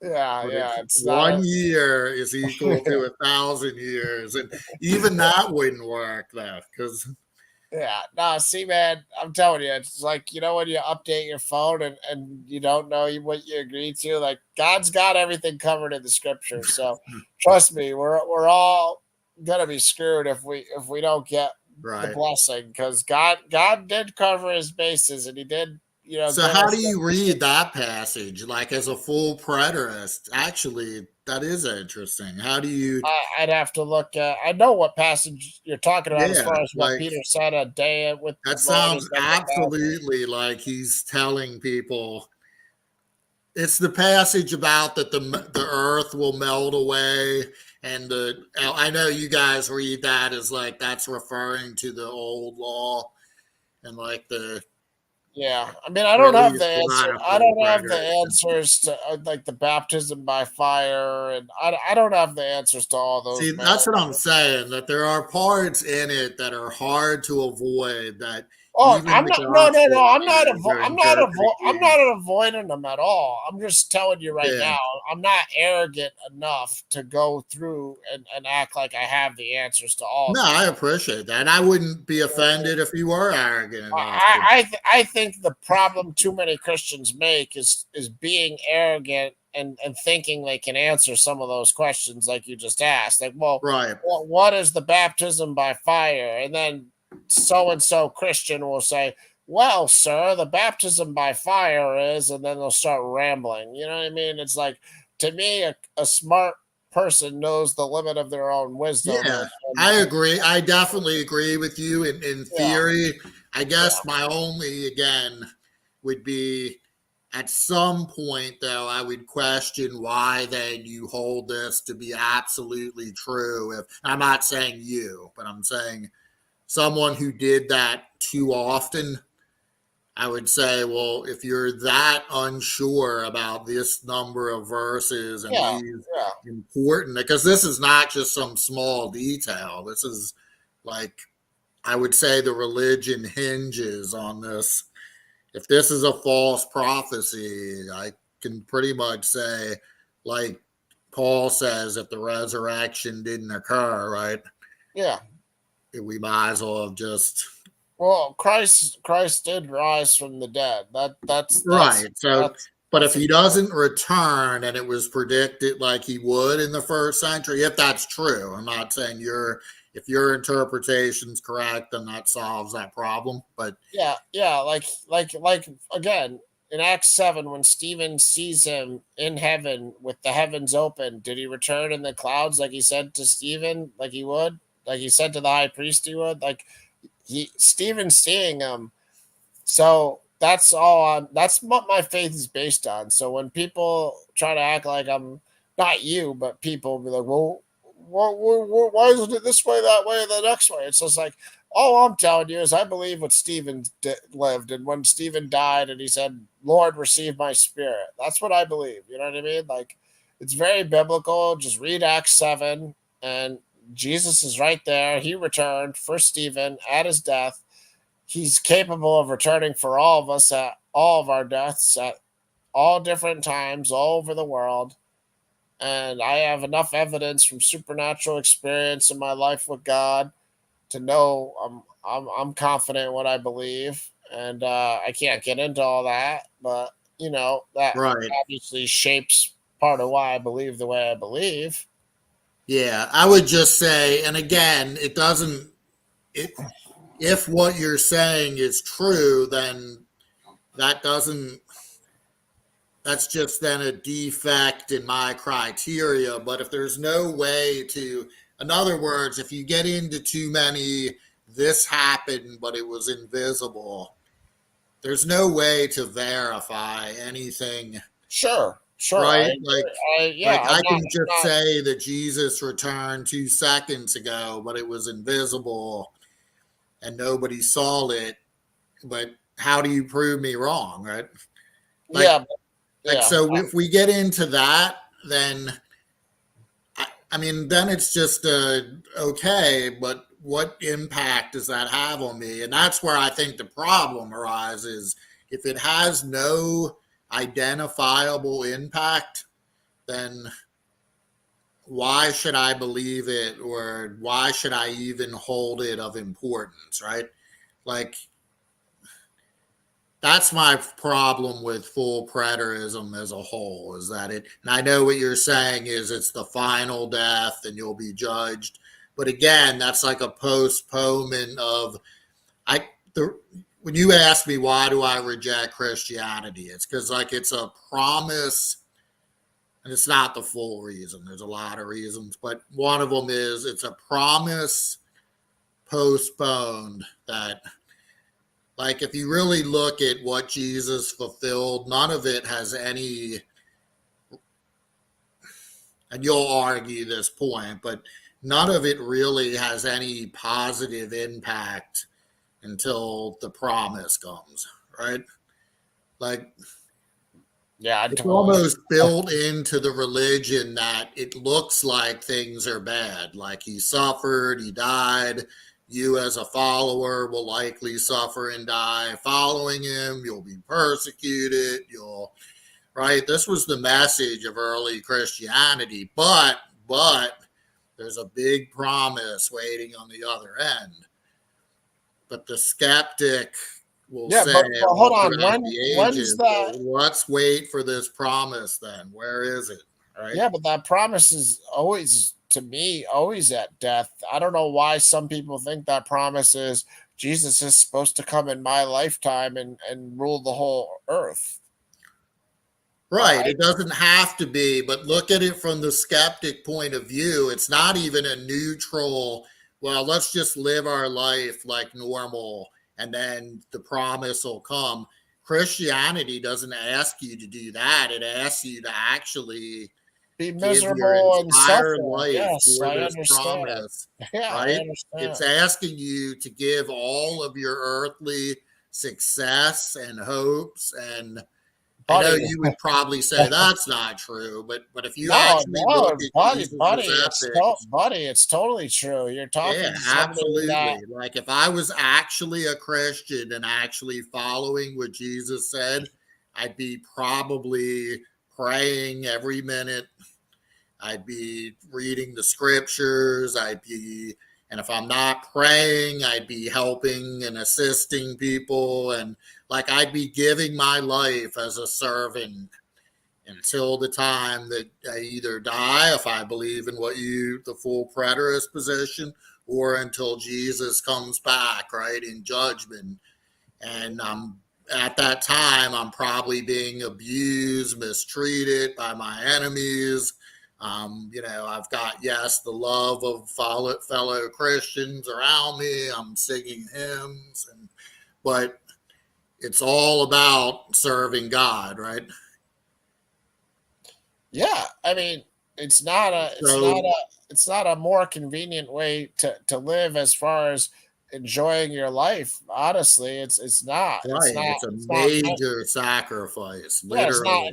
Yeah. It's 1 year is equal to 1,000 years. And even that wouldn't work though, because see, man, I'm telling you, it's like, when you update your phone and you don't know what you agreed to, like God's got everything covered in the scripture. So trust me, we're all gonna be screwed if we don't get the blessing, because God did cover his bases, and he did, So how do you read that passage? Like as a full preterist, actually, that is interesting. How do you? I'd have to look. I know what passage you're talking about as far as what Peter said a day with. That sounds absolutely like he's telling people. It's the passage about that the earth will melt away, and I know you guys read that as like that's referring to the old law, and like the. Yeah, I mean, I don't have the answer. I don't have the answers to like the baptism by fire, and I don't have the answers to all those. See, that's what I'm saying. That there are parts in it that are hard to avoid. That I'm not. No. I'm not avoiding them at all. I'm just telling you now. I'm not arrogant enough to go through and act like I have the answers to all No, things. I appreciate that. And I wouldn't be offended if you were arrogant enough. I think the problem too many Christians make is being arrogant and thinking they can answer some of those questions like you just asked. Like, well, Right. what is the baptism by fire? And then so and so Christian will say, well, sir, the baptism by fire is, and then they'll start rambling. You know what I mean? It's like, to me, a smart person knows the limit of their own wisdom. Yeah, I agree. I definitely agree with you in theory. I guess my only, again, would be at some point, though, I would question why then you hold this to be absolutely true. If I'm not saying you, but I'm saying someone who did that too often, I would say, well, if you're that unsure about this number of verses and these important, because this is not just some small detail. This is like, I would say the religion hinges on this. If this is a false prophecy, I can pretty much say, like Paul says, if the resurrection didn't occur, right? Yeah. We might as well have just. Well, Christ did rise from the dead. That's right. So, but if he exactly. doesn't return, and it was predicted like he would in the first century, if that's true, I'm not saying if your interpretation's correct, then that solves that problem. But yeah, like again in Acts 7, when Stephen sees him in heaven with the heavens open, did he return in the clouds like he said to Stephen, like he would, like he said to the high priest he would, like. Stephen's seeing him, so that's all. That's what my faith is based on. So when people try to act like I'm not you, but people be like, "Well, why isn't it this way, that way, the next way?" It's just like, all I'm telling you is I believe what Stephen lived, and when Stephen died, and he said, "Lord, receive my spirit." That's what I believe. You know what I mean? Like, it's very biblical. Just read Acts 7 and. Jesus is right there. He returned for Stephen at his death. He's capable of returning for all of us at all of our deaths at all different times, all over the world. And I have enough evidence from supernatural experience in my life with God to know I'm confident in what I believe. And I can't get into all that, but that obviously shapes part of why I believe the way I believe. Yeah, I would just say, and again, if what you're saying is true, then that's just then a defect in my criteria. But if there's no way to, in other words, if you get into too many, this happened, but it was invisible, there's no way to verify anything. Sure. Right? I can just say that Jesus returned 2 seconds ago, but it was invisible and nobody saw it. But how do you prove me wrong? Right? So if we get into that, then I mean, then it's just okay, but what impact does that have on me? And that's where I think the problem arises. If it has no identifiable impact, then why should I believe it, or why should I even hold it of importance, right? Like, that's my problem with full preterism as a whole, is that and I know what you're saying is it's the final death and you'll be judged. But again, that's like a postponement of, when you ask me why do I reject Christianity, it's because it's a promise, and it's not the full reason. There's a lot of reasons, but one of them is it's a promise postponed that, if you really look at what Jesus fulfilled, none of it has any, and you'll argue this point, but none of it really has any positive impact until the promise comes, right? It's almost built into the religion that it looks like things are bad. Like, he suffered, he died. You as a follower will likely suffer and die following him. You'll be persecuted. You'll right? This was the message of early Christianity, but there's a big promise waiting on the other end. But the skeptic will Yeah, say but hold all on. throughout the When's ages, that? well, let's wait for this promise then. Where is it? Right? Yeah, but that promise is always, to me, always at death. I don't know why some people think that promise is Jesus is supposed to come in my lifetime and rule the whole earth. Right. It doesn't have to be, but look at it from the skeptic point of view. It's not even a neutral, well, let's just live our life like normal and then the promise will come. Christianity doesn't ask you to do that. It asks you to actually Be give your miserable and entire suffer. life Yes, for I this understand. promise, Yeah, I right? It's understand. asking you to give all of your earthly success and hopes. And I know Buddy. you would probably say that's not true, but if you No, actually look no, at buddy, Jesus's ethics, buddy, it's totally true. You're talking yeah, to somebody that, absolutely. Like if I was actually a Christian and actually following what Jesus said, I'd be probably praying every minute. I'd be reading the scriptures. And if I'm not praying, I'd be helping and assisting people. And like I'd be giving my life as a servant until the time that I either die, if I believe in the full preterist position, or until Jesus comes back, right, in judgment. And at that time, I'm probably being abused, mistreated by my enemies. I've got, yes, the love of fellow Christians around me. I'm singing hymns, but it's all about serving God, right? yeah, I mean, So, it's not a more convenient way to live as far as enjoying your life. Honestly, right, it's a it's not meant, major sacrifice, yeah, literally.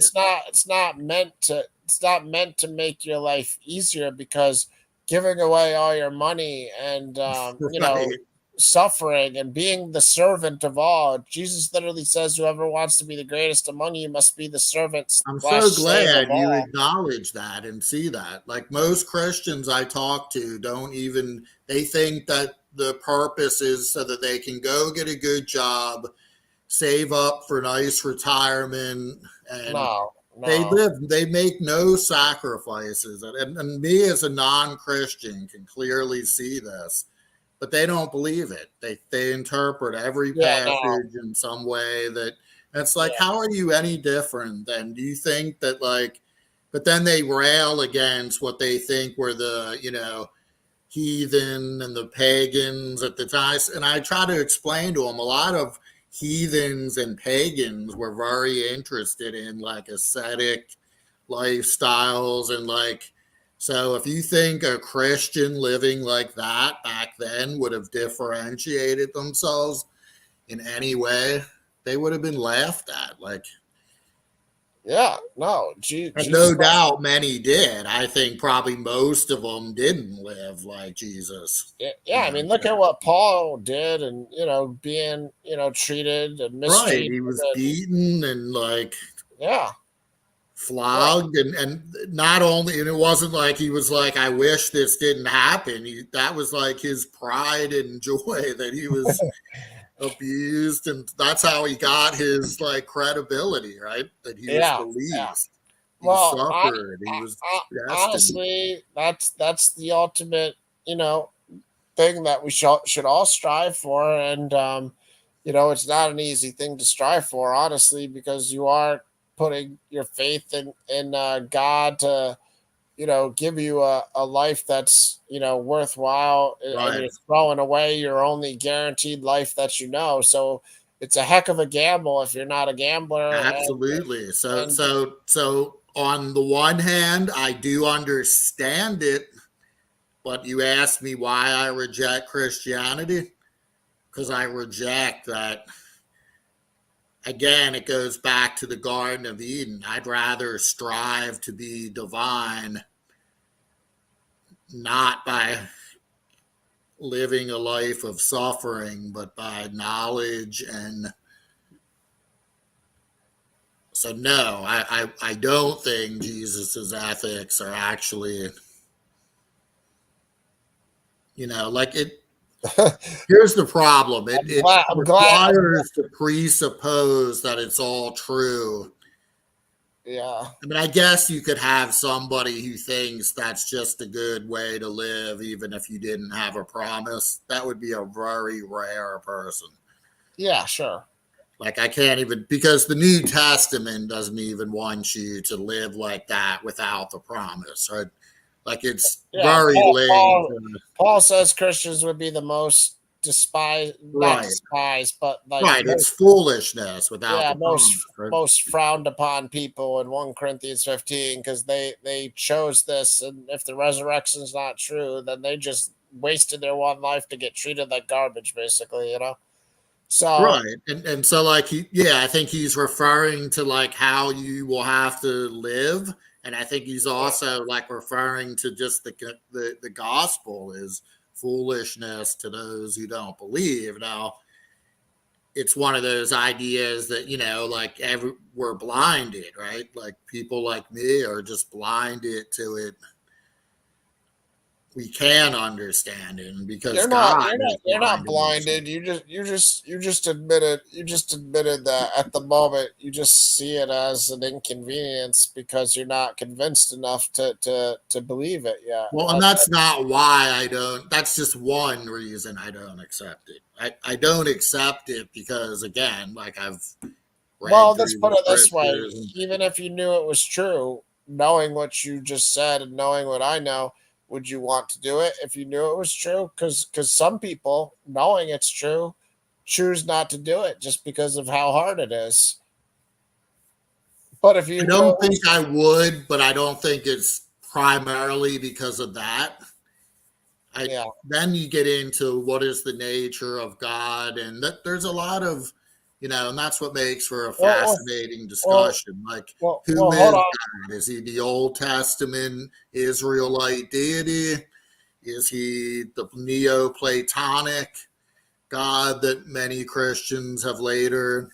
it's not meant to, it's not meant to make your life easier, because giving away all your money and Right. suffering and being the servant of all. Jesus literally says, "Whoever wants to be the greatest among you must be the servant I'm slash so slave of glad you all." acknowledge that and see that. Like most Christians I talk to don't even, they think that the purpose is so that they can go get a good job, save up for nice retirement, and No, no. they make no sacrifices. And me as a non Christian can clearly see this, but they don't believe it. They interpret every Yeah, no. passage in some way that it's like, Yeah. how are you any different? Then do you think that like, but then they rail against what they think were the, heathen and the pagans at the time. And I try to explain to them a lot of heathens and pagans were very interested in like ascetic lifestyles and like, so if you think a Christian living like that back then would have differentiated themselves in any way, they would have been laughed at. Like, Yeah, no. and Jesus no Christ. doubt many did. I think probably most of them didn't live like Jesus. Yeah, yeah, I mean, look So. at what Paul did, and being treated and Right. mistreated, He was and beaten and like yeah, yeah, flogged and not only, and it wasn't like he was like, I wish this didn't happen. That was like his pride and joy that he was abused, and that's how he got his like credibility, right? That he was yeah, yeah. believed. He Well, suffered. He was destined. honestly, that's the ultimate, thing that we should all strive for, and it's not an easy thing to strive for, honestly, because you are putting your faith in God to give you a life that's worthwhile, and Right. you're throwing away your only guaranteed life that so it's a heck of a gamble if you're not a gambler. Absolutely. So And so so on the one hand, I do understand it, but you asked me why I reject Christianity, because I reject that. Again, it goes back to the Garden of Eden. I'd rather strive to be divine, not by living a life of suffering, but by knowledge and So no, I don't think Jesus's ethics are actually, like it. Here's the problem. It I'm glad. requires to presuppose that it's all true. Yeah. I mean, I guess you could have somebody who thinks that's just a good way to live, even if you didn't have a promise. That would be a very rare person. Yeah, sure. Like, I can't even, because the New Testament doesn't even want you to live like that without the promise, right? Like, it's Yeah, very linked. Paul says Christians would be the most despised, not Right. despised, but like Right. It's foolishness without yeah, the promise, right? most frowned upon people in 1 Corinthians 15 because they chose this, and if the resurrection's not true, then they just wasted their one life to get treated like garbage, basically, you know. So Right. And so like I think he's referring to like how you will have to live. And I think he's also like referring to just the gospel is foolishness to those who don't believe. Now, it's one of those ideas that, like we're blinded, right? Like people like me are just blinded to it. We can understand it because God has you're not blinded us. blinded. You just admitted that at the moment you just see it as an inconvenience because you're not convinced enough to believe it yet. Well, and that's not why I don't. That's just one reason I don't accept it. I don't accept it because, again, like I've read Well, through let's put the it this way: scriptures. even if you knew it was true, knowing what you just said and knowing what I know, would you want to do it if you knew it was true? Because some people, knowing it's true, choose not to do it just because of how hard it is. But if you I knew don't it think was, I would, but I don't think it's primarily because of that. yeah, Then you get into what is the nature of God, and there's a lot of, and that's what makes for a well, fascinating well, discussion. Like, who well, hold is on. God? Is he the Old Testament Israelite deity? Is he the Neoplatonic God that many Christians have later?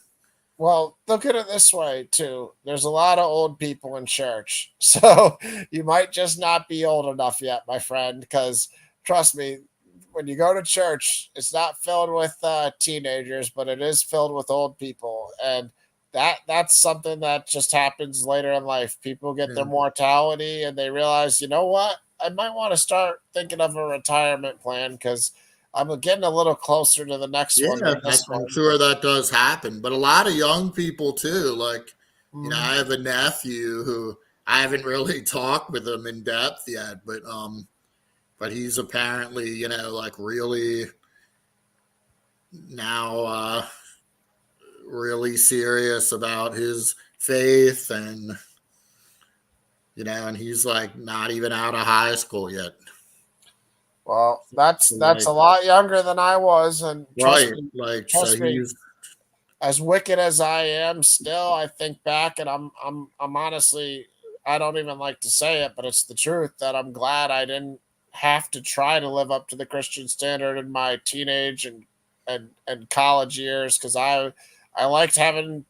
Well, look at it this way too. There's a lot of old people in church, so you might just not be old enough yet, my friend. Because trust me, when you go to church, it's not filled with teenagers, but it is filled with old people, and that's something that just happens later in life. People get their Yeah. mortality, and they realize, you know what, I might want to start thinking of a retirement plan because I'm getting a little closer to the next one Yeah, than this I'm one. sure that does happen, but a lot of young people too. Like, Mhm. I have a nephew who I haven't really talked with him in depth yet, but he's apparently, like really now really serious about his faith, and he's like not even out of high school yet. Well, So that's like, a lot younger than I was, and right, like so trust me, he's as wicked as I am, still I think back and I'm honestly I don't even like to say it, but it's the truth that I'm glad I didn't have to try to live up to the Christian standard in my teenage and college years because I liked having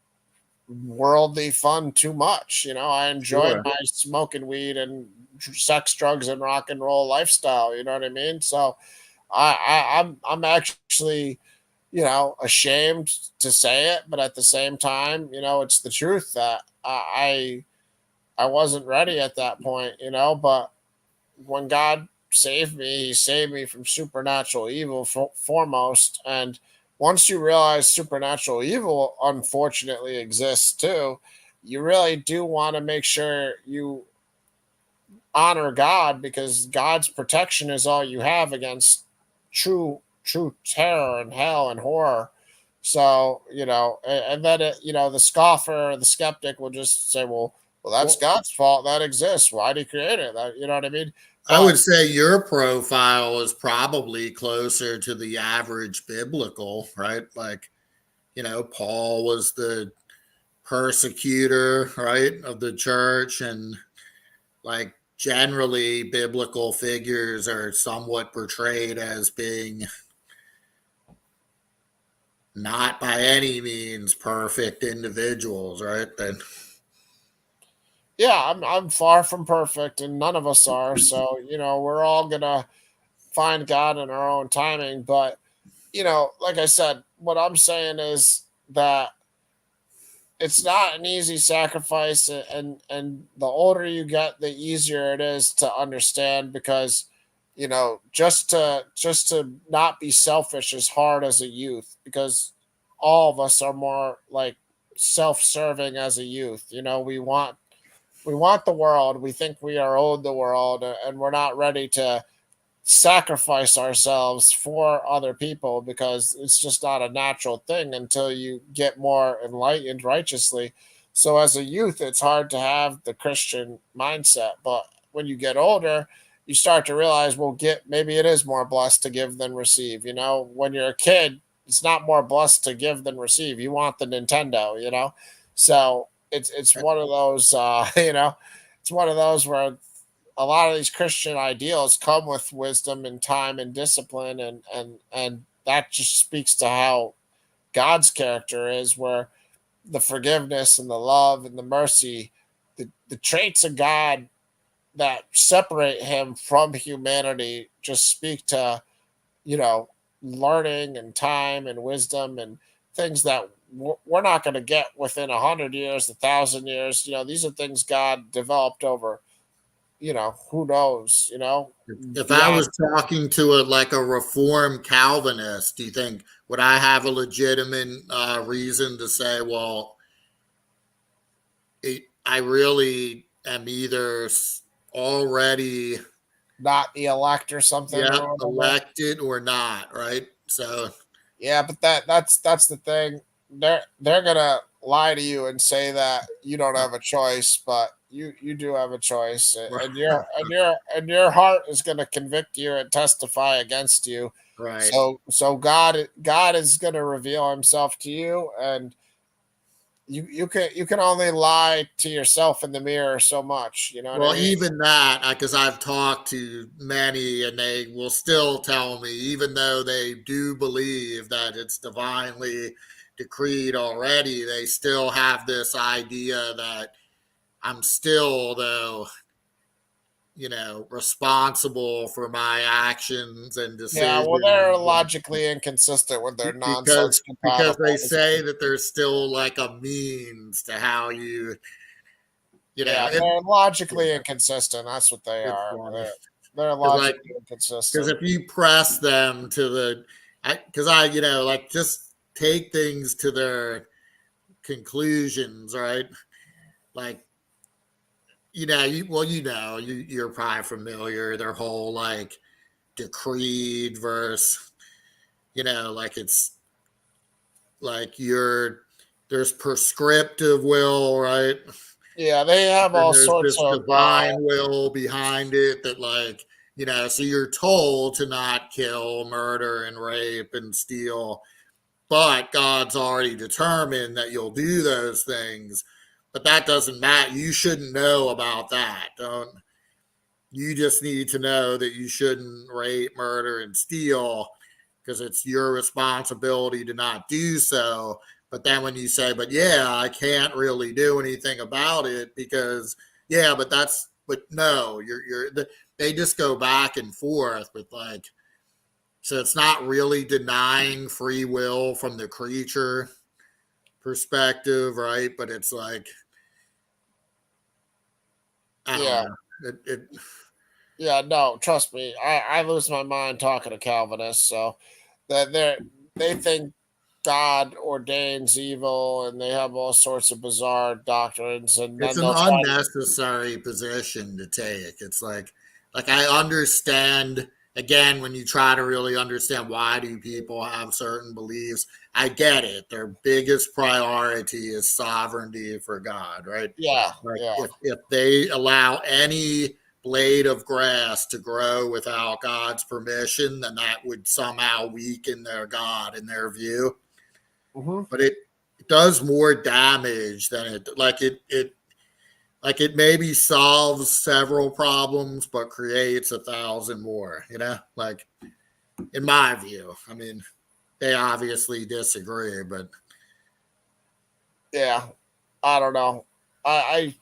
worldly fun too much. You know, I enjoyed sure. my smoking weed and sex, drugs, and rock and roll lifestyle. You know what I mean? So I'm actually, you know, ashamed to say it, but at the same time, you know, it's the truth that I wasn't ready at that point, you know, but when God saved me, he saved me from supernatural evil foremost. And once you realize supernatural evil unfortunately exists too, you really do want to make sure you honor God because God's protection is all you have against true terror and hell and horror. So, you know, and then you know, the scoffer, the skeptic will just say, well, that's Well, God's fault. That exists. Why did he create it? That, you know what I mean? I But would say your profile is probably closer to the average biblical, right? Like, Paul was the persecutor, right, of the church, and like generally biblical figures are somewhat portrayed as being not by any means perfect individuals, right? And Yeah, I'm far from perfect, and none of us are. So we're all gonna find God in our own timing. But like I said, what I'm saying is that it's not an easy sacrifice, and the older you get, the easier it is to understand, because just to not be selfish is hard as a youth, because all of us are more like self-serving as a youth. We want the world, we think we are owed the world, and we're not ready to sacrifice ourselves for other people, because it's just not a natural thing until you get more enlightened righteously. So as a youth, it's hard to have the Christian mindset, but when you get older, you start to realize, well, maybe it is more blessed to give than receive. When you're a kid, it's not more blessed to give than receive. You want the Nintendo. So it's one of those it's one of those where a lot of these Christian ideals come with wisdom and time and discipline, and that just speaks to how God's character is, where the forgiveness and the love and the mercy, the traits of God that separate him from humanity, just speak to you know learning and time and wisdom and things that we're not going to get within 100 years, 1,000 years. These are things God developed over who knows, If I beyond. was talking to a reformed Calvinist, do you think would I have a legitimate reason to say, well, I really am either already Not the elect or something or whatever. elected or not, right? So Yeah, but that's the thing. They're gonna lie to you and say that you don't have a choice, but you do have a choice, and your heart is gonna convict you and testify against you. right. So God is gonna reveal Himself to you, and you can only lie to yourself in the mirror so much. You know what I Well, mean? even that, because I've talked to many and they will still tell me, even though they do believe that it's divinely decreed already, they still have this idea that I'm still, though, responsible for my actions and Yeah, well, they're decisions. And logically inconsistent with their because nonsense because compatible. they say that there's still like a means to how you know, Yeah, it, they're logically inconsistent. That's what they it's are. funny. They're Because like logically because inconsistent. if you press them to like just take things to their conclusions, right? Like you're probably familiar their whole like decreed verse, like it's like there's prescriptive will, right? Yeah, they have And all there's sorts this of. divine will behind it that like so you're told to not kill, murder, and rape and steal, but God's already determined that you'll do those things. But that doesn't matter. You shouldn't know about that. Don't You just need to know that you shouldn't rape, murder, and steal because it's your responsibility to not do so. But then when you say, but yeah, I can't really do anything about it because, yeah, but no, they just go back and forth with like, so it's not really denying free will from the creature perspective, right? But it's like, I don't Yeah, know. It yeah. No, trust me. I lose my mind talking to Calvinists. So that they think God ordains evil, and they have all sorts of bizarre doctrines, and It's then an they'll try. unnecessary position to take. It's like I understand again when you try to really understand why do people have certain beliefs. I get it. Their biggest priority is sovereignty for God, right? Yeah, Like yeah, if they allow any blade of grass to grow without God's permission, then that would somehow weaken their God in their view. hmm But it does more damage than it maybe solves several problems, but creates 1,000 more, like in my view. I mean, they obviously disagree, but yeah. I don't know. I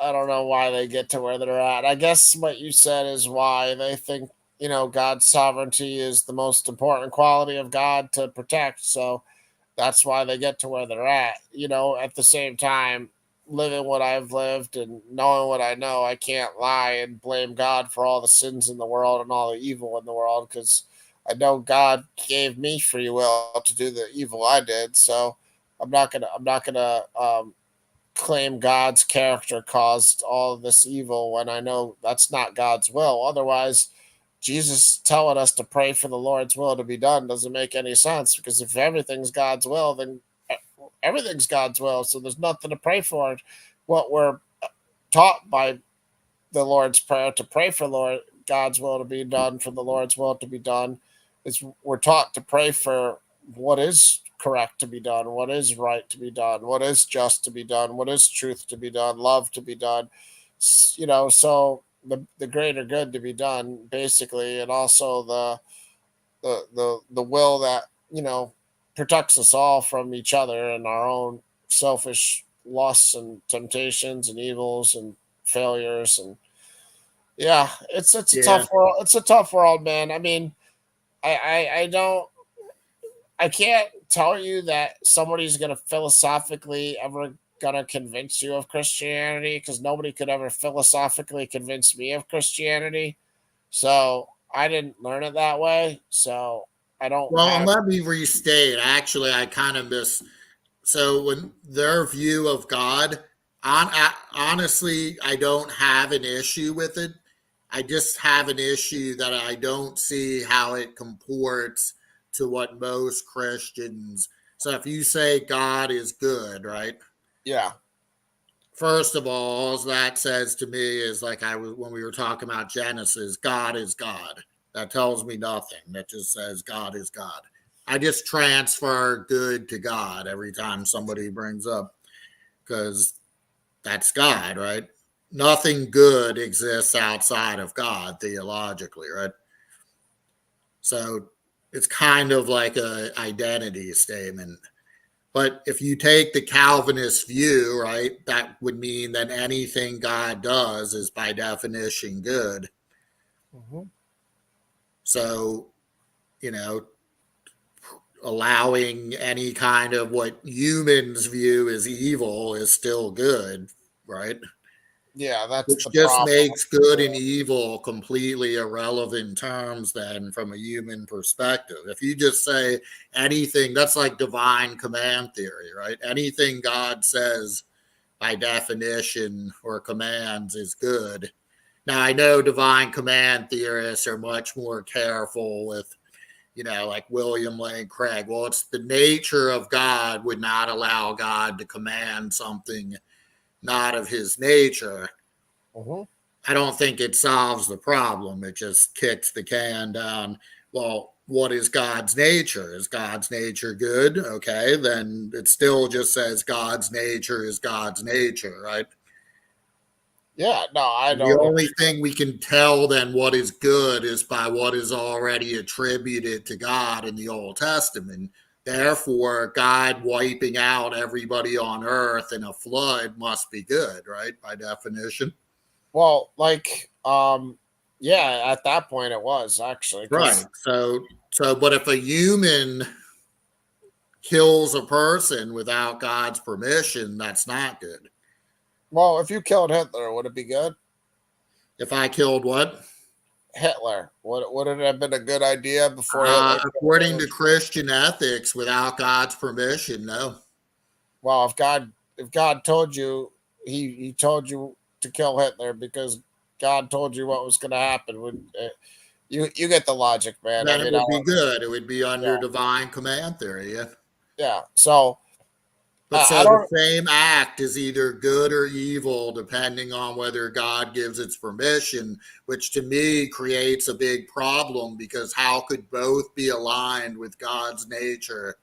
don't know why they get to where they're at. I guess what you said is why they think, God's sovereignty is the most important quality of God to protect. So that's why they get to where they're at. At the same time, living what I've lived and knowing what I know, I can't lie and blame God for all the sins in the world and all the evil in the world, because I know God gave me free will to do the evil I did. So I'm not gonna claim God's character caused all of this evil when I know that's not God's will. Otherwise, Jesus telling us to pray for the Lord's will to be done doesn't make any sense, because if everything's God's will, then everything's God's will. So there's nothing to pray for. What we're taught by the Lord's Prayer to pray for God's will to be done, for the Lord's will to be done, is we're taught to pray for what is correct to be done, what is right to be done, what is just to be done, what is truth to be done, love to be done. So the greater good to be done, basically, and also the will that protects us all from each other and our own selfish lusts and temptations and evils and failures. And yeah, it's a Yeah. tough world. It's a tough world, man. I mean, I don't, I can't tell you that somebody's gonna philosophically ever gonna convince you of Christianity, because nobody could ever philosophically convince me of Christianity. So I didn't learn it that way. So I don't Well, and have. let me restate. Actually, I kind of miss. So when their view of God, honestly, I don't have an issue with it. I just have an issue that I don't see how it comports to what most Christians. So if you say God is good, right? Yeah. First of all that says to me is like I was when we were talking about Genesis, God is God. That tells me nothing. That just says God is God. I just transfer good to God every time somebody brings up, because that's God, right? Nothing good exists outside of God theologically, right? So it's kind of like a identity statement. But if you take the Calvinist view, right, that would mean that anything God does is by definition good. Hmm. So, you know, allowing any kind of what humans view as evil is still good, right? Yeah, that's Which the just problem. makes good and evil completely irrelevant terms, then, from a human perspective. If you just say anything, that's like divine command theory, right? Anything God says by definition or commands is good. Now, I know divine command theorists are much more careful with, like William Lane Craig. Well, it's the nature of God would not allow God to command something not of his nature. Hmm. I don't think it solves the problem. It just kicks the can down. Well, what is God's nature? Is God's nature good? Okay, then it still just says God's nature is God's nature, right? Yeah, no, I The don't. only thing we can tell then what is good is by what is already attributed to God in the Old Testament. Therefore, God wiping out everybody on earth in a flood must be good, right? By definition. Well, yeah, at that point it was actually, Right. because But if a human kills a person without God's permission, that's not good. well, if you killed Hitler, would it be good? If I killed what? Hitler, would it have been a good idea before Hitler According killed? to Christian ethics, without God's permission, no. Well, if God told you, he told you to kill Hitler because God told you what was going to happen. You get the logic, man? I Then it mean, I would be don't, good. It would be under yeah, divine command theory. Yeah. yeah. So But I so the don't. same act is either good or evil, depending on whether God gives its permission, which to me creates a big problem, because how could both be aligned with God's nature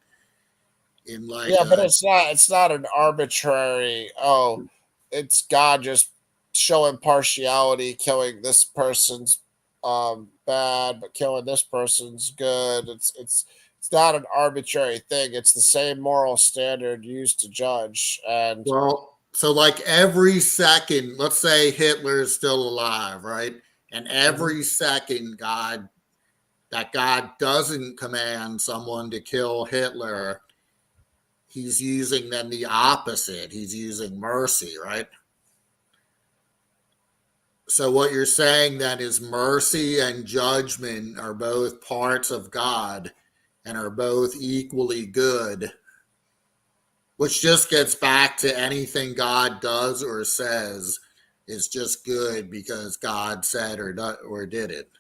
in like Yeah, but a. it's not an arbitrary. Oh, it's God just showing partiality, killing this person's bad, but killing this person's good. It's not an arbitrary thing. It's the same moral standard used to judge. And Well, So like every second, let's say Hitler is still alive, right? And every second God doesn't command someone to kill Hitler, he's using then the opposite. He's using mercy, right? So what you're saying then is mercy and judgment are both parts of God and are both equally good, which just gets back to anything God does or says is just good because God said or did it.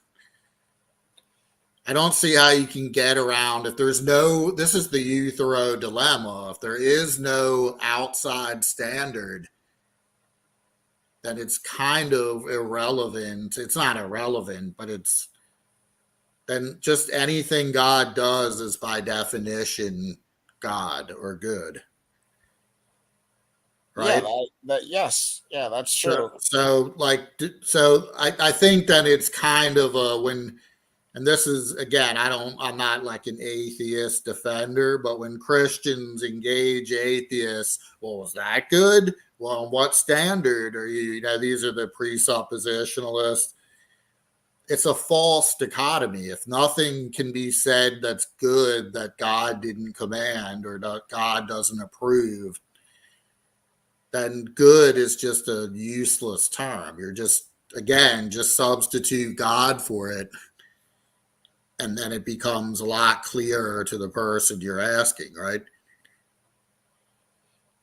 I don't see how you can get around if there's no, this is the Euthyro dilemma. If there is no outside standard, then it's kind of irrelevant. It's not irrelevant, but it's then just anything God does is by definition God or good. Right? Yeah, yes. Yeah, that's true. So I think that it's kind of a when, and this is again, I'm not like an atheist defender, but when Christians engage atheists, well, was that good? Well, what standard are you know, these are the presuppositionalists. It's a false dichotomy. If nothing can be said that's good that God didn't command or that God doesn't approve, then good is just a useless term. You're just, again, just substitute God for it. And then it becomes a lot clearer to the person you're asking, right?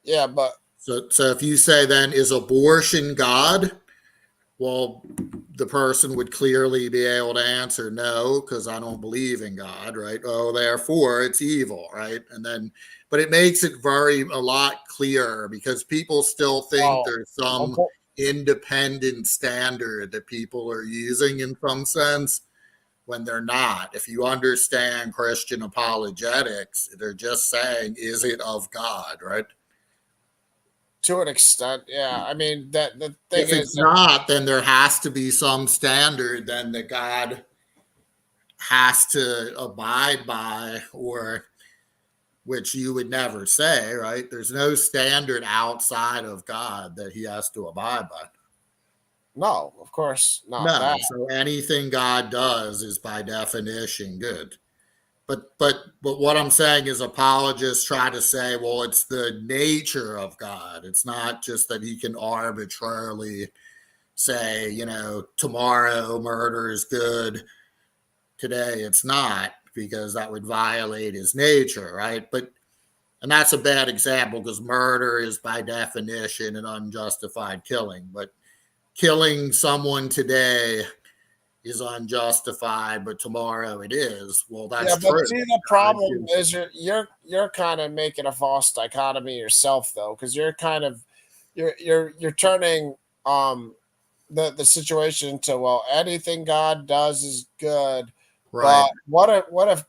Yeah, but So if you say then, is abortion God? Well, the person would clearly be able to answer no, because I don't believe in God, right? Oh, therefore it's evil, right? And then, but it makes it a lot clearer because people still think there's some independent standard that people are using in some sense when they're not. If you understand Christian apologetics, they're just saying, is it of God, right? to an extent, yeah. I mean, that the thing If is, it's not, then there has to be some standard then that God has to abide by, or which you would never say, right? There's no standard outside of God that he has to abide by. no, of course not. No. That. So anything God does is by definition good. But what I'm saying is apologists try to say, well, it's the nature of God. It's not just that he can arbitrarily say, you know, tomorrow murder is good, today it's not, because that would violate his nature, right? And that's a bad example because murder is by definition an unjustified killing. But killing someone today is unjustified, but tomorrow it is. Well, that's true. But see, the problem is you're kind of making a false dichotomy yourself, though, because you're kind of you're turning the situation to, well, anything God does is good, right? But what if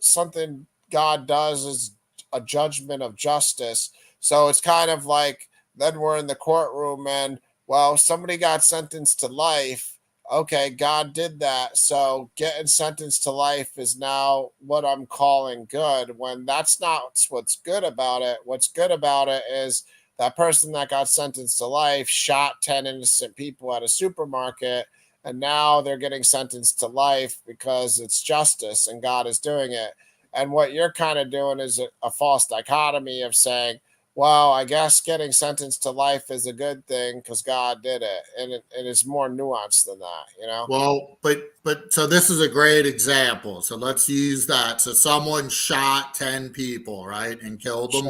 something God does is a judgment of justice? So it's kind of like then we're in the courtroom and, well, somebody got sentenced to life. Okay, God did that. So getting sentenced to life is now what I'm calling good, when that's not what's good about it. What's good about it is that person that got sentenced to life shot 10 innocent people at a supermarket, and now they're getting sentenced to life because it's justice and God is doing it. And what you're kind of doing is a false dichotomy of saying, well, I guess getting sentenced to life is a good thing because God did it. And it's more nuanced than that, you know? Well, but so this is a great example. So let's use that. So someone shot 10 people, right? And killed them.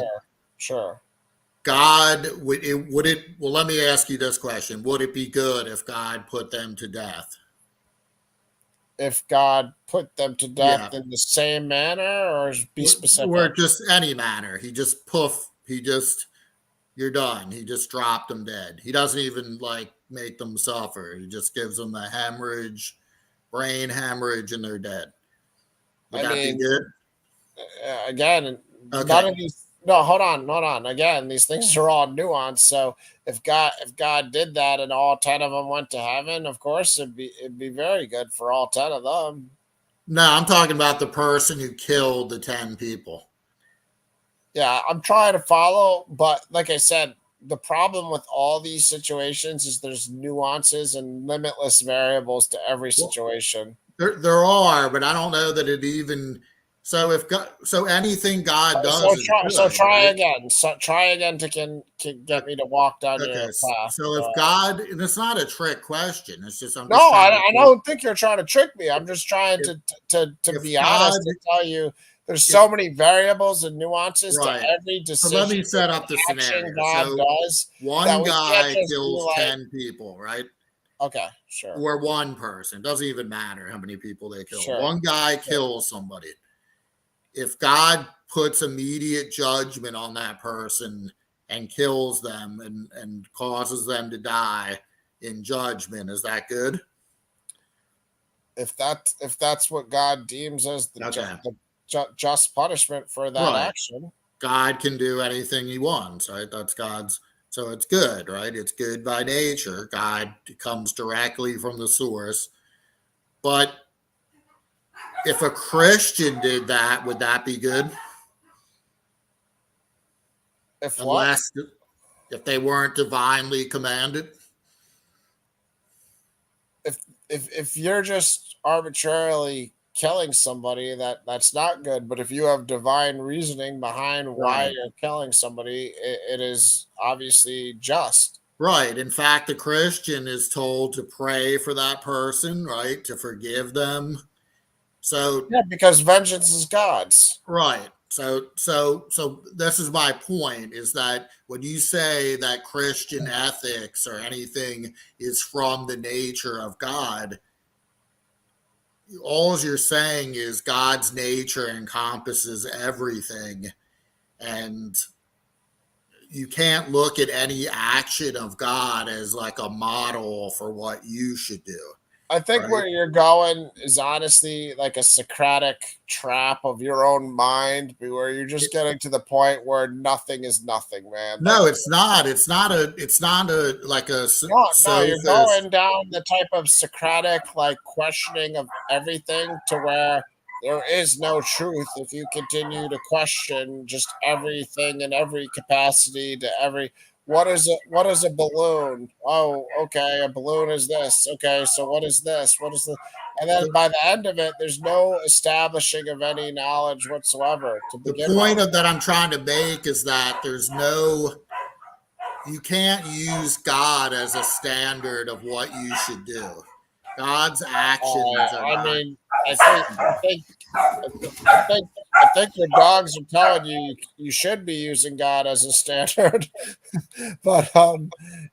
Sure. God, well, let me ask you this question. Would it be good if God put them to death? If God put them to death in the same manner, or be specific? Or just any manner. He just you're done. He just dropped them dead. He doesn't even like make them suffer. He just gives them a brain hemorrhage, and they're dead. Would that be good? Again, none of these. No, hold on. Again, these things are all nuanced. So if God did that and all 10 of them went to heaven, of course it'd be very good for all 10 of them. No, I'm talking about the person who killed the 10 people. Yeah, I'm trying to follow, but like I said, the problem with all these situations is there's nuances and limitless variables to every situation. There are, but I don't know that it even. So if God, so anything God does So is try, so good, try right? again. So try again to can get me to walk down your Okay, path. so if God, and it's not a trick question. It's just I'm No, just trying to I think don't think you're trying to trick me. I'm just trying if to if be God, honest and tell you there's if so many variables and nuances to right. every So let decision me set and up the action scenario. God So does that one we can't guy just be kills like, 10 people, right? okay, sure, Or one person. Doesn't even matter how many people they kill. sure, One guy sure. kills somebody. If God puts immediate judgment on that person and kills them and causes them to die in judgment, is that good? If that's what God deems as Okay. just punishment for that Right. action, God can do anything he wants, right? That's God's. So it's good, right? It's good by nature. God comes directly from the source. But if a Christian did that, would that be good? if what? Unless if they weren't divinely commanded. If you're just arbitrarily killing somebody, that's not good. But if you have divine reasoning behind why Right. you're killing somebody, it is obviously just. Right. In fact, the Christian is told to pray for that person, right? To forgive them. So, Yeah, because vengeance is God's. right. So this is my point is that when you say that Christian ethics or anything is from the nature of God, all you're saying is God's nature encompasses everything. And you can't look at any action of God as like a model for what you should do, I think right? where you're going is honestly like a Socratic trap of your own mind, where you're just getting to the point where nothing is nothing, man. Like, No, it's not. It's not a like a no, you're sophist. going down the type of Socratic like questioning of everything to where there is no truth if you continue to question just everything in every capacity to every what is a balloon? Oh, okay, a balloon is this. Okay, so what is this? What is the and then The, by the end of it, there's no establishing of any knowledge whatsoever to the begin with. point of that I'm trying to make is that you can't use God as a standard of what you should do. God's actions are I not mean, the I think I standard. think I think I think your dogs are telling you you should be using God as a standard, but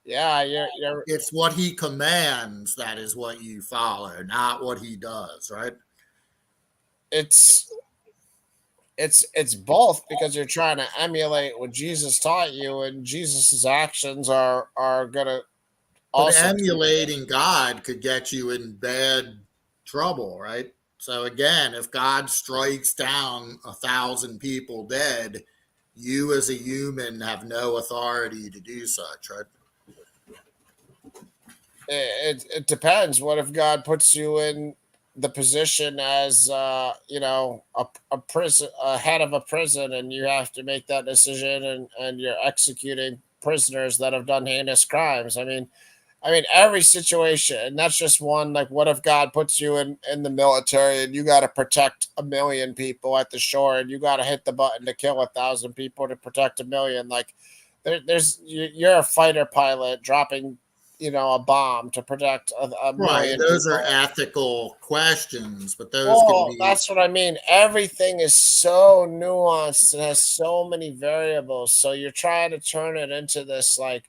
yeah, you're It's what he commands that is what you follow, not what he does, right? it's it's both because you're trying to emulate what Jesus taught you, and Jesus's actions are gonna But also teach you. emulating God could get you in bad trouble, right? So again, if God strikes down 1,000 people dead, you as a human have no authority to do such, right? It depends. What if God puts you in the position as a prison a head of a prison, and you have to make that decision, and you're executing prisoners that have done heinous crimes? I mean every situation, and that's just one. Like, what if God puts you in the military, and you got to protect 1 million people at the shore, and you got to hit the button to kill 1,000 people to protect 1 million? Like, you're a fighter pilot dropping a bomb to protect a Right. million Those are people. ethical questions, but those can Well, be that's what I mean. Everything is so nuanced and has so many variables. So you're trying to turn it into this like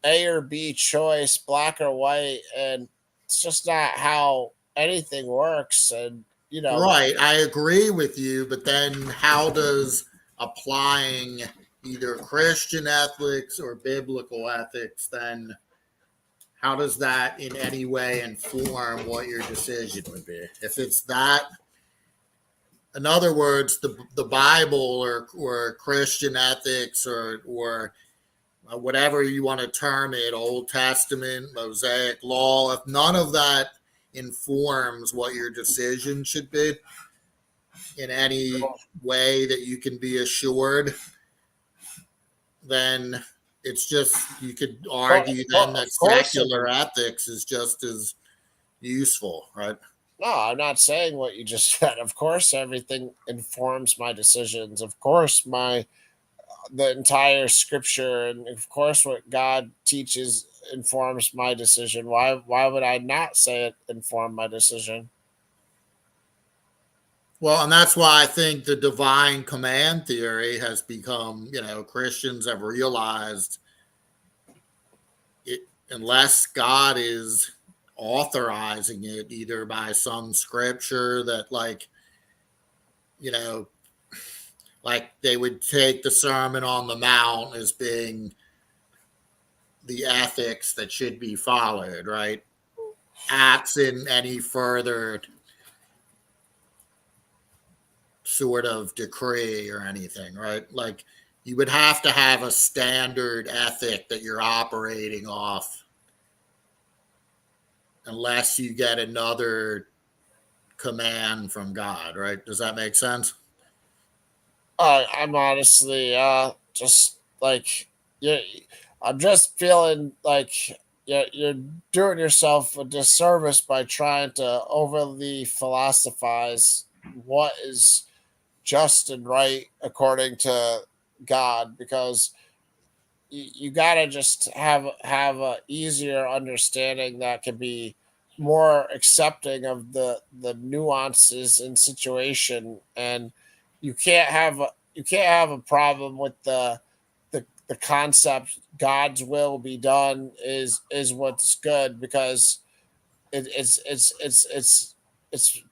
A or B choice, black or white, and it's just not how anything works. And right. I agree with you, but then how does applying either Christian ethics or biblical ethics then how does that in any way inform what your decision would be? If it's that, in other words, the Bible or Christian ethics or whatever you want to term it, Old Testament, Mosaic law, if none of that informs what your decision should be in any way that you can be assured, then it's just, you could argue then that Of course, secular ethics is just as useful, right? no, I'm not saying what you just said. Of course, everything informs my decisions. Of course, the entire scripture, and of course, what God teaches informs my decision. Why would I not say it informed my decision? Well, and that's why I think the divine command theory has become, Christians have realized it, unless God is authorizing it either by some scripture that, you know, like they would take the Sermon on the Mount as being the ethics that should be followed, right? Absent any further sort of decree or anything, right? Like you would have to have a standard ethic that you're operating off unless you get another command from God, right? Does that make sense? I'm honestly just like you. I'm just feeling like you're doing yourself a disservice by trying to overly philosophize what is just and right according to God, because you gotta just have a easier understanding that can be more accepting of the nuances in situation, and you can't have a problem with the concept God's will be done is what's good, because it's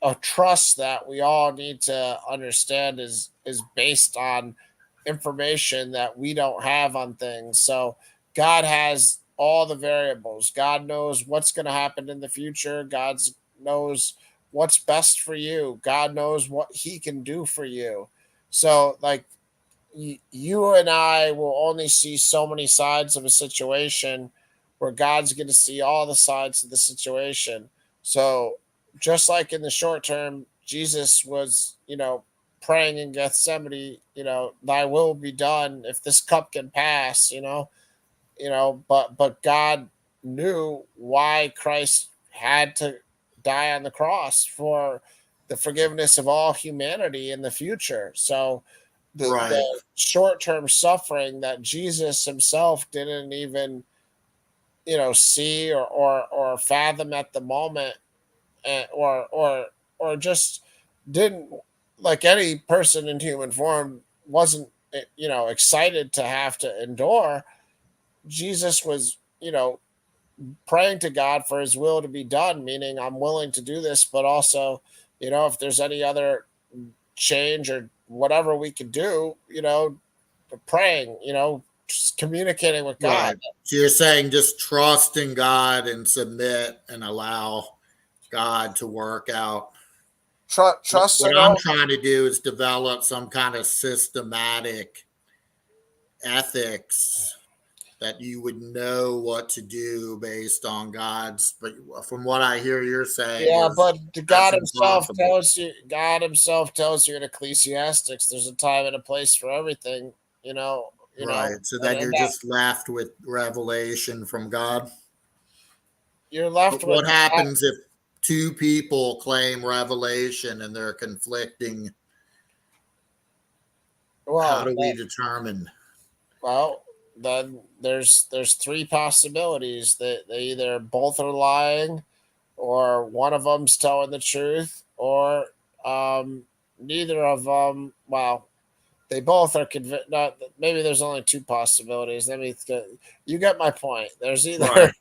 a trust that we all need to understand is based on information that we don't have on things. So God has all the variables. God knows what's going to happen in the future. God knows what's best for you. God knows what he can do for you. So like you and I will only see so many sides of a situation, where God's going to see all the sides of the situation. So just like in the short term, Jesus was, praying in Gethsemane, thy will be done if this cup can pass, but God knew why Christ had to die on the cross for the forgiveness of all humanity in the future. So Right. the short term suffering that Jesus himself didn't even see or fathom at the moment, or just didn't, like any person in human form wasn't excited to have to endure. Jesus was praying to God for his will to be done, meaning I'm willing to do this, but also if there's any other change or whatever we could do, praying, just communicating with God. Right. So you're saying just trust in God and submit and allow God to work out. Trust What or I'm no. trying to do is develop some kind of systematic ethics that you would know what to do based on God's. But from what I hear you're saying Yeah, is but that's impossible. God himself tells you in Ecclesiastics, there's a time and a place for everything, Right. So then and you're that just left with revelation from God. you're left But with what happens if two people claim revelation and they're conflicting? How well, do we determine? well, then there's three possibilities that they either both are lying, or one of them's telling the truth, or neither of them. Well, they both are convinced. Not maybe there's only two possibilities. You get my point. There's either Right.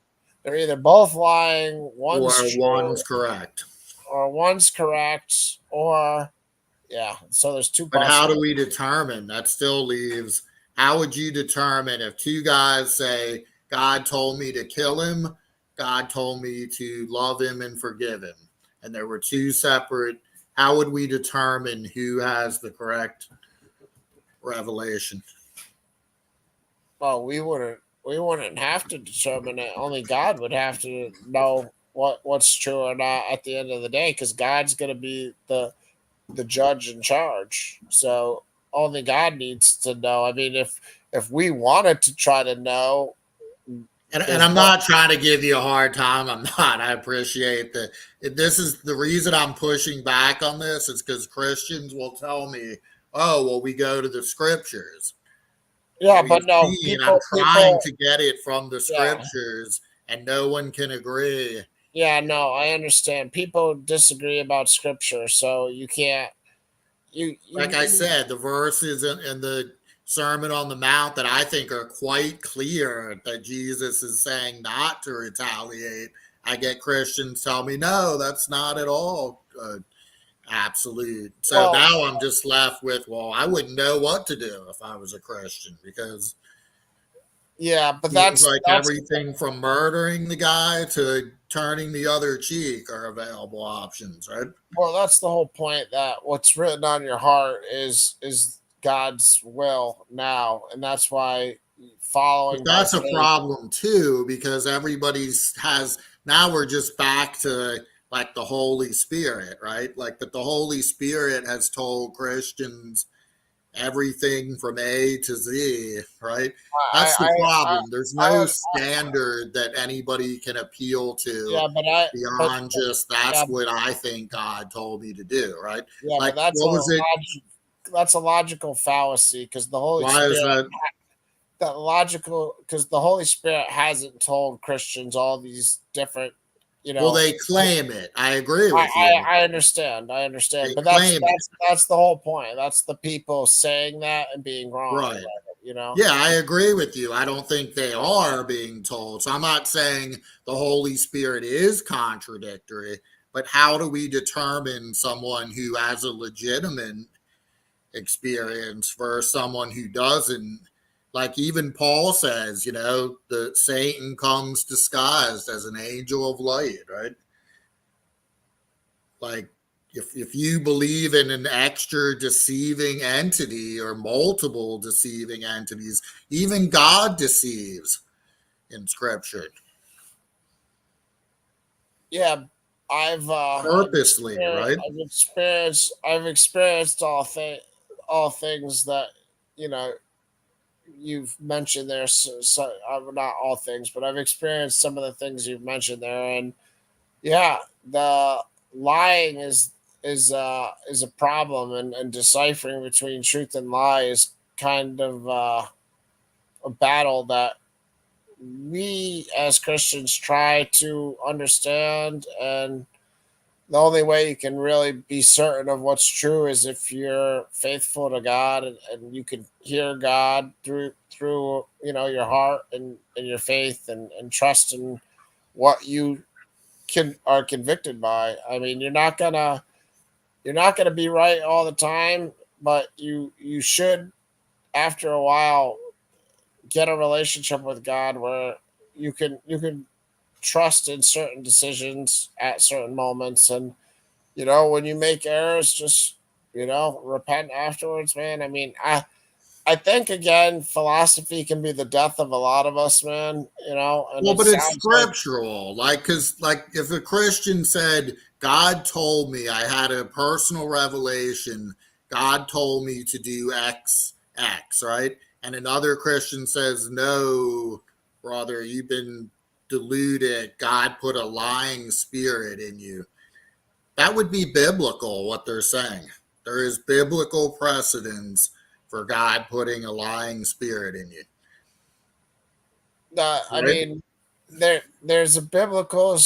they're either both lying, one's Or true, one's correct. or one's correct, or yeah. So there's two But how do possibilities. we determine? That still leaves, how would you determine if two guys say, God told me to kill him, God told me to love him and forgive him, and there were two separate, how would we determine who has the correct revelation? Well, we wouldn't have to determine it. Only God would have to know what's true or not at the end of the day, because God's going to be the judge in charge. So only God needs to know. I mean, if we wanted to try to know, And I'm not trying to give you a hard time. I'm not. I appreciate that. This is the reason I'm pushing back on this is because Christians will tell me, "Oh, well, we go to the scriptures." yeah, Well, but no, and I'm trying to get it from the Yeah. scriptures, and no one can agree. Yeah, no, I understand. People disagree about scripture, so you can't. Like I said, the verses in the Sermon on the Mount that I think are quite clear that Jesus is saying not to retaliate. I get Christians tell me, no, that's not at all absolute. So Well, now I'm just left with, well, I wouldn't know what to do if I was a Christian because yeah, but seems like that's everything from murdering the guy to turning the other cheek are available options, right? well, that's the whole point. That what's written on your heart is God's will now, and that's why But following by that's a faith. problem too, because everybody's has now we're just back to like the Holy Spirit, right? Like that the Holy Spirit has told Christians everything from A to Z, right? I, That's the I, problem. There's I, no I, standard that anybody can appeal to yeah, but beyond just yeah, that's what I think God told me to do, right? yeah, but Like what was it? that's a logical fallacy because the Holy Why is Spirit that? that logical because the Holy Spirit hasn't told Christians all these different, you Well, know. they claim it. I agree I, with you. I understand, They but claim it. that's the whole point. That's the people saying that and being wrong about Right. it, you know. Yeah, I agree with you. I don't think they are being told. So I'm not saying the Holy Spirit is contradictory, but how do we determine someone who has a legitimate experience versus someone who doesn't? Like even Paul says, the Satan comes disguised as an angel of light, right? Like if you believe in an extra deceiving entity or multiple deceiving entities, even God deceives in scripture Yeah, purposely, right? I've experienced all things that you know you've mentioned there. So not all things, but I've experienced some of the things you've mentioned there, and yeah, the lying is a problem, and deciphering between truth and lie is kind of a battle that we as Christians try to understand. And the only way you can really be certain of what's true is if you're faithful to God, and you can hear God through your heart and your faith, and trust in what you are convicted by. I mean, you're not gonna be right all the time, but you should after a while get a relationship with God where you can trust in certain decisions at certain moments. And when you make errors, just repent afterwards, man. I mean, I think again, philosophy can be the death of a lot of us, man. And Well, it but it's sounds like scriptural. Like if a Christian said, God told me I had a personal revelation, God told me to do X, right? And another Christian says, no, brother, you've been deluded. God put a lying spirit in you. That would be biblical, what they're saying. There is biblical precedence for God putting a lying spirit in you. I Right? mean, there's a biblical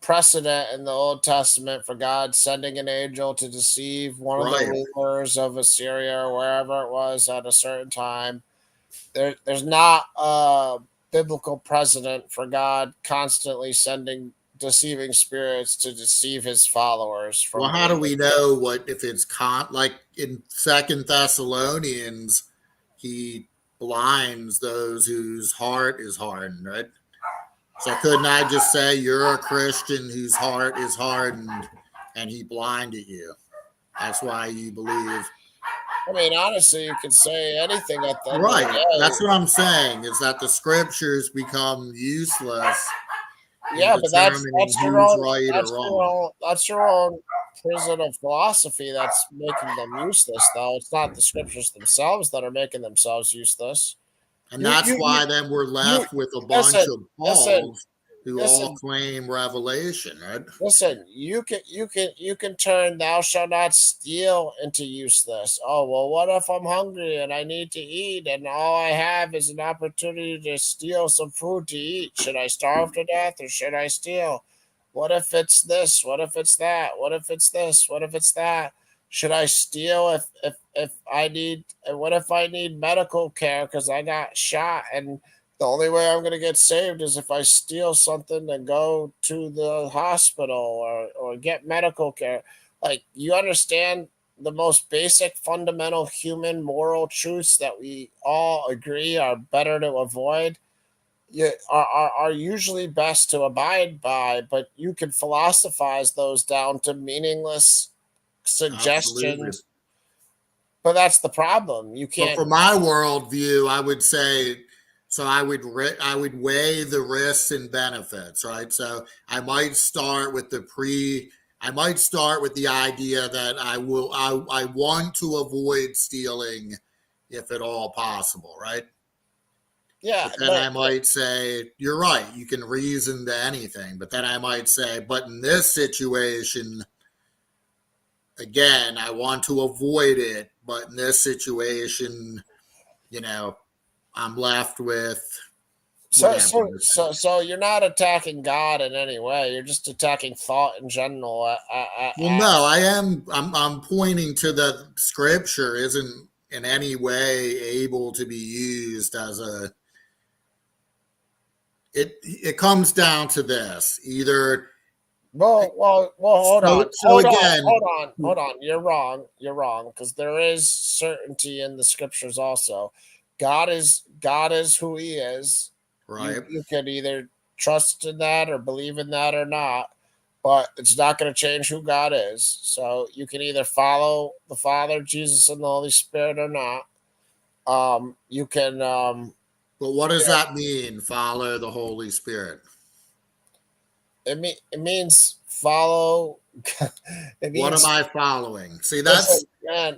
precedent in the Old Testament for God sending an angel to deceive one of Right. the rulers of Assyria or wherever it was at a certain time. There's not a biblical precedent for God constantly sending deceiving spirits to deceive his followers Well, from how do we know what if it's like in Second Thessalonians, he blinds those whose heart is hardened, right? So couldn't I just say you're a Christian whose heart is hardened and he blinded you? That's why you believe. I mean, honestly, you could say anything at the end of the Right. day. That's what I'm saying, is that the scriptures become useless in Yeah, but determining that's your who's own right or wrong. that's your own prison of philosophy that's making them useless, though. It's not the scriptures themselves that are making themselves useless. And You, that's you, you, why then we're you left with a bunch listen, of listen, Pauls who all listen. claim revelation, right? Listen, you can turn "thou shalt not steal" into useless. Oh well, what if I'm hungry and I need to eat, and all I have is an opportunity to steal some food to eat? Should I starve to death or should I steal? What if it's this? What if it's that? What if it's this? What if it's that? Should I steal if I need? What if I need medical care because I got shot and the only way I'm going to get saved is if I steal something and go to the hospital or get medical care. Like, you understand the most basic, fundamental human moral truths that we all agree are better to avoid, are usually best to abide by, but you can philosophize those down to meaningless Absolutely. suggestions. But that's the problem. You But can't. for my worldview, I would say, so I would weigh the risks and benefits, right? So I might start with the idea that I want to avoid stealing if at all possible, right? Yeah, But then but I might say, you're right, you can reason to anything. But then I might say, but in this situation, again, I want to avoid it. But in this situation, you know, I'm left with So, whatever. so, so, so you're not attacking God in any way. You're just attacking thought in general. Well, no, I am. I'm pointing to the scripture isn't in any way able to be used as a. It comes down to this either. well. Hold on, So again, hold on. You're wrong. You're wrong because there is certainty in the scriptures. Also, God is who He is. right? You can either trust in that or believe in that or not, but it's not going to change who God is. So you can either follow the Father, Jesus, and the Holy Spirit or not. You can But what you does know, that mean? Follow the Holy Spirit. it means follow. It What am means I following? See, listen,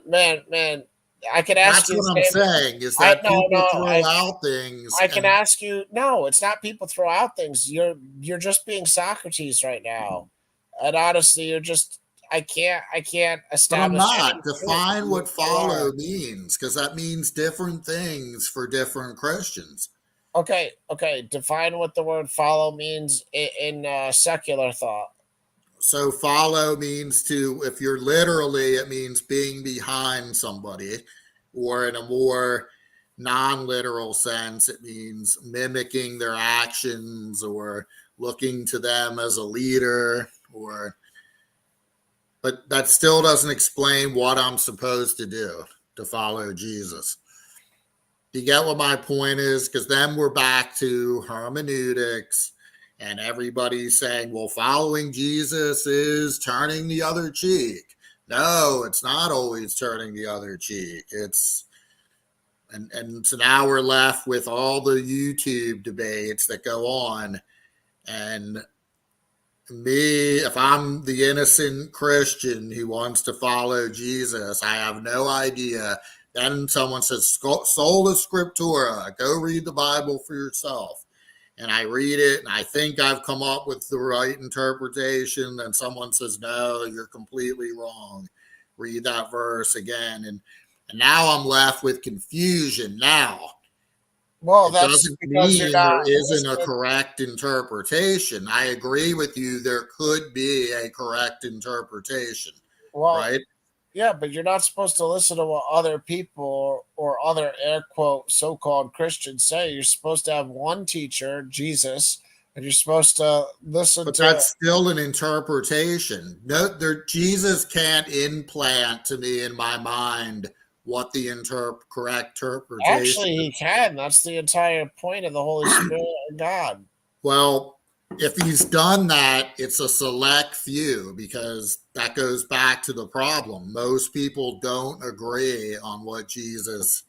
man. I can ask that's you the what I'm same. saying is I that no people no. throw out things I can and ask you. No, it's not people throw out things. You're just being Socrates right now, and honestly, you're just. I can't but I'm establish any not. truth. Define what You follow are. means because that means different things for different Christians. Okay. Define what the word follow means in secular thought. So follow means to, if you're literally, it means being behind somebody, or in a more non-literal sense, it means mimicking their actions or looking to them as a leader, or but that still doesn't explain what I'm supposed to do to follow Jesus. Do you get what my point is? Because then we're back to hermeneutics and everybody's saying, well, following Jesus is turning the other cheek. No, it's not always turning the other cheek. And so now we're left with all the YouTube debates that go on. And me, if I'm the innocent Christian who wants to follow Jesus, I have no idea. Then someone says, sola scriptura, go read the Bible for yourself. And I read it and I think I've come up with the right interpretation. Then someone says, no, you're completely wrong. Read that verse again. And now I'm left with confusion. Now, Well, it that's doesn't because you're mean not there isn't a listening. correct interpretation. I agree with you. There could be a correct interpretation, Well, right? yeah, but you're not supposed to listen to what other people or other air quote so-called Christians say. You're supposed to have one teacher, Jesus, and you're supposed to listen But to. that's still an interpretation. No, Jesus can't implant to me in my mind what the correct interpretation Actually, he is. can. That's the entire point of the Holy Spirit and God. Well, if he's done that, it's a select few because that goes back to the problem. Most people don't agree on what Jesus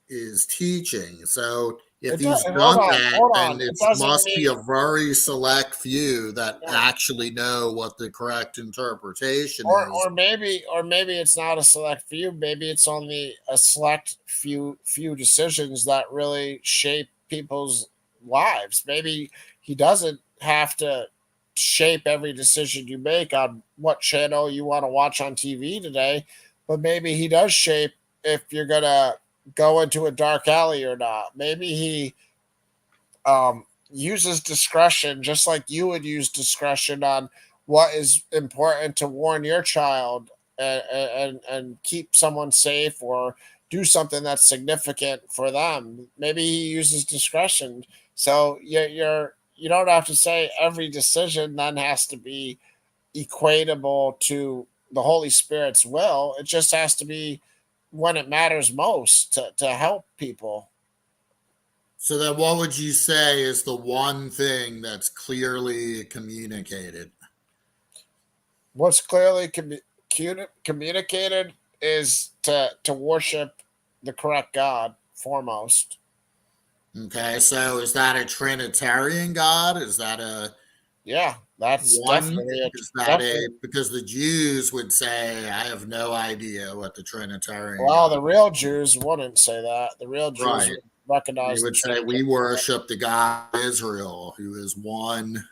is teaching. So If It does. he's Hold done on, that, hold then on. it It doesn't must be mean. a very select few that Yeah. actually know what the correct interpretation is. Or maybe it's not a select few. Maybe it's only a select few decisions that really shape people's lives. Maybe he doesn't have to shape every decision you make on what channel you want to watch on TV today, but maybe he does shape if you're gonna go into a dark alley or not. Maybe he uses discretion just like you would use discretion on what is important to warn your child and keep someone safe or do something that's significant for them. Maybe he uses discretion. So you don't have to say every decision then has to be equatable to the Holy Spirit's will. It just has to be when it matters most to help people. So then what would you say is the one thing that's clearly communicated? What's clearly communicated is to worship the correct God foremost. Okay, so is that a Trinitarian God? Is that a Yeah, that's one? definitely Is that a definitely. because the Jews would say, I have no idea what the Trinitarian Well, God the real Jews wouldn't say that. The real Jews right. would They recognize the would say Trinity. we worship the God of Israel, who is one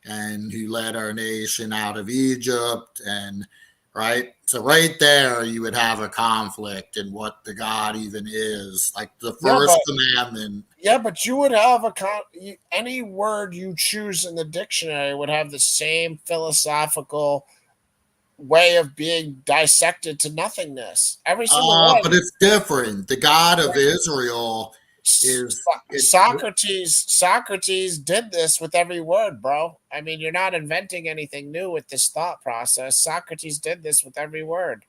and who led our nation out of Egypt. And right. So right there you would have a conflict in what the God even is. Like the Yeah, first but commandment. you would have any word you choose in the dictionary would have the same philosophical way of being dissected to nothingness. Every single But one. it's different. The God of Israel is it. Socrates did this with every word, bro. I mean, you're not inventing anything new with this thought process. Socrates did this with every word.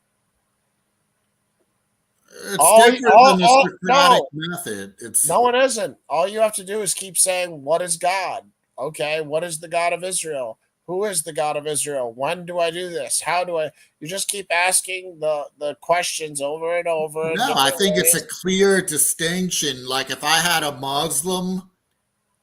It's different than the Socratic No, method. It's no, it isn't. All you have to do is keep saying, "What is God?" Okay, what is the God of Israel? Who is the God of Israel? When do I do this? How do I? You just keep asking the questions over and over in no, I different think it's a ways. clear distinction. Like if I had a Muslim,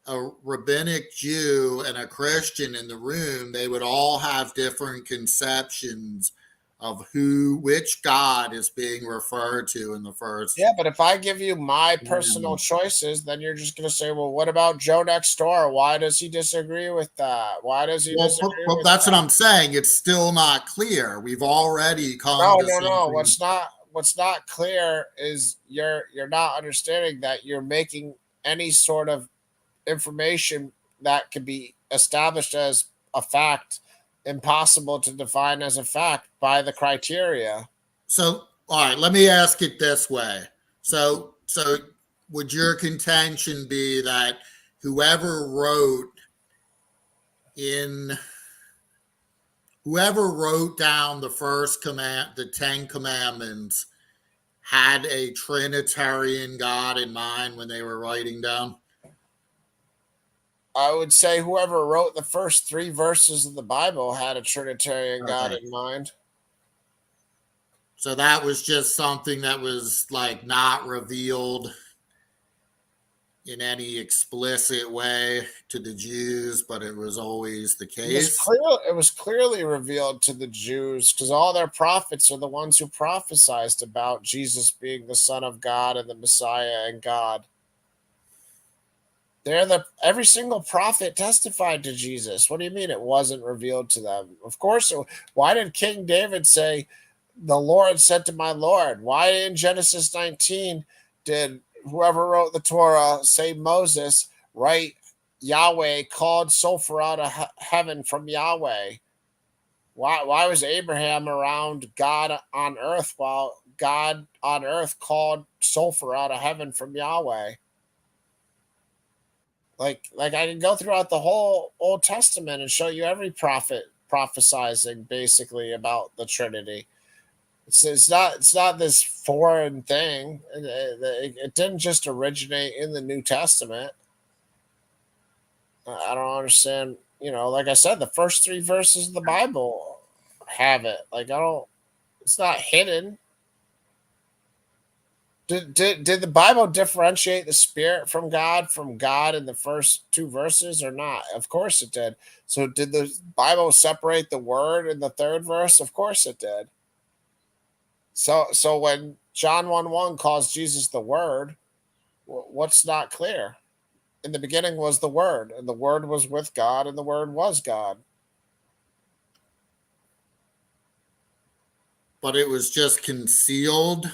a rabbinic Jew, and a Christian in the room, they would all have different conceptions of which God is being referred to in the first Yeah, but if I give you my personal commandment. choices, then you're just going to say, well, what about Joe next door? Why does he disagree with that? Why does he Well, disagree but with that's what that? I'm saying. It's still not clear. We've already come No, to no, no. something. What's not clear is you're not understanding that you're making any sort of information that could be established as a fact impossible to define as a fact by the criteria. So, all right, let me ask it this way. So would your contention be that whoever wrote in whoever wrote down the first command, the 10 commandments, had a Trinitarian God in mind when they were writing down? I would say whoever wrote the first three verses of the Bible had a Trinitarian God Okay. in mind. So that was just something that was like not revealed in any explicit way to the Jews, but it was always the case. It was clearly revealed to the Jews because all their prophets are the ones who prophesied about Jesus being the Son of God and the Messiah and God. Every single prophet testified to Jesus. What do you mean it wasn't revealed to them? Of course. Why did King David say, "The Lord said to my Lord"? Why in Genesis 19 did whoever wrote the Torah say Moses write Yahweh called sulfur out of heaven from Yahweh? Why was Abraham around God on earth while God on earth called sulfur out of heaven from Yahweh? Like I can go throughout the whole Old Testament and show you every prophet prophesizing basically about the Trinity. It's not this foreign thing. It didn't just originate in the New Testament. I don't understand. Like I said, the first three verses of the Bible have it. Like I don't. It's not hidden. Did the Bible differentiate the Spirit from God in the first two verses or not? Of course it did. So did the Bible separate the Word in the third verse? Of course it did. So when John 1:1 calls Jesus the Word, what's not clear? In the beginning was the Word, and the Word was with God, and the Word was God. But it was just concealed.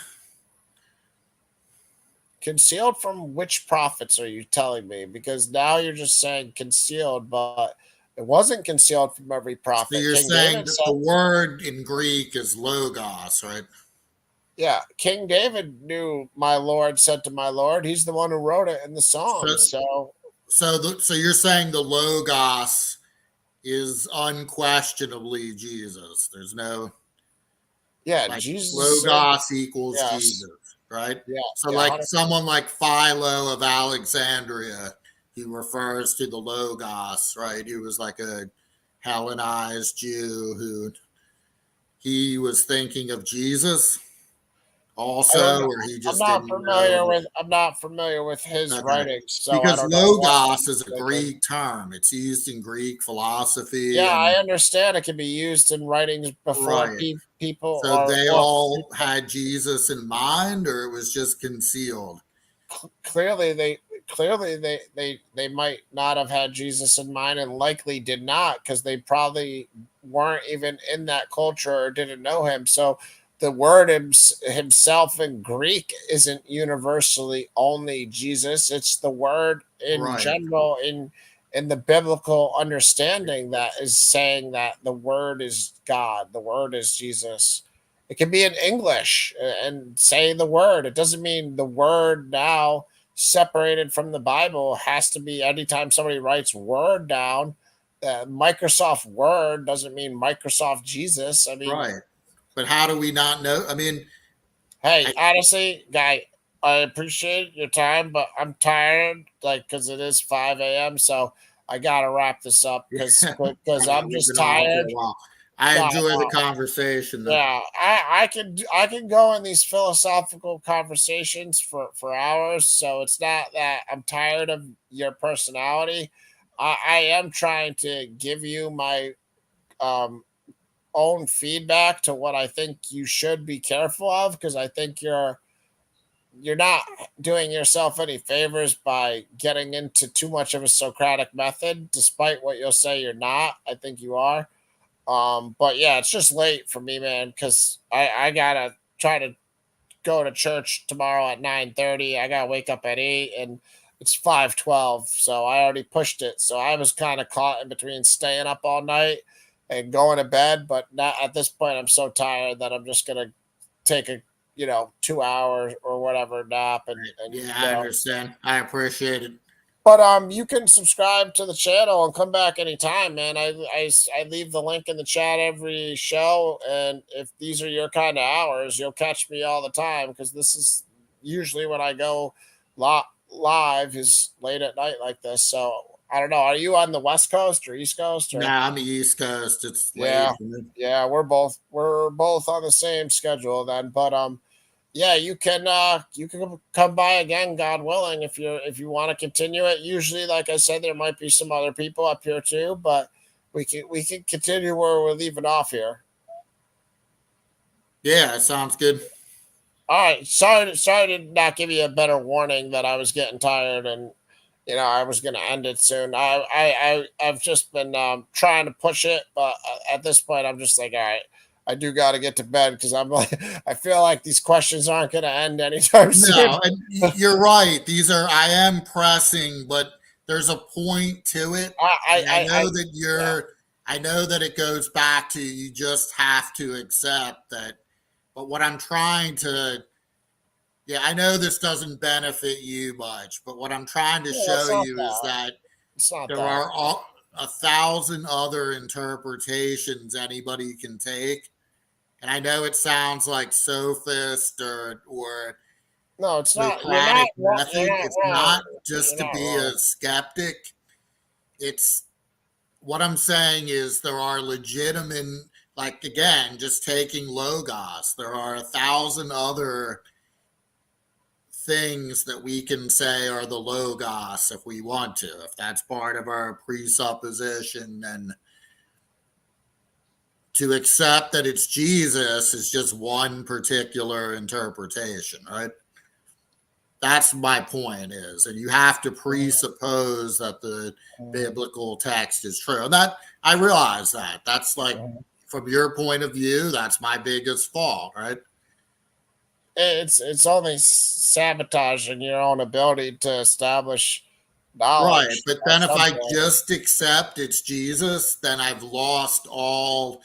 Concealed from which prophets are you telling me? Because now you're just saying concealed, but it wasn't concealed from every So prophet. you're King saying David that the said, word in Greek is logos, right? yeah, King David knew my Lord said to my Lord. He's the one who wrote it in the So, Psalms. So so you're saying the logos is unquestionably Jesus. There's no yeah, like Jesus said, logos equals yes, Jesus, right? yeah, So yeah, like 100%. someone like Philo of Alexandria, he refers to the logos, right? He was like a Hellenized Jew who he was thinking of Jesus I don't also, know. or he just didn't I'm not familiar with his okay. writings, so I Because don't know what logos he's is a thinking. Greek term. It's used in Greek philosophy Yeah, I and understand it can be used in writings before right. people So they or all had Jesus in mind, or it was just concealed. clearly they might not have had Jesus in mind and likely did not because they probably weren't even in that culture or didn't know him. So the word himself in Greek isn't universally only Jesus. It's the word in Right. general in the biblical understanding that is saying that the word is God, the word is Jesus. It can be in English and say the word. It doesn't mean the word now separated from the Bible has to be anytime somebody writes word down. Microsoft Word doesn't mean Microsoft Jesus. I mean, Right. But how do we not know? I mean, hey, I, honestly, guy, I appreciate your time, but I'm tired, like, because it is 5 a.m. So I got to wrap this up yeah, because I'm we've just been on for a tired. while. I No, enjoy the no. conversation though. Yeah, I can go in these philosophical conversations for hours. So it's not that I'm tired of your personality. I am trying to give you my um, own feedback to what I think you should be careful of because I think you're not doing yourself any favors by getting into too much of a Socratic method, despite what you'll say you're not. I think you are. But yeah, it's just late for me, man, because I gotta try to go to church tomorrow at 9:30. I gotta wake up at 8 and it's 5:12. So I already pushed it. So I was kind of caught in between staying up all night and going to bed. But not at this point, I'm so tired that I'm just gonna take a 2 hour or whatever nap and Yeah, I go. understand. I appreciate it. But you can subscribe to the channel and come back anytime, man. I leave the link in the chat every show, and if these are your kind of hours, you'll catch me all the time because this is usually when I go live is late at night like this. So I don't know. Are you on the West Coast or East Coast or? Nah, I'm the East Coast. It's late Yeah, for me. yeah, we're both on the same schedule then. But yeah, you can come by again, God willing, if you want to continue it. Usually, like I said, there might be some other people up here too, but we can continue where we're leaving off here. Yeah, it sounds good. All right. Sorry to not give you a better warning that I was getting tired and I was going to end it soon. I've just been trying to push it, but at this point, I'm just like, all right, I do got to get to bed because I'm like, I feel like these questions aren't going to end anytime soon. No, and you're right. I am pressing, but there's a point to it. I, And I I, I, know that yeah, I know that it goes back to you just have to accept that. But what I'm trying to, yeah, I know this doesn't benefit you much, but what I'm trying to yeah, show you is that it's not there that. are a thousand other interpretations anybody can take. And I know it sounds like sophist or No, it's not. You're not. Socratic You're method. not It's wrong. not just You're to not be wrong. a skeptic. It's what I'm saying is there are legitimate, like again, just taking logos. There are a thousand other things that we can say are the Logos if we want to. If that's part of our presupposition, then to accept that it's Jesus is just one particular interpretation, right? That's my point is, and you have to presuppose that the biblical text is true. And that I realize that. That's like, from your point of view, that's my biggest fault, right? It's only sabotaging your own ability to establish knowledge. Right. But then at if some I point. just accept it's Jesus, then I've lost all.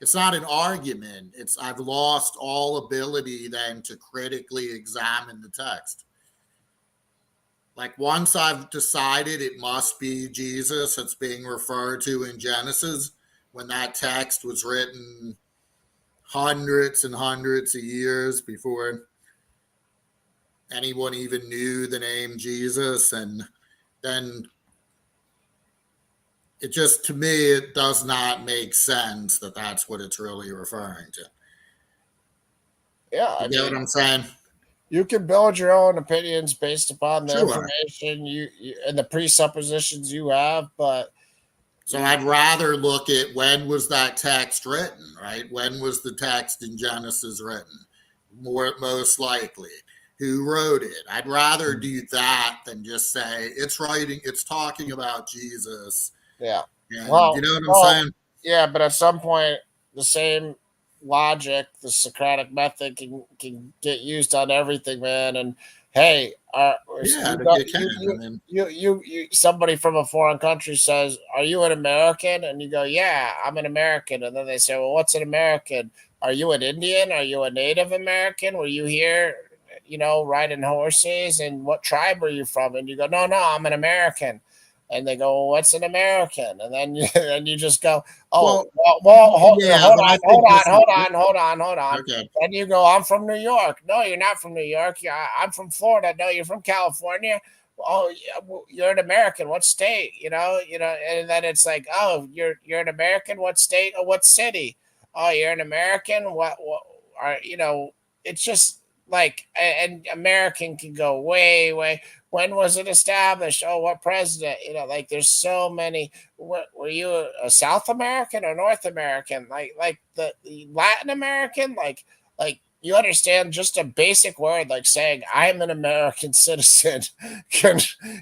It's not an argument. I've lost all ability then to critically examine the text. Like once I've decided it must be Jesus that's being referred to in Genesis, when that text was written hundreds and hundreds of years before anyone even knew the name Jesus, and then it just, to me, it does not make sense that that's what it's really referring to. Yeah, I You know mean, what I'm saying? you can build your own opinions based upon the Sure. information you and the presuppositions you have, but So I'd rather look at when was that text written, right? When was the text in Genesis written? Most likely. Who wrote it? I'd rather do that than just say it's talking about Jesus. yeah. And Well, you know what I'm saying? yeah, but at some point, the same logic, the Socratic method, can get used on everything, man. And hey, Yeah, you got- it can. I mean, you somebody from a foreign country says, "Are you an American?" And you go, "Yeah, I'm an American." And then they say, "Well, what's an American? Are you an Indian? Are you a Native American? Were you here, riding horses? And what tribe are you from?" And you go, "No, I'm an American." And they go, "Well, what's an American?" And then you just go, "Oh, hold yeah, on, but I think hold on." okay. And you go, "I'm from New York." "No, you're not from New York. Yeah, I'm from Florida." "No, you're from California." "Oh, yeah, well, you're an American. What state?" And then it's like, "Oh, you're an American. What state or what city?" "Oh, you're an American. What are It's just like, and American can go way, way. When was it established? Oh, what president? Like there's so many. Were you a South American or North American? Like the Latin American? Like you understand, just a basic word like saying I'm an American citizen can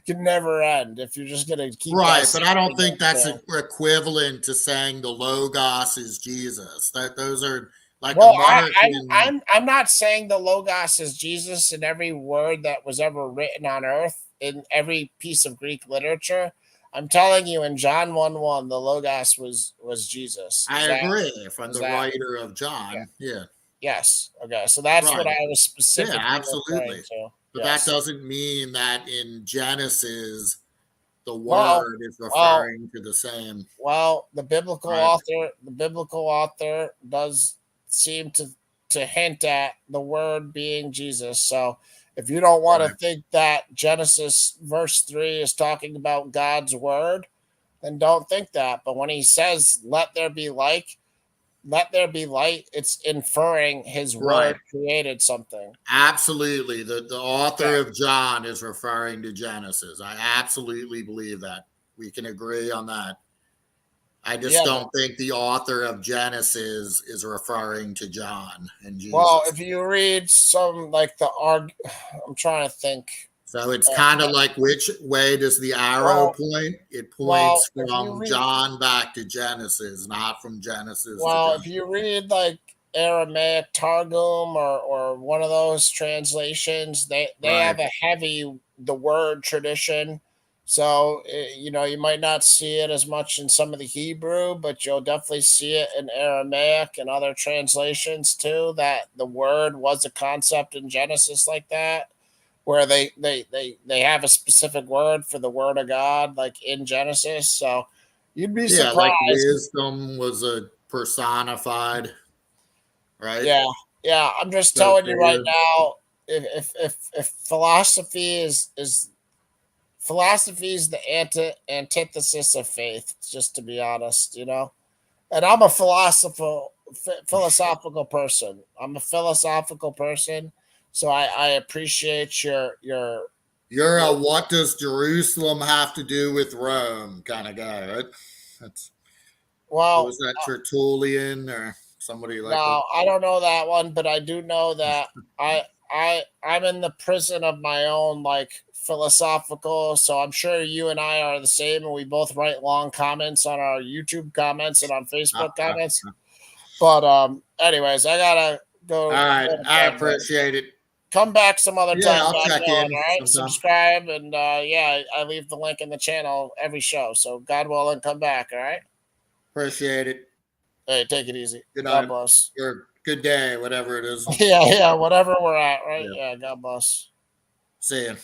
never end if you're just gonna keep Right, but I don't think that's there. equivalent to saying the Logos is Jesus. That those are like Well, American. I'm not saying the Logos is Jesus in every word that was ever written on earth, in every piece of Greek literature. I'm telling you, in John 1:1, the Logos was Jesus. I agree from is the that writer of John. Yeah, yes? Okay, so that's what right. I was specifically Yeah, referring absolutely. to. But Yes. that doesn't mean that in Genesis the Well, word is referring to the same. the biblical Right. author does seem to hint at the word being Jesus. So if you don't want to Right. think that Genesis verse 3 is talking about God's word, then don't think that. But when he says let there be light, it's inferring his Right. word created something. Absolutely. The author of John is referring to Genesis. I absolutely believe that. We can agree on that. I just Yeah, don't think the author of Genesis is referring to John and Jesus. well, if you read some like I'm trying to think. So it's kind of like, which way does the arrow point? It points if you from read- John back to Genesis, not from Genesis to Well, John. if you read like Aramaic Targum or one of those translations, they Right. have a heavy the word tradition. So you might not see it as much in some of the Hebrew, but you'll definitely see it in Aramaic and other translations too. That the word was a concept in Genesis like that, where they have a specific word for the word of God, like in Genesis. So you'd be Yeah, like surprised. wisdom was a personified, right? Yeah. I'm just So telling you right there- now, if philosophy is the antithesis of faith, just to be honest, And I'm a philosophical person. I'm a philosophical person. So I appreciate your You're a what does Jerusalem have to do with Rome kind of guy, right? That's well. was that Tertullian or somebody like that? No, I don't know that one, but I do know that I'm in the prison of my own like philosophical. So I'm sure you and I are the same, and we both write long comments on our YouTube comments and on Facebook comments. But anyways, I gotta go. All right, go to I bed, appreciate it. come back some other Yeah, time. I'll God check willing, in all right, sometime. subscribe, and yeah, I leave the link in the channel every show. So God willing, come back. All right. Appreciate it. Hey, take it easy. Good God night. bless. Or good day, whatever it is. Yeah, whatever we're at, right? Yeah. Yeah, God bless. See ya.